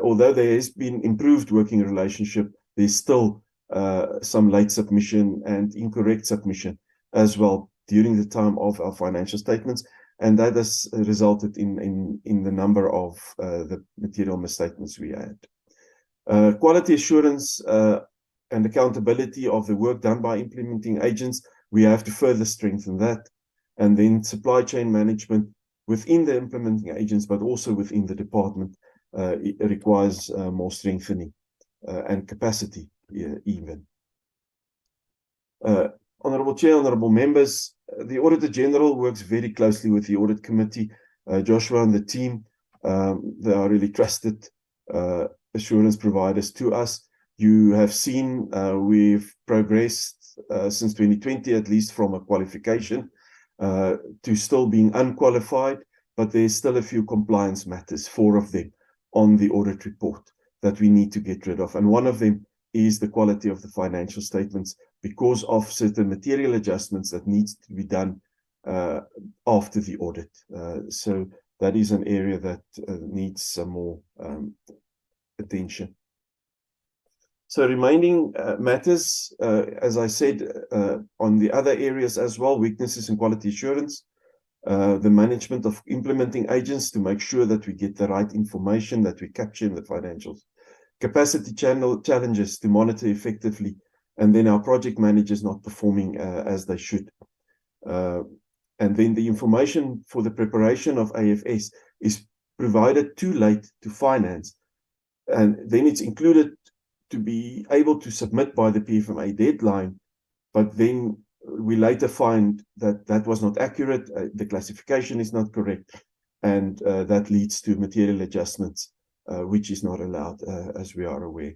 although there has been improved working relationship, there's still some late submission and incorrect submission as well during the time of our financial statements. And that has resulted in the number of the material misstatements we had. Quality assurance and accountability of the work done by implementing agents, we have to further strengthen that. And then supply chain management within the implementing agents, but also within the department, it requires more strengthening and capacity even. Honourable Chair, honourable members, the Auditor-General works very closely with the Audit Committee. Joshua and the team, they are really trusted assurance providers to us. You have seen we've progressed since 2020, at least from a qualification to still being unqualified, but there's still a few compliance matters, 4 of them on the audit report that we need to get rid of. And one of them is the quality of the financial statements because of certain material adjustments that needs to be done after the audit. So that is an area that needs some more attention. So remaining matters, as I said, on the other areas as well, weaknesses in quality assurance. the management of implementing agents to make sure that we get the right information, that we capture in the financials, capacity challenges to monitor effectively, and then our project managers not performing as they should. And then the information for the preparation of AFS is provided too late to finance, and then it's included to be able to submit by the PFMA deadline, but then we later find that that was not accurate, the classification is not correct, and that leads to material adjustments, which is not allowed, as we are aware.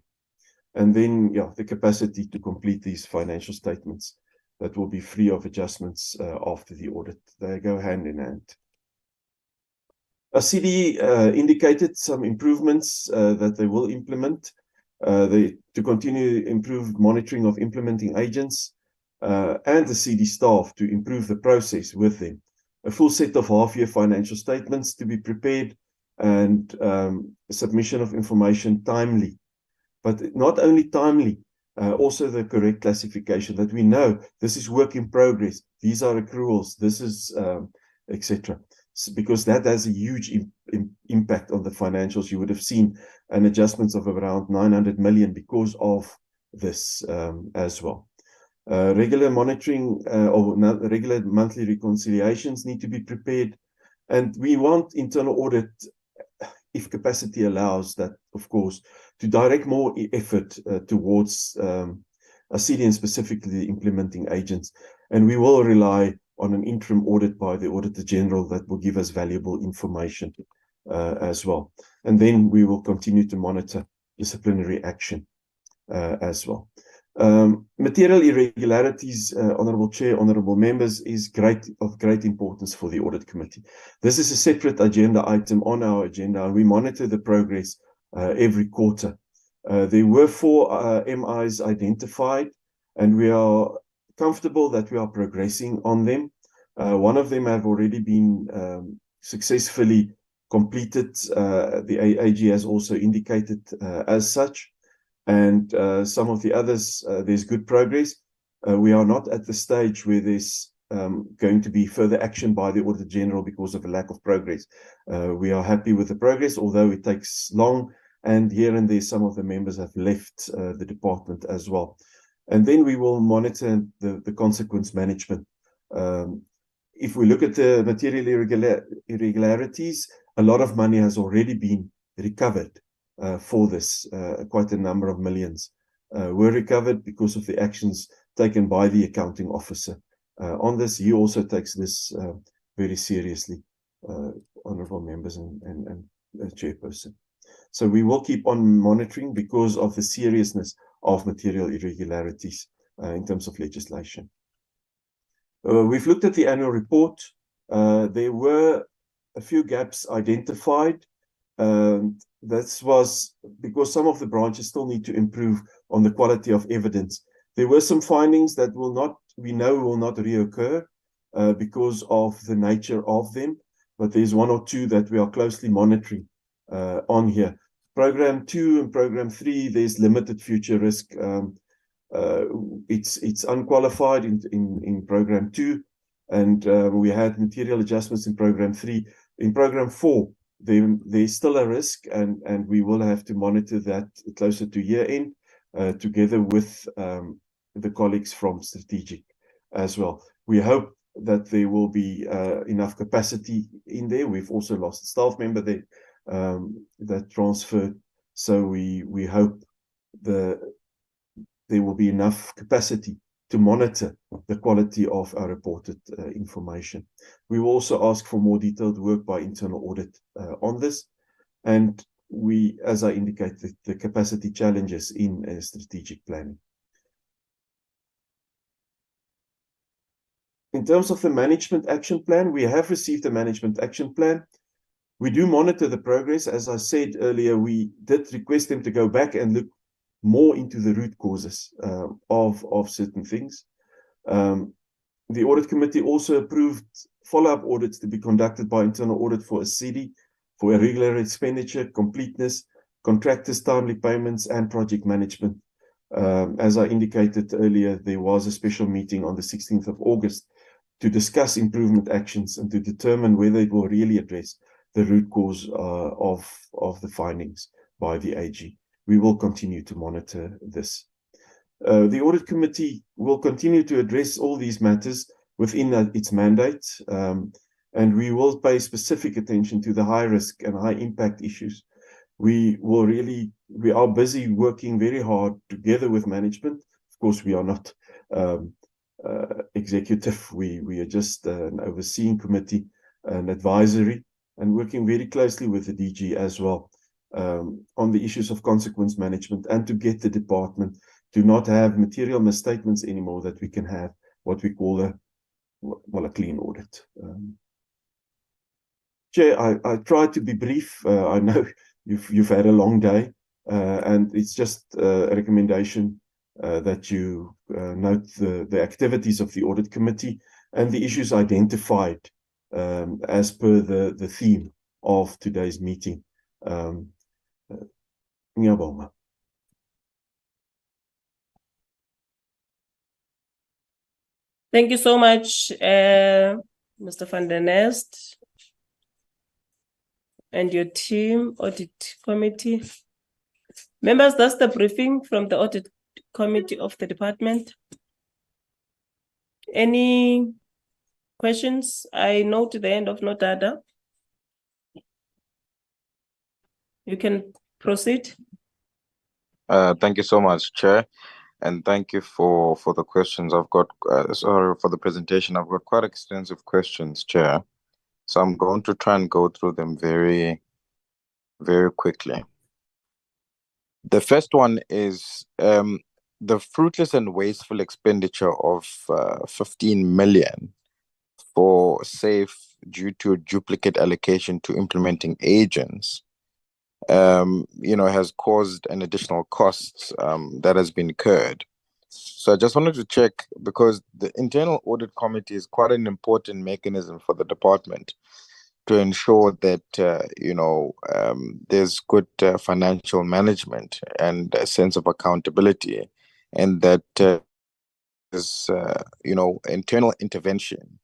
And then, yeah, the capacity to complete these financial statements that will be free of adjustments after the audit. They go hand in hand. ASIDI indicated some improvements that they will implement to continue improved monitoring of implementing agents and the CD staff to improve the process with them. A full set of half-year financial statements to be prepared and submission of information timely. But not only timely, also the correct classification, that we know this is work in progress, these are accruals, this is etc. Because that has a huge impact on the financials. You would have seen an adjustments of around 900 million because of this as well. Regular monitoring or regular monthly reconciliations need to be prepared, and we want internal audit, if capacity allows that, of course, to direct more effort towards ASIDI and specifically implementing agents. And we will rely on an interim audit by the Auditor-General that will give us valuable information as well. And then we will continue to monitor disciplinary action as well. Material irregularities, Honourable Chair, Honourable Members, is of great importance for the Audit Committee. This is a separate agenda item on our agenda, and we monitor the progress every quarter. There were 4 MIs identified, and we are comfortable that we are progressing on them. One of them have already been successfully completed. The AG has also indicated as such. And some of the others, there's good progress. We are not at the stage where there's going to be further action by the Auditor-General because of a lack of progress. We are happy with the progress, although it takes long, and here and there some of the members have left the department as well. And then we will monitor the consequence management. If we look at the material irregularities, a lot of money has already been recovered for this. Quite a number of millions were recovered because of the actions taken by the accounting officer on this. He also takes this very seriously, honourable members and chairperson. So we will keep on monitoring because of the seriousness of material irregularities in terms of legislation. We've looked at the annual report. There were a few gaps identified. That was because some of the branches still need to improve on the quality of evidence. There were some findings that we know will not reoccur because of the nature of them, but there's 1 or 2 that we are closely monitoring on here. Program 2 and Program 3, there's limited future risk. It's unqualified in Program 2, and we had material adjustments in Program 3. In Program 4, there's still a risk, and we will have to monitor that closer to year end, together with the colleagues from Strategic as well. We hope that there will be enough capacity in there. We've also lost a staff member there that transferred, so we hope there will be enough capacity to monitor the quality of our reported information. We will also ask for more detailed work by internal audit on this, and we, as I indicated, the capacity challenges in strategic planning. In terms of the management action plan, we have received a management action plan. We do monitor the progress. As I said earlier, we did request them to go back and look more into the root causes of certain things. The audit committee also approved follow-up audits to be conducted by internal audit for ASIDI, for irregular expenditure, completeness, contractors' timely payments, and project management. As I indicated earlier, there was a special meeting on the 16th of August to discuss improvement actions and to determine whether it will really address the root cause of the findings by the AG. We will continue to monitor this. The Audit Committee will continue to address all these matters within its mandate, and we will pay specific attention to the high risk and high impact issues. We are busy working very hard together with management. Of course, we are not executive. We are just an overseeing committee, an advisory, and working very closely with the DG as well on the issues of consequence management, and to get the department to not have material misstatements anymore, that we can have what we call a clean audit. Chair, I try to be brief. I know you've had a long day, and it's just a recommendation that you note the activities of the Audit Committee and the issues identified as per the theme of today's meeting. Ngiyabonga. Thank you so much, Mr. van der Nest and your team, Audit Committee. Members, that's the briefing from the Audit Committee of the department. Any questions? I note the end of Nodada. You can proceed. Thank you so much, Chair. And thank you for the questions. I've got, sorry for the presentation. I've got quite extensive questions, Chair. So I'm going to try and go through them very, very quickly. The first one is the fruitless and wasteful expenditure of 15 million for SAFE due to a duplicate allocation to implementing agents. Has caused an additional cost that has been incurred. So I just wanted to check, because the Internal Audit Committee is quite an important mechanism for the department to ensure that, there's good financial management and a sense of accountability, and that there's, internal intervention.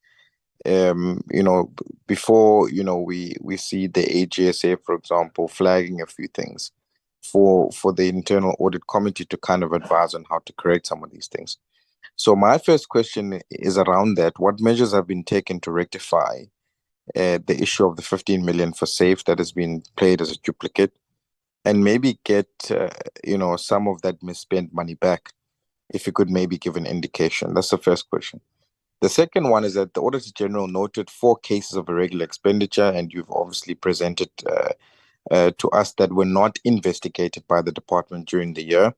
Before, we see the AGSA, for example, flagging a few things for the Internal Audit Committee to kind of advise on how to correct some of these things. So my first question is around that. What measures have been taken to rectify the issue of the 15 million for SAFE that has been played as a duplicate, and maybe get, some of that misspent money back? If you could maybe give an indication. That's the first question. The second one is that the Auditor-General noted 4 cases of irregular expenditure, and you've obviously presented to us that were not investigated by the department during the year.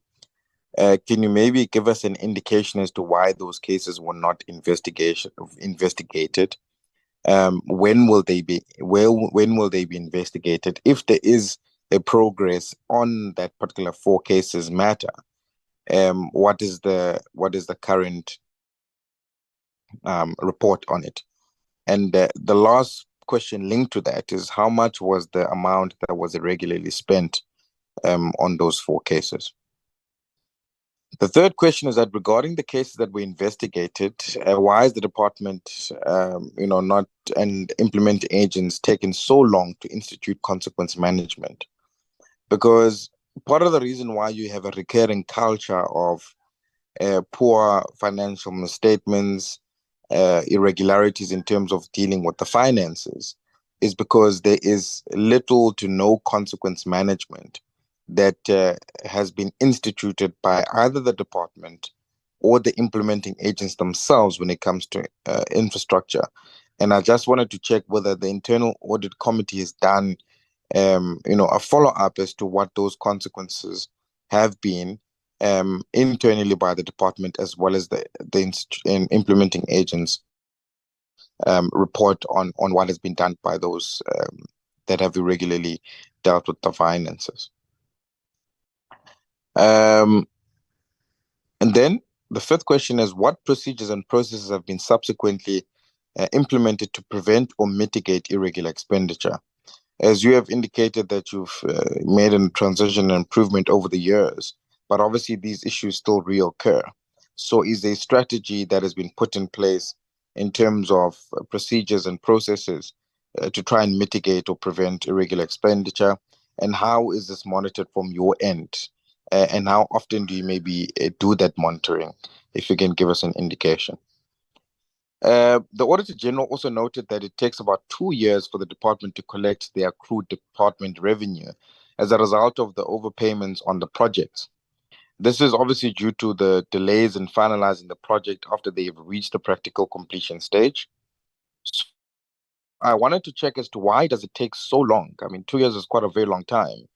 Can you maybe give us an indication as to why those cases were not investigated? When will they be? When will they be investigated? If there is a progress on that particular 4 cases matter, what is the current report on it? And the last question linked to that is, how much was the amount that was irregularly spent on those 4 cases? The third question is that regarding the cases that were investigated, why is the department, not, and implementing agents taking so long to institute consequence management? Because part of the reason why you have a recurring culture of poor financial misstatements, irregularities in terms of dealing with the finances, is because there is little to no consequence management that has been instituted by either the department or the implementing agents themselves when it comes to infrastructure. And I just wanted to check whether the Internal Audit Committee has done a follow-up as to what those consequences have been internally by the department, as well as the implementing agents report on what has been done by those that have irregularly dealt with the finances. And then the fifth question is, what procedures and processes have been subsequently implemented to prevent or mitigate irregular expenditure? As you have indicated that you've made a transition and improvement over the years, but obviously these issues still reoccur. So is there a strategy that has been put in place in terms of procedures and processes to try and mitigate or prevent irregular expenditure? And how is this monitored from your end? And how often do you maybe do that monitoring, if you can give us an indication? The Auditor-General also noted that it takes about 2 years for the department to collect the accrued department revenue as a result of the overpayments on the projects. This is obviously due to the delays in finalizing the project after they've reached the practical completion stage. So I wanted to check as to why does it take so long? I mean, 2 years is quite a very long time,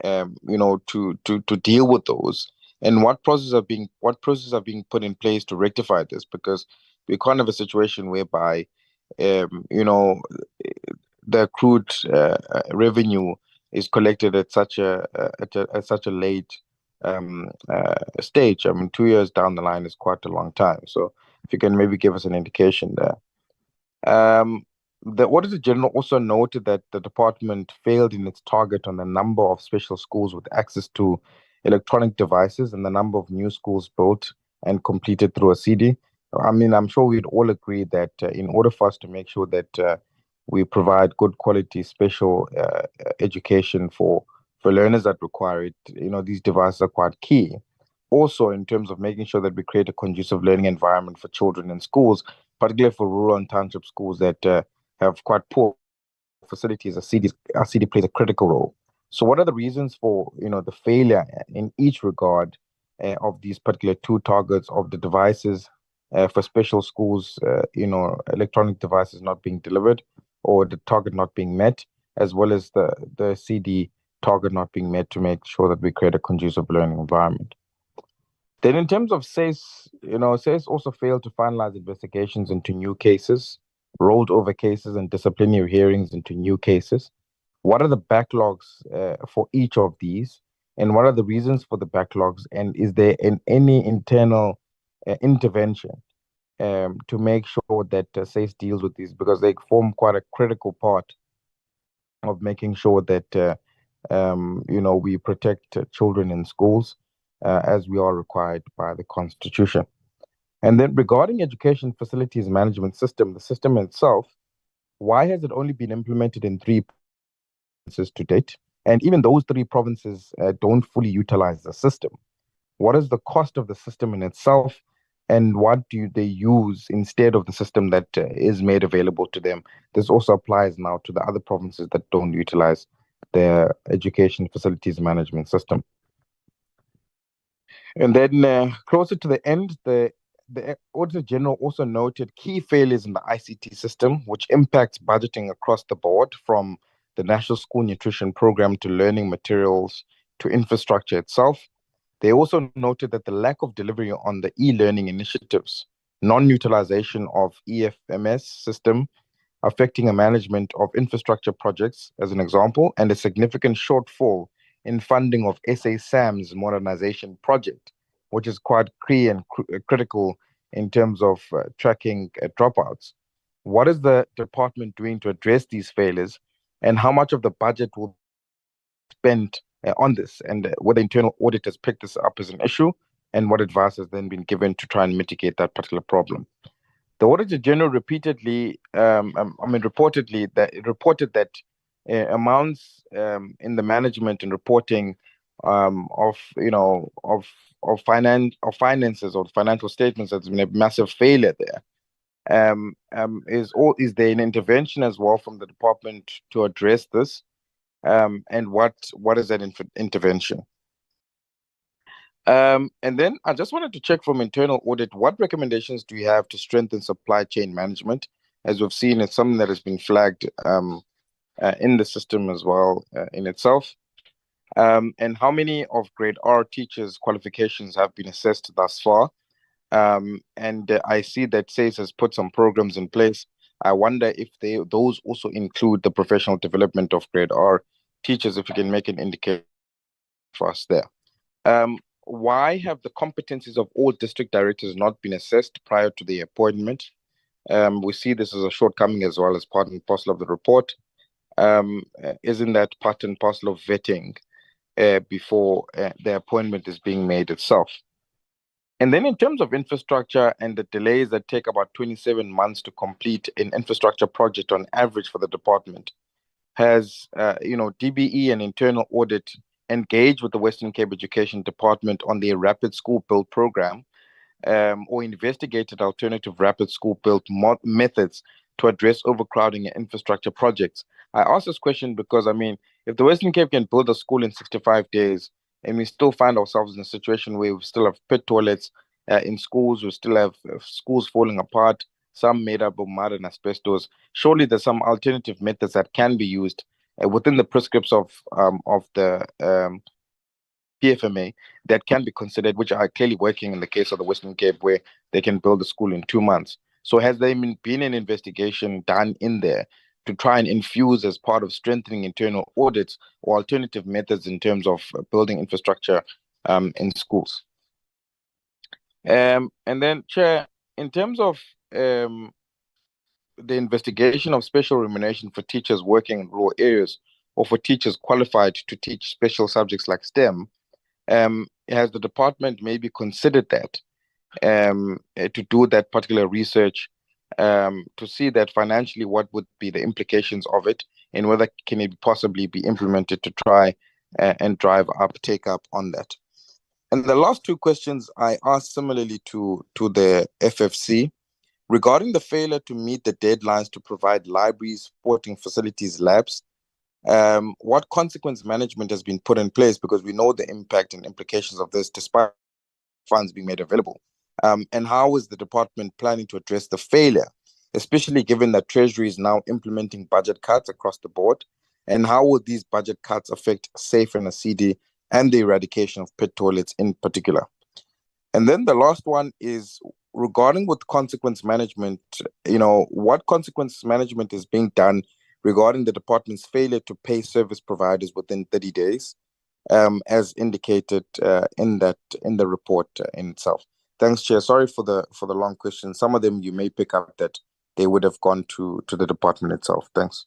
to deal with those. And what processes are being put in place to rectify this? Because we can't have a situation whereby, the accrued revenue is collected at such a late stage. I mean, 2 years down the line is quite a long time. So if you can maybe give us an indication there. The Auditor-General also noted that the department failed in its target on the number of special schools with access to electronic devices and the number of new schools built and completed through ASIDI. I mean, I'm sure we'd all agree that in order for us to make sure that we provide good quality special education for learners that require it, these devices are quite key. Also, in terms of making sure that we create a conducive learning environment for children in schools, particularly for rural and township schools that have quite poor facilities, ASIDI plays a critical role. So what are the reasons for, the failure in each regard of these particular two targets of the devices for special schools, electronic devices not being delivered or the target not being met, as well as the CD target not being met to make sure that we create a conducive learning environment? Then in terms of SACE, SACE also failed to finalize investigations into new cases, rolled over cases and disciplinary hearings into new cases. What are the backlogs for each of these? And what are the reasons for the backlogs? And is there any internal intervention to make sure that SACE deals with these? Because they form quite a critical part of making sure that, we protect children in schools as we are required by the Constitution. And then regarding education facilities management system, the system itself, why has it only been implemented in 3 provinces to date? And even those 3 provinces don't fully utilize the system. What is the cost of the system in itself? And what do they use instead of the system that is made available to them? This also applies now to the other provinces that don't utilize their education facilities management system. And then closer to the end, the Auditor-General also noted key failures in the ICT system, which impacts budgeting across the board, from the National School Nutrition Program to learning materials to infrastructure itself. They also noted that the lack of delivery on the e-learning initiatives, non-utilization of EFMS system, affecting a management of infrastructure projects, as an example, and a significant shortfall in funding of SA-SAM's modernization project, which is quite key and critical in terms of tracking dropouts. What is the department doing to address these failures, and how much of the budget will be spent on this, and whether internal auditors pick this up as an issue, and what advice has then been given to try and mitigate that particular problem? The Auditor-General repeatedly, reported that amounts in the management and reporting of finances or financial statements has been a massive failure there. Is there an intervention as well from the department to address this? And what is that intervention? And then I just wanted to check from internal audit, what recommendations do you have to strengthen supply chain management? As we've seen, it's something that has been flagged in the system as well in itself. And how many of grade R teachers' qualifications have been assessed thus far? And I see that SACE has put some programs in place. I wonder if those also include the professional development of grade R teachers, if you can make an indication for us there. Why have the competencies of all district directors not been assessed prior to the appointment? We see this as a shortcoming as well as part and parcel of the report. Isn't that part and parcel of vetting before the appointment is being made itself? And then in terms of infrastructure and the delays that take about 27 months to complete an infrastructure project on average for the department, has DBE and internal audit engaged with the Western Cape Education Department on their rapid school build program, or investigated alternative rapid school build methods to address overcrowding in infrastructure projects? I ask this question because, I mean, if the Western Cape can build a school in 65 days, and we still find ourselves in a situation where we still have pit toilets in schools, we still have schools falling apart, some made up of mud and asbestos, surely there's some alternative methods that can be used within the prescripts of the PFMA that can be considered, which are clearly working in the case of the Western Cape, where they can build a school in 2 months. So has there been an investigation done in there to try and infuse, as part of strengthening internal audits, or alternative methods in terms of building infrastructure in schools? And then, Chair, in terms of the investigation of special remuneration for teachers working in rural areas, or for teachers qualified to teach special subjects like STEM, has the department maybe considered that to do that particular research, to see that financially what would be the implications of it, and whether can it possibly be implemented to try and drive take up on that? And the last two questions I asked similarly to the FFC regarding the failure to meet the deadlines to provide libraries, sporting facilities, labs. What consequence management has been put in place, because we know the impact and implications of this despite funds being made available? And how is the department planning to address the failure, especially given that Treasury is now implementing budget cuts across the board? And how will these budget cuts affect SAFE and ASIDI and the eradication of pit toilets in particular? And then the last one is regarding with consequence management, what consequence management is being done regarding the department's failure to pay service providers within 30 days, as indicated in the report in itself. Thanks, Chair. Sorry for the long question. Some of them you may pick up that they would have gone to the department itself. Thanks.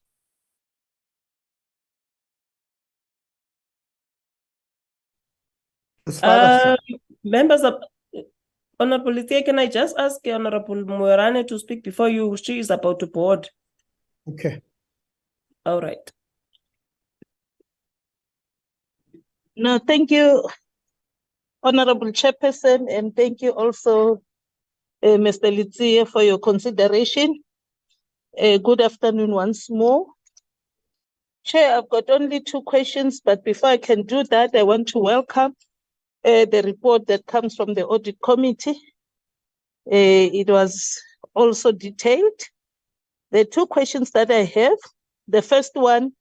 Members of Honorable Lithia, can I just ask Honorable Moerane to speak before you? She is about to board. Okay. All right. No, thank you, Honorable Chairperson, and thank you also, Mr. Lithia, for your consideration. Good afternoon once more. Chair, I've got only 2 questions, but before I can do that, I want to welcome the report that comes from the Audit Committee. It was also detailed. The 2 questions that I have, the first one,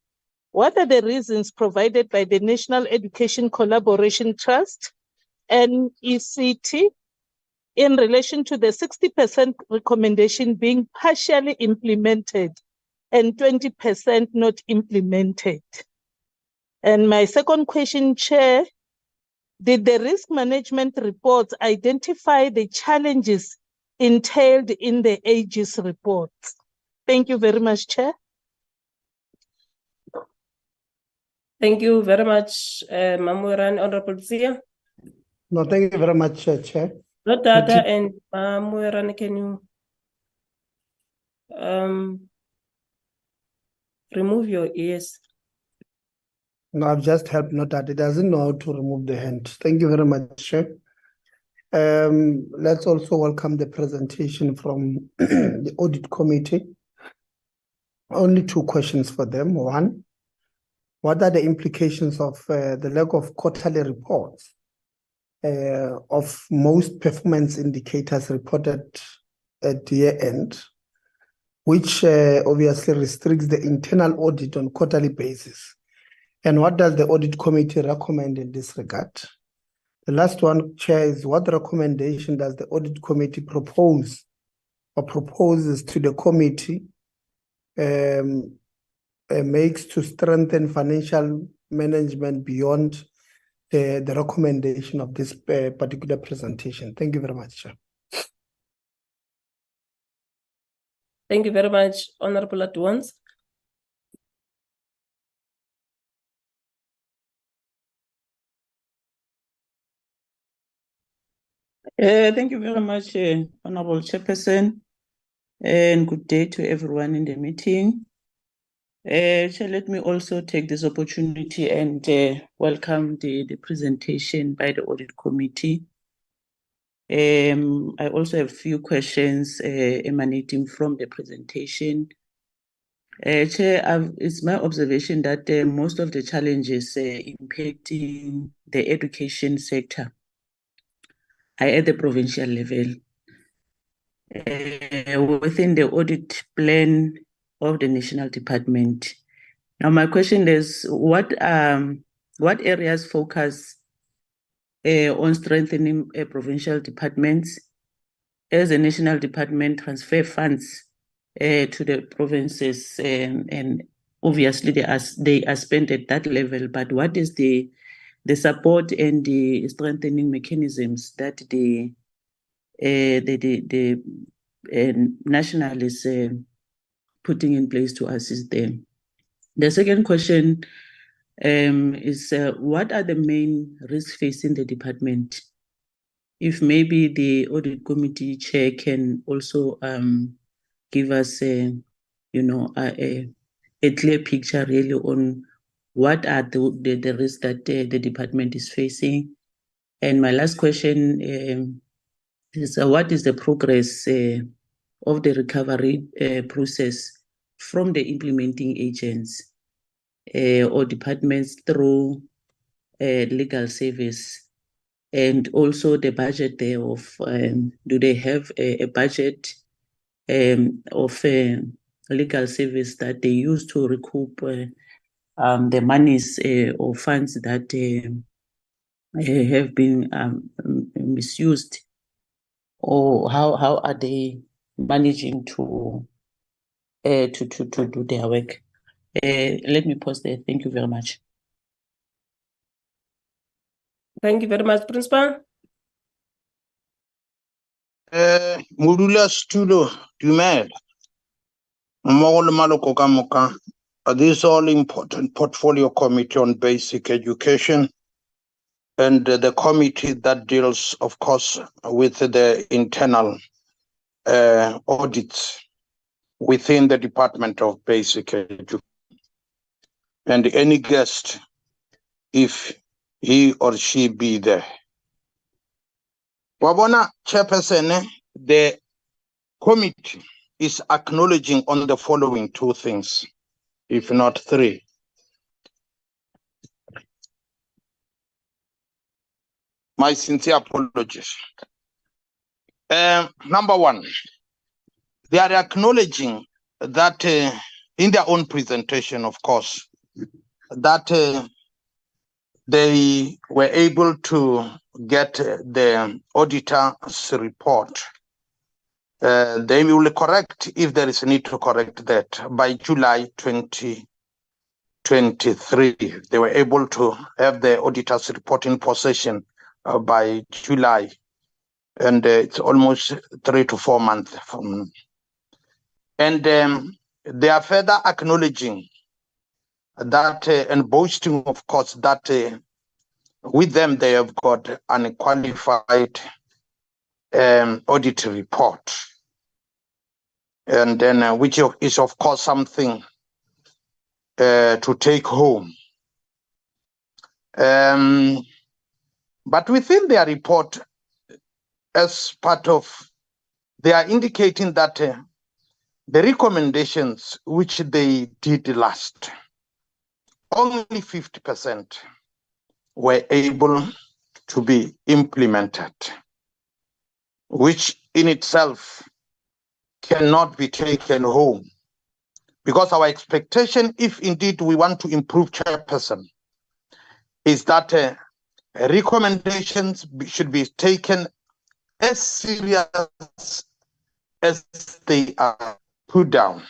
what are the reasons provided by the National Education Collaboration Trust, NECT, in relation to the 60% recommendation being partially implemented and 20% not implemented? And my second question, Chair, did the risk management reports identify the challenges entailed in the AGS reports? Thank you very much, Chair. Thank you very much, Mamueran. Honorable Zia. No, thank you very much, Chair. Dada and Mamueran, can you remove your ears? No, I've just helped Notad. It doesn't know how to remove the hand. Thank you very much, Chair. Let's also welcome the presentation from the Audit Committee. Only 2 questions for them. One, what are the implications of the lack of quarterly reports of most performance indicators reported at year end, which obviously restricts the internal audit on quarterly basis? And what does the Audit Committee recommend in this regard? The last one, Chair, is what recommendation does the Audit Committee propose or proposes to the committee makes to strengthen financial management beyond the recommendation of this particular presentation? Thank you very much, Chair. Thank you very much, Honorable Adwans. Thank you very much, Honorable Chairperson, and good day to everyone in the meeting. Chair, let me also take this opportunity and welcome the presentation by the Audit Committee. I also have a few questions emanating from the presentation. Chair, it's my observation that most of the challenges impacting the education sector are at the provincial level. Within the audit plan of the national department. Now, my question is, what areas focus on strengthening provincial departments as the national department transfer funds to the provinces, and obviously they are spent at that level, but what is the support and the strengthening mechanisms that the national is putting in place to assist them? The second question is what are the main risks facing the department? If maybe the audit committee chair can also give us a clear picture really on what are the risks that the department is facing. And my last question is what is the progress of the recovery process from the implementing agents or departments through legal service, and also the budget thereof. Do they have a budget of legal service that they use to recoup the monies or funds that have been misused, or how are they managing to do their work? Let me pause there. Thank you very much. Thank you very much, Principal. Mudula Studio, Dumel, Mogol Maloko Kamoka. This all important portfolio committee on basic education, and the committee that deals, of course, with the internal audits within the Department of Basic Education. And any guest, if he or she be there. Wabona Chairperson, the committee is acknowledging on the following two things, if not three. My sincere apologies. Number one, they are acknowledging that in their own presentation, of course, that they were able to get the auditor's report. They will correct, if there is a need to correct that, by July 2023. They were able to have the auditor's report in possession by July, and it's almost 3 to 4 months from now. And they are further acknowledging that and boasting, of course, that with them they have got an unqualified audit report, and then which is, of course, something to take home. But within their report, as part of, they are indicating that the recommendations which they did last, only 50% were able to be implemented, which in itself cannot be taken home. Because our expectation, if indeed we want to improve, Chairperson, is that recommendations should be taken as serious as they are put down.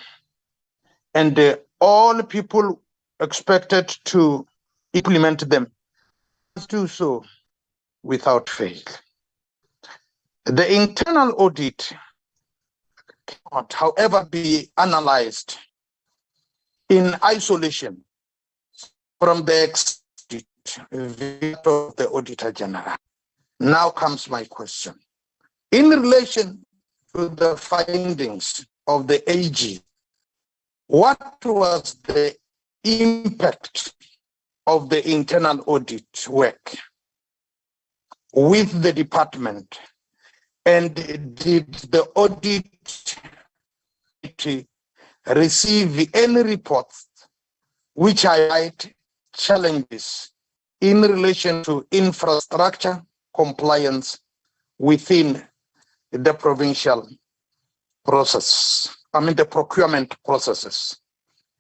And all people expected to implement them must do so without fail. The internal audit cannot, however, be analyzed in isolation from the exit of the Auditor-General. Now comes my question. In relation to the findings of the AG, what was the impact of the internal audit work with the department, and did the audit receive any reports which highlight challenges in relation to infrastructure compliance within the provincial process, the procurement processes?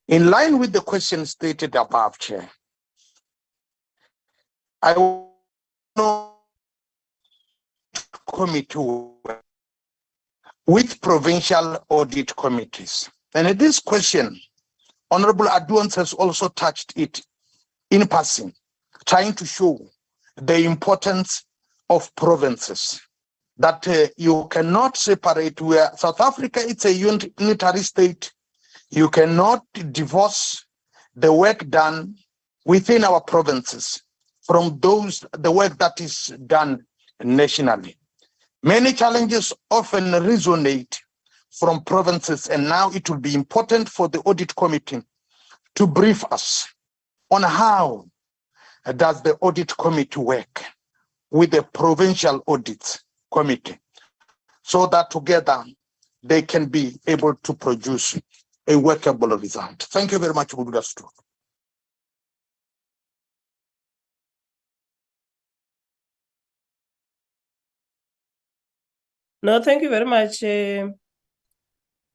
In line with the question stated above, Chair, I know committee with provincial audit committees. And in this question, Honorable Aduans has also touched it in passing, trying to show the importance of provinces, that you cannot separate where South Africa is a unitary state. You cannot divorce the work done within our provinces from the work that is done nationally. Many challenges often resonate from provinces, and now it will be important for the audit committee to brief us on how does the audit committee work with the provincial audit committee, so that together they can be able to produce a workable result. Thank you very much, Bududastu. No, thank you very much,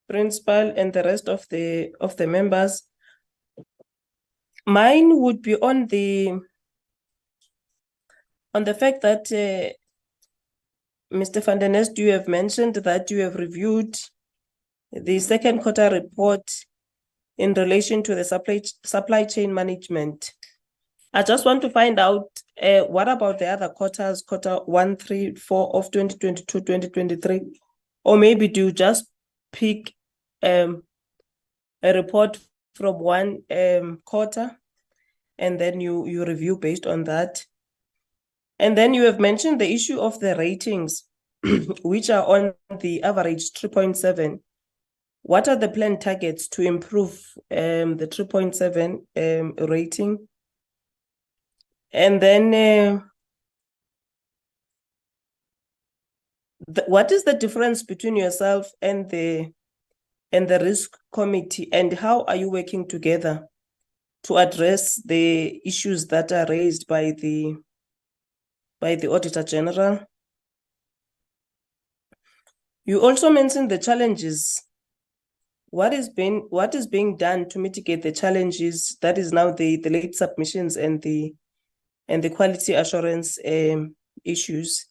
Principal and the rest of the members. Mine would be on the fact that Mr. van der Nest, you have mentioned that you have reviewed the second quarter report in relation to the supply chain management. I just want to find out what about the other quarters, quarter 1, 3, 4 of 2022, 2023, or maybe do you just pick a report from one quarter and then you review based on that? And then you have mentioned the issue of the ratings, which are on the average 3.7. What are the planned targets to improve the 3.7 rating? And then what is the difference between yourself and the risk committee, and how are you working together to address the issues that are raised by the Auditor-General? You also mentioned the challenges. What is being done to mitigate the challenges? That is now the late submissions and the quality assurance issues.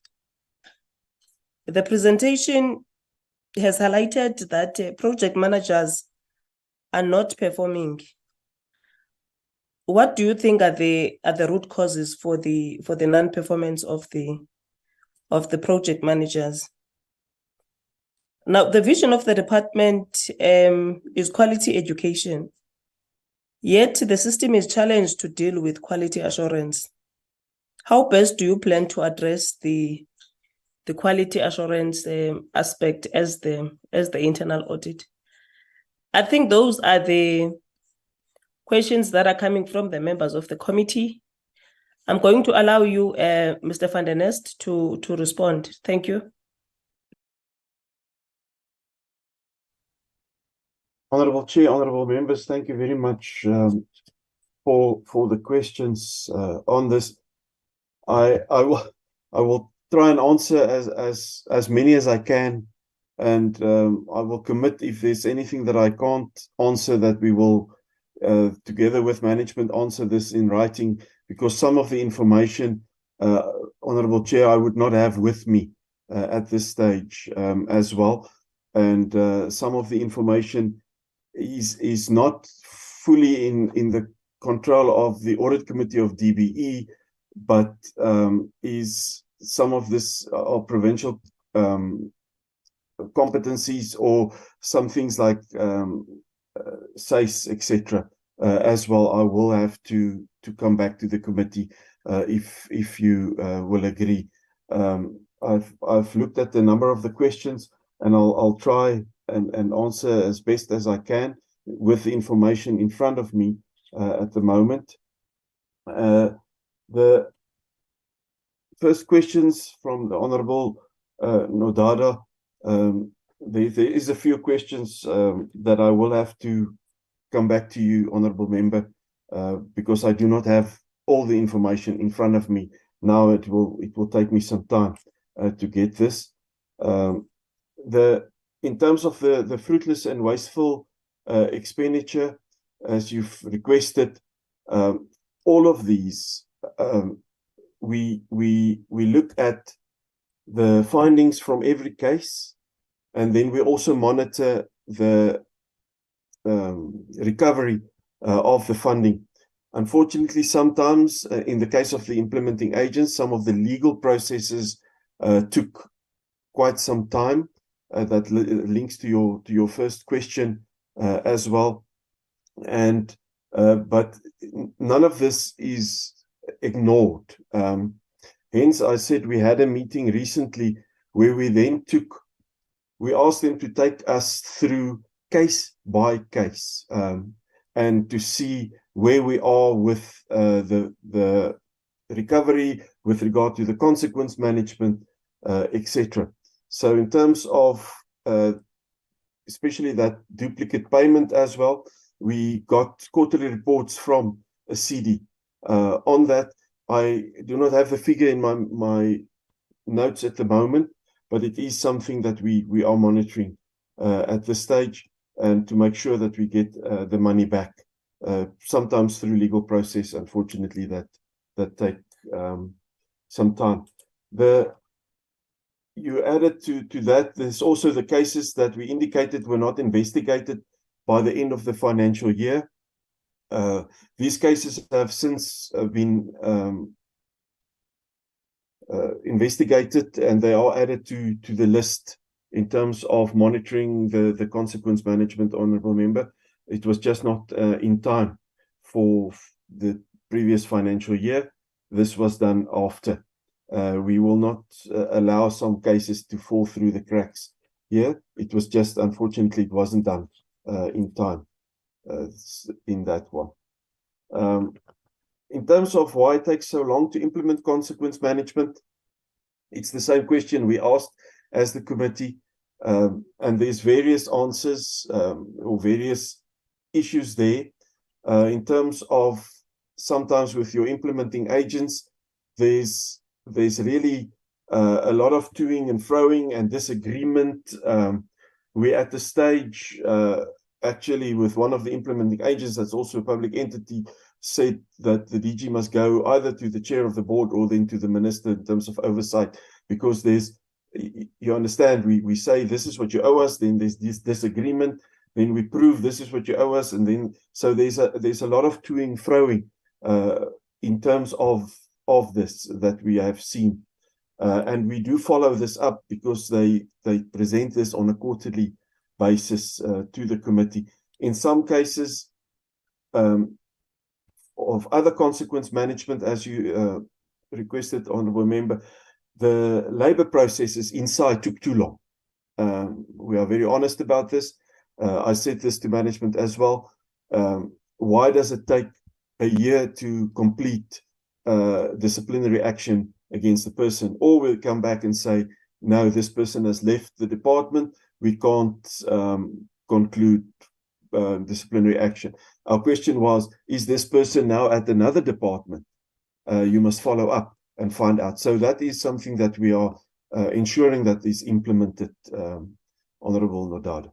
The presentation has highlighted that project managers are not performing. What do you think are the root causes for the non-performance of the project managers? Now, the vision of the department is quality education, yet the system is challenged to deal with quality assurance. How best do you plan to address the quality assurance aspect as the internal audit? I think those are the questions that are coming from the members of the committee. I'm going to allow you, Mr. van der Nest, to respond. Thank you. Honorable Chair, honorable members, thank you very much for the questions on this. I will try and answer as many as I can, and I will commit if there's anything that I can't answer that we will together with management answer this in writing, because some of the information, Honorable Chair, I would not have with me at this stage as well, and some of the information is not fully in the control of the audit committee of DBE, but is some of this are provincial competencies, or some things like SACE, etc. As well. I will have to come back to the committee if you will agree. I've looked at the number of the questions, and I'll try and answer as best as I can with the information in front of me at the moment. The first questions from the Honorable Nodada. There is a few questions that I will have to come back to you, Honorable Member, because I do not have all the information in front of me. Now it will take me some time to get this. In terms of the fruitless and wasteful expenditure, as you've requested, all of these, we look at the findings from every case, and then we also monitor the recovery of the funding. Unfortunately, sometimes in the case of the implementing agents, some of the legal processes took quite some time. That links to your first question as well. And but none of this is ignored. Hence, I said we had a meeting recently where we asked them to take us through case by case and to see where we are with the recovery with regard to the consequence management, etc. So in terms of especially that duplicate payment as well, we got quarterly reports from ASIDI on that. I do not have the figure in my notes at the moment, but it is something that we are monitoring at this stage, and to make sure that we get the money back. Sometimes through legal process, unfortunately, that take some time. You added to that, there's also the cases that we indicated were not investigated by the end of the financial year. These cases have since been investigated, and they are added to the list in terms of monitoring the consequence management, Honourable Member. It was just not in time for the previous financial year. This was done after. We will not allow some cases to fall through the cracks here. It was just, unfortunately, it wasn't done in time in that one. In terms of why it takes so long to implement consequence management, it's the same question we asked as the committee, and there's various answers or various issues there. In terms of sometimes with your implementing agents, there's really a lot of toing and froing and disagreement. We're at the stage, actually, with one of the implementing agents that's also a public entity, said that the DG must go either to the chair of the board or then to the minister in terms of oversight, because there's, you understand, we say this is what you owe us, then there's this disagreement, then we prove this is what you owe us, and then so there's a lot of toing froing in terms of this that we have seen, and we do follow this up because they present this on a quarterly basis to the committee. In some cases of other consequence management, as you requested, Honourable Member, the labour processes inside took too long. We are very honest about this. I said this to management as well. Why does it take a year to complete disciplinary action against the person? Or we'll come back and say, no, this person has left the department, we can't conclude disciplinary action. Our question was, is this person now at another department? You must follow up and find out. So that is something that we are ensuring that is implemented, Honourable Nodada.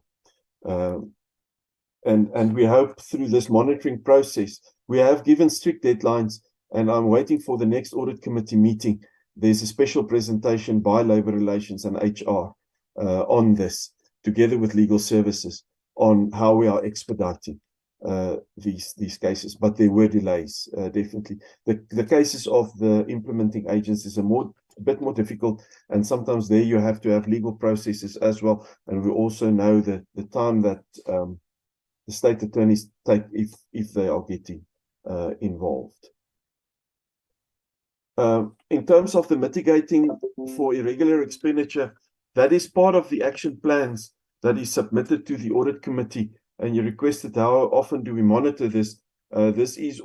And we hope through this monitoring process, we have given strict deadlines, and I'm waiting for the next audit committee meeting. There's a special presentation by Labour Relations and HR on this, together with legal services, on how we are expediting these cases. But there were delays, definitely. The cases of the implementing agents is a bit more difficult, and sometimes there you have to have legal processes as well. And we also know that the time that the state attorneys take if they are getting involved. In terms of the mitigating for irregular expenditure, that is part of the action plans that is submitted to the audit committee. And you requested how often do we monitor this? This is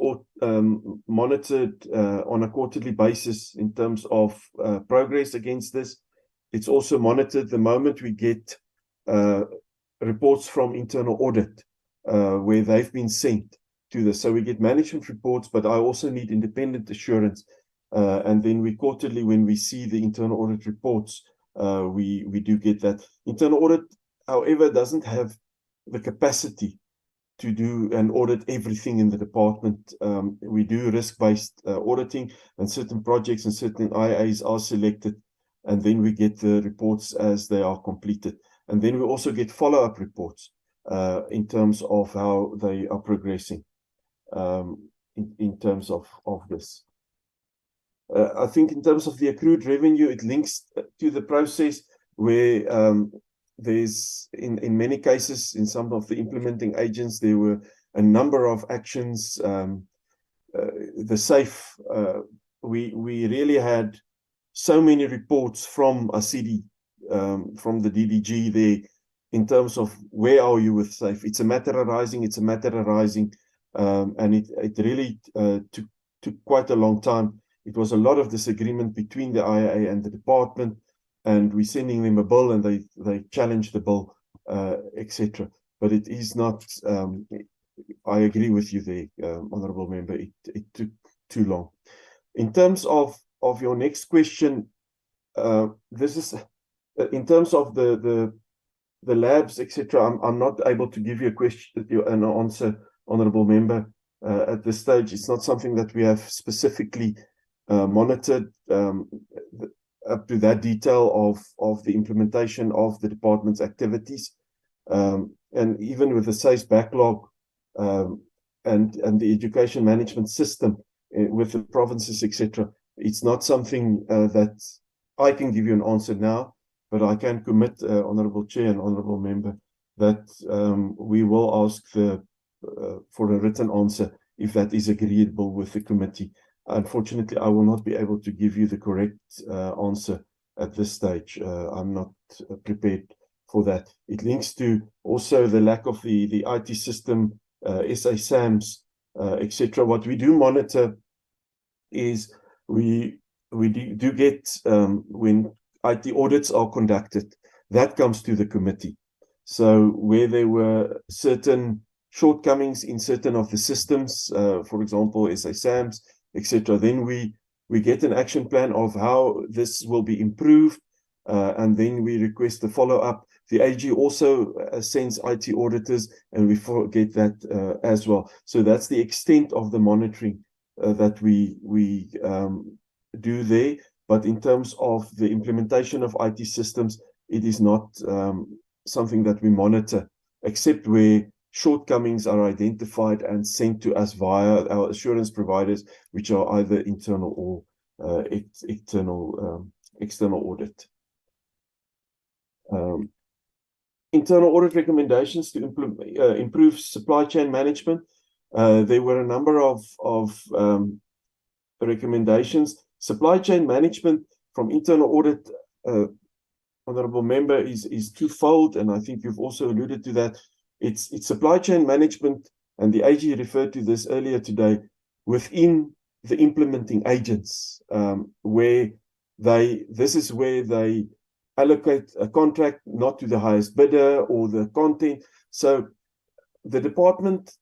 monitored on a quarterly basis in terms of progress against this. It's also monitored the moment we get reports from internal audit where they've been sent to this. So we get management reports, but I also need independent assurance. And then we quarterly, when we see the internal audit reports, we do get that. Internal audit, however, doesn't have the capacity to do and audit everything in the department. We do risk-based auditing, and certain projects and certain IAs are selected, and then we get the reports as they are completed. And then we also get follow-up reports in terms of how they are progressing in terms of this. I think in terms of the accrued revenue, it links to the process where there's, in many cases, in some of the implementing agents, there were a number of actions. The SAFE, we really had so many reports from ASIDI, from the DDG there, in terms of where are you with SAFE. It's a matter arising, and it really took quite a long time. It was a lot of disagreement between the IAA and the department, and we're sending them a bill and they challenge the bill, etc. But it is not, I agree with you there, Honourable Member, it took too long. In terms of your next question, this is, in terms of the labs, etc., I'm not able to give you an answer, Honourable Member, at this stage. It's not something that we have specifically monitored up to that detail of the implementation of the department's activities. And even with the SACE backlog and the education management system with the provinces, etc., it's not something that I can give you an answer now, but I can commit, Honourable Chair and Honourable Member, that we will ask for a written answer if that is agreeable with the committee. Unfortunately, I will not be able to give you the correct answer at this stage. I'm not prepared for that. It links to also the lack of the IT system, SA SAMs, etc. What we do monitor is we do get, when IT audits are conducted, that comes to the committee. So where there were certain shortcomings in certain of the systems, for example, SA SAMs, etc., then we get an action plan of how this will be improved, and then we request the follow-up. The AG also sends IT auditors, and we forget that as well. So that's the extent of the monitoring that we do there. But in terms of the implementation of IT systems, it is not something that we monitor, except where shortcomings are identified and sent to us via our assurance providers, which are either internal or external audit. Internal audit recommendations to improve supply chain management. There were a number of recommendations. Supply chain management from internal audit, Honourable Member, is twofold, and I think you've also alluded to that. It's supply chain management, and the AG referred to this earlier today, within the implementing agents, where this is where they allocate a contract not to the highest bidder or the content. So the department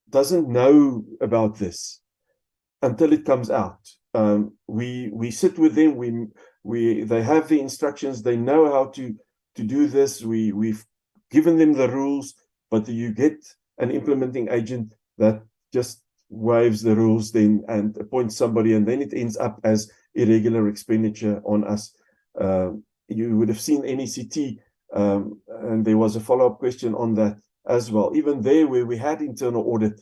doesn't know about this until it comes out. We sit with them, they have the instructions, they know how to do this. We've given them the rules, but you get an implementing agent that just waives the rules then and appoints somebody, and then it ends up as irregular expenditure on us. You would have seen NECT, and there was a follow-up question on that as well. Even there, where we had internal audit,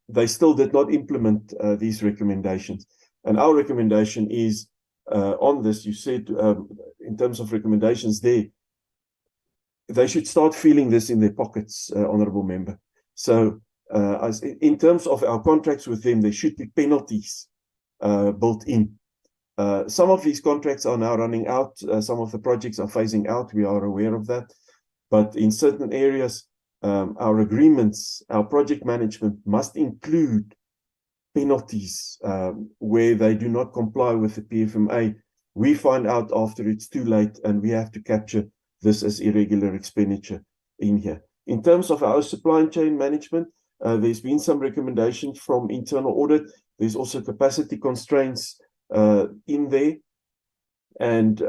they still did not implement these recommendations. And our recommendation is on this, you said, in terms of recommendations there, they should start feeling this in their pockets, Honourable Member. So in terms of our contracts with them, there should be penalties built in. Some of these contracts are now running out. Some of the projects are phasing out. We are aware of that. But in certain areas, our agreements, our project management must include penalties where they do not comply with the PFMA. We find out after it's too late, and we have to capture this as irregular expenditure in here. In terms of our supply chain management, there's been some recommendations from internal audit. There's also capacity constraints in there, and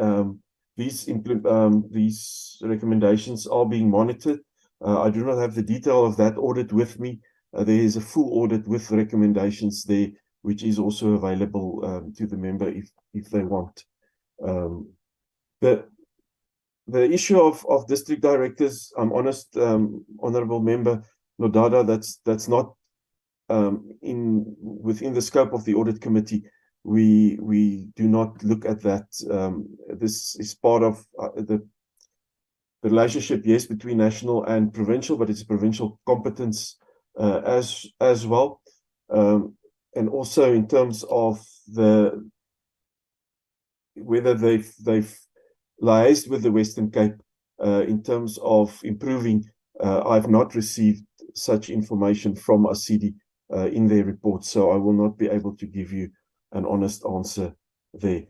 these recommendations are being monitored. I do not have the detail of that audit with me. There is a full audit with recommendations there, which is also available to the member if they want. The issue of district directors, I'm honest, Honourable Member Nodada, that's not within the scope of the audit committee. We do not look at that. This is part of the relationship, yes, between national and provincial, but it's a provincial competence as well. And also in terms of whether they've liaised with the Western Cape in terms of improving, I've not received such information from ASIDI in their report, so I will not be able to give you an honest answer there.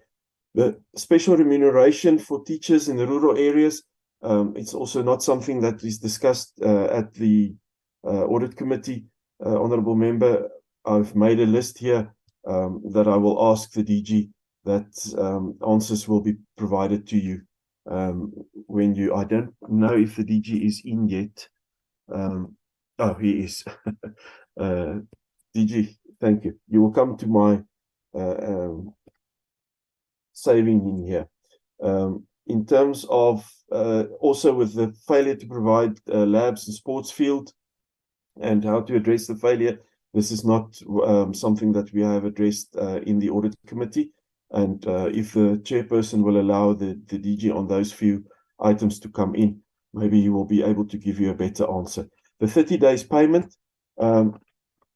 The special remuneration for teachers in the rural areas, it's also not something that is discussed at the audit committee. Honourable Member, I've made a list here that I will ask the DG that answers will be provided to you when you, I don't know if the DG is in yet. Oh, he is. DG, thank you. You will come to my saving in here. In terms of also with the failure to provide labs and sports field and how to address the failure, this is not something that we have addressed in the audit committee. And if the chairperson will allow the DG on those few items to come in, maybe he will be able to give you a better answer. The 30 days payment,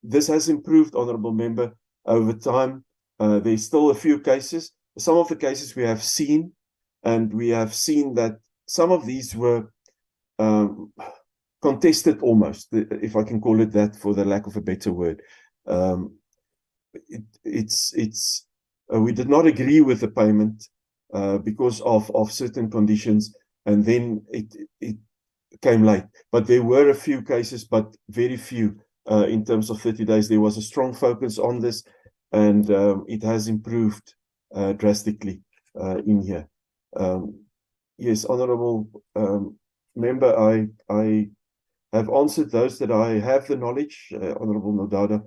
this has improved, Honourable Member, over time. There's still a few cases. Some of the cases we have seen, and we have seen that some of these were contested almost, if I can call it that for the lack of a better word. We did not agree with the payment because of certain conditions, and then it came late. But there were a few cases, but very few in terms of 30 days. There was a strong focus on this, and it has improved drastically in here. Yes, Honourable Member, I have answered those that I have the knowledge, Honourable Nodada,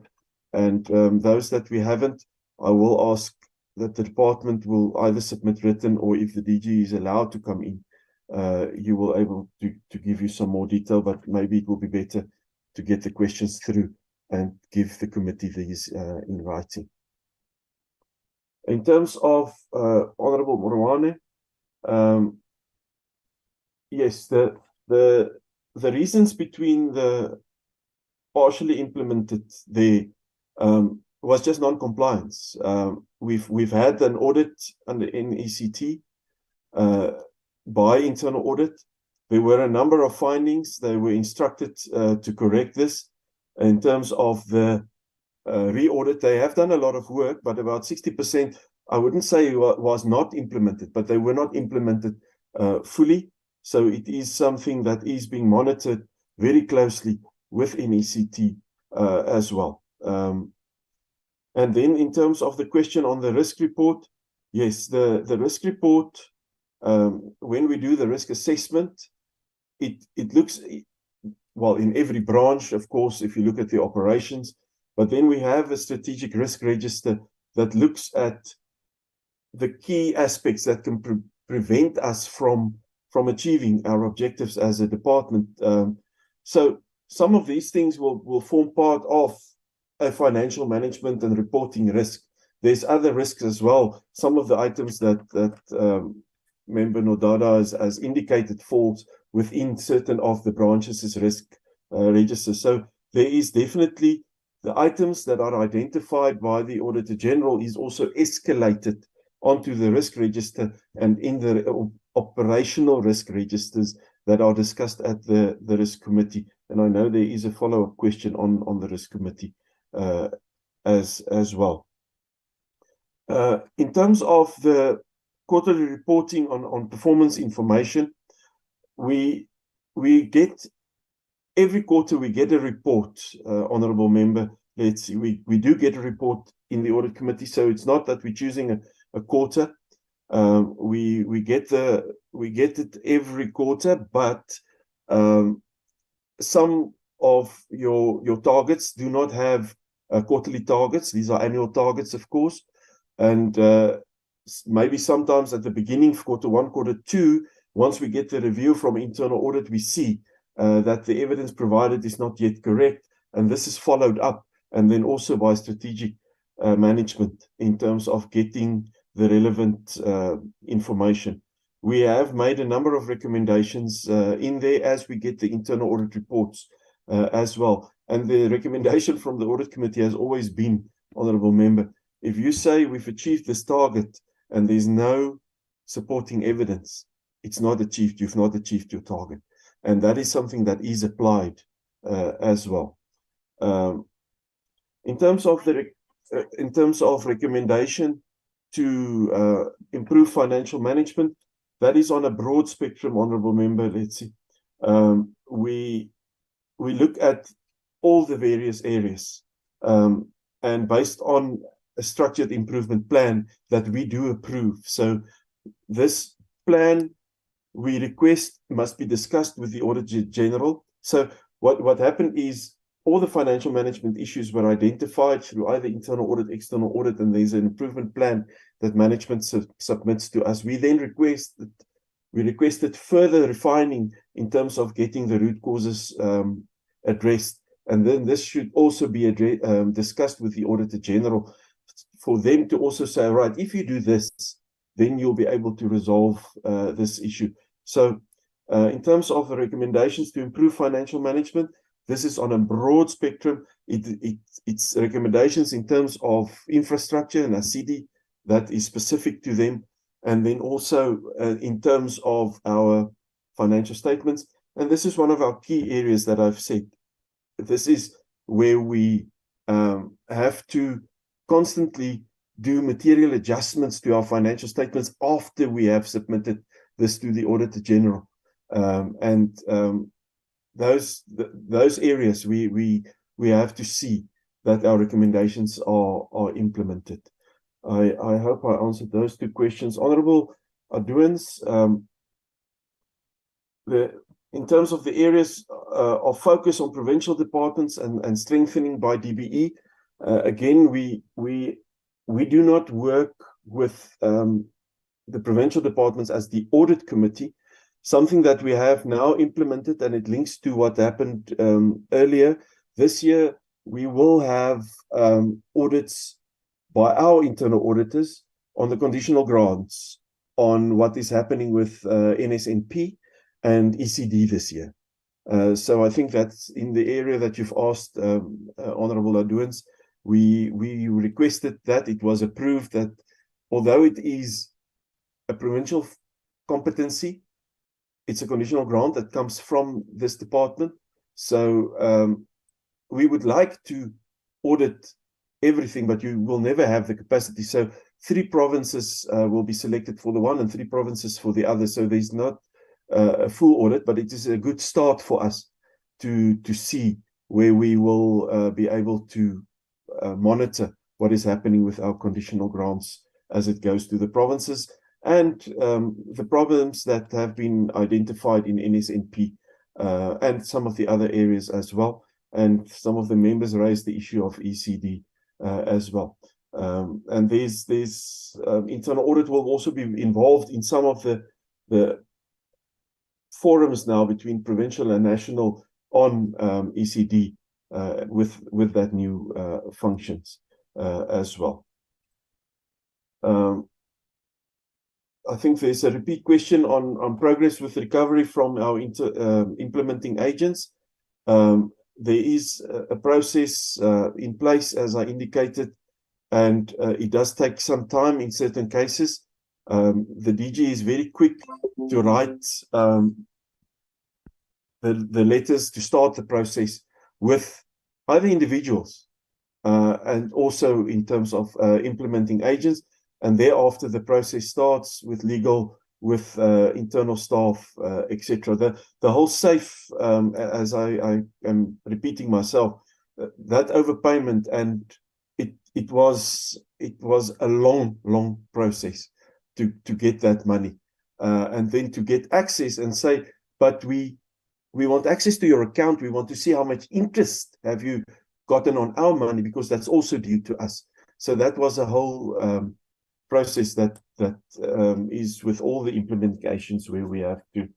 and those that we haven't, I will ask that the department will either submit written, or if the DG is allowed to come in, you will able to give you some more detail, but maybe it will be better to get the questions through and give the committee these in writing. In terms of Honourable Moroane, yes, the reasons between the partially implemented there was just non-compliance. We've had an audit under NECT by internal audit. There were a number of findings. They were instructed to correct this. In terms of the re-audit, they have done a lot of work, but about 60%, I wouldn't say was not implemented, but they were not implemented fully. So it is something that is being monitored very closely with NECT as well. And then in terms of the question on the risk report, yes, the risk report, when we do the risk assessment, it looks, well, in every branch, of course, if you look at the operations, but then we have a strategic risk register that looks at the key aspects that can prevent us from achieving our objectives as a department. So some of these things will form part of a financial management and reporting risk. There's other risks as well. Some of the items that Member Nodada has indicated falls within certain of the branches' risk register. So there is definitely the items that are identified by the Auditor-General is also escalated onto the risk register and in the operational risk registers that are discussed at the risk committee. And I know there is a follow-up question on the risk committee as well. In terms of the quarterly reporting on performance information, we get every quarter we get a report, honourable member. Let's see, we do get a report in the audit committee, so it's not that we're choosing a quarter. We get it every quarter, but some of your targets do not have quarterly targets. These are annual targets, of course, and maybe sometimes at the beginning of quarter one, quarter two, once we get the review from internal audit, we see that the evidence provided is not yet correct, and this is followed up, and then also by strategic management in terms of getting the relevant information. We have made a number of recommendations in there as we get the internal audit reports as well. And the recommendation from the audit committee has always been, honourable member, if you say we've achieved this target and there's no supporting evidence, it's not achieved, you've not achieved your target. And that is something that is applied as well. In terms of recommendation to improve financial management, that is on a broad spectrum, honourable member. Let's see. We look at all the various areas, and based on a structured improvement plan that we do approve. So this plan we request must be discussed with the Auditor-General. So what happened is all the financial management issues were identified through either internal audit, external audit, and there's an improvement plan that management submits to us. We then requested further refining in terms of getting the root causes addressed. And then this should also be discussed with the Auditor-General for them to also say, right, if you do this, then you'll be able to resolve this issue. So in terms of the recommendations to improve financial management, this is on a broad spectrum. It's recommendations in terms of infrastructure and ASIDI that is specific to them. And then also in terms of our financial statements. And this is one of our key areas that I've said. This is where we have to constantly do material adjustments to our financial statements after we have submitted this to the Auditor-General. Those areas we have to see that our recommendations are implemented. I hope I answered those two questions. Honourable Adouans, in terms of the areas of focus on provincial departments and strengthening by DBE, again, we do not work with the provincial departments as the audit committee. Something that we have now implemented, and it links to what happened earlier. This year, we will have audits by our internal auditors on the conditional grants on what is happening with NSNP and ASIDI this year. So I think that's in the area that you've asked, Honourable Adouans. We requested that. It was approved that although it is a provincial competency, it's a conditional grant that comes from this department. So we would like to audit everything, but you will never have the capacity. So 3 provinces will be selected for the one and 3 provinces for the other. So there's not a full audit, but it is a good start for us to see where we will be able to monitor what is happening with our conditional grants as it goes to the provinces and the problems that have been identified in NSNP and some of the other areas as well. And some of the members raised the issue of ASIDI as well. And there's internal audit will also be involved in some of the forums now between provincial and national on ASIDI with that new functions as well. I think there's a repeat question on progress with recovery from our implementing agents. there is a process in place, as I indicated, and it does take some time in certain cases. The DG is very quick to write the letters to start the process with other individuals and also in terms of implementing agents. And thereafter, the process starts with legal, with internal staff, etc. The whole SAFE, as I am repeating myself, that overpayment, and it was a long process to get that money, and then to get access and say, but we want access to your account. We want to see how much interest have you gotten on our money, because that's also due to us. So that was a whole process that is with all the implementations where we have to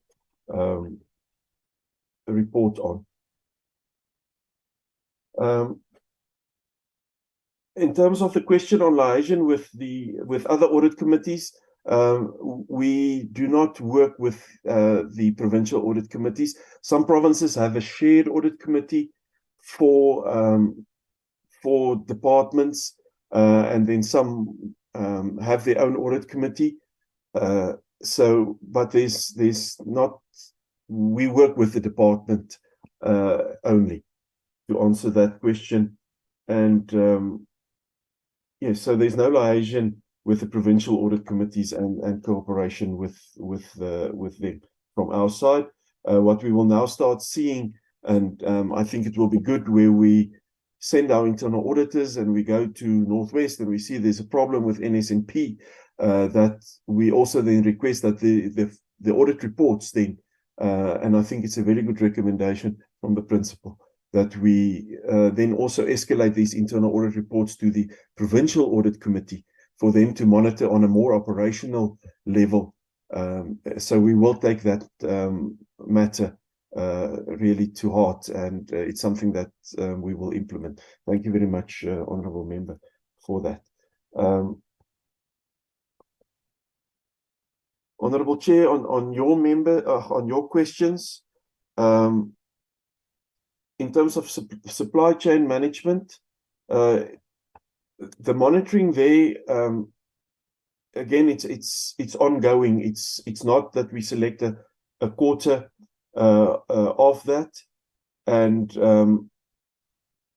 report on. In terms of the question on liaison with other audit committees, we do not work with the provincial audit committees. Some provinces have a shared audit committee for departments, and then some have their own audit committee. But there's not. We work with the department only, to answer that question, and yes, so there's no liaison with the provincial audit committees and cooperation with them from our side. What we will now start seeing, and I think it will be good, where we send our internal auditors and we go to Northwest and we see there's a problem with NSNP, that we also then request that the audit reports then, and I think it's a very good recommendation from the principal, that we then also escalate these internal audit reports to the provincial audit committee for them to monitor on a more operational level. So we will take that matter really to heart, and it's something that we will implement. Thank you very much, Honourable Member, for that. Honourable Chair, on your questions, in terms of supply chain management, the monitoring there, again, it's ongoing. It's not that we select a quarter of that, and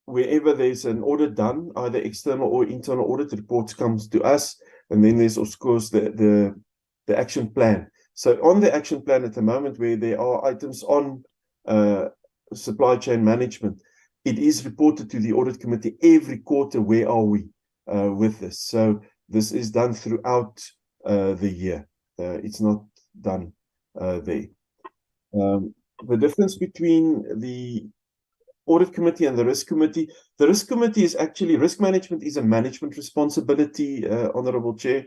wherever there's an audit done, either external or internal audit, reports comes to us, and then there's of course the action plan. So on the action plan at the moment, where there are items on supply chain management, it is reported to the audit committee every quarter. Where are we with this? So this is done throughout the year. It's not done there. The difference between the audit committee and the risk committee, the risk committee is actually, risk management is a management responsibility, Honourable Chair.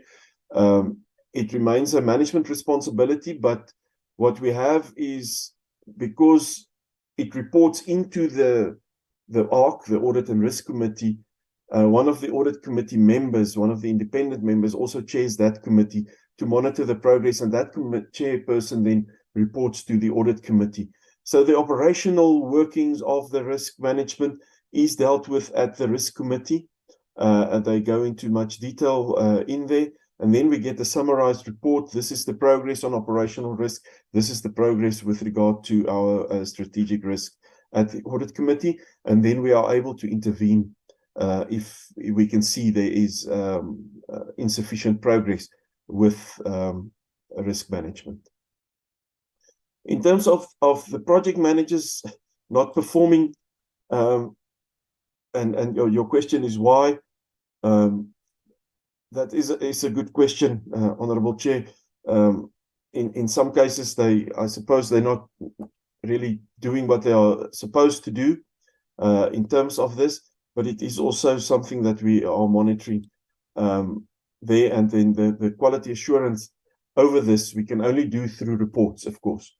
It remains a management responsibility, but what we have is, because it reports into the ARC, the Audit and Risk Committee, one of the audit committee members, one of the independent members, also chairs that committee to monitor the progress, and that chairperson then reports to the audit committee. So the operational workings of the risk management is dealt with at the risk committee, and they go into much detail in there. And then we get the summarized report. This is the progress on operational risk. This is the progress with regard to our strategic risk at the audit committee. And then we are able to intervene if we can see there is insufficient progress with risk management. In terms of the project managers not performing, and your question is why, that is a good question, Honourable Chair. In some cases, I suppose they're not really doing what they are supposed to do in terms of this, but it is also something that we are monitoring there. And then the quality assurance over this, we can only do through reports, of course.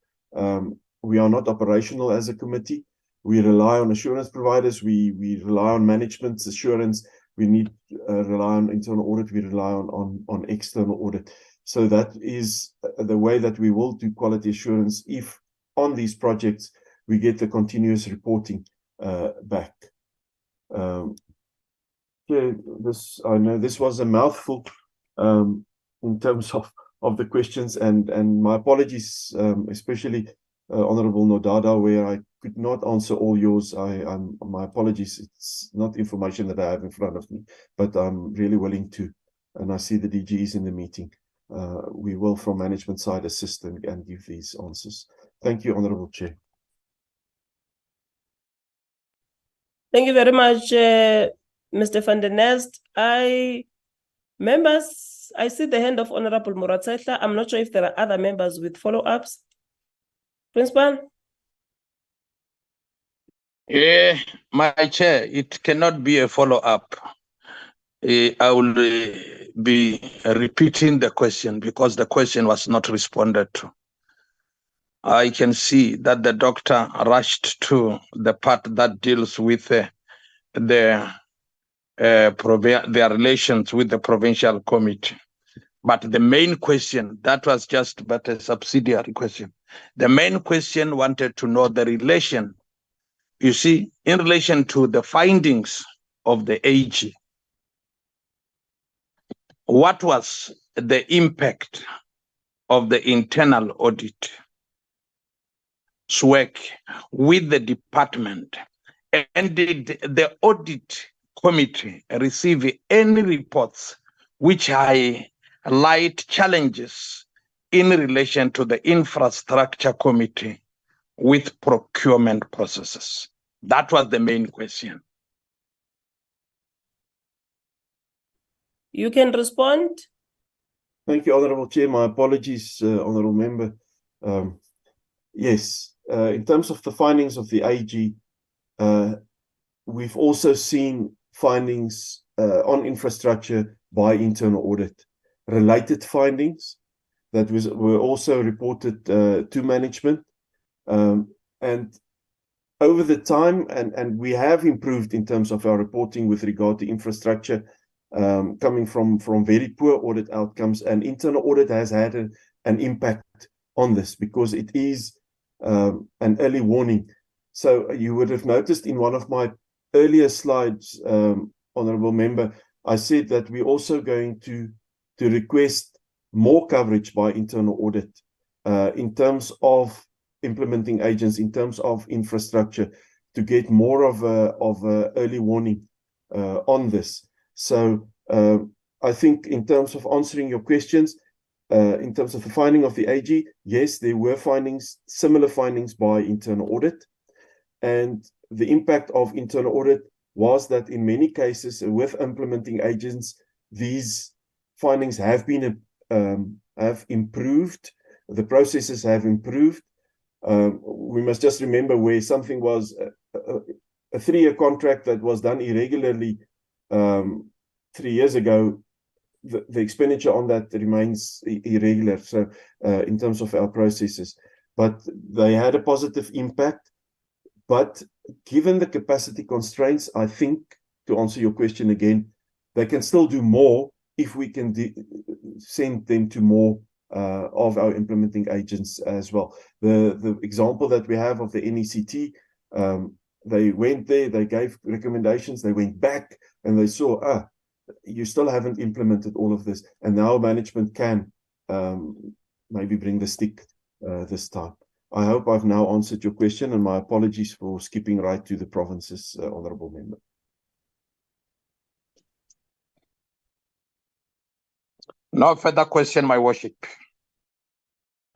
We are not operational as a committee. We rely on assurance providers. We rely on management's assurance. We need rely on internal audit. We rely on external audit. So that is the way that we will do quality assurance. If on these projects we get the continuous reporting back. Yeah, I know this was a mouthful in terms of the questions, and my apologies, especially Honorable Nodada, where I could not answer all yours. My apologies. It's not information that I have in front of me, but I'm really willing to, and I see the DG is in the meeting. We will, from management side, assist and give these answers. Thank you, Honorable Chair. Thank you very much, Mr. van der Nest. Members, I see the hand of Honorable Moratsehla. I'm not sure if there are other members with follow-ups. Principal? Yeah, my chair, it cannot be a follow-up. I will be repeating the question because the question was not responded to. I can see that the doctor rushed to the part that deals with their relations with the provincial committee. But the main question, that was just but a subsidiary question. The main question wanted to know the relation, you see, in relation to the findings of the AG. What was the impact of the internal audit work with the department? And did the audit committee receive any reports which highlight challenges in relation to the infrastructure committee with procurement processes? That was the main question. You can respond. Thank you, Honorable Chair. My apologies, Honorable Member. Yes, in terms of the findings of the AG, we've also seen findings on infrastructure by internal audit. Related findings that were also reported to management. And over the time, and we have improved in terms of our reporting with regard to infrastructure, coming from very poor audit outcomes, and internal audit has had an impact on this because it is an early warning. So you would have noticed in one of my earlier slides, Honorable Member, I said that we're also going to request more coverage by internal audit in terms of implementing agents, in terms of infrastructure, to get more of a early warning on this. So I think in terms of answering your questions, in terms of the finding of the AG, yes, there were findings, similar findings by internal audit. And the impact of internal audit was that in many cases with implementing agents, these findings have been have improved. The processes have improved. We must just remember where something was a 3-year contract that was done irregularly 3 years ago, the expenditure on that remains irregular. So in terms of our processes, but they had a positive impact. But given the capacity constraints, I think, to answer your question again, they can still do more if we can send them to more of our implementing agents as well. The example that we have of the NECT, they went there, they gave recommendations, they went back and they saw, you still haven't implemented all of this. And now management can maybe bring the stick this time. I hope I've now answered your question, and my apologies for skipping right to the provinces, Honourable Member. No further question, my worship.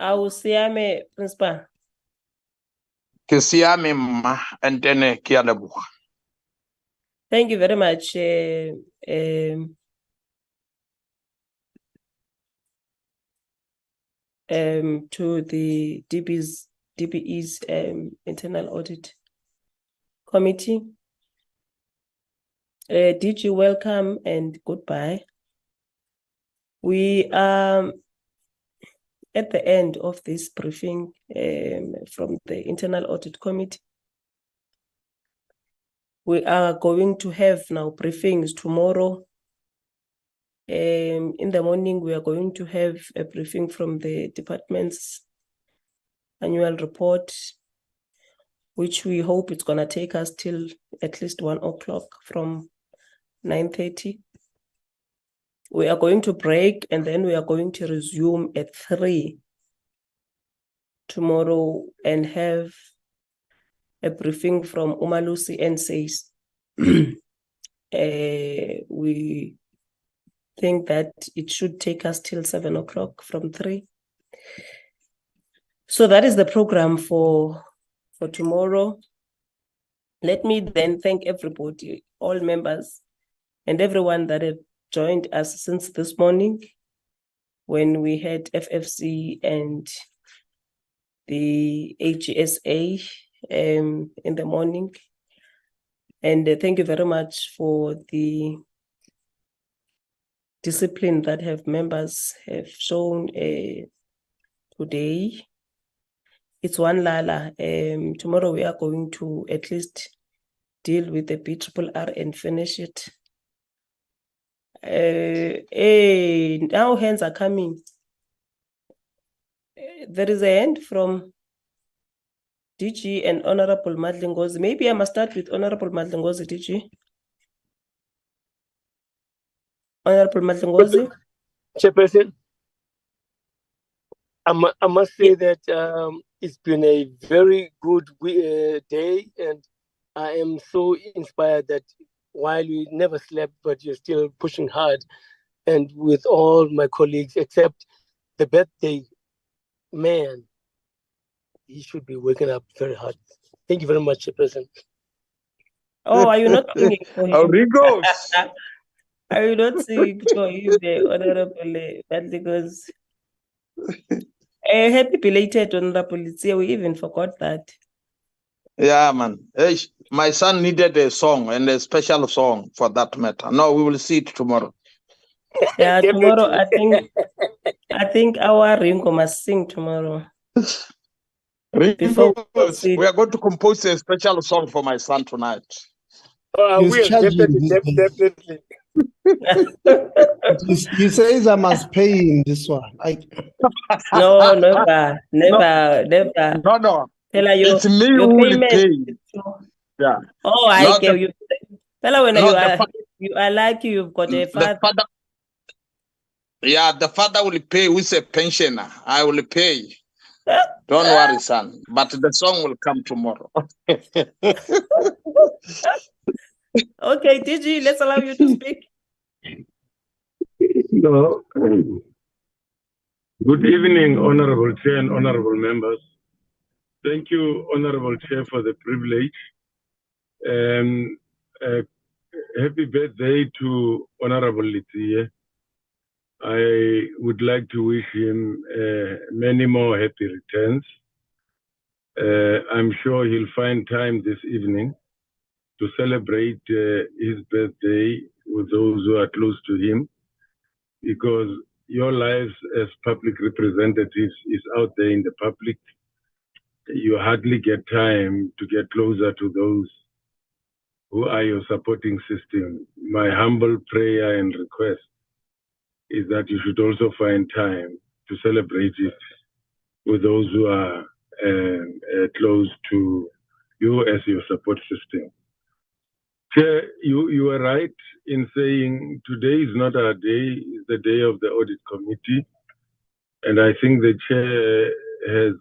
Awusiame, Principal. Kisiame ma and then kialabuha. Thank you very much. To the DBE's internal audit committee. DG, welcome and goodbye. We are at the end of this briefing from the internal audit committee. We are going to have now briefings tomorrow. In the morning, we are going to have a briefing from the department's annual report. which we hope it's going to take us till at least 1 o'clock from 9:30. We are going to break and then we are going to resume at 3 tomorrow and have a briefing from Umalusi and says we think that it should take us till 7 o'clock from 3. So that is the program for tomorrow. Let me then thank everybody, all members, and everyone that have joined us since this morning when we had FFC and the AGSA in the morning. And thank you very much for the discipline that members have shown today. It's one Lala. Tomorrow we are going to at least deal with the BRRR and finish it. Now hands are coming. There is a hand from DG and Honorable Madlingozi. Maybe I must start with Honorable Madlingozi, DG. Honorable Madlingozi. Chairperson, I must say that it's been a very good day, and I am so inspired that while you never slept, but you're still pushing hard, and with all my colleagues, except the birthday man, he should be waking up very hard. Thank you very much, Chairperson. Oh, are you not singing for him? Rigos. Are you not singing for him, the Honorable Madlingozi? Happy belated, Honorable Letsie. We even forgot that. Yeah, man. Hey, my son needed a song and a special song for that matter. No, we will see it tomorrow. Yeah, tomorrow I think our Ringo must sing tomorrow. Before we are going to compose a special song for my son tonight. He's charging definitely. He says I must pay him this one. No, never. No. It's me who will pay. Yeah. Oh, I gave you. Fella, when you are lucky, you've got a father. The father will pay with a pensioner. I will pay. Don't worry, son. But the song will come tomorrow. Okay, DG, let's allow you to speak. No. Good evening, Honorable Chair and Honorable members. Thank you, Honorable Chair, for the privilege. Happy birthday to Honorable Letsie. I would like to wish him many more happy returns. I'm sure he'll find time this evening to celebrate his birthday with those who are close to him, because your lives as public representatives is out there in the public. You hardly get time to get closer to those who are your supporting system. My humble prayer and request is that you should also find time to celebrate it with those who are close to you as your support system. Chair, you are right in saying today is not our day, it's the day of the audit committee. And I think the chair has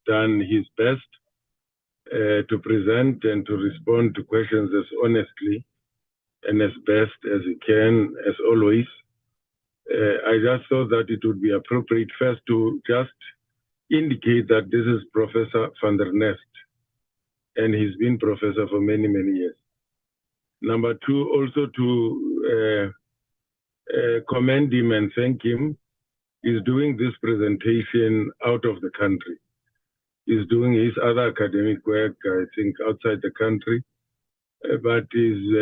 done his best to present and to respond to questions as honestly and as best as he can, as always. I just thought that it would be appropriate first to just indicate that this is Professor van der Nest, and he's been professor for many, many years. Number two, also to commend him and thank him. He's doing this presentation out of the country. He's doing his other academic work, I think, outside the country, but he's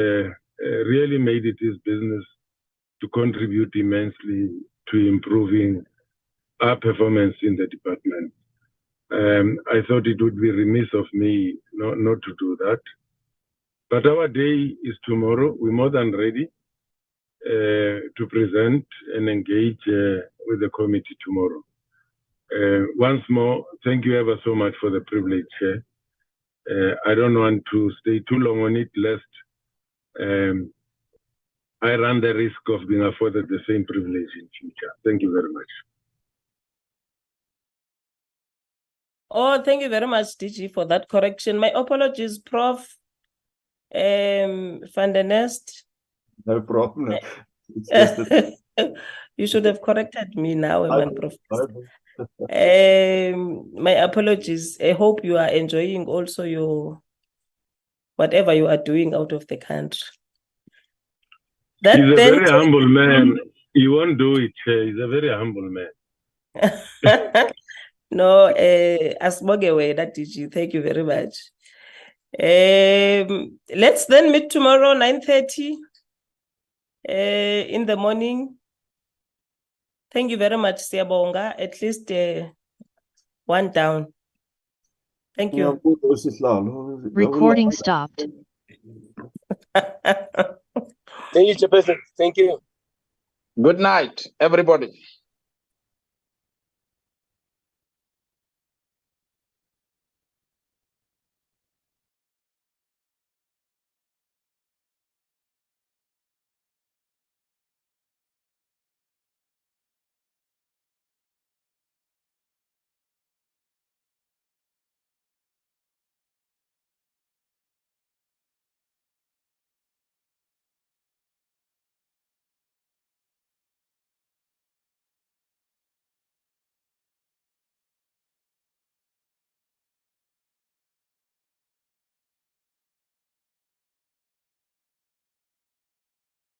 really made it his business to contribute immensely to improving our performance in the department. I thought it would be remiss of me not to do that. But our day is tomorrow. We're more than ready to present and engage with the committee tomorrow. Once more, thank you ever so much for the privilege, Chair. I don't want to stay too long on it, lest I run the risk of being afforded the same privilege in future. Thank you very much. Oh, thank you very much, DG, for that correction. My apologies, Prof. Van der Nest. No problem. It's just that You should have corrected me now, Prof. I My apologies. I hope you are enjoying also your whatever you are doing out of the country. He's a very humble man. He won't do it. He's a very humble man. No, Asmogewe, that DG. Thank you very much. Let's then meet tomorrow, 9:30 in the morning. Thank you very much, Siyabonga. At least one down. Thank you. Recording stopped. Thank you, Chairperson. Thank you. Good night, everybody.